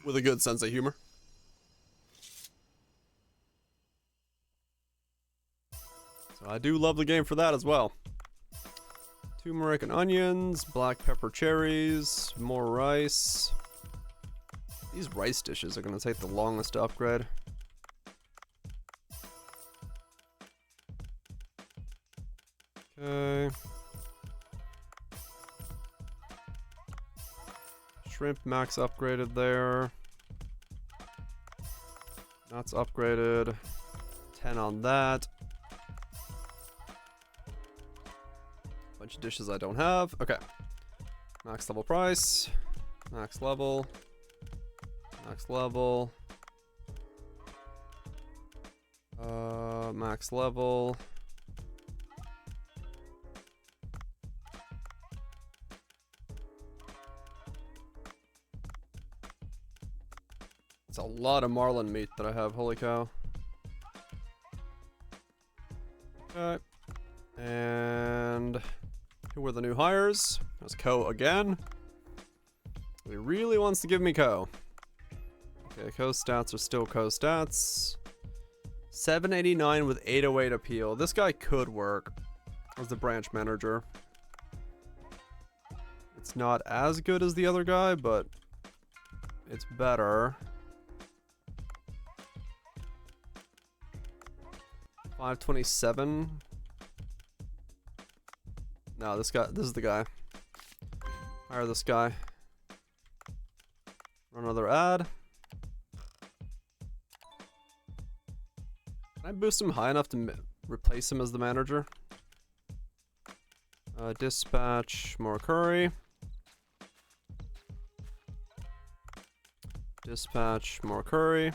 with a good sense of humor. So I do love the game for that as well. Turmeric and onions, black pepper cherries, more rice. These rice dishes are going to take the longest to upgrade. Okay. Shrimp max upgraded there. That's upgraded. 10 on that. Bunch of dishes I don't have. Okay. Max level price. Max level. Max level. Max level. It's a lot of marlin meat that I have, holy cow. Okay. And who were the new hires? There's Ko again. He really wants to give me Ko. Okay, Ko stats are still Ko stats. 789 with 808 appeal. This guy could work as the branch manager. It's not as good as the other guy, but it's better. 527. No, this is the guy. Hire this guy. Run another ad. Can I boost him high enough to replace him as the manager? Dispatch more curry. Dispatch more curry.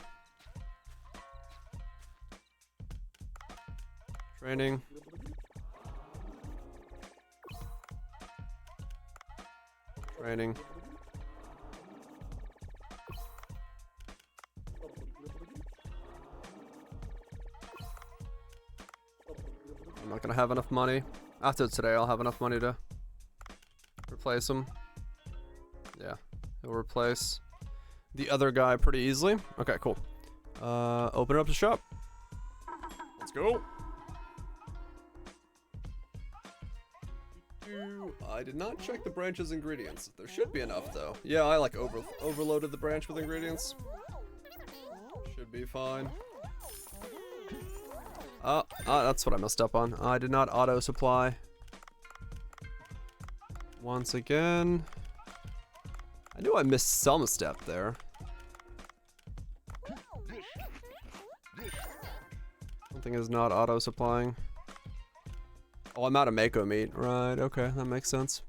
Training. Training. I'm not gonna have enough money. After today, I'll have enough money to replace him. Yeah, he'll replace the other guy pretty easily. Okay, cool. Open up the shop. Let's go. I did not check the branch's ingredients. There should be enough though. Yeah, I like overloaded the branch with ingredients. Should be fine. That's what I messed up on. I did not auto supply. Once again. I knew I missed some step there. Something is not auto supplying. Oh, I'm out of Mako meat. Right, okay, that makes sense.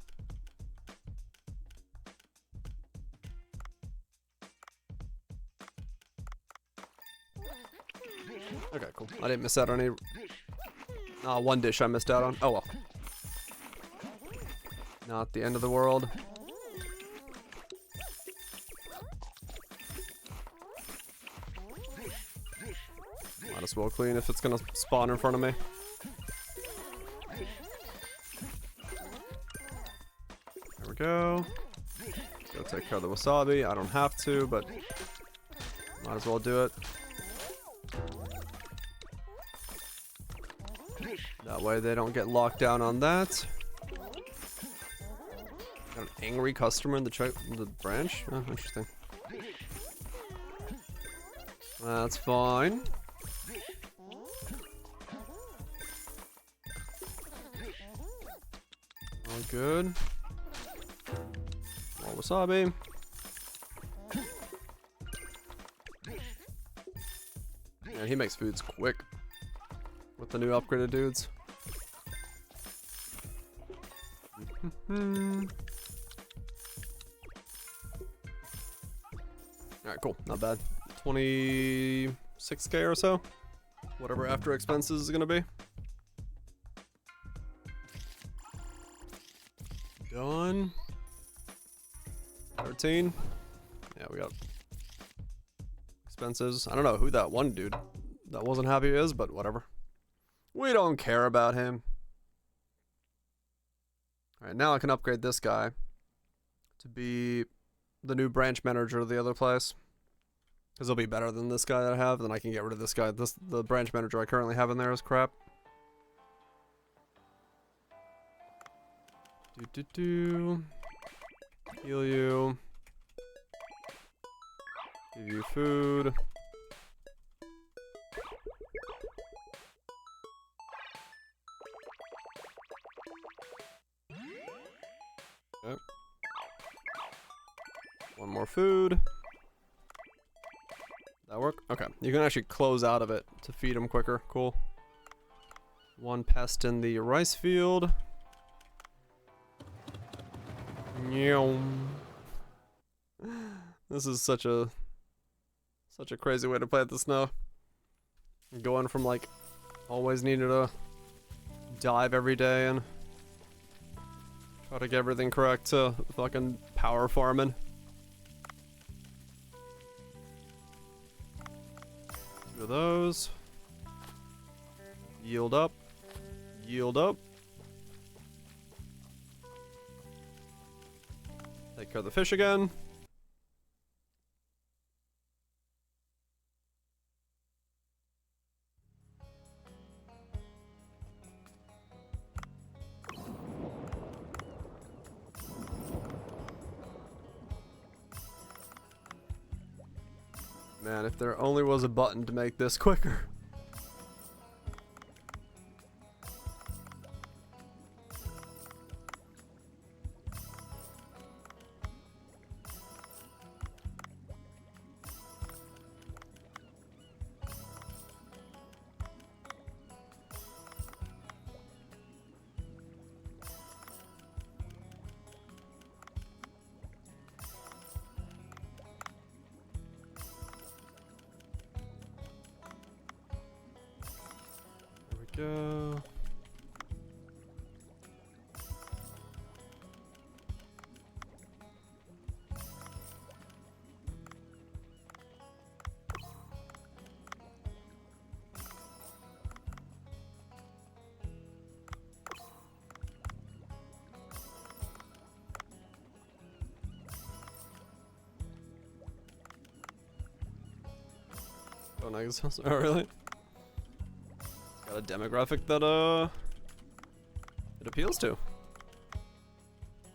Okay, cool. I didn't miss out on any... one dish I missed out on. Oh well. Not the end of the world. Might as well clean if it's gonna spawn in front of me. There we go. Go take care of the wasabi. I don't have to, but might as well do it. That way they don't get locked down on that. Got an angry customer in the branch? Oh, interesting. That's fine. All good. More wasabi. Yeah, he makes foods quick with the new upgraded dudes. Alright, cool. Not bad. 26k or so. Whatever after expenses is gonna be. Done. 13. Yeah, we got expenses. I don't know who that one dude that wasn't happy is, but whatever. We don't care about him. Alright, now I can upgrade this guy to be the new branch manager of the other place. Because he'll be better than this guy that I have. Then I can get rid of this guy. The branch manager I currently have in there is crap. Heal you. Give you food. Okay. One more food. That work? Okay. You can actually close out of it to feed them quicker. Cool. One pest in the rice field. This is such a crazy way to play this now. Going from like always needing to dive every day and try to get everything correct to fucking power farming. Two of those. Yield up. Yield up. Take care of the fish again. Man, if there only was a button to make this quicker. Go. Oh, nice. Oh, really? Got a demographic that it appeals to.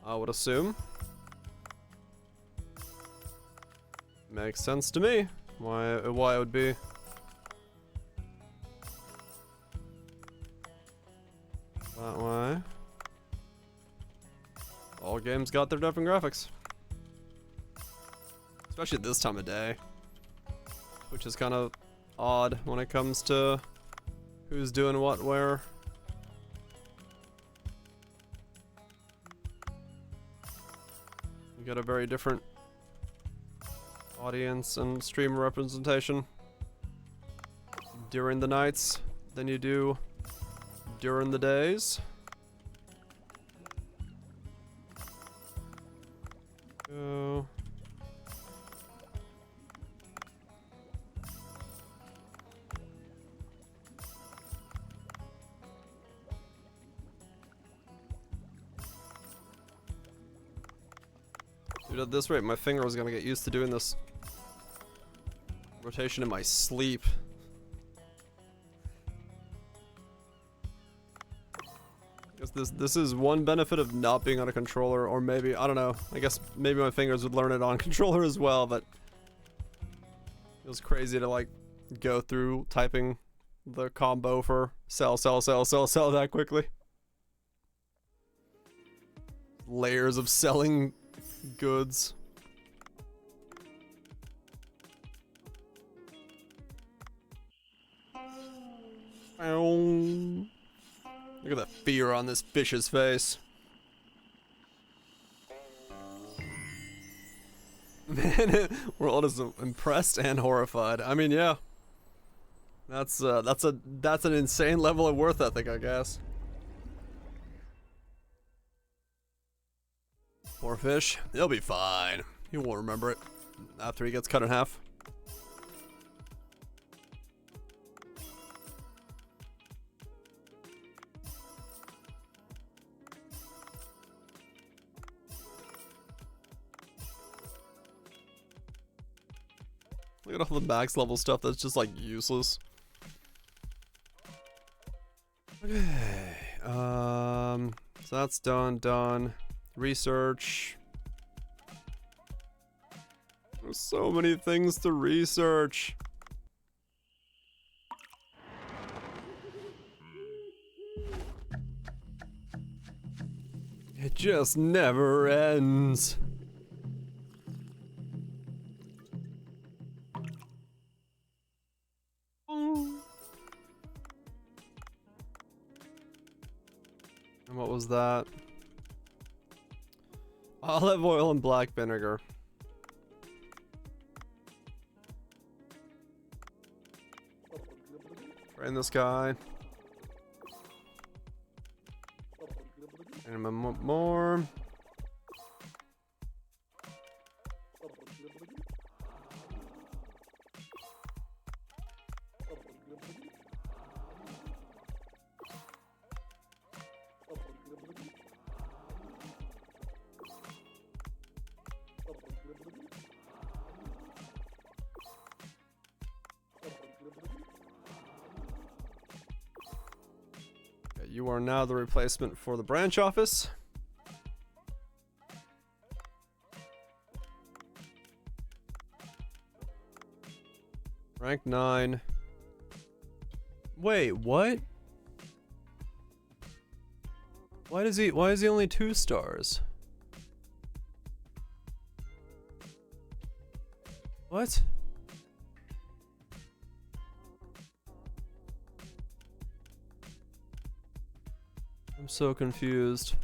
I would assume. Makes sense to me. Why it would be. That way. All games got their different graphics. Especially this time of day. Which is kind of odd when it comes to who's doing what where. You got a very different audience and streamer representation during the nights than you do during the days. Go. Dude, at this rate, my finger was gonna get used to doing this rotation in my sleep. I guess this is one benefit of not being on a controller, or maybe, I don't know, I guess maybe my fingers would learn it on controller as well, but it was crazy to like go through typing the combo for sell that quickly. Layers of selling goods. Ow. Look at the fear on this fish's face. Man, we're all just impressed and horrified. I mean, yeah. That's an insane level of worth ethic, I guess. Poor fish. He'll be fine. He won't remember it after he gets cut in half. Look at all the max level stuff that's just like useless. Okay. So that's done. Research. There's so many things to research. It just never ends. And what was that? Olive oil and black vinegar. Train this guy. And more. You are now the replacement for the branch office. Rank 9. Wait, what? Why is he only 2 stars? What? I'm so confused.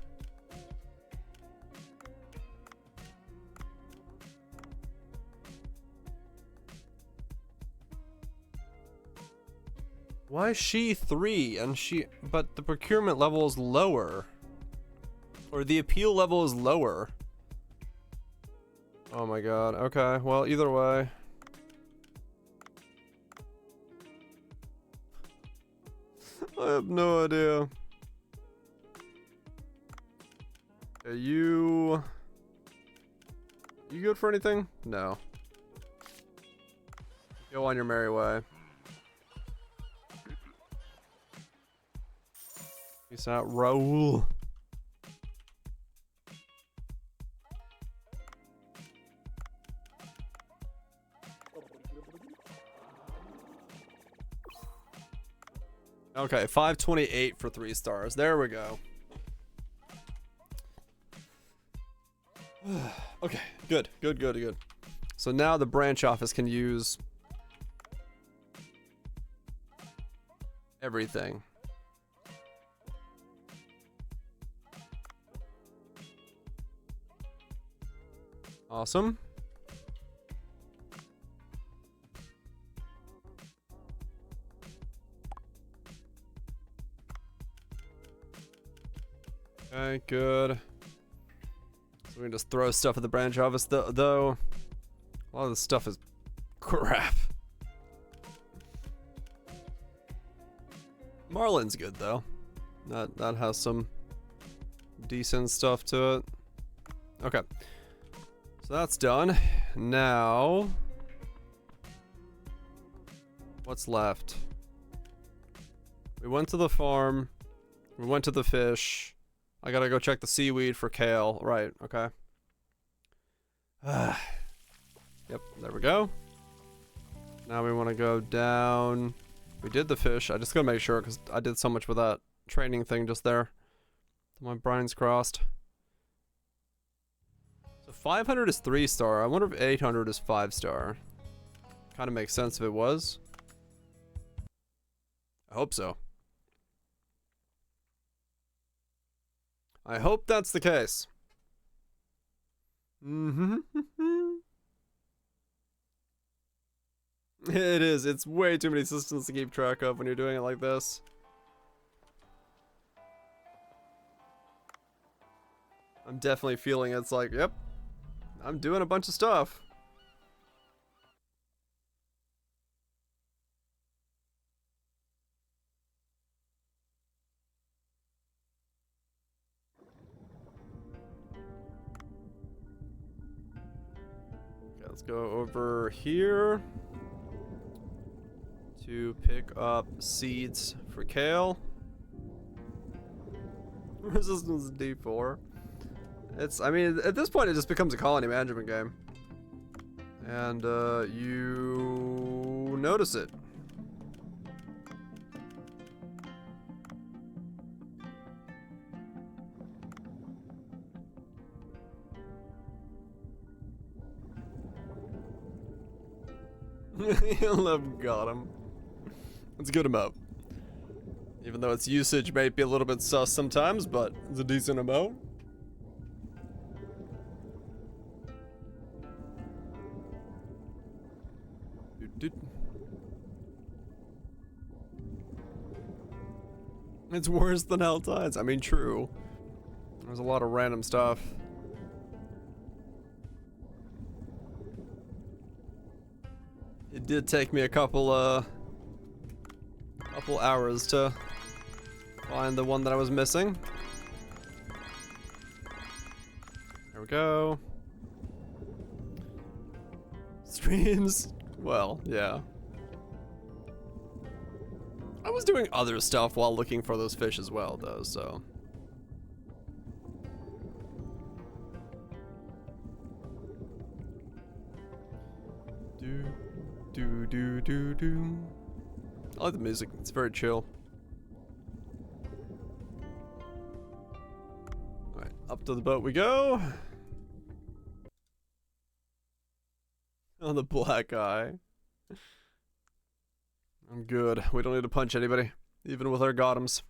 Why is she 3 and but the procurement level is lower? Or the appeal level is lower? Oh my god, okay, well either way. I have no idea. Are you good for anything? No. Go on your merry way. Peace out, Raul. Okay, 528 for 3 stars. There we go. Okay, good. So now the branch office can use everything. Awesome. Okay, good. So we can just throw stuff at the branch office, though. A lot of this stuff is crap. Marlin's good though. That has some decent stuff to it. Okay. So that's done. Now, what's left? We went to the farm. We went to the fish. I gotta go check the seaweed for kale. Right, okay. Yep, there we go. Now we want to go down. We did the fish. I just gotta make sure because I did so much with that training thing just there. My brain's crossed. So 500 is 3 star. I wonder if 800 is 5 star. Kind of makes sense if it was. I hope so. I hope that's the case. It is. It's way too many systems to keep track of when you're doing it like this. I'm definitely feeling it's like, yep, I'm doing a bunch of stuff. Okay, let's go over here to pick up seeds for kale. Resistance D4. I mean, at this point it just becomes a colony management game. And, you notice it. Love got him. Let's get him up. Even though its usage might be a little bit sus sometimes, but it's a decent amount. It's worse than Hell Tides. I mean, true. There's a lot of random stuff. It did take me a couple hours to find the one that I was missing. There we go. Streams. Well, yeah. I was doing other stuff while looking for those fish as well, though, so. Do. I like the music, it's very chill. Alright, up to the boat we go. Oh, the black eye. I'm good. We don't need to punch anybody, even with our Gothams.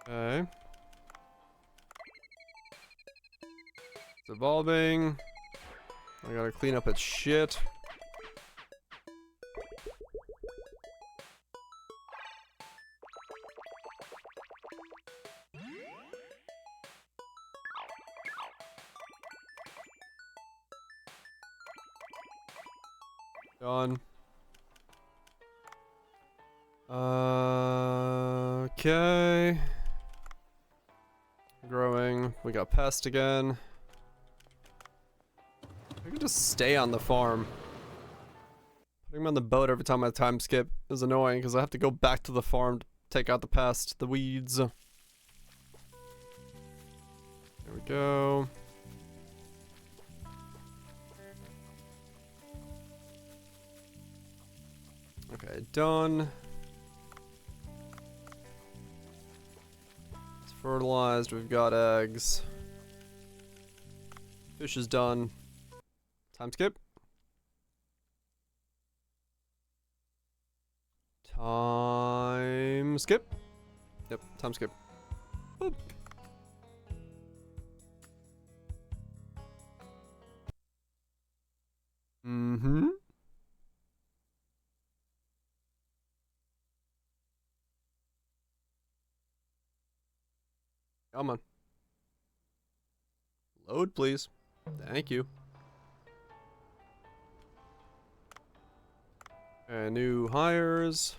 Okay. It's evolving. I gotta clean up its shit. Done. Okay. Growing. We got pest again. I can just stay on the farm. Putting him on the boat every time I time skip is annoying because I have to go back to the farm to take out the pest, the weeds. There we go. Okay, done. It's fertilized, we've got eggs. Fish is done. Time skip. Time skip. Yep, time skip. Boop. Mm-hmm. Come on. Load, please. Thank you. And new hires.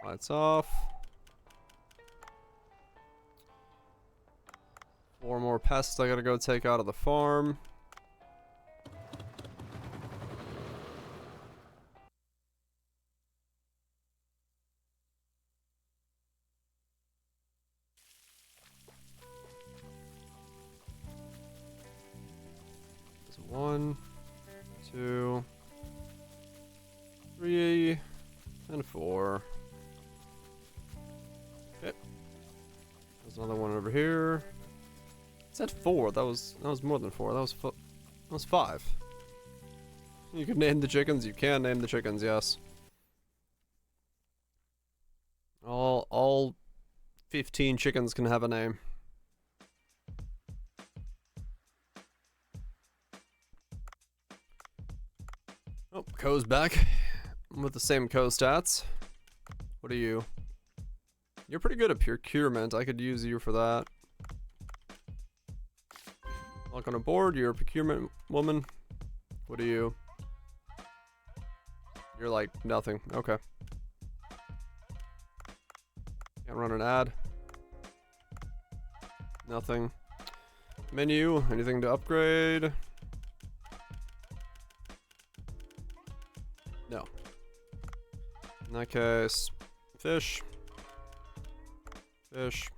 Lights off. 4 more pests I gotta go take out of the farm. There's 1, 2, 3, and 4. Okay. There's another one over here. It said 4. That was more than 4. That was 5. You can name the chickens. You can name the chickens. Yes. All 15 chickens can have a name. Oh, Ko's back with the same Co stats. What are you? You're pretty good at procurement. I could use you for that. Lock on a board. You're a procurement woman. What are you? You're like nothing. Okay. Can't run an ad. Nothing. Menu. Anything to upgrade? No. In that case, fish. Fish.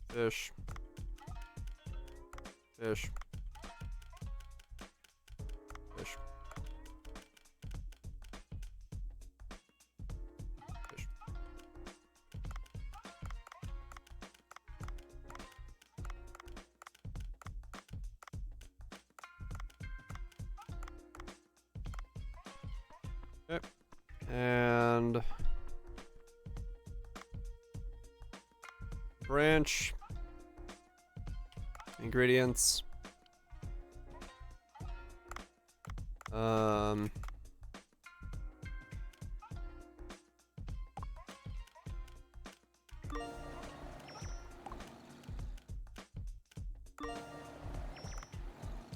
Fish. Fish. Fish. Fish. Okay. And branch. Ingredients.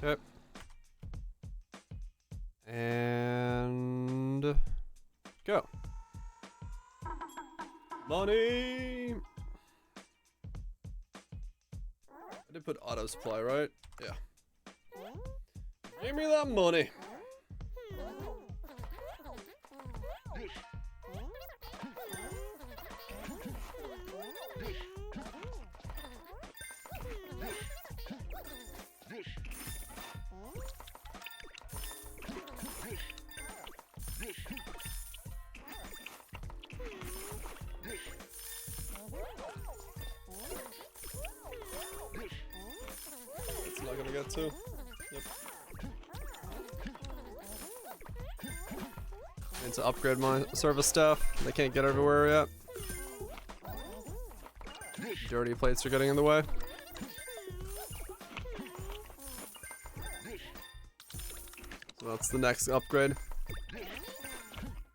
Okay. And go. Money. I did put auto supply, right? Yeah. Give me that money. It's not gonna get to. Yep. Need to upgrade my service staff. They can't get everywhere yet. Dirty plates are getting in the way. So that's the next upgrade.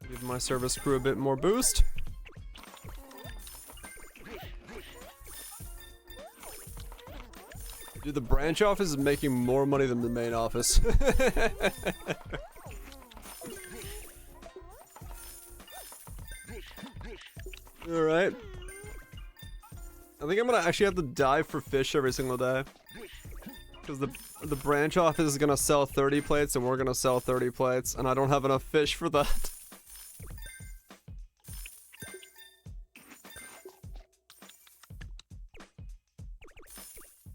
Give my service crew a bit more boost. Dude, the branch office is making more money than the main office. Alright. I think I'm gonna actually have to dive for fish every single day. Because the branch office is gonna sell 30 plates and we're gonna sell 30 plates, and I don't have enough fish for that.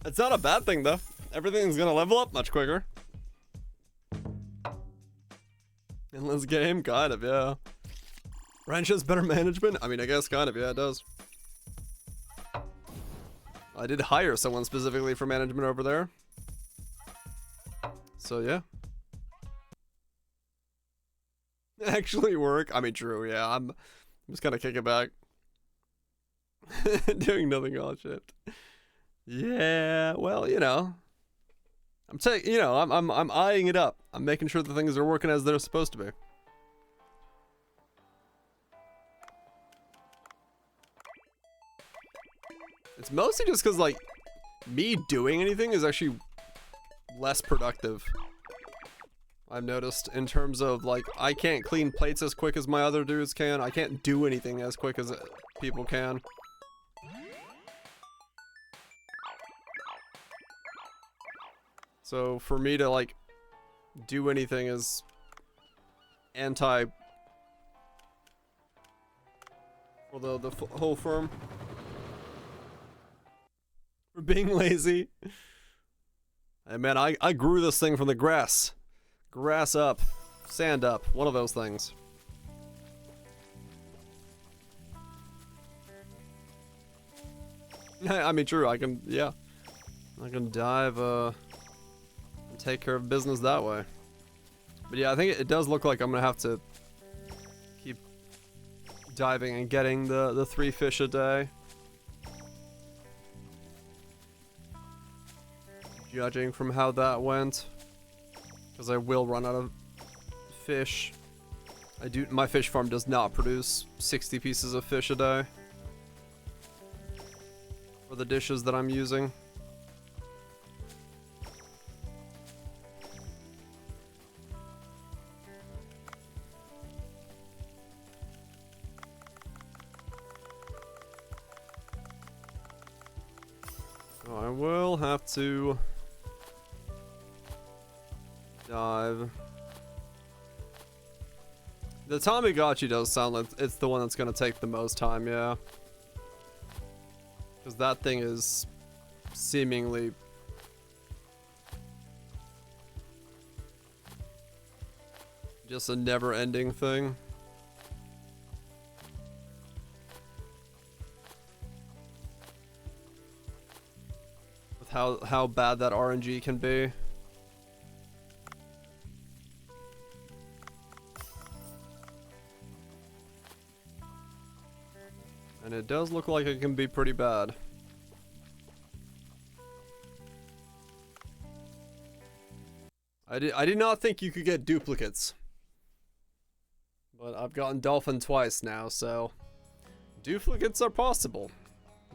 It's not a bad thing though. Everything's gonna level up much quicker. In this game, kind of, yeah. Ranch has better management? I mean, I guess kind of, yeah, it does. I did hire someone specifically for management over there. So, yeah. Actually work? I mean, true, yeah, I'm just kind of kicking back. Doing nothing all shift. Yeah, well, you know. I'm eyeing it up. I'm making sure the things are working as they're supposed to be. It's mostly just because, like, me doing anything is actually less productive. I've noticed in terms of, like, I can't clean plates as quick as my other dudes can. I can't do anything as quick as people can. So for me to, like, do anything is anti for the whole firm. For being lazy. And man, I grew this thing from the grass. Grass up, sand up, one of those things. I mean, true, I can, yeah. I can dive, and take care of business that way. But yeah, I think it does look like I'm gonna have to keep diving and getting the 3 fish a day. Judging from how that went. Because I will run out of fish. My fish farm does not produce 60 pieces of fish a day. For the dishes that I'm using. So I will have to dive. The Tamagotchi does sound like it's the one that's gonna take the most time, yeah. Because that thing is seemingly just a never-ending thing. With how bad that RNG can be. And it does look like it can be pretty bad. I did not think you could get duplicates. But I've gotten dolphin twice now, so duplicates are possible,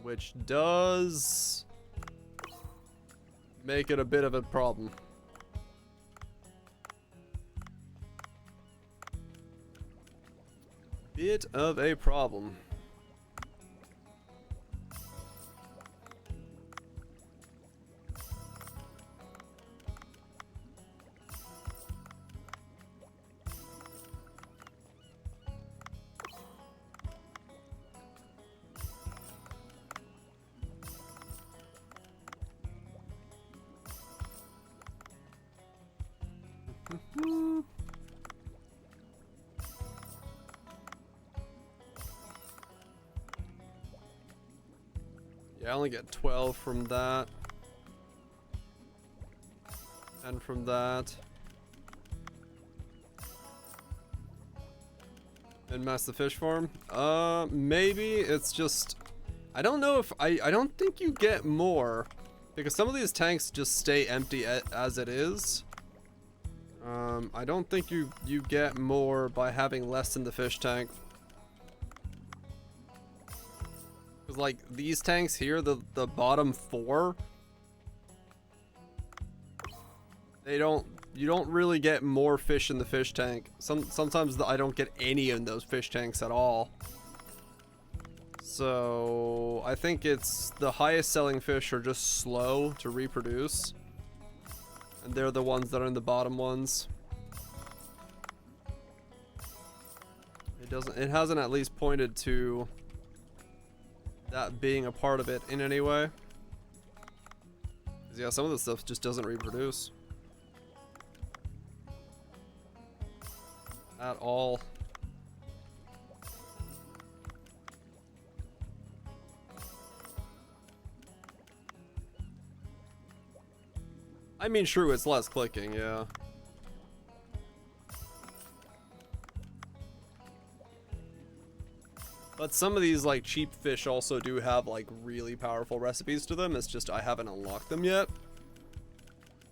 which does make it a bit of a problem. Bit of a problem. Yeah, I only get 12 from that. And from that. And mass the fish farm? Maybe it's just... I don't know if... I don't think you get more. Because some of these tanks just stay empty as it is. I don't think you get more by having less in the fish tank. Because like these tanks here, the bottom 4, you don't really get more fish in the fish tank. Sometimes I don't get any in those fish tanks at all. So I think it's the highest selling fish are just slow to reproduce. And they're the ones that are in the bottom ones. It hasn't at least pointed to that being a part of it in any way. 'Cause yeah, some of the stuff just doesn't reproduce. At all. I mean, true, it's less clicking, yeah. But some of these, like, cheap fish also do have, like, really powerful recipes to them. It's just I haven't unlocked them yet.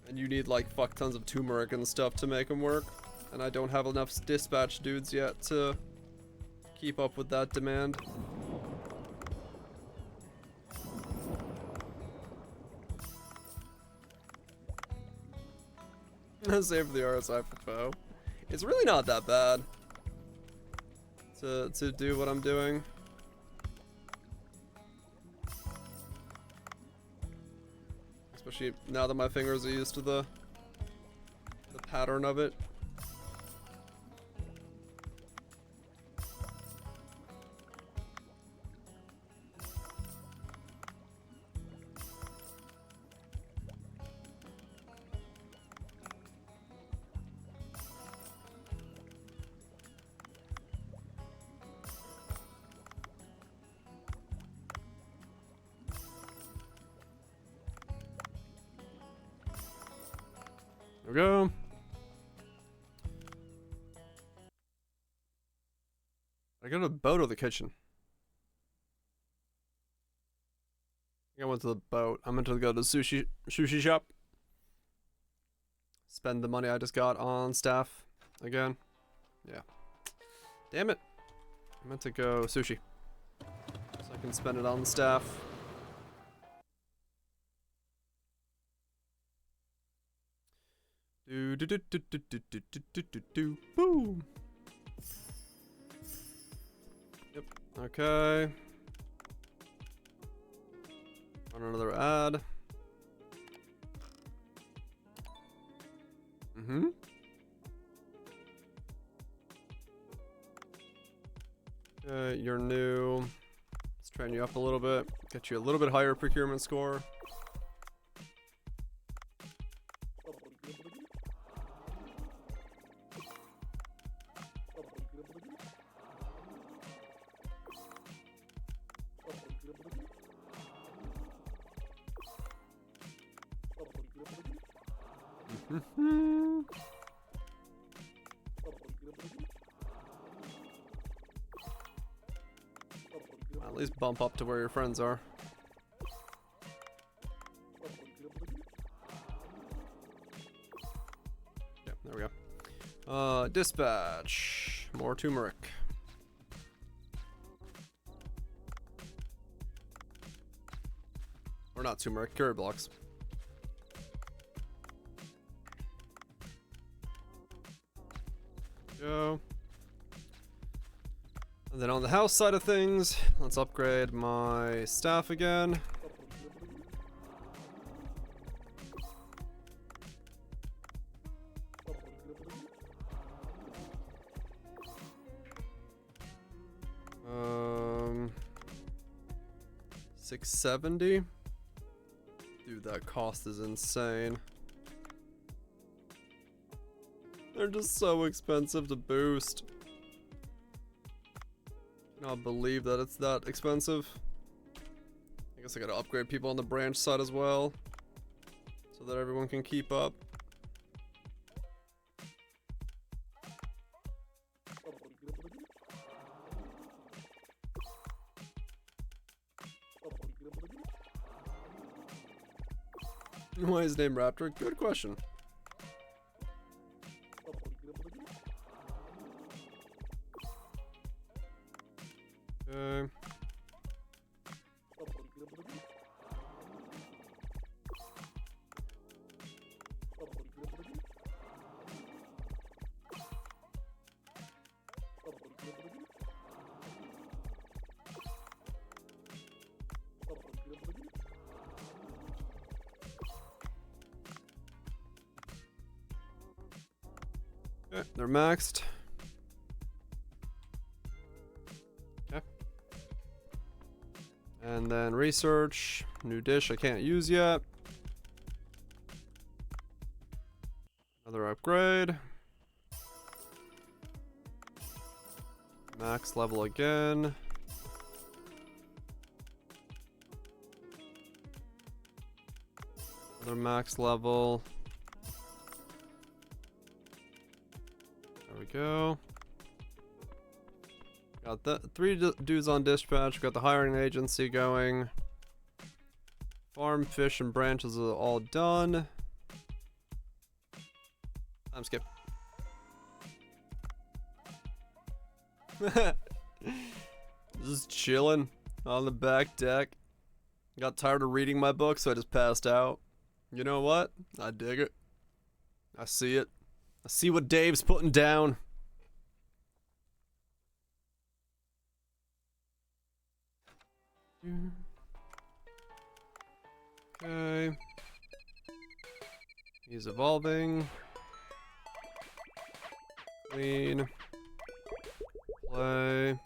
And you need, like, fuck tons of turmeric and stuff to make them work. And I don't have enough dispatch dudes yet to keep up with that demand. Save the RSI for Foe. It's really not that bad to do what I'm doing. Especially now that my fingers are used to the pattern of it. There we go. I go to the boat or the kitchen? I think I went to the boat. I meant to go to the sushi shop. Spend the money I just got on staff again. Yeah. Damn it. I meant to go sushi. So I can spend it on the staff. Boom. Yep. Okay. Run another ad. Okay, you're new. Let's train you up a little bit. Get you a little bit higher procurement score. At least bump up to where your friends are. Dispatch. More turmeric. Or not turmeric, curry blocks. Go. And then on the house side of things, let's upgrade my staff again. Um, 670. Dude, that cost is insane. They're just so expensive to boost. Cannot believe that it's that expensive. I guess I gotta upgrade people on the branch side as well, so that everyone can keep up. Why is his name Raptor? Good question. Okay. Okay, they're maxed. Okay. And then research, new dish I can't use yet. Another upgrade. Max level again. Another max level. There we go. Got the 3 dudes on dispatch. Got the hiring agency going. Farm, fish, and branches are all done. Time skip. Just chilling on the back deck. Got tired of reading my book, so I just passed out. You know what? I dig it. I see it. I see what Dave's putting down. Okay. He's evolving. Clean. Play.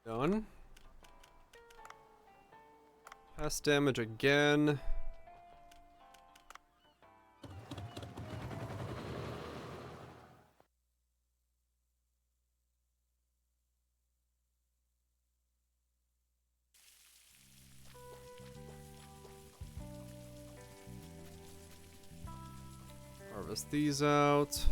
Done. Pass damage again. Harvest these out.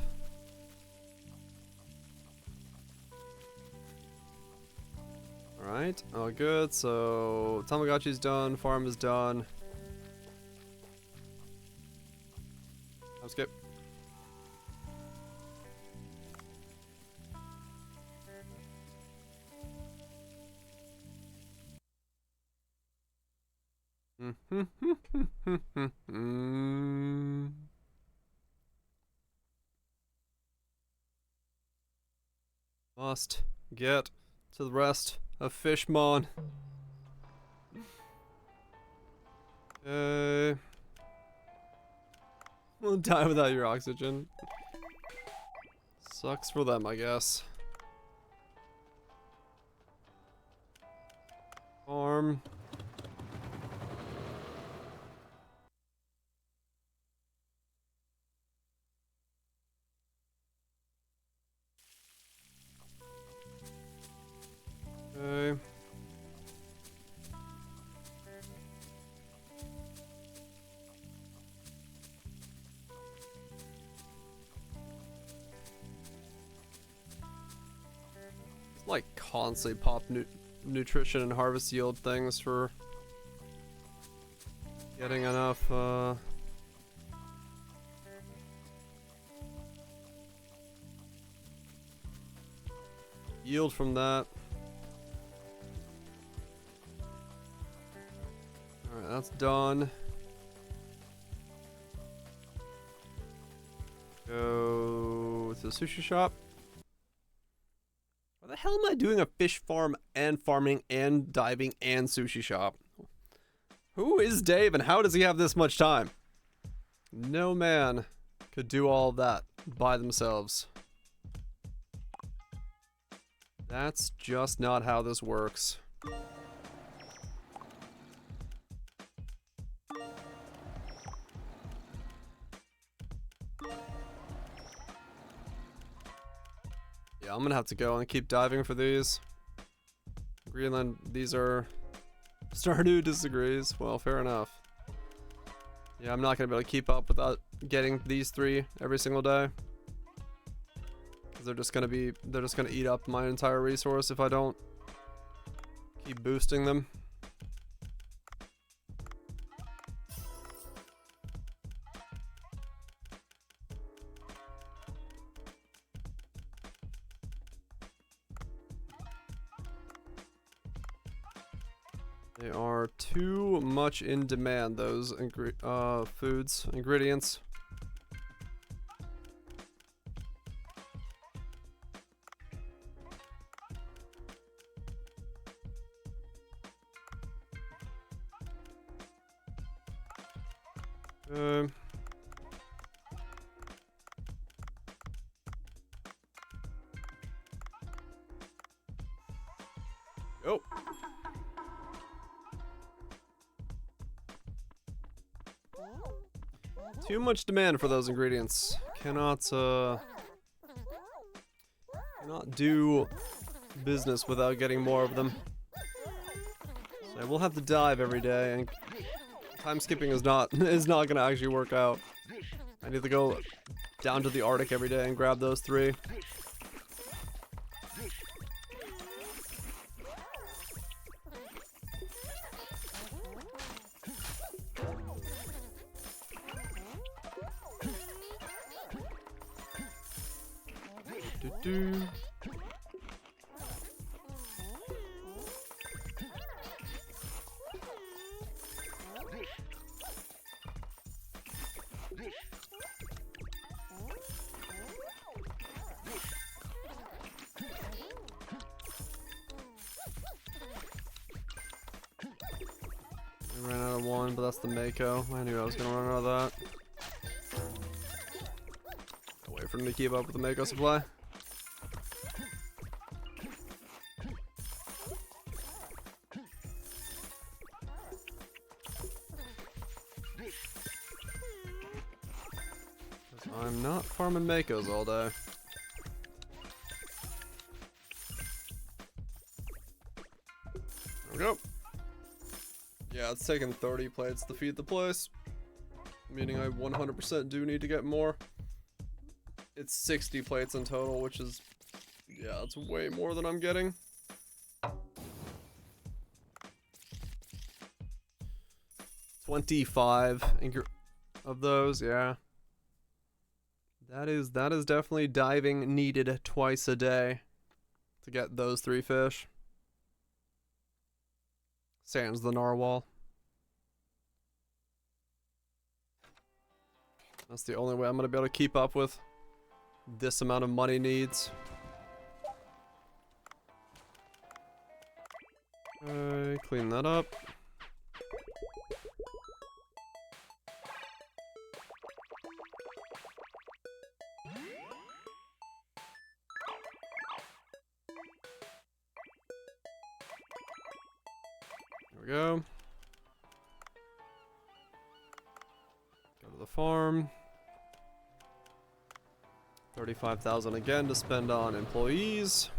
Alright, all good. So Tamagotchi's done, farm is done. I'll skip. Must get to the rest of Fishmon. Okay. We'll die without your oxygen. Sucks for them, I guess. Farm. Okay. Like constantly pop nutrition and harvest yield things for getting enough yield from that. Alright, that's done. Go to the sushi shop. Why the hell am I doing a fish farm and farming and diving and sushi shop? Who is Dave and how does he have this much time? No man could do all of that by themselves. That's just not how this works. Yeah, I'm gonna have to go and keep diving for these. Greenland, these are... Stardew disagrees. Well, fair enough. Yeah, I'm not gonna be able to keep up without getting these 3 every single day. They're just gonna eat up my entire resource if I don't keep boosting them. They are too much in demand, those ingredients. Oh. Too much demand for those ingredients. Cannot do business without getting more of them. So I will have to dive every day, and time skipping is not gonna actually work out. I need to go down to the Arctic every day and grab those 3. I ran out of one, but that's the Mako. I knew I was gonna run out of that. I'll wait for him to keep up with the Mako supply. I'm not farming Makos all day. There we go. Yeah, it's taking 30 plates to feed the place. Meaning I 100% do need to get more. It's 60 plates in total, which is... yeah, it's way more than I'm getting. $25 of those, yeah. That is definitely diving needed twice a day to get those 3 fish. Sans the narwhal. That's the only way I'm gonna be able to keep up with this amount of money needs. Clean that up. There we go. Go to the farm. 35,000 again to spend on employees.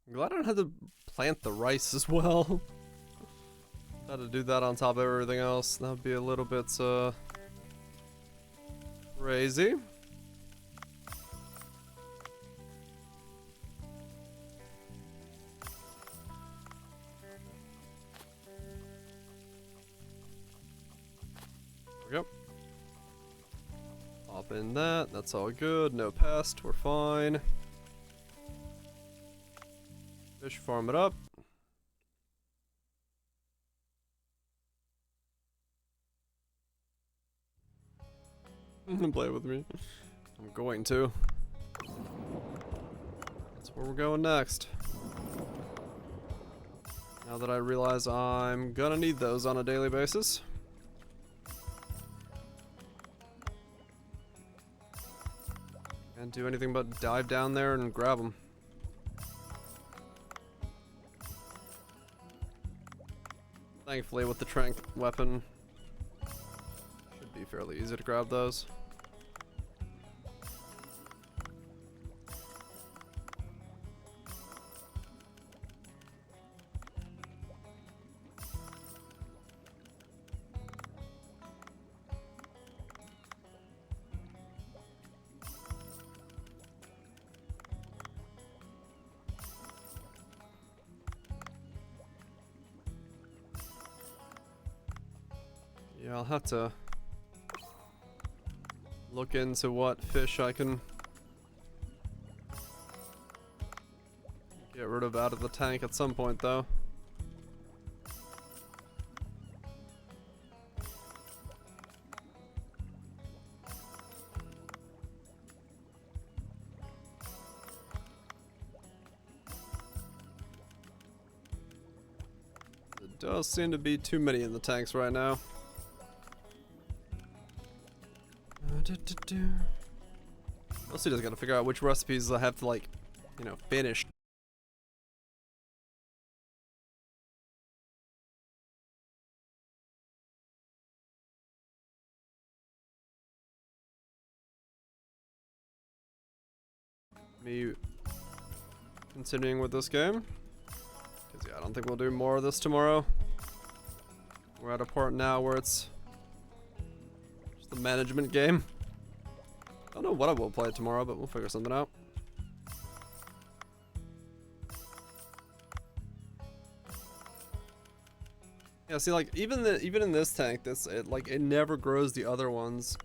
I'm glad I don't have to plant the rice as well. Had to do that on top of everything else. That would be a little bit crazy. There we go. Pop in that. That's all good. No pest. We're fine. Fish farm it up. Play with me. I'm going to. That's where we're going next. Now that I realize I'm gonna need those on a daily basis. Can't do anything but dive down there and grab them. Thankfully, with the tranq weapon, should be fairly easy to grab those. Yeah, I'll have to look into what fish I can get rid of out of the tank at some point, though. There does seem to be too many in the tanks right now. Mostly just gotta figure out which recipes I have to, like, you know, finish. Me continuing with this game. Because, yeah, I don't think we'll do more of this tomorrow. We're at a part now where it's just the management game. I don't know what I will play tomorrow, but we'll figure something out. Yeah, see, like even in this tank, it never grows the other ones.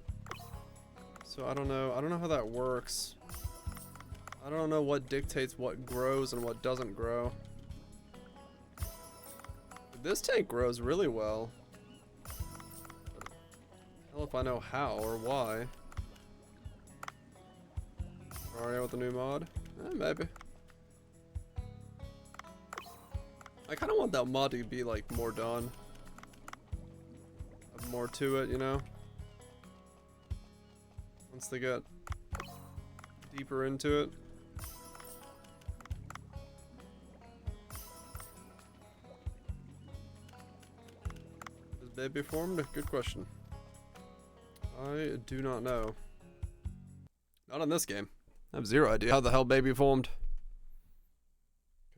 So I don't know how that works. I don't know what dictates what grows and what doesn't grow. This tank grows really well. I don't know if I know how or why. Mario with the new mod? Maybe. I kind of want that mod to be like more done. Have more to it, you know? Once they get deeper into it. Is baby formed? Good question. I do not know. Not in this game. I have zero idea how the hell baby formed.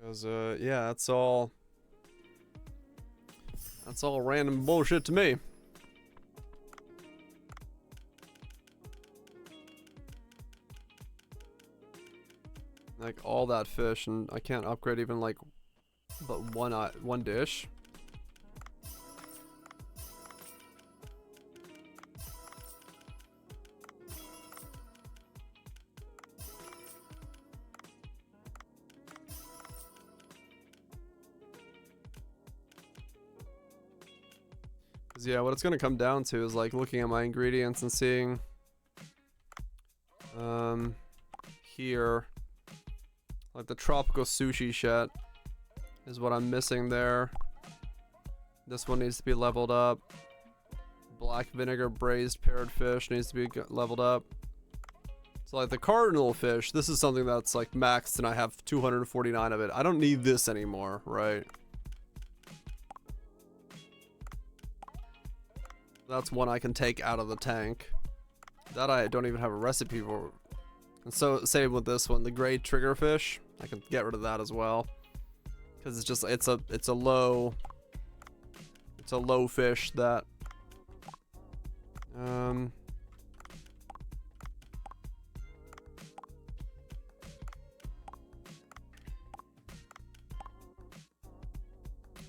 Cause yeah, that's all random bullshit to me. Like all that fish, and I can't upgrade even like but one dish. Yeah, what it's gonna come down to is like looking at my ingredients and seeing here, like the tropical sushi shit is what I'm missing there. This one needs to be leveled up. Black vinegar braised parrotfish needs to be leveled up. So like the cardinal fish, this is something that's like maxed and I have 249 of it. I don't need this anymore, right? That's one I can take out of the tank. That I don't even have a recipe for. And so same with this one, the gray triggerfish. I can get rid of that as well. Cause it's just it's a low fish that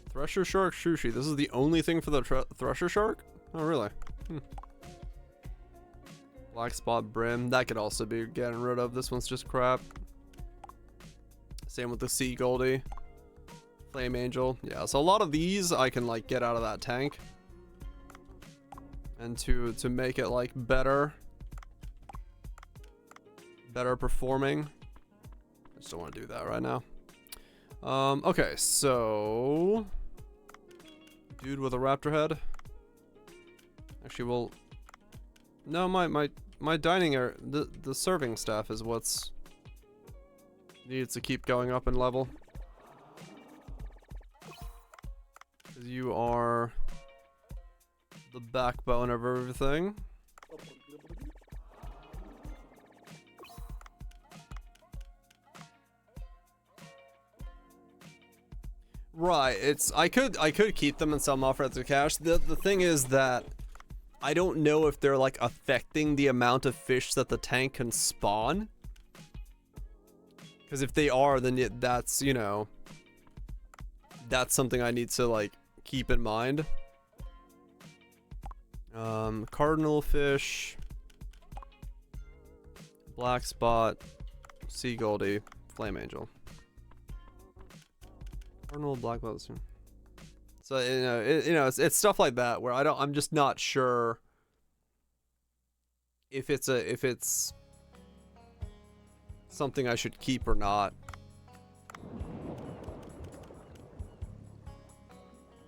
Thresher shark sushi. This is the only thing for the thresher shark? Oh, really? Black spot brim. That could also be getting rid of. This one's just crap. Same with the Sea Goldie. Flame Angel. Yeah, so a lot of these I can like get out of that tank. And to make it like better performing. I just don't want to do that right now. Okay, so dude with a raptor head. Actually, well, no, my dining area, the serving staff is what's needs to keep going up in level. 'Cause you are the backbone of everything. Right, I could keep them and sell them off for extra cash. The thing is that I don't know if they're like affecting the amount of fish that the tank can spawn. Because if they are, then that's, you know, that's something I need to like keep in mind. Cardinal fish, black spot, Sea Goldie, Flame Angel. Cardinal, black spot. So it's stuff like that where I'm just not sure if it's something I should keep or not.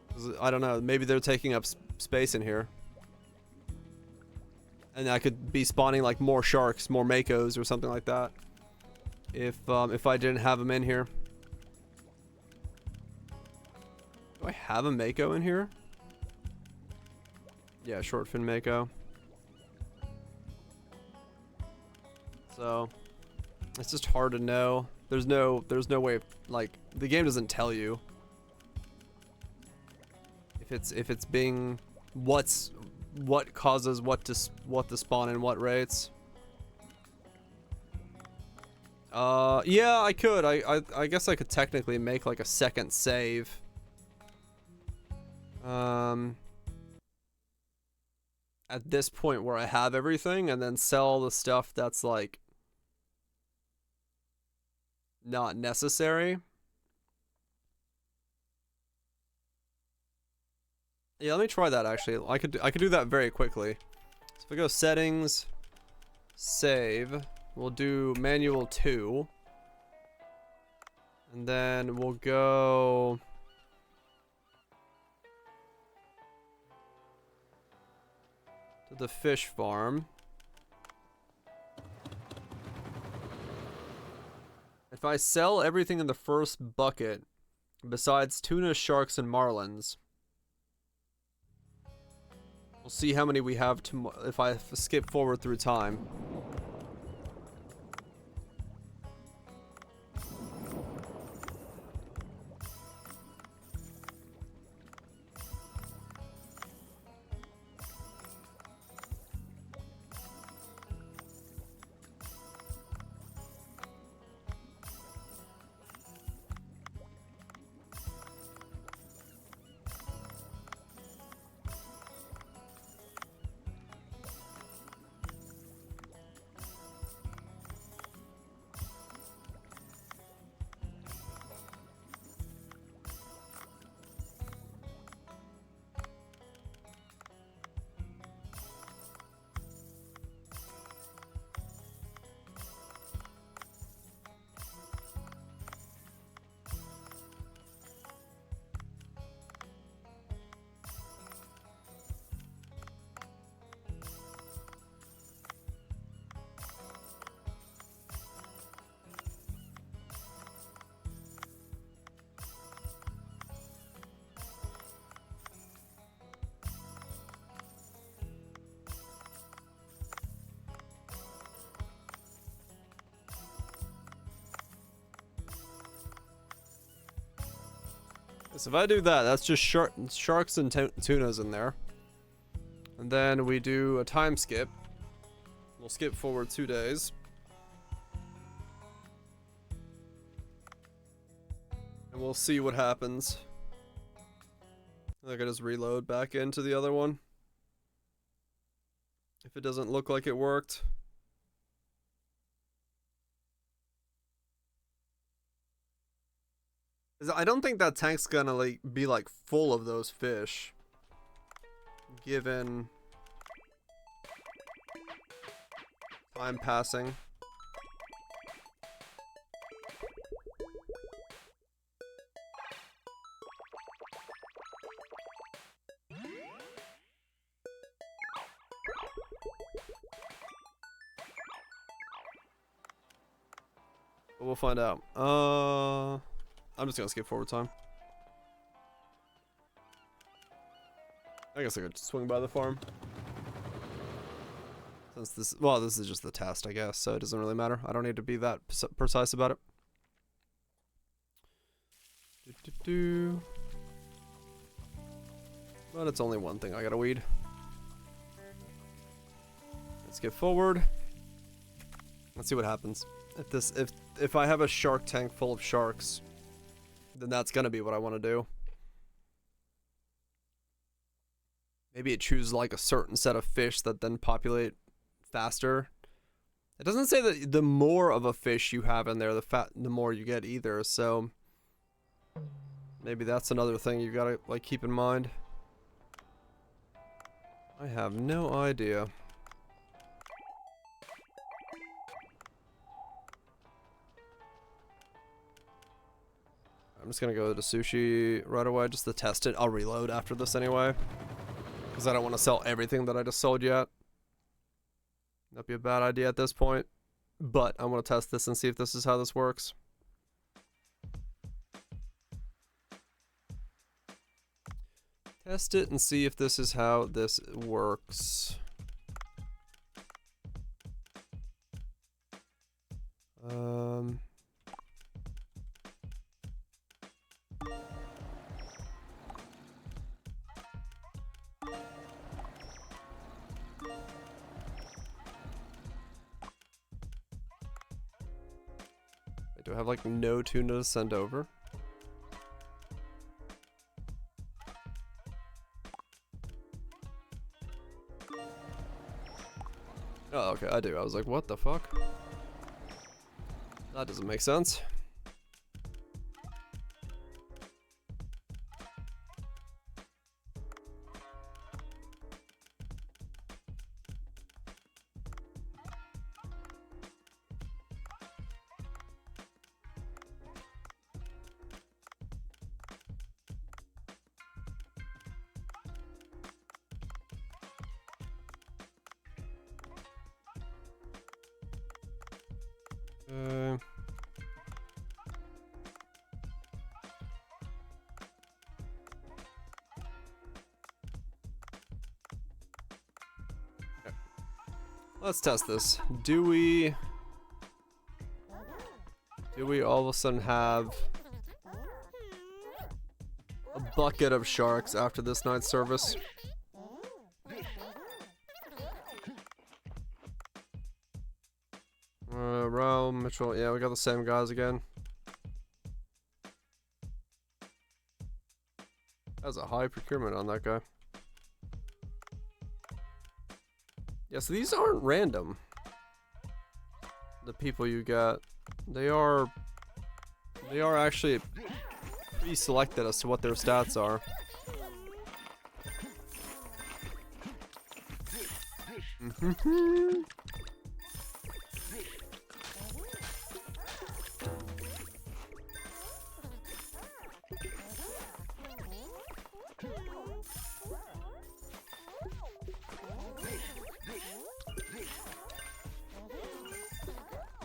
'Cause I don't know, maybe they're taking up space in here. And I could be spawning like more sharks, more makos or something like that. If I didn't have them in here. Do I have a mako in here? Yeah, short fin mako. So it's just hard to know. There's no way of, like, the game doesn't tell you if it's being what causes what to spawn in what rates. Yeah, I could. I guess I could technically make like a second save. At this point where I have everything, and then sell the stuff that's like not necessary. Yeah, let me try that actually. I could do that very quickly. So if we go settings, save, we'll do manual 2. And then we'll go to the fish farm. If I sell everything in the first bucket, besides tuna, sharks, and marlins, we'll see how many we have if I skip forward through time. So if I do that, that's just sharks and tunas in there. And then we do a time skip. We'll skip forward 2 days. And we'll see what happens. I can just reload back into the other one. If it doesn't look like it worked. I don't think that tank's gonna like be like full of those fish. Given time passing. But we'll find out. I'm just gonna skip forward time. I guess I could swing by the farm. Since this, well, this is just the test, I guess, so it doesn't really matter. I don't need to be that precise about it. But it's only one thing I gotta weed. Let's get forward. Let's see what happens. If I have a shark tank full of sharks, then that's gonna be what I want to do. Maybe it chooses like a certain set of fish that then populate faster. It doesn't say that the more of a fish you have in there, the more you get either. So maybe that's another thing you gotta like keep in mind. I have no idea. I'm just gonna go to sushi right away just to test it. I'll reload after this anyway, because I don't want to sell everything that I just sold yet. That'd be a bad idea at this point, but I want to test this and see if this is how this works. Test it and see if this is how this works. Do I have like no tuna to send over? Oh, okay, I do. I was like, what the fuck? That doesn't make sense. Let's test this. Do we all of a sudden have a bucket of sharks after this night's service? Rao, Mitchell, yeah, we got the same guys again. That's a high procurement on that guy. Yeah, so these aren't random. The people you get, they are actually pre-selected as to what their stats are.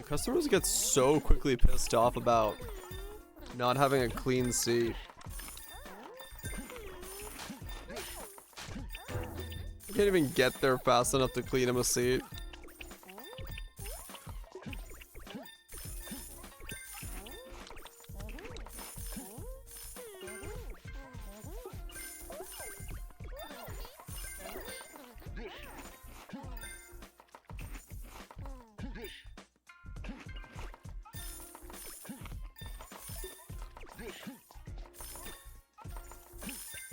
Customers get so quickly pissed off about not having a clean seat. You can't even get there fast enough to clean him a seat.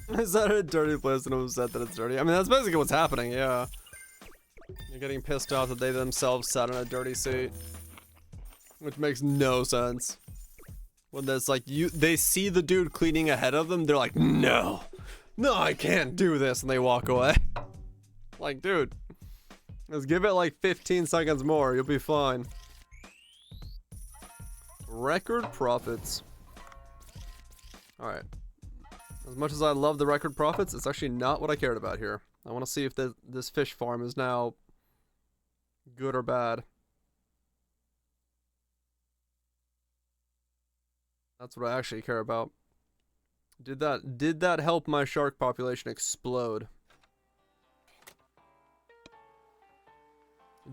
Is that a dirty place and I'm upset that it's dirty? I mean, that's basically what's happening, yeah. You're getting pissed off that they themselves sat on a dirty seat. Which makes no sense. When there's like, they see the dude cleaning ahead of them, they're like, no, I can't do this, and they walk away. Like, dude, just give it like 15 seconds more, you'll be fine. Record profits. Alright. As much as I love the record profits, it's actually not what I cared about here. I want to see if this fish farm is now good or bad. That's what I actually care about. Did that help my shark population explode?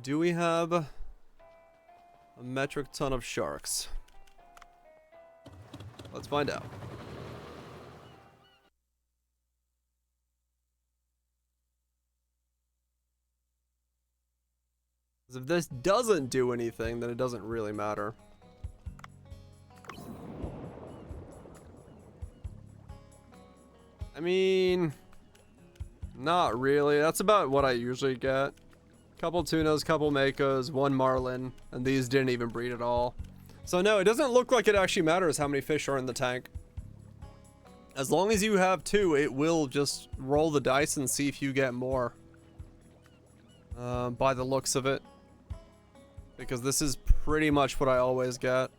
Do we have a metric ton of sharks? Let's find out. 'Cause if this doesn't do anything, then it doesn't really matter. I mean, not really. That's about what I usually get. Couple tunas, couple makos, one marlin, and these didn't even breed at all. So no, it doesn't look like it actually matters how many fish are in the tank. As long as you have 2, it will just roll the dice and see if you get more. By the looks of it. Because this is pretty much what I always get.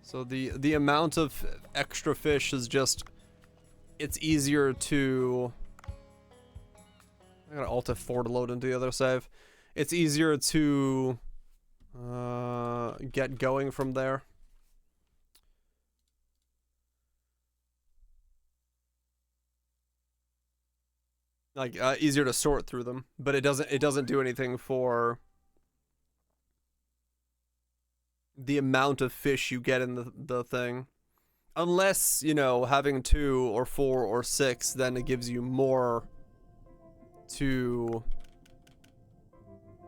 So the amount of extra fish is just, it's easier to, I gotta Alt F4 to load into the other save. It's easier to get going from there. Like easier to sort through them, but it doesn't do anything for the amount of fish you get in the thing. Unless, you know, having 2 or 4 or 6, then it gives you more to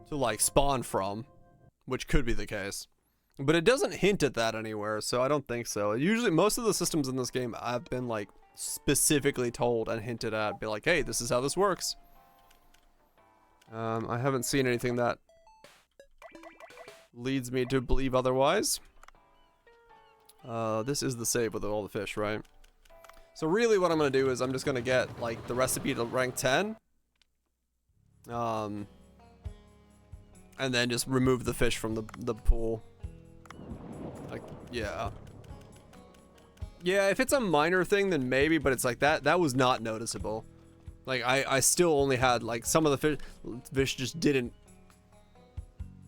like spawn from, which could be the case. But it doesn't hint at that anywhere, so I don't think so. Usually most of the systems in this game I've been like specifically told and hinted at, be like, hey, this is how this works. I haven't seen anything that leads me to believe otherwise. This is the save with all the fish, right? So really what I'm gonna do is I'm just gonna get like the recipe to rank 10. And then just remove the fish from the pool. Like, yeah. Yeah, if it's a minor thing, then maybe, but it's like that was not noticeable. Like, I still only had, like, some of the fish just didn't,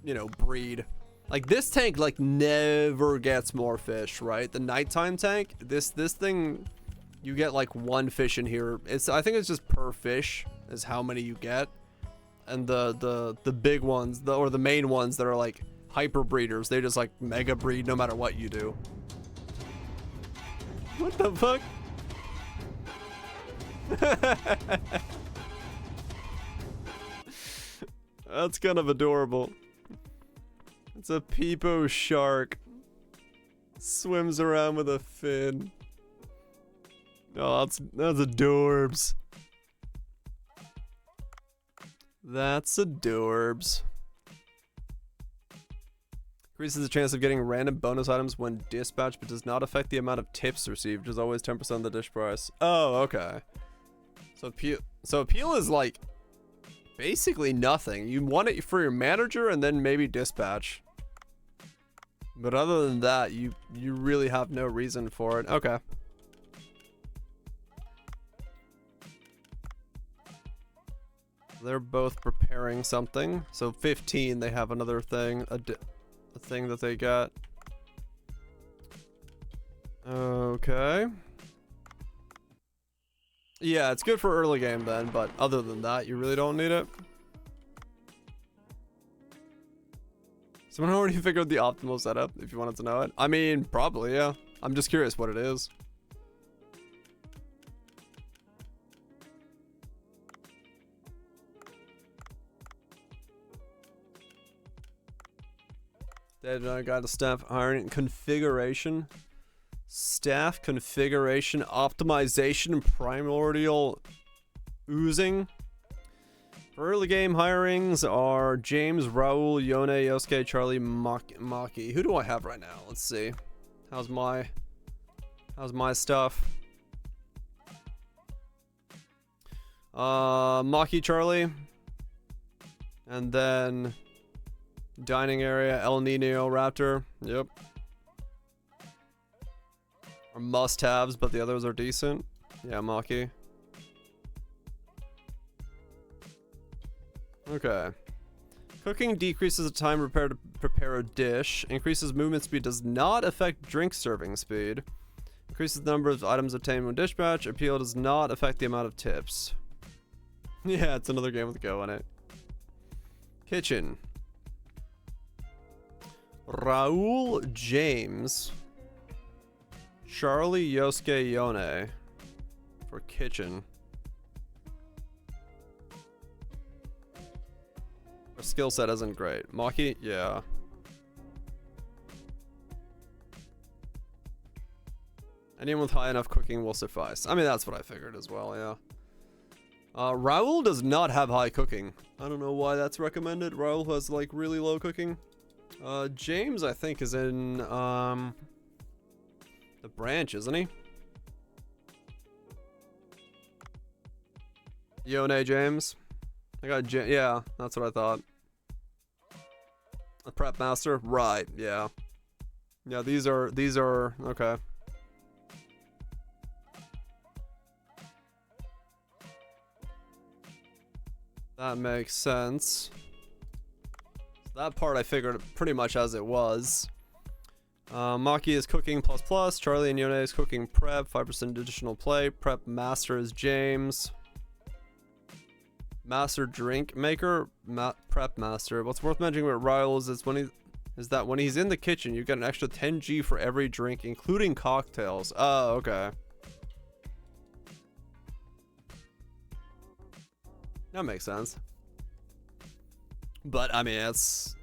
you know, breed. Like, this tank, like, never gets more fish, right? The nighttime tank, this thing, you get, like, 1 fish in here. I think it's just per fish is how many you get. And the big ones, or the main ones that are, like, hyper breeders, they just, like, mega breed no matter what you do. What the fuck? That's kind of adorable. It's a Peepo shark. Swims around with a fin. Oh, that's adorbs. That's adorbs. Increases the chance of getting random bonus items when dispatched, but does not affect the amount of tips received, which is always 10% of the dish price. Oh, okay. So appeal is like basically nothing. You want it for your manager and then maybe dispatch. But other than that, you really have no reason for it. Okay. They're both preparing something. So 15, they have another thing, a thing that they got. Okay. Yeah, it's good for early game then, but other than that, you really don't need it. Someone already figured the optimal setup, if you wanted to know it. I mean, probably, yeah. I'm just curious what it is. Then I got a staff iron configuration. Staff configuration optimization primordial oozing. For early game hirings are James, Raul, Yone, Yosuke, Charlie, Maki. Who do I have right now? Let's see. How's my stuff? Maki, Charlie. And then dining area, El Nino, Raptor. Yep. Are must-haves, but the others are decent. Yeah, Maki. Okay. Cooking decreases the time required to prepare a dish. Increases movement speed. Does not affect drink serving speed. Increases the number of items obtained when dispatch. Appeal does not affect the amount of tips. Yeah, it's another game with Go in it. Kitchen. Raul, James, Charlie, Yosuke, Yone for kitchen. Our skill set isn't great. Maki, yeah. Anyone with high enough cooking will suffice. I mean, that's what I figured as well, yeah. Raul does not have high cooking. I don't know why that's recommended. Raul has like really low cooking. James, I think, is in the branch, isn't he? Yone James. I got yeah, that's what I thought. A prep master, right? Yeah. Yeah, these are okay. That makes sense. So that part I figured pretty much as it was. Maki is cooking ++. Charlie and Yone is cooking prep. 5% additional play. Prep master is James. Master drink maker. Prep master. What's worth mentioning about Riles is when he's in the kitchen, you get an extra 10G for every drink, including cocktails. Oh, okay. That makes sense. But I mean, it's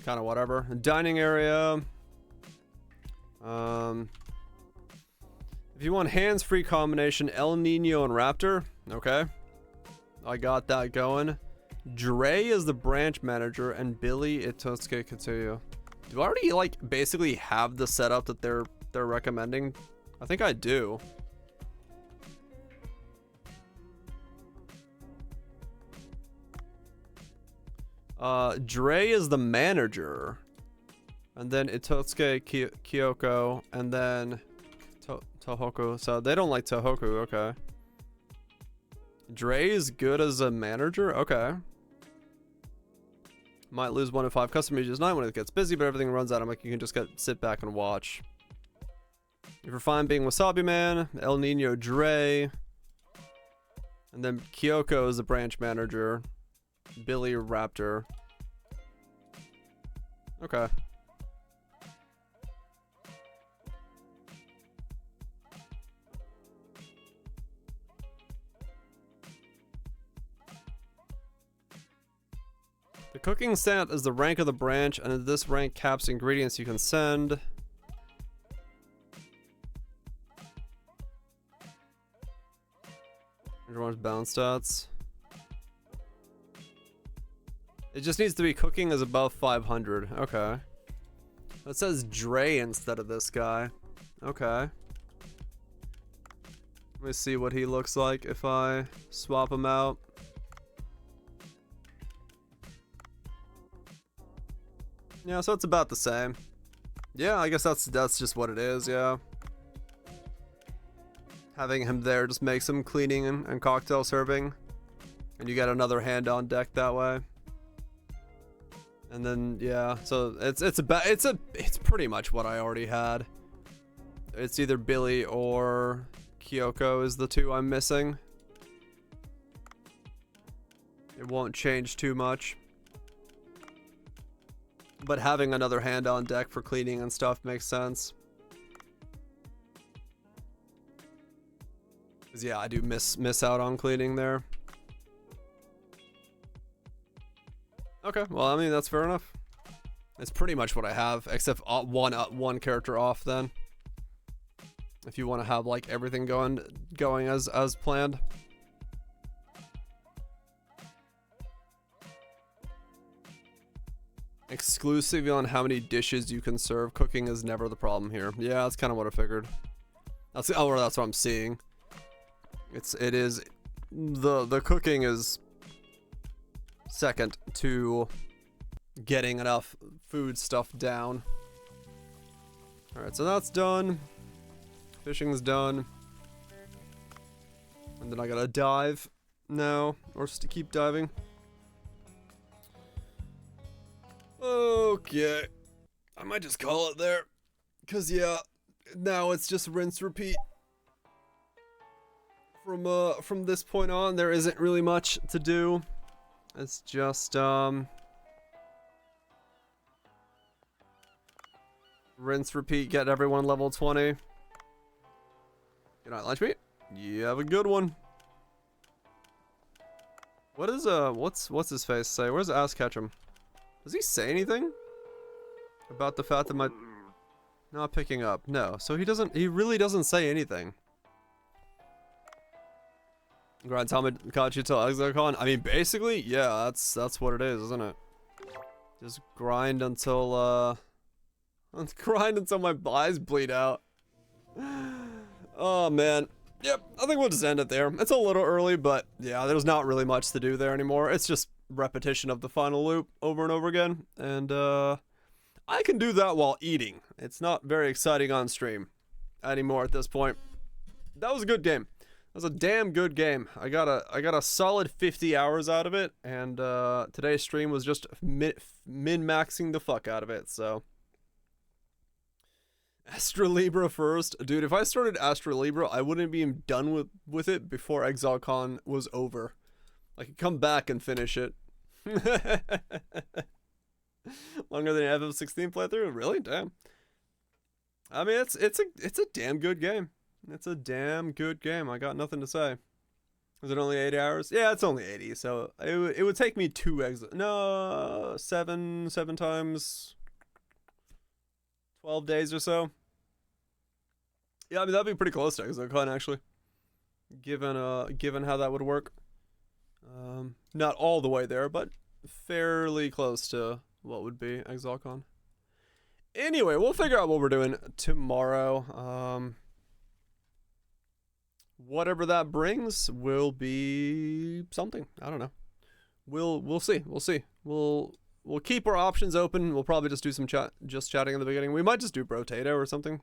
kind of whatever. Dining area. If you want hands-free combination, El Nino and Raptor. Okay. I got that going. Dre is the branch manager and Billy Itosuke Katsuya. Do I already like basically have the setup that they're recommending? I think I do. Dre is the manager, and then Itosuke Kyoko, and then Tohoku. So they don't like Tohoku. Okay. Dre is good as a manager. Okay. Might lose 1 in 5 customers each night when it gets busy, but everything runs out. I'm like, you can just sit back and watch. If you're fine being Wasabi Man, El Nino, Dre, and then Kyoko is the branch manager. Billy Raptor. Okay. The cooking stat is the rank of the branch, and this rank caps ingredients you can send. Everyone's balance stats. It just needs to be cooking is above 500. Okay. It says Dre instead of this guy. Okay. Let me see what he looks like if I swap him out. Yeah, so it's about the same. Yeah, I guess that's just what it is, yeah. Having him there just makes him cleaning and cocktail serving. And you get another hand on deck that way. And then yeah, so it's pretty much what I already had. It's either Billy or Kyoko is the two I'm missing. It won't change too much. But having another hand on deck for cleaning and stuff makes sense. Cause yeah, I do miss out on cleaning there. Okay, well, I mean, that's fair enough. It's pretty much what I have, except one character off then. if you want to have like everything going as planned. Exclusive on how many dishes you can serve. Cooking is never the problem here. Yeah, that's kind of what I figured. That's what I'm seeing. It is the cooking is second to getting enough food stuff down. All right, so that's done. Fishing's done. And then I gotta dive now, or just to keep diving. Okay, I might just call it there, cause yeah, now it's just rinse repeat. From this point on, there isn't really much to do. It's just rinse repeat, get everyone level 20. Good night, lunch meat. You have a good one. What is what's his face say? Where's Ass Ketchum? Does he say anything about the fact that my not picking up? No, so he really doesn't say anything. Grind Tamagotchi till Exocon. I mean, basically, yeah, that's what it is, isn't it? Just grind until my eyes bleed out. Oh man. Yep, I think we'll just end it there. It's a little early, but yeah, there's not really much to do there anymore. It's just repetition of the final loop over and over again, and I can do that while eating. It's not very exciting on stream anymore at this point. That was a good game. That was a damn good game. I got a solid 50 hours out of it, and today's stream was just min-maxing the fuck out of it, so. Astra Libra first. Dude, if I started Astra Libra, I wouldn't be done with it before ExileCon was over. I could come back and finish it. Longer than FF16 playthrough? Really? Damn. I mean, it's a damn good game. It's a damn good game. I got nothing to say. Is it only 80 hours? Yeah, it's only 80. So it would take me seven times 12 days or so. Yeah, I mean, that'd be pretty close to ExileCon, actually. Given how that would work. Not all the way there, but fairly close to what would be ExileCon. Anyway, we'll figure out what we're doing tomorrow. Whatever that brings will be something. I don't know. We'll see. We'll keep our options open. We'll probably just do some chatting in the beginning. We might just do Brotato or something.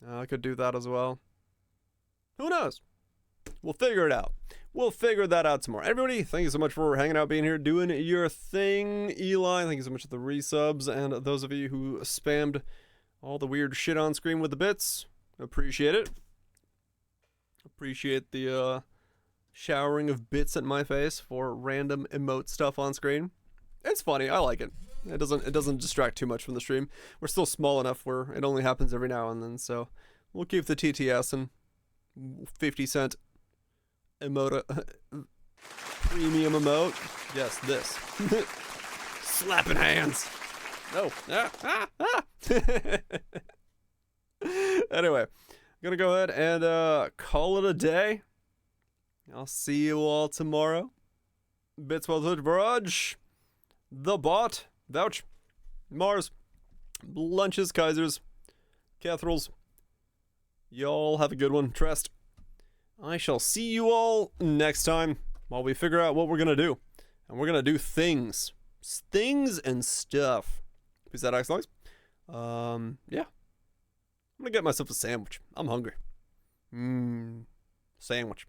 I could do that as well. Who knows? We'll figure it out. We'll figure that out tomorrow. Everybody, thank you so much for hanging out, being here, doing your thing. Eli, thank you so much for the resubs, and those of you who spammed all the weird shit on screen with the bits. Appreciate it. Appreciate the showering of bits at my face for random emote stuff on screen. It's funny. I like it. It doesn't distract too much from the stream. We're still small enough where it only happens every now and then, so we'll keep the TTS and 50-cent emote, premium emote. Yes, this. Slapping hands. No. Anyway, I'm gonna go ahead and call it a day. I'll see you all tomorrow. Bitswell Twitch Barrage. The Bot, Vouch, Mars, Lunches, Kaisers, Cathrals. Y'all have a good one. Trest. I shall see you all next time while we figure out what we're gonna do. And we're gonna do things. Things and stuff. Peace out, Axlogs. Yeah. I'm gonna get myself a sandwich. I'm hungry. Sandwich.